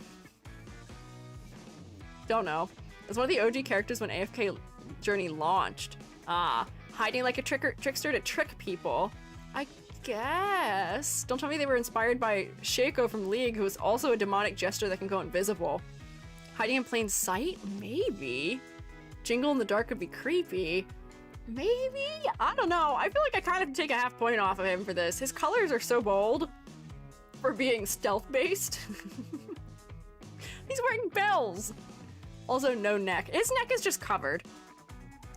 Don't know. It's one of the OG characters when AFK Journey launched. Ah, hiding like a trickster to trick people. I guess. Don't tell me they were inspired by Shaco from League, who is also a demonic jester that can go invisible. Hiding in plain sight? Maybe. Jingle in the dark would be creepy. Maybe? I don't know. I feel like I kind of take a half point off of him for this. His colors are so bold for being stealth-based. He's wearing bells. Also, no neck. His neck is just covered.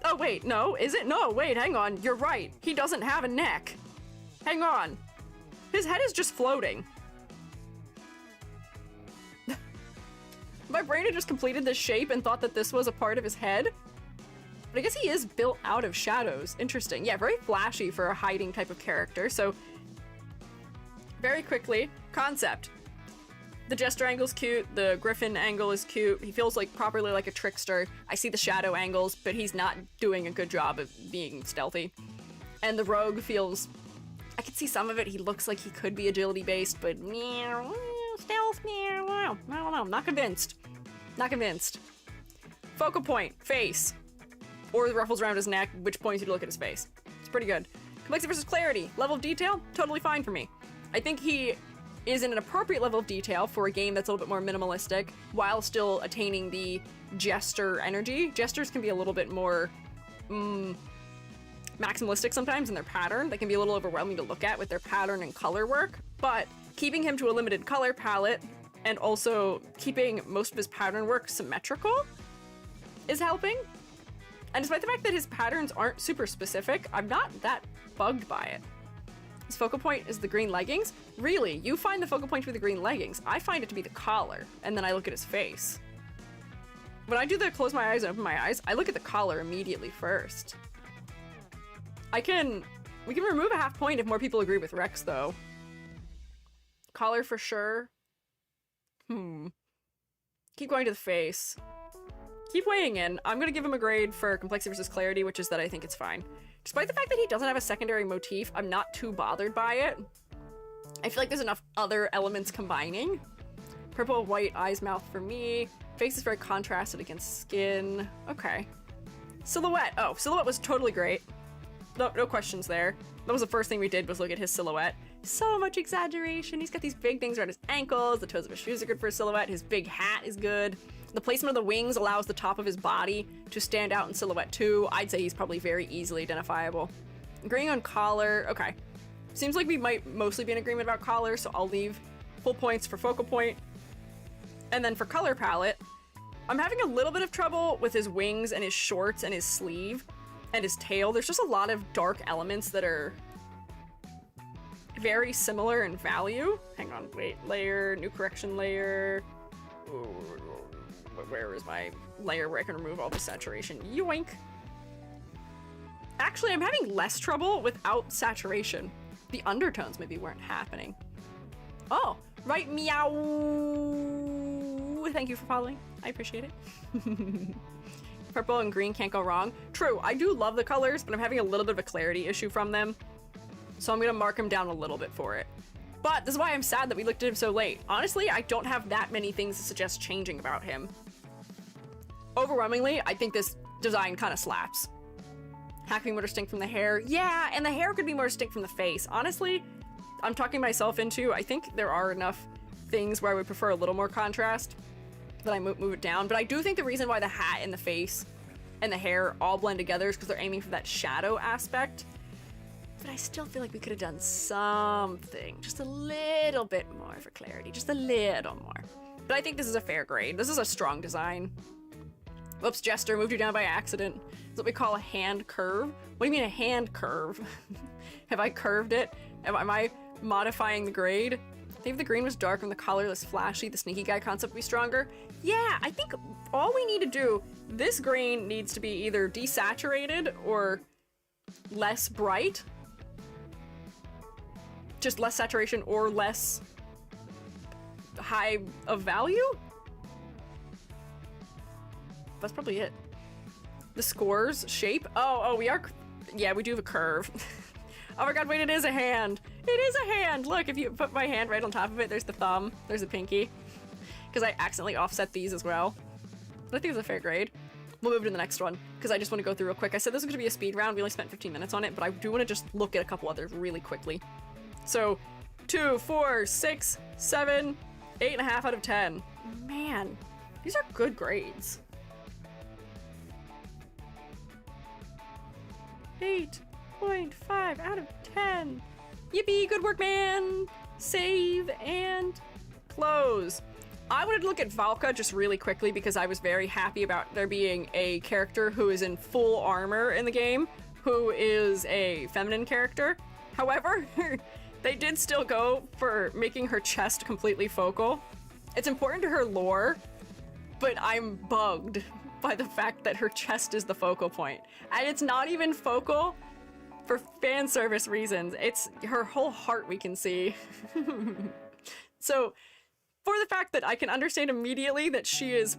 Oh, wait, no, is it? No, wait, hang on. You're right. He doesn't have a neck. Hang on. His head is just floating. My brain had just completed this shape and thought that this was a part of his head. But I guess he is built out of shadows. Interesting. Yeah, very flashy for a hiding type of character. So, very quickly, concept. The jester angle's cute, the griffin angle is cute, he feels like properly like a trickster. I see the shadow angles, but he's not doing a good job of being stealthy. And the rogue feels, I can see some of it, he looks like he could be agility based, but stealth, I don't know, I'm not convinced. Not convinced. Focal point, face. Or the ruffles around his neck, which points you to look at his face. It's pretty good. Complexity versus clarity, level of detail, totally fine for me. I think he is in an appropriate level of detail for a game that's a little bit more minimalistic while still attaining the jester energy. Jesters can be a little bit more maximalistic sometimes in their pattern. They can be a little overwhelming to look at with their pattern and color work, but keeping him to a limited color palette and also keeping most of his pattern work symmetrical is helping. And despite the fact that his patterns aren't super specific, I'm not that bugged by it. His focal point is the green leggings? Really? You find the focal point to be the green leggings. I find it to be the collar, and then I look at his face. When I do the close my eyes and open my eyes, I look at the collar immediately first. We can remove a half point if more people agree with Rex, though. Collar for sure. Keep going to the face. Keep weighing in. I'm gonna give him a grade for complexity versus clarity, which is that I think it's fine. Despite the fact that he doesn't have a secondary motif, I'm not too bothered by it. I feel like there's enough other elements combining. Purple, white, eyes, mouth for me. Face is very contrasted against skin. Okay. Silhouette. Oh, silhouette was totally great. No questions there. That was the first thing we did was look at his silhouette. So much exaggeration. He's got these big things around his ankles. The toes of his shoes are good for a silhouette. His big hat is good. The placement of the wings allows the top of his body to stand out in silhouette too. I'd say he's probably very easily identifiable. Agreeing on collar, okay. Seems like we might mostly be in agreement about collar, so I'll leave full points for focal point. And then for color palette, I'm having a little bit of trouble with his wings and his shorts and his sleeve and his tail. There's just a lot of dark elements that are very similar in value. Hang on, wait, layer, new correction layer. Ooh, where is my layer where I can remove all the saturation? Yoink. Actually, I'm having less trouble without saturation. The undertones maybe weren't happening. Oh, right, meow. Thank you for following. I appreciate it. Purple and green can't go wrong. True, I do love the colors, but I'm having a little bit of a clarity issue from them. So I'm gonna mark him down a little bit for it. But this is why I'm sad that we looked at him so late. Honestly, I don't have that many things to suggest changing about him. Overwhelmingly, I think this design kind of slaps. Hat can be more distinct from the hair. Yeah, and the hair could be more distinct from the face. Honestly, I'm talking myself into, I think there are enough things where I would prefer a little more contrast that I move it down. But I do think the reason why the hat and the face and the hair all blend together is because they're aiming for that shadow aspect. But I still feel like we could have done something just a little bit more for clarity, just a little more. But I think this is a fair grade. This is a strong design. Whoops, Jester, moved you down by accident. It's what we call a hand curve. What do you mean a hand curve? Have I curved it? Am I modifying the grade? I think if the green was dark and the colorless flashy, the sneaky guy concept would be stronger. Yeah, I think all we need to do, this green needs to be either desaturated or less bright. Just less saturation or less high of value? That's probably it. The scores, shape. Oh, we are, yeah, we do have a curve. Oh my god, wait, it is a hand. It is a hand. Look, if you put my hand right on top of it, there's the thumb, there's the pinky. Because I accidentally offset these as well. But I think it's a fair grade. We'll move to the next one, because I just want to go through real quick. I said this was going to be a speed round. We only spent 15 minutes on it, but I do want to just look at a couple others really quickly. So, 2, 4, 6, 7, 8.5 out of 10. Man, these are good grades. 8.5 out of 10. Yippee, good work, man. Save and close. I wanted to look at Valka just really quickly because I was very happy about there being a character who is in full armor in the game, who is a feminine character. However, they did still go for making her chest completely focal. It's important to her lore, but I'm bugged by the fact that her chest is the focal point. And it's not even focal for fan service reasons. It's her whole heart we can see. So, for the fact that I can understand immediately that she is,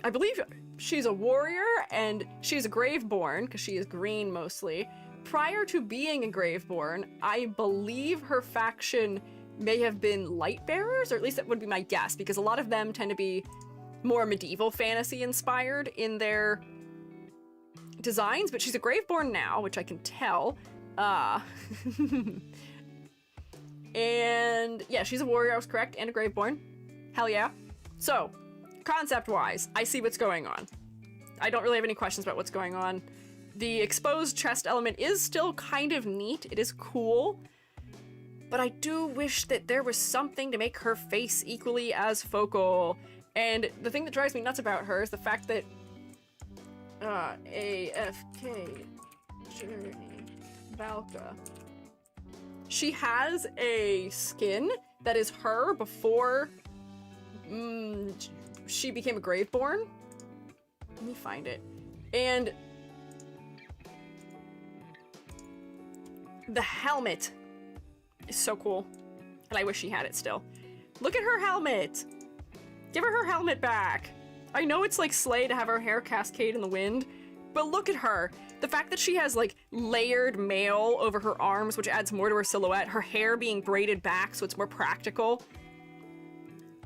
I believe she's a warrior and she's a Graveborn, because she is green mostly. Prior to being a Graveborn, I believe her faction may have been Lightbearers, or at least that would be my guess, because a lot of them tend to be more medieval fantasy inspired in their designs, but she's a Graveborn now, which I can tell. And yeah, she's a warrior, I was correct, and a Graveborn. Hell yeah. So, concept-wise, I see what's going on. I don't really have any questions about what's going on. The exposed chest element is still kind of neat. It is cool. But I do wish that there was something to make her face equally as focal. And the thing that drives me nuts about her is the fact that AFK Journey Valka. She has a skin that is her before she became a Graveborn. Let me find it. And the helmet is so cool. And I wish she had it still. Look at her helmet. Give her helmet back. I know it's like slay to have her hair cascade in the wind, but look at her. The fact that she has like layered mail over her arms, which adds more to her silhouette, her hair being braided back so it's more practical.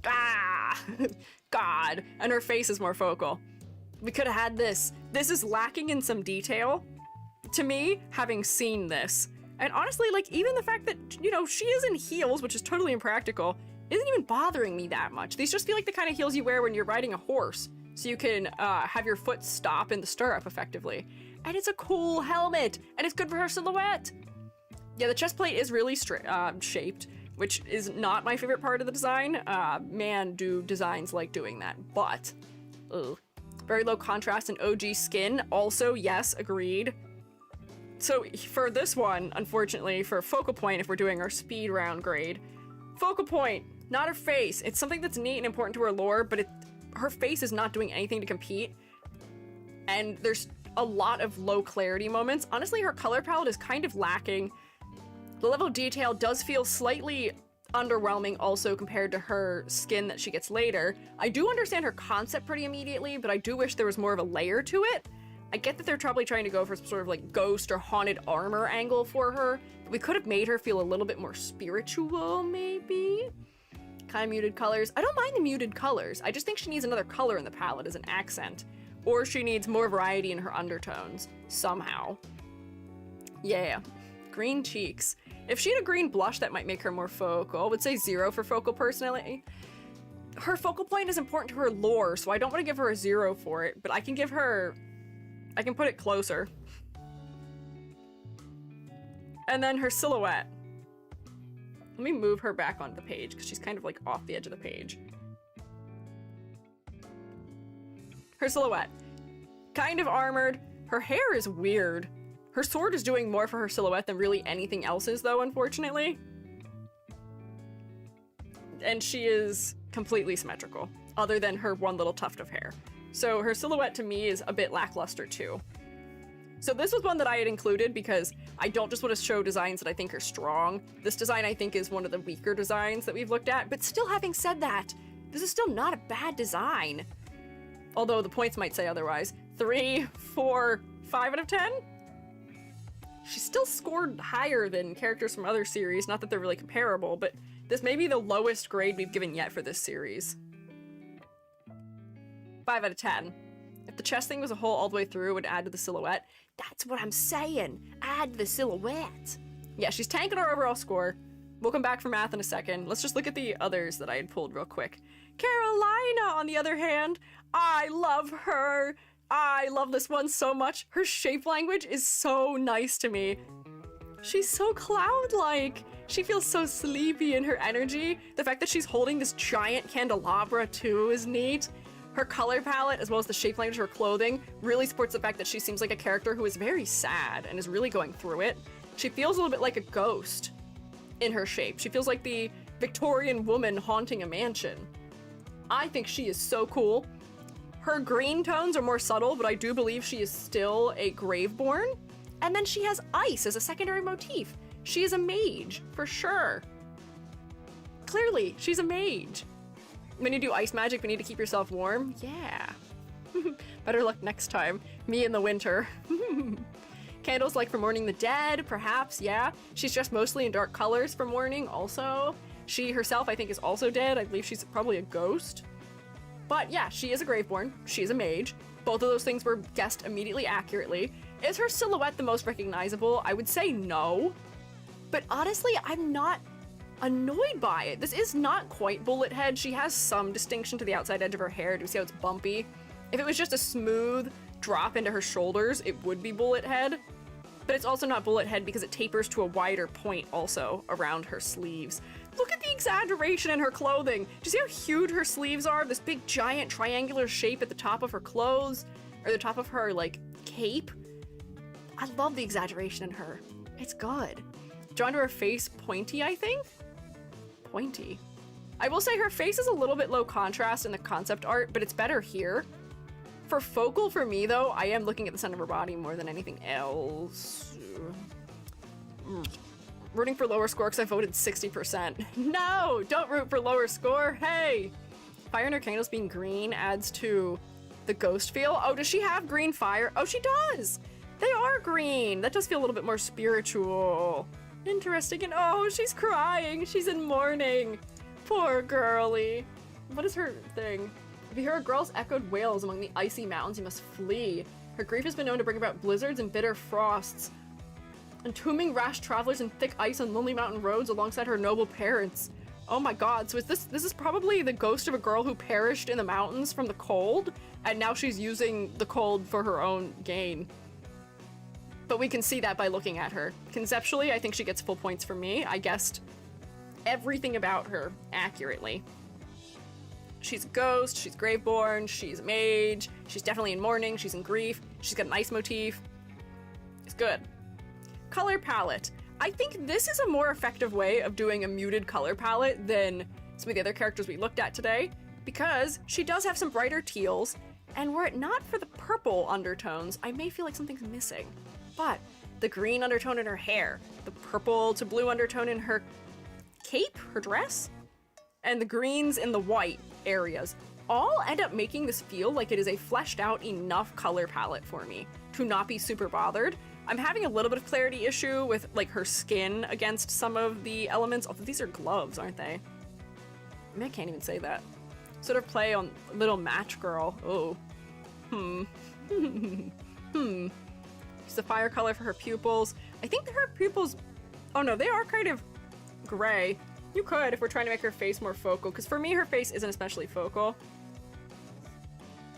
Ah, God. And her face is more focal. We could have had this. This is lacking in some detail to me, having seen this. And honestly, like, even the fact that, you know, she is in heels, which is totally impractical, isn't even bothering me that much. These just feel like the kind of heels you wear when you're riding a horse, so you can have your foot stop in the stirrup effectively. And it's a cool helmet, and it's good for her silhouette. Yeah, the chest plate is really shaped, which is not my favorite part of the design. Man, do designs like doing that, but, ugh. Very low contrast and OG skin. Also, yes, agreed. So for this one, unfortunately, for focal point, if we're doing our speed round grade, focal point, not her face. It's something that's neat and important to her lore, but her face is not doing anything to compete. And there's a lot of low clarity moments. Honestly, her color palette is kind of lacking. The level of detail does feel slightly underwhelming also compared to her skin that she gets later. I do understand her concept pretty immediately, but I do wish there was more of a layer to it. I get that they're probably trying to go for some sort of like ghost or haunted armor angle for her, but we could have made her feel a little bit more spiritual, maybe? Kind of muted colors. I don't mind the muted colors. I just think she needs another color in the palette as an accent. or she needs more variety in her undertones, somehow. Yeah. Green cheeks. If she had a green blush, that might make her more focal. I would say 0 for focal personally. Her focal point is important to her lore, so I don't want to give her a 0 for it, but I can put it closer. And then her silhouette. Let me move her back onto the page, because she's kind of like off the edge of the page. Her silhouette. Kind of armored. Her hair is weird. Her sword is doing more for her silhouette than really anything else is, though, unfortunately. And she is completely symmetrical, other than her one little tuft of hair. So her silhouette to me is a bit lackluster too. So this was one that I had included because I don't just want to show designs that I think are strong. This design I think is one of the weaker designs that we've looked at, but still, having said that, this is still not a bad design. Although the points might say otherwise. 3, 4, 5 out of 10? She's still scored higher than characters from other series, not that they're really comparable, but this may be the lowest grade we've given yet for this series. 5 out of 10. If the chest thing was a whole all the way through, it would add to the silhouette. That's what I'm saying. Add to the silhouette. Yeah, she's tanking our overall score. We'll come back for math in a second. Let's just look at the others that I had pulled real quick. Carolina, on the other hand, I love her. I love this one so much. Her shape language is so nice to me. She's so cloud-like. She feels so sleepy in her energy. The fact that she's holding this giant candelabra too is neat. Her color palette, as well as the shape language of her clothing, really supports the fact that she seems like a character who is very sad and is really going through it. She feels a little bit like a ghost in her shape. She feels like the Victorian woman haunting a mansion. I think she is so cool. Her green tones are more subtle, but I do believe she is still a Graveborn. And then she has ice as a secondary motif. She is a mage, for sure. Clearly, she's a mage. When you do ice magic, we need to keep yourself warm. Yeah. Better luck next time. Me in the winter. Candles like for mourning the dead, perhaps, yeah. She's dressed mostly in dark colors for mourning, also. She herself, I think, is also dead. I believe she's probably a ghost. But yeah, she is a Graveborn. She's a mage. Both of those things were guessed immediately accurately. Is her silhouette the most recognizable? I would say no. But honestly, I'm not annoyed by it. This is not quite bullet head. She has some distinction to the outside edge of her hair. Do you see how it's bumpy? If it was just a smooth drop into her shoulders, it would be bullet head. But it's also not bullet head because it tapers to a wider point also around her sleeves. Look at the exaggeration in her clothing. Do you see how huge her sleeves are? This big giant triangular shape at the top of her clothes, or the top of her, like, cape. I love the exaggeration in her. It's good. Drawn to her face, pointy, I think? Pointy. I will say her face is a little bit low contrast in the concept art, but it's better here. For focal for me, though, I am looking at the center of her body more than anything else. Rooting for lower score because I voted 60%. No! Don't root for lower score! Hey! Fire in her candles being green adds to the ghost feel. Oh, does she have green fire? Oh, she does! They are green! That does feel a little bit more spiritual. Interesting. And oh, she's crying! She's in mourning! Poor girlie. What is her thing? If you hear a girl's echoed wails among the icy mountains, you must flee. Her grief has been known to bring about blizzards and bitter frosts, entombing rash travelers in thick ice on lonely mountain roads alongside her noble parents. Oh my god, so this is probably the ghost of a girl who perished in the mountains from the cold, and now she's using the cold for her own gain. But we can see that by looking at her. Conceptually, I think she gets full points from me. I guessed everything about her accurately. She's a ghost, she's Graveborn, she's a mage, she's definitely in mourning, she's in grief, she's got an ice motif. It's good. Color palette. I think this is a more effective way of doing a muted color palette than some of the other characters we looked at today, because she does have some brighter teals, and were it not for the purple undertones, I may feel like something's missing. But the green undertone in her hair, the purple to blue undertone in her cape, her dress, and the greens in the white areas all end up making this feel like it is a fleshed out enough color palette for me to not be super bothered. I'm having a little bit of clarity issue with like her skin against some of the elements, although these are gloves, aren't they? I mean, I can't even say that. Sort of play on little match girl. Oh. Use the fire color for her pupils. I think her pupils, oh no, they are kind of gray. You could, if we're trying to make her face more focal, because for me, her face isn't especially focal.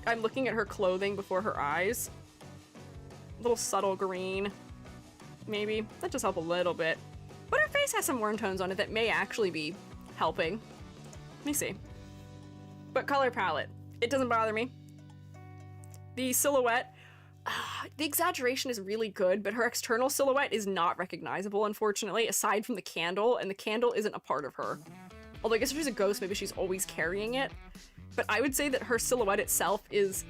I'm looking at her clothing before her eyes. A little subtle green, maybe. That just help a little bit. But her face has some warm tones on it that may actually be helping. Let me see. But color palette, it doesn't bother me. The silhouette, the exaggeration is really good, but her external silhouette is not recognizable, unfortunately, aside from the candle, and the candle isn't a part of her. Although I guess if she's a ghost, maybe she's always carrying it. But I would say that her silhouette itself is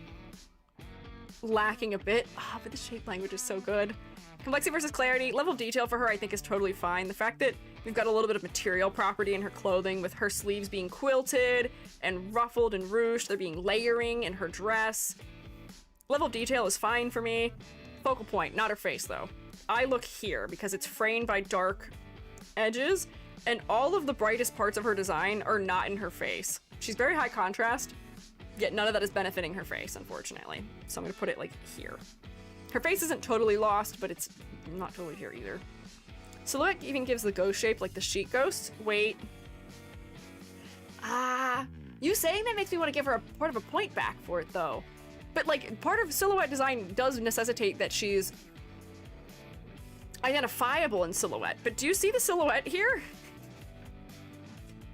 lacking a bit. But the shape language is so good. Complexity versus clarity. Level of detail for her I think is totally fine. The fact that we've got a little bit of material property in her clothing with her sleeves being quilted and ruffled and ruched, there being layering in her dress. Level of detail is fine for me. Focal point, not her face though. I look here because it's framed by dark edges and all of the brightest parts of her design are not in her face. She's very high contrast, yet none of that is benefiting her face, unfortunately. So I'm gonna put it like here. Her face isn't totally lost, but it's not totally here either. Silhouette even gives the ghost shape like the sheet ghost. Wait. You saying that makes me want to give her a part of a point back for it though. But like part of silhouette design does necessitate that she's identifiable in silhouette. But do you see the silhouette here?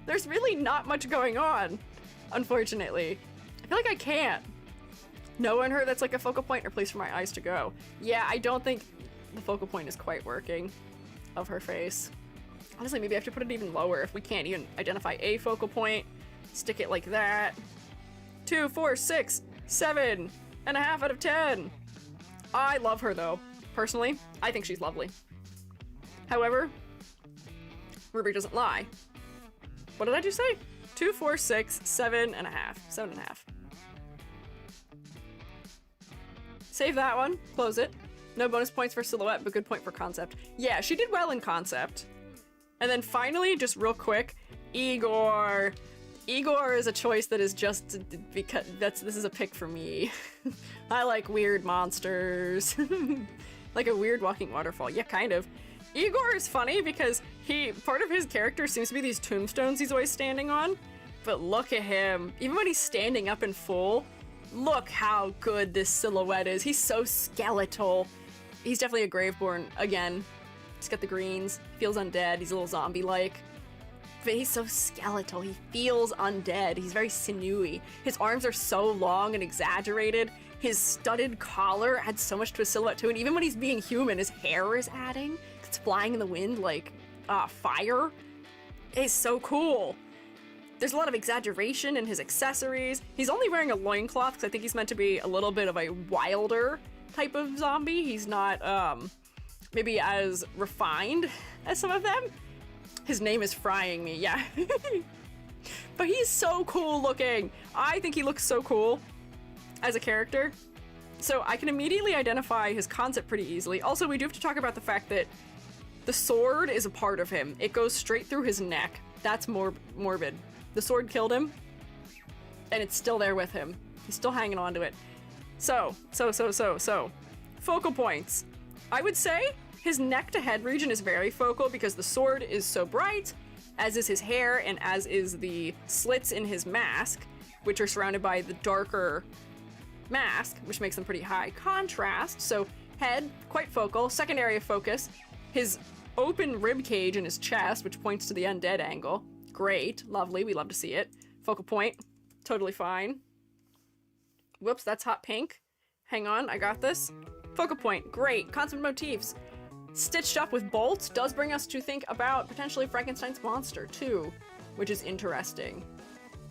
There's really not much going on, unfortunately. I feel like I can't. Knowing her, that's like a focal point or place for my eyes to go. Yeah, I don't think the focal point is quite working of her face. Honestly, maybe I have to put it even lower if we can't even identify a focal point. Stick it like that. 2, 4, 6, 7.5 out of 10. I love her though. Personally, I think she's lovely. However, Ruby doesn't lie. What did I just say? 2, 4, 6, 7.5. 7.5. Save that one. Close it. No bonus points for silhouette, but good point for concept. Yeah, she did well in concept. And then finally, just real quick, Igor. Igor is a choice that is just because this is a pick for me. I like weird monsters. Like a weird walking waterfall. Yeah, kind of. Igor is funny because part of his character seems to be these tombstones he's always standing on. But look at him. Even when he's standing up in full, look how good this silhouette is. He's so skeletal. He's definitely a Graveborn again. He's got the greens, feels undead, he's a little zombie-like. But he's so skeletal, he feels undead, he's very sinewy. His arms are so long and exaggerated. His studded collar adds so much to his silhouette too, and even when he's being human, his hair is adding. It's flying in the wind like fire. It's so cool. There's a lot of exaggeration in his accessories. He's only wearing a loincloth because I think he's meant to be a little bit of a wilder type of zombie. He's not maybe as refined as some of them. His name is frying me, yeah. But he's so cool looking. I think he looks so cool as a character. So I can immediately identify his concept pretty easily. Also, we do have to talk about the fact that the sword is a part of him. It goes straight through his neck. That's morbid. The sword killed him, and it's still there with him. He's still hanging on to it. So. Focal points. I would say his neck to head region is very focal because the sword is so bright, as is his hair, and as is the slits in his mask, which are surrounded by the darker mask, which makes them pretty high contrast. So head, quite focal. Second area of focus, his open rib cage in his chest, which points to the undead angle. Great, lovely, we love to see it. Focal point, totally fine. Whoops, that's hot pink. Hang on, I got this. Focal point, great. Constant motifs. Stitched up with bolts does bring us to think about potentially Frankenstein's monster too, which is interesting.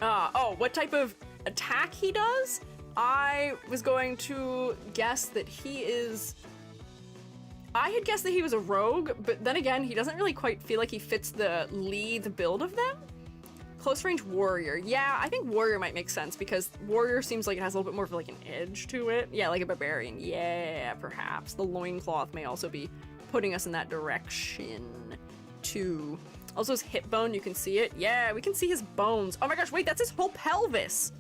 Oh, what type of attack he does? I was going to guess that he is... I had guessed that he was a rogue, but then again, he doesn't really quite feel like he fits the build of them. Close range warrior. Yeah, I think warrior might make sense because warrior seems like it has a little bit more of like an edge to it. Yeah, like a barbarian. Yeah, perhaps. The loincloth may also be putting us in that direction too. Also his hip bone, you can see it. Yeah, we can see his bones. Oh my gosh, wait, that's his whole pelvis.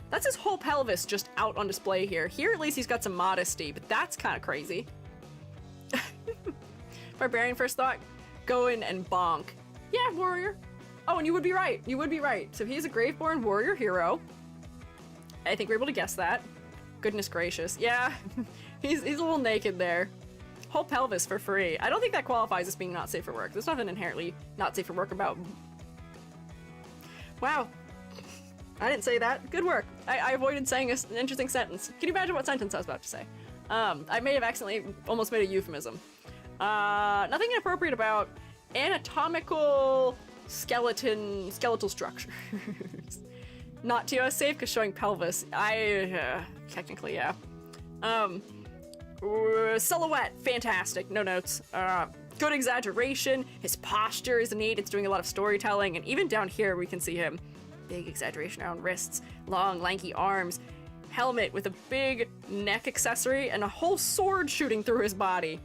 That's his whole pelvis just out on display here. Here, at least he's got some modesty, but that's kind of crazy. Barbarian first thought, go in and bonk. Yeah, warrior. Oh, and you would be right. You would be right. So he's a Graveborn warrior hero. I think we're able to guess that. Goodness gracious. Yeah, he's a little naked there. Whole pelvis for free. I don't think that qualifies as being not safe for work. There's nothing inherently not safe for work about. Wow. I didn't say that. Good work. I avoided saying an interesting sentence. Can you imagine what sentence I was about to say? I may have accidentally almost made a euphemism. Nothing inappropriate about anatomical skeletal structures. Not TOS safe because showing pelvis. Technically, yeah. Silhouette, fantastic. No notes. Good exaggeration. His posture is neat. It's doing a lot of storytelling, and even down here we can see him. Big exaggeration around wrists, long lanky arms, helmet with a big neck accessory, and a whole sword shooting through his body.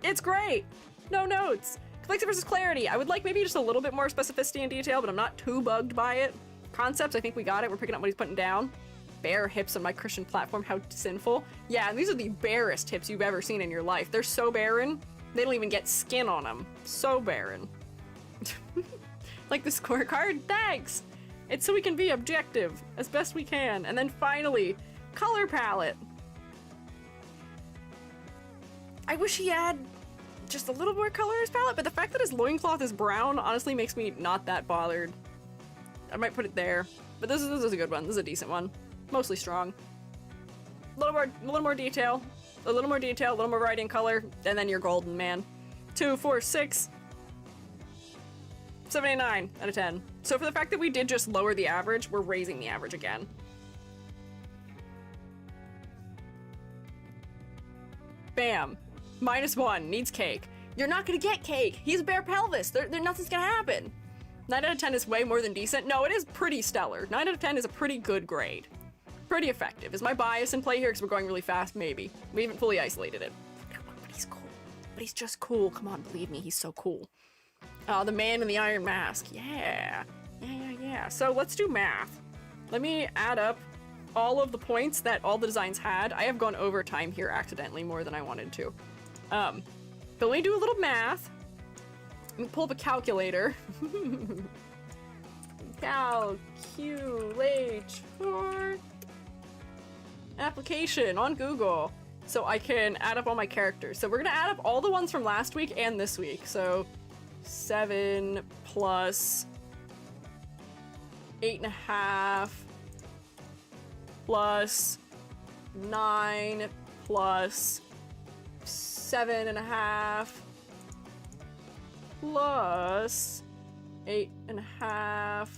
It's great. No notes. Complexity versus clarity. I would like maybe just a little bit more specificity and detail, but I'm not too bugged by it. Concepts, I think we got it. We're picking up what he's putting down. Bare hips on my Christian platform, how sinful. Yeah, and these are the barest hips you've ever seen in your life. They're so barren, they don't even get skin on them. So barren. Like the scorecard? Thanks! It's so we can be objective as best we can. And then finally, color palette. I wish he had just a little more color in his palette, but the fact that his loincloth is brown honestly makes me not that bothered. I might put it there, but this is a good one. This is a decent one. Mostly strong. A little more detail, a little more variety in color, and then you're golden, man. 2, 4, 6, 79 out of 10. So for the fact that we did just lower the average, we're raising the average again. Bam. -1, needs cake. You're not gonna get cake. He's a bare pelvis. Nothing's gonna happen. 9 out of 10 is way more than decent. No, it is pretty stellar. 9 out of 10 is a pretty good grade. Pretty effective. Is my bias in play here because we're going really fast? Maybe. We haven't fully isolated it. But he's cool. But he's just cool. Come on, believe me, he's so cool. The man in the iron mask. Yeah. Yeah. So let's do math. Let me add up all of the points that all the designs had. I have gone over time here accidentally more than I wanted to. But let me do a little math. Let me pull up a calculator. Calculate for application on Google. So I can add up all my characters. So we're gonna add up all the ones from last week and this week. So 7 plus 8.5 plus 9 plus 7.5 plus 8.5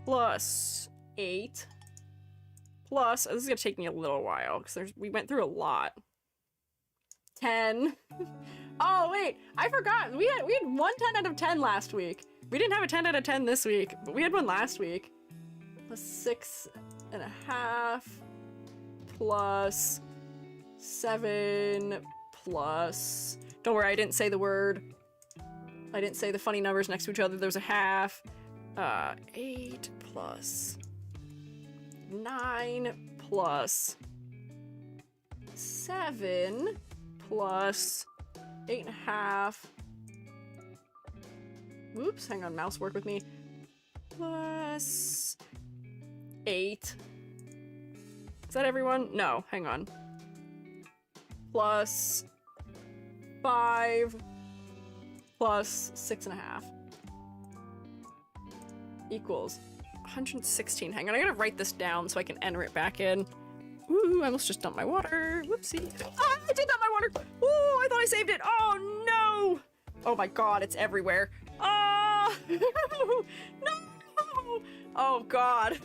plus 8 plus, this is gonna take me a little while because we went through a lot. 10. Oh wait, I forgot. We had one 10 out of 10 last week. We didn't have a 10 out of 10 this week, but we had one last week. Plus 6.5 plus 7 plus. Don't worry, I didn't say the word. I didn't say the funny numbers next to each other. There's a half. 8 plus 9 plus 7 plus 8.5. Whoops, hang on, mouse, work with me. Plus 8. Is that everyone? No, hang on. Plus 5 plus 6.5 equals 116. Hang on, I gotta write this down so I can enter it back in. Ooh, I almost just dumped my water. Whoopsie. Ah, I did dump my water. Ooh, I thought I saved it. Oh no. Oh my god, it's everywhere. Ah, no. Oh god,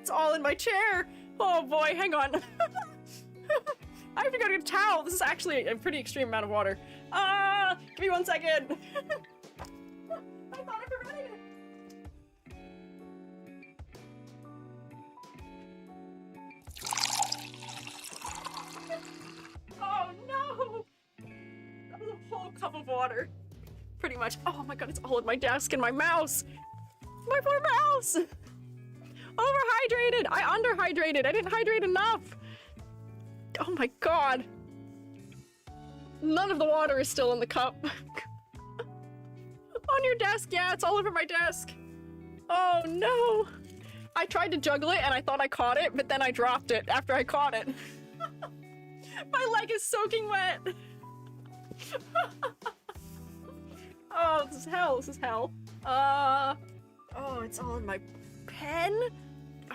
it's all in my chair. Oh boy, hang on. I have to go get a towel. This is actually a pretty extreme amount of water. Give me 1 second. I thought I forgot it. Oh no! That was a whole cup of water. Pretty much. Oh my god, it's all in my desk and my mouse. My poor mouse! dehydrated! I underhydrated! I didn't hydrate enough! Oh my god. None of the water is still in the cup. On your desk, yeah, it's all over my desk. Oh no. I tried to juggle it and I thought I caught it, but then I dropped it after I caught it. My leg is soaking wet. Oh, this is hell, this is hell. Oh, it's all in my pen?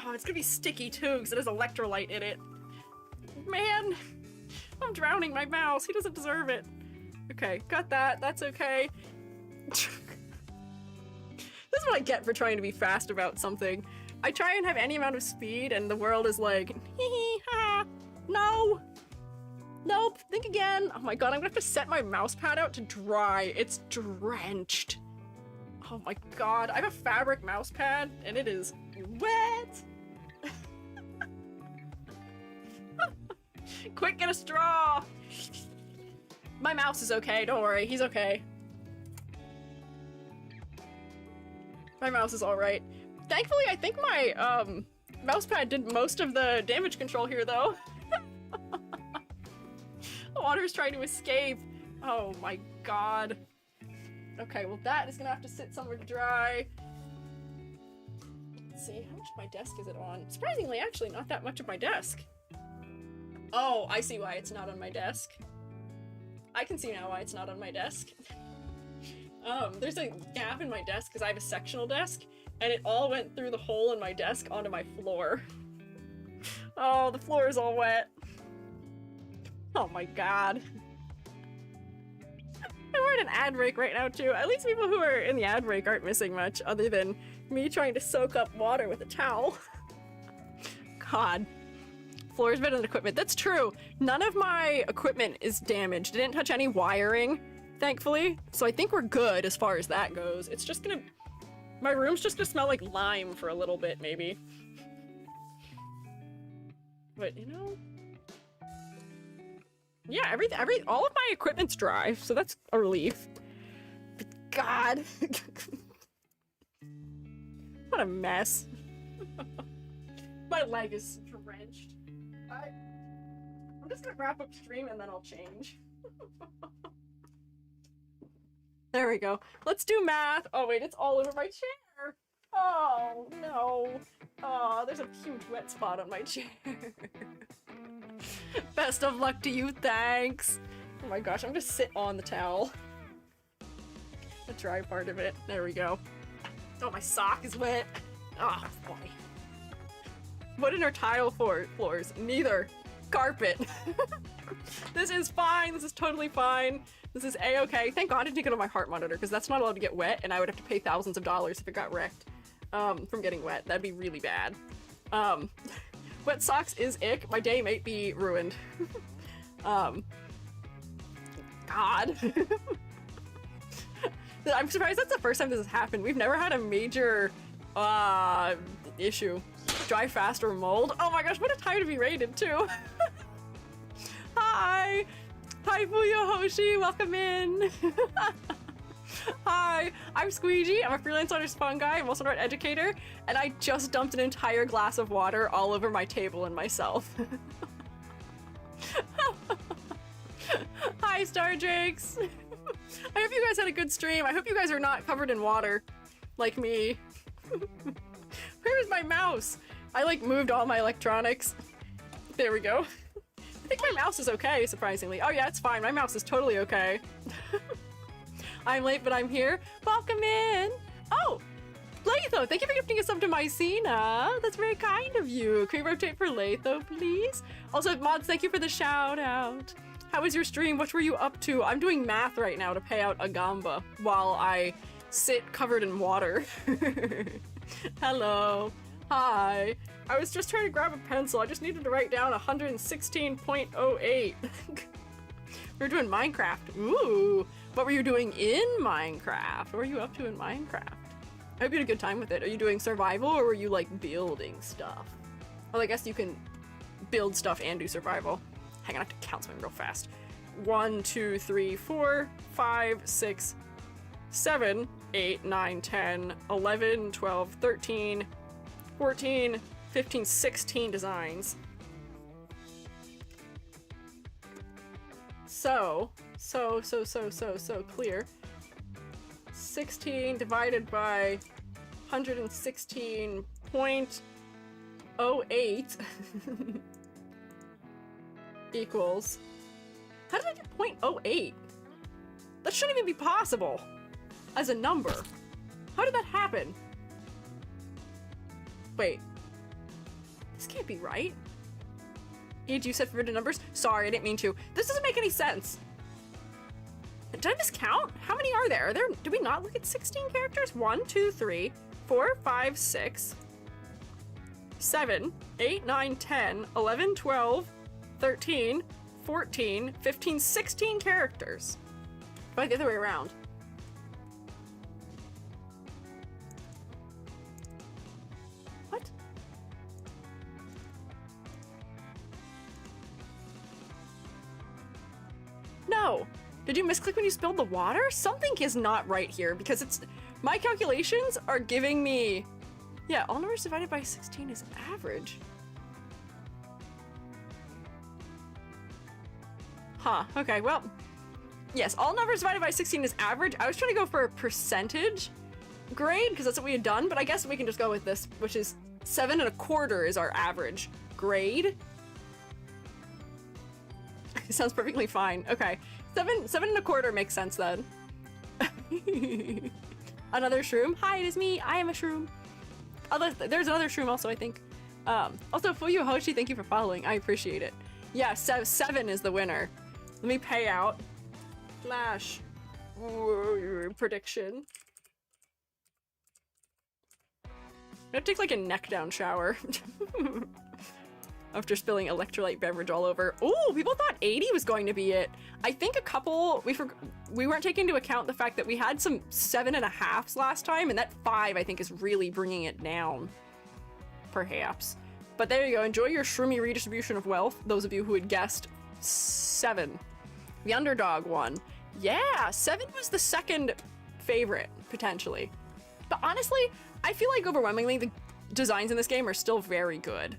Oh, it's gonna be sticky too, because it has electrolyte in it. Man, I'm drowning my mouse. He doesn't deserve it. Okay, got that. That's okay. This is what I get for trying to be fast about something. I try and have any amount of speed, and the world is like, hee hee ha. No. Nope. Think again. Oh my god, I'm gonna have to set my mouse pad out to dry. It's drenched. Oh my god, I have a fabric mouse pad, and it is wet. Quick, get a straw! My mouse is okay, don't worry, he's okay. My mouse is alright. Thankfully, I think my, mousepad did most of the damage control here, though. The water's trying to escape. Oh my god. Okay, well that is gonna have to sit somewhere to dry. Let's see, how much of my desk is it on? Surprisingly, actually, not that much of my desk. Oh, I see why it's not on my desk. I can see now why it's not on my desk. There's a gap in my desk because I have a sectional desk, and it all went through the hole in my desk onto my floor. Oh, the floor is all wet. Oh my god. We're in an ad break right now too. At least people who are in the ad break aren't missing much other than me trying to soak up water with a towel. God. Floor's better than equipment. That's true. None of my equipment is damaged. I didn't touch any wiring, thankfully. So I think we're good as far as that goes. It's just gonna... My room's just gonna smell like lime for a little bit, maybe. But, you know... Yeah, all of my equipment's dry, so that's a relief. But God. What a mess. My leg is drenched. I'm just gonna wrap up stream and then I'll change. There we go. Let's do math. Oh wait, it's all over my chair. Oh no. Oh, there's a huge wet spot on my chair. Best of luck to you, thanks. Oh my gosh, I'm gonna sit on the towel. The dry part of it. There we go. Oh, my sock is wet. Oh, boy. What are tile floors? Neither. Carpet. This is fine. This is totally fine. This is a-okay. Thank God I didn't get on my heart monitor, because that's not allowed to get wet, and I would have to pay thousands of dollars if it got wrecked from getting wet. That'd be really bad. Wet socks is ick. My day might be ruined. God. I'm surprised that's the first time this has happened. We've never had a major issue. Dry fast or mold. Oh my gosh, what a time to be raided too. Hi! Hi Fuyo Hoshi, welcome in! Hi, I'm Squiiji. I'm a freelance artist fungi. I'm also an art educator, and I just dumped an entire glass of water all over my table and myself. Hi, Star Drakes. I hope you guys had a good stream. I hope you guys are not covered in water, like me. Where is my mouse? I like moved all my electronics. There we go. I think my mouse is okay, surprisingly. Oh yeah, it's fine. My mouse is totally okay. I'm late, but I'm here. Welcome in. Oh, Latho, thank you for gifting a sub to Mycena. That's very kind of you. Can you rotate for Latho, please? Also, mods, thank you for the shout out. How was your stream? What were you up to? I'm doing math right now to pay out a gamba while I sit covered in water. Hello. Hi. I was just trying to grab a pencil. I just needed to write down 116.08. We're doing Minecraft. Ooh. What were you doing in Minecraft? What were you up to in Minecraft? I hope you had a good time with it. Are you doing survival or were you like building stuff? Well, I guess you can build stuff and do survival. Hang on, I have to count something real fast. 1, 2, 3, 4, 5, 6, 7, 8, 9, 10, 11, 12, 13, 14, 15, 16 designs. So clear. 16 divided by 116.08 equals... How did I get 0.08? That shouldn't even be possible as a number. How did that happen? Wait. This can't be right. Did you set forbidden numbers? Sorry, I didn't mean to. This doesn't make any sense. Did I miscount? How many are there? Do we not look at 16 characters? 1, 2, 3, 4, 5, 6, 7, 8, 9, 10, 11, 12, 13, 14, 15, 16 characters. But the other way around. What? No. Did you misclick when you spilled the water? Something is not right here because it's... My calculations are giving me... Yeah, all numbers divided by 16 is average. Huh, okay, well... Yes, all numbers divided by 16 is average. I was trying to go for a percentage grade because that's what we had done, but I guess we can just go with this, which is 7.25 is our average grade. It sounds perfectly fine. Okay. 7.25 makes sense then. Another shroom. Hi, it is me. I am a shroom. There's another shroom also, I think. Also, Fuyu Hoshi, thank you for following. I appreciate it. Yeah, 7 is the winner. Let me pay out. Flash. Prediction. I'm gonna take like a neck down shower. After spilling electrolyte beverage all over. Ooh, people thought 80 was going to be it. I think a couple, we weren't taking into account the fact that we had some 7.5s last time, and that 5 I think is really bringing it down. Perhaps. But there you go, enjoy your shroomy redistribution of wealth, those of you who had guessed 7. The underdog one. Yeah, 7 was the second favorite, potentially. But honestly, I feel like overwhelmingly the designs in this game are still very good.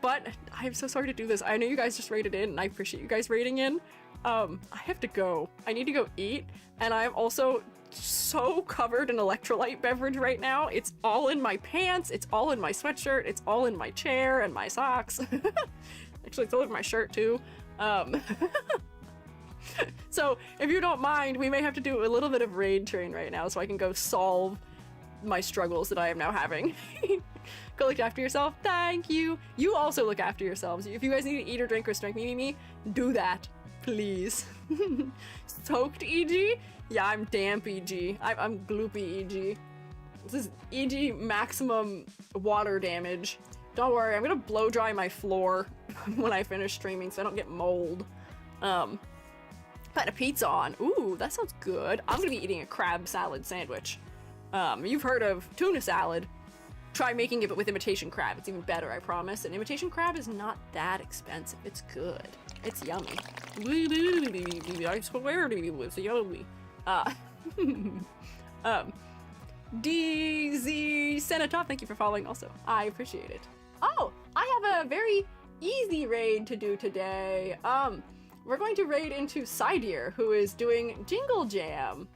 But I'm so sorry to do this. I know you guys just rated in, and I appreciate you guys rating in. I have to go. I need to go eat, and I'm also so covered in electrolyte beverage right now. It's all in my pants, it's all in my sweatshirt, it's all in my chair and my socks. Actually, it's all over my shirt too. So if you don't mind, we may have to do a little bit of raid train right now so I can go solve my struggles that I am now having. Go look after yourself. Thank you. You also look after yourselves. If you guys need to eat or drink or strength me, do that, please. Soaked EG? Yeah, I'm damp EG. I'm gloopy EG. This is EG maximum water damage. Don't worry, I'm gonna blow dry my floor when I finish streaming so I don't get mold. Put a pizza on. Ooh, that sounds good. I'm gonna be eating a crab salad sandwich. You've heard of tuna salad. Try making it but with imitation crab. It's even better, I promise. And imitation crab is not that expensive. It's good. It's yummy. I swear to you, it's yummy. DZ Senatop, thank you for following also. I appreciate it. Oh, I have a very easy raid to do today. We're going to raid into Sidear, who is doing Jingle Jam.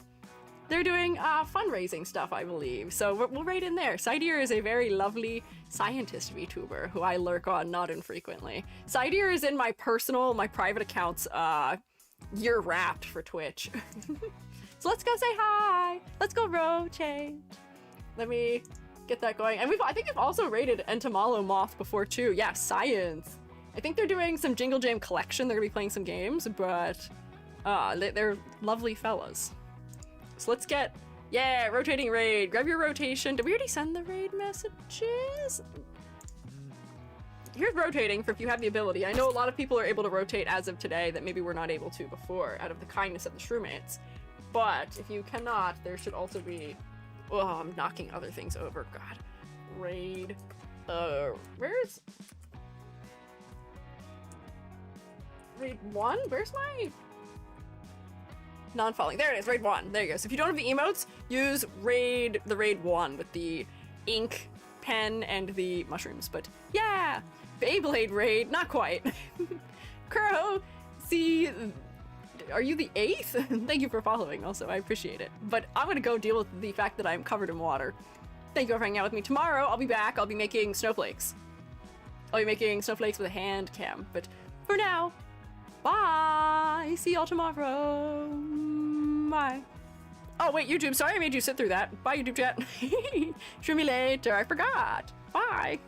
They're doing fundraising stuff, I believe, so we'll raid in there. Sidear is a very lovely scientist VTuber who I lurk on not infrequently. Sidear is in my private accounts year-wrapped for Twitch. So let's go say hi! Let's go rotate! Let me get that going. And I think we've also raided Entomolo Moth before too. Yeah, science! I think they're doing some Jingle Jam collection. They're gonna be playing some games, but they're lovely fellas. So let's get, yeah, rotating raid. Grab your rotation. Did we already send the raid messages? Here's rotating for if you have the ability. I know a lot of people are able to rotate as of today that maybe we're not able to before out of the kindness of the shroommates. But if you cannot, there should also be, oh, I'm knocking other things over. God. Raid. Where's raid 1? Where's my non-falling? There it is, raid 1. There you go. So if you don't have the emotes, use the raid 1 with the ink pen and the mushrooms, but yeah! Beyblade raid, not quite. Kuro, see, are you the 8th? Thank you for following also, I appreciate it. But I'm gonna go deal with the fact that I'm covered in water. Thank you for hanging out with me. Tomorrow, I'll be back, I'll be making snowflakes. I'll be making snowflakes with a hand cam, but for now, bye! See y'all tomorrow. Bye. Oh wait, YouTube, sorry I made you sit through that. Bye, YouTube chat. Stream me later, I forgot. Bye.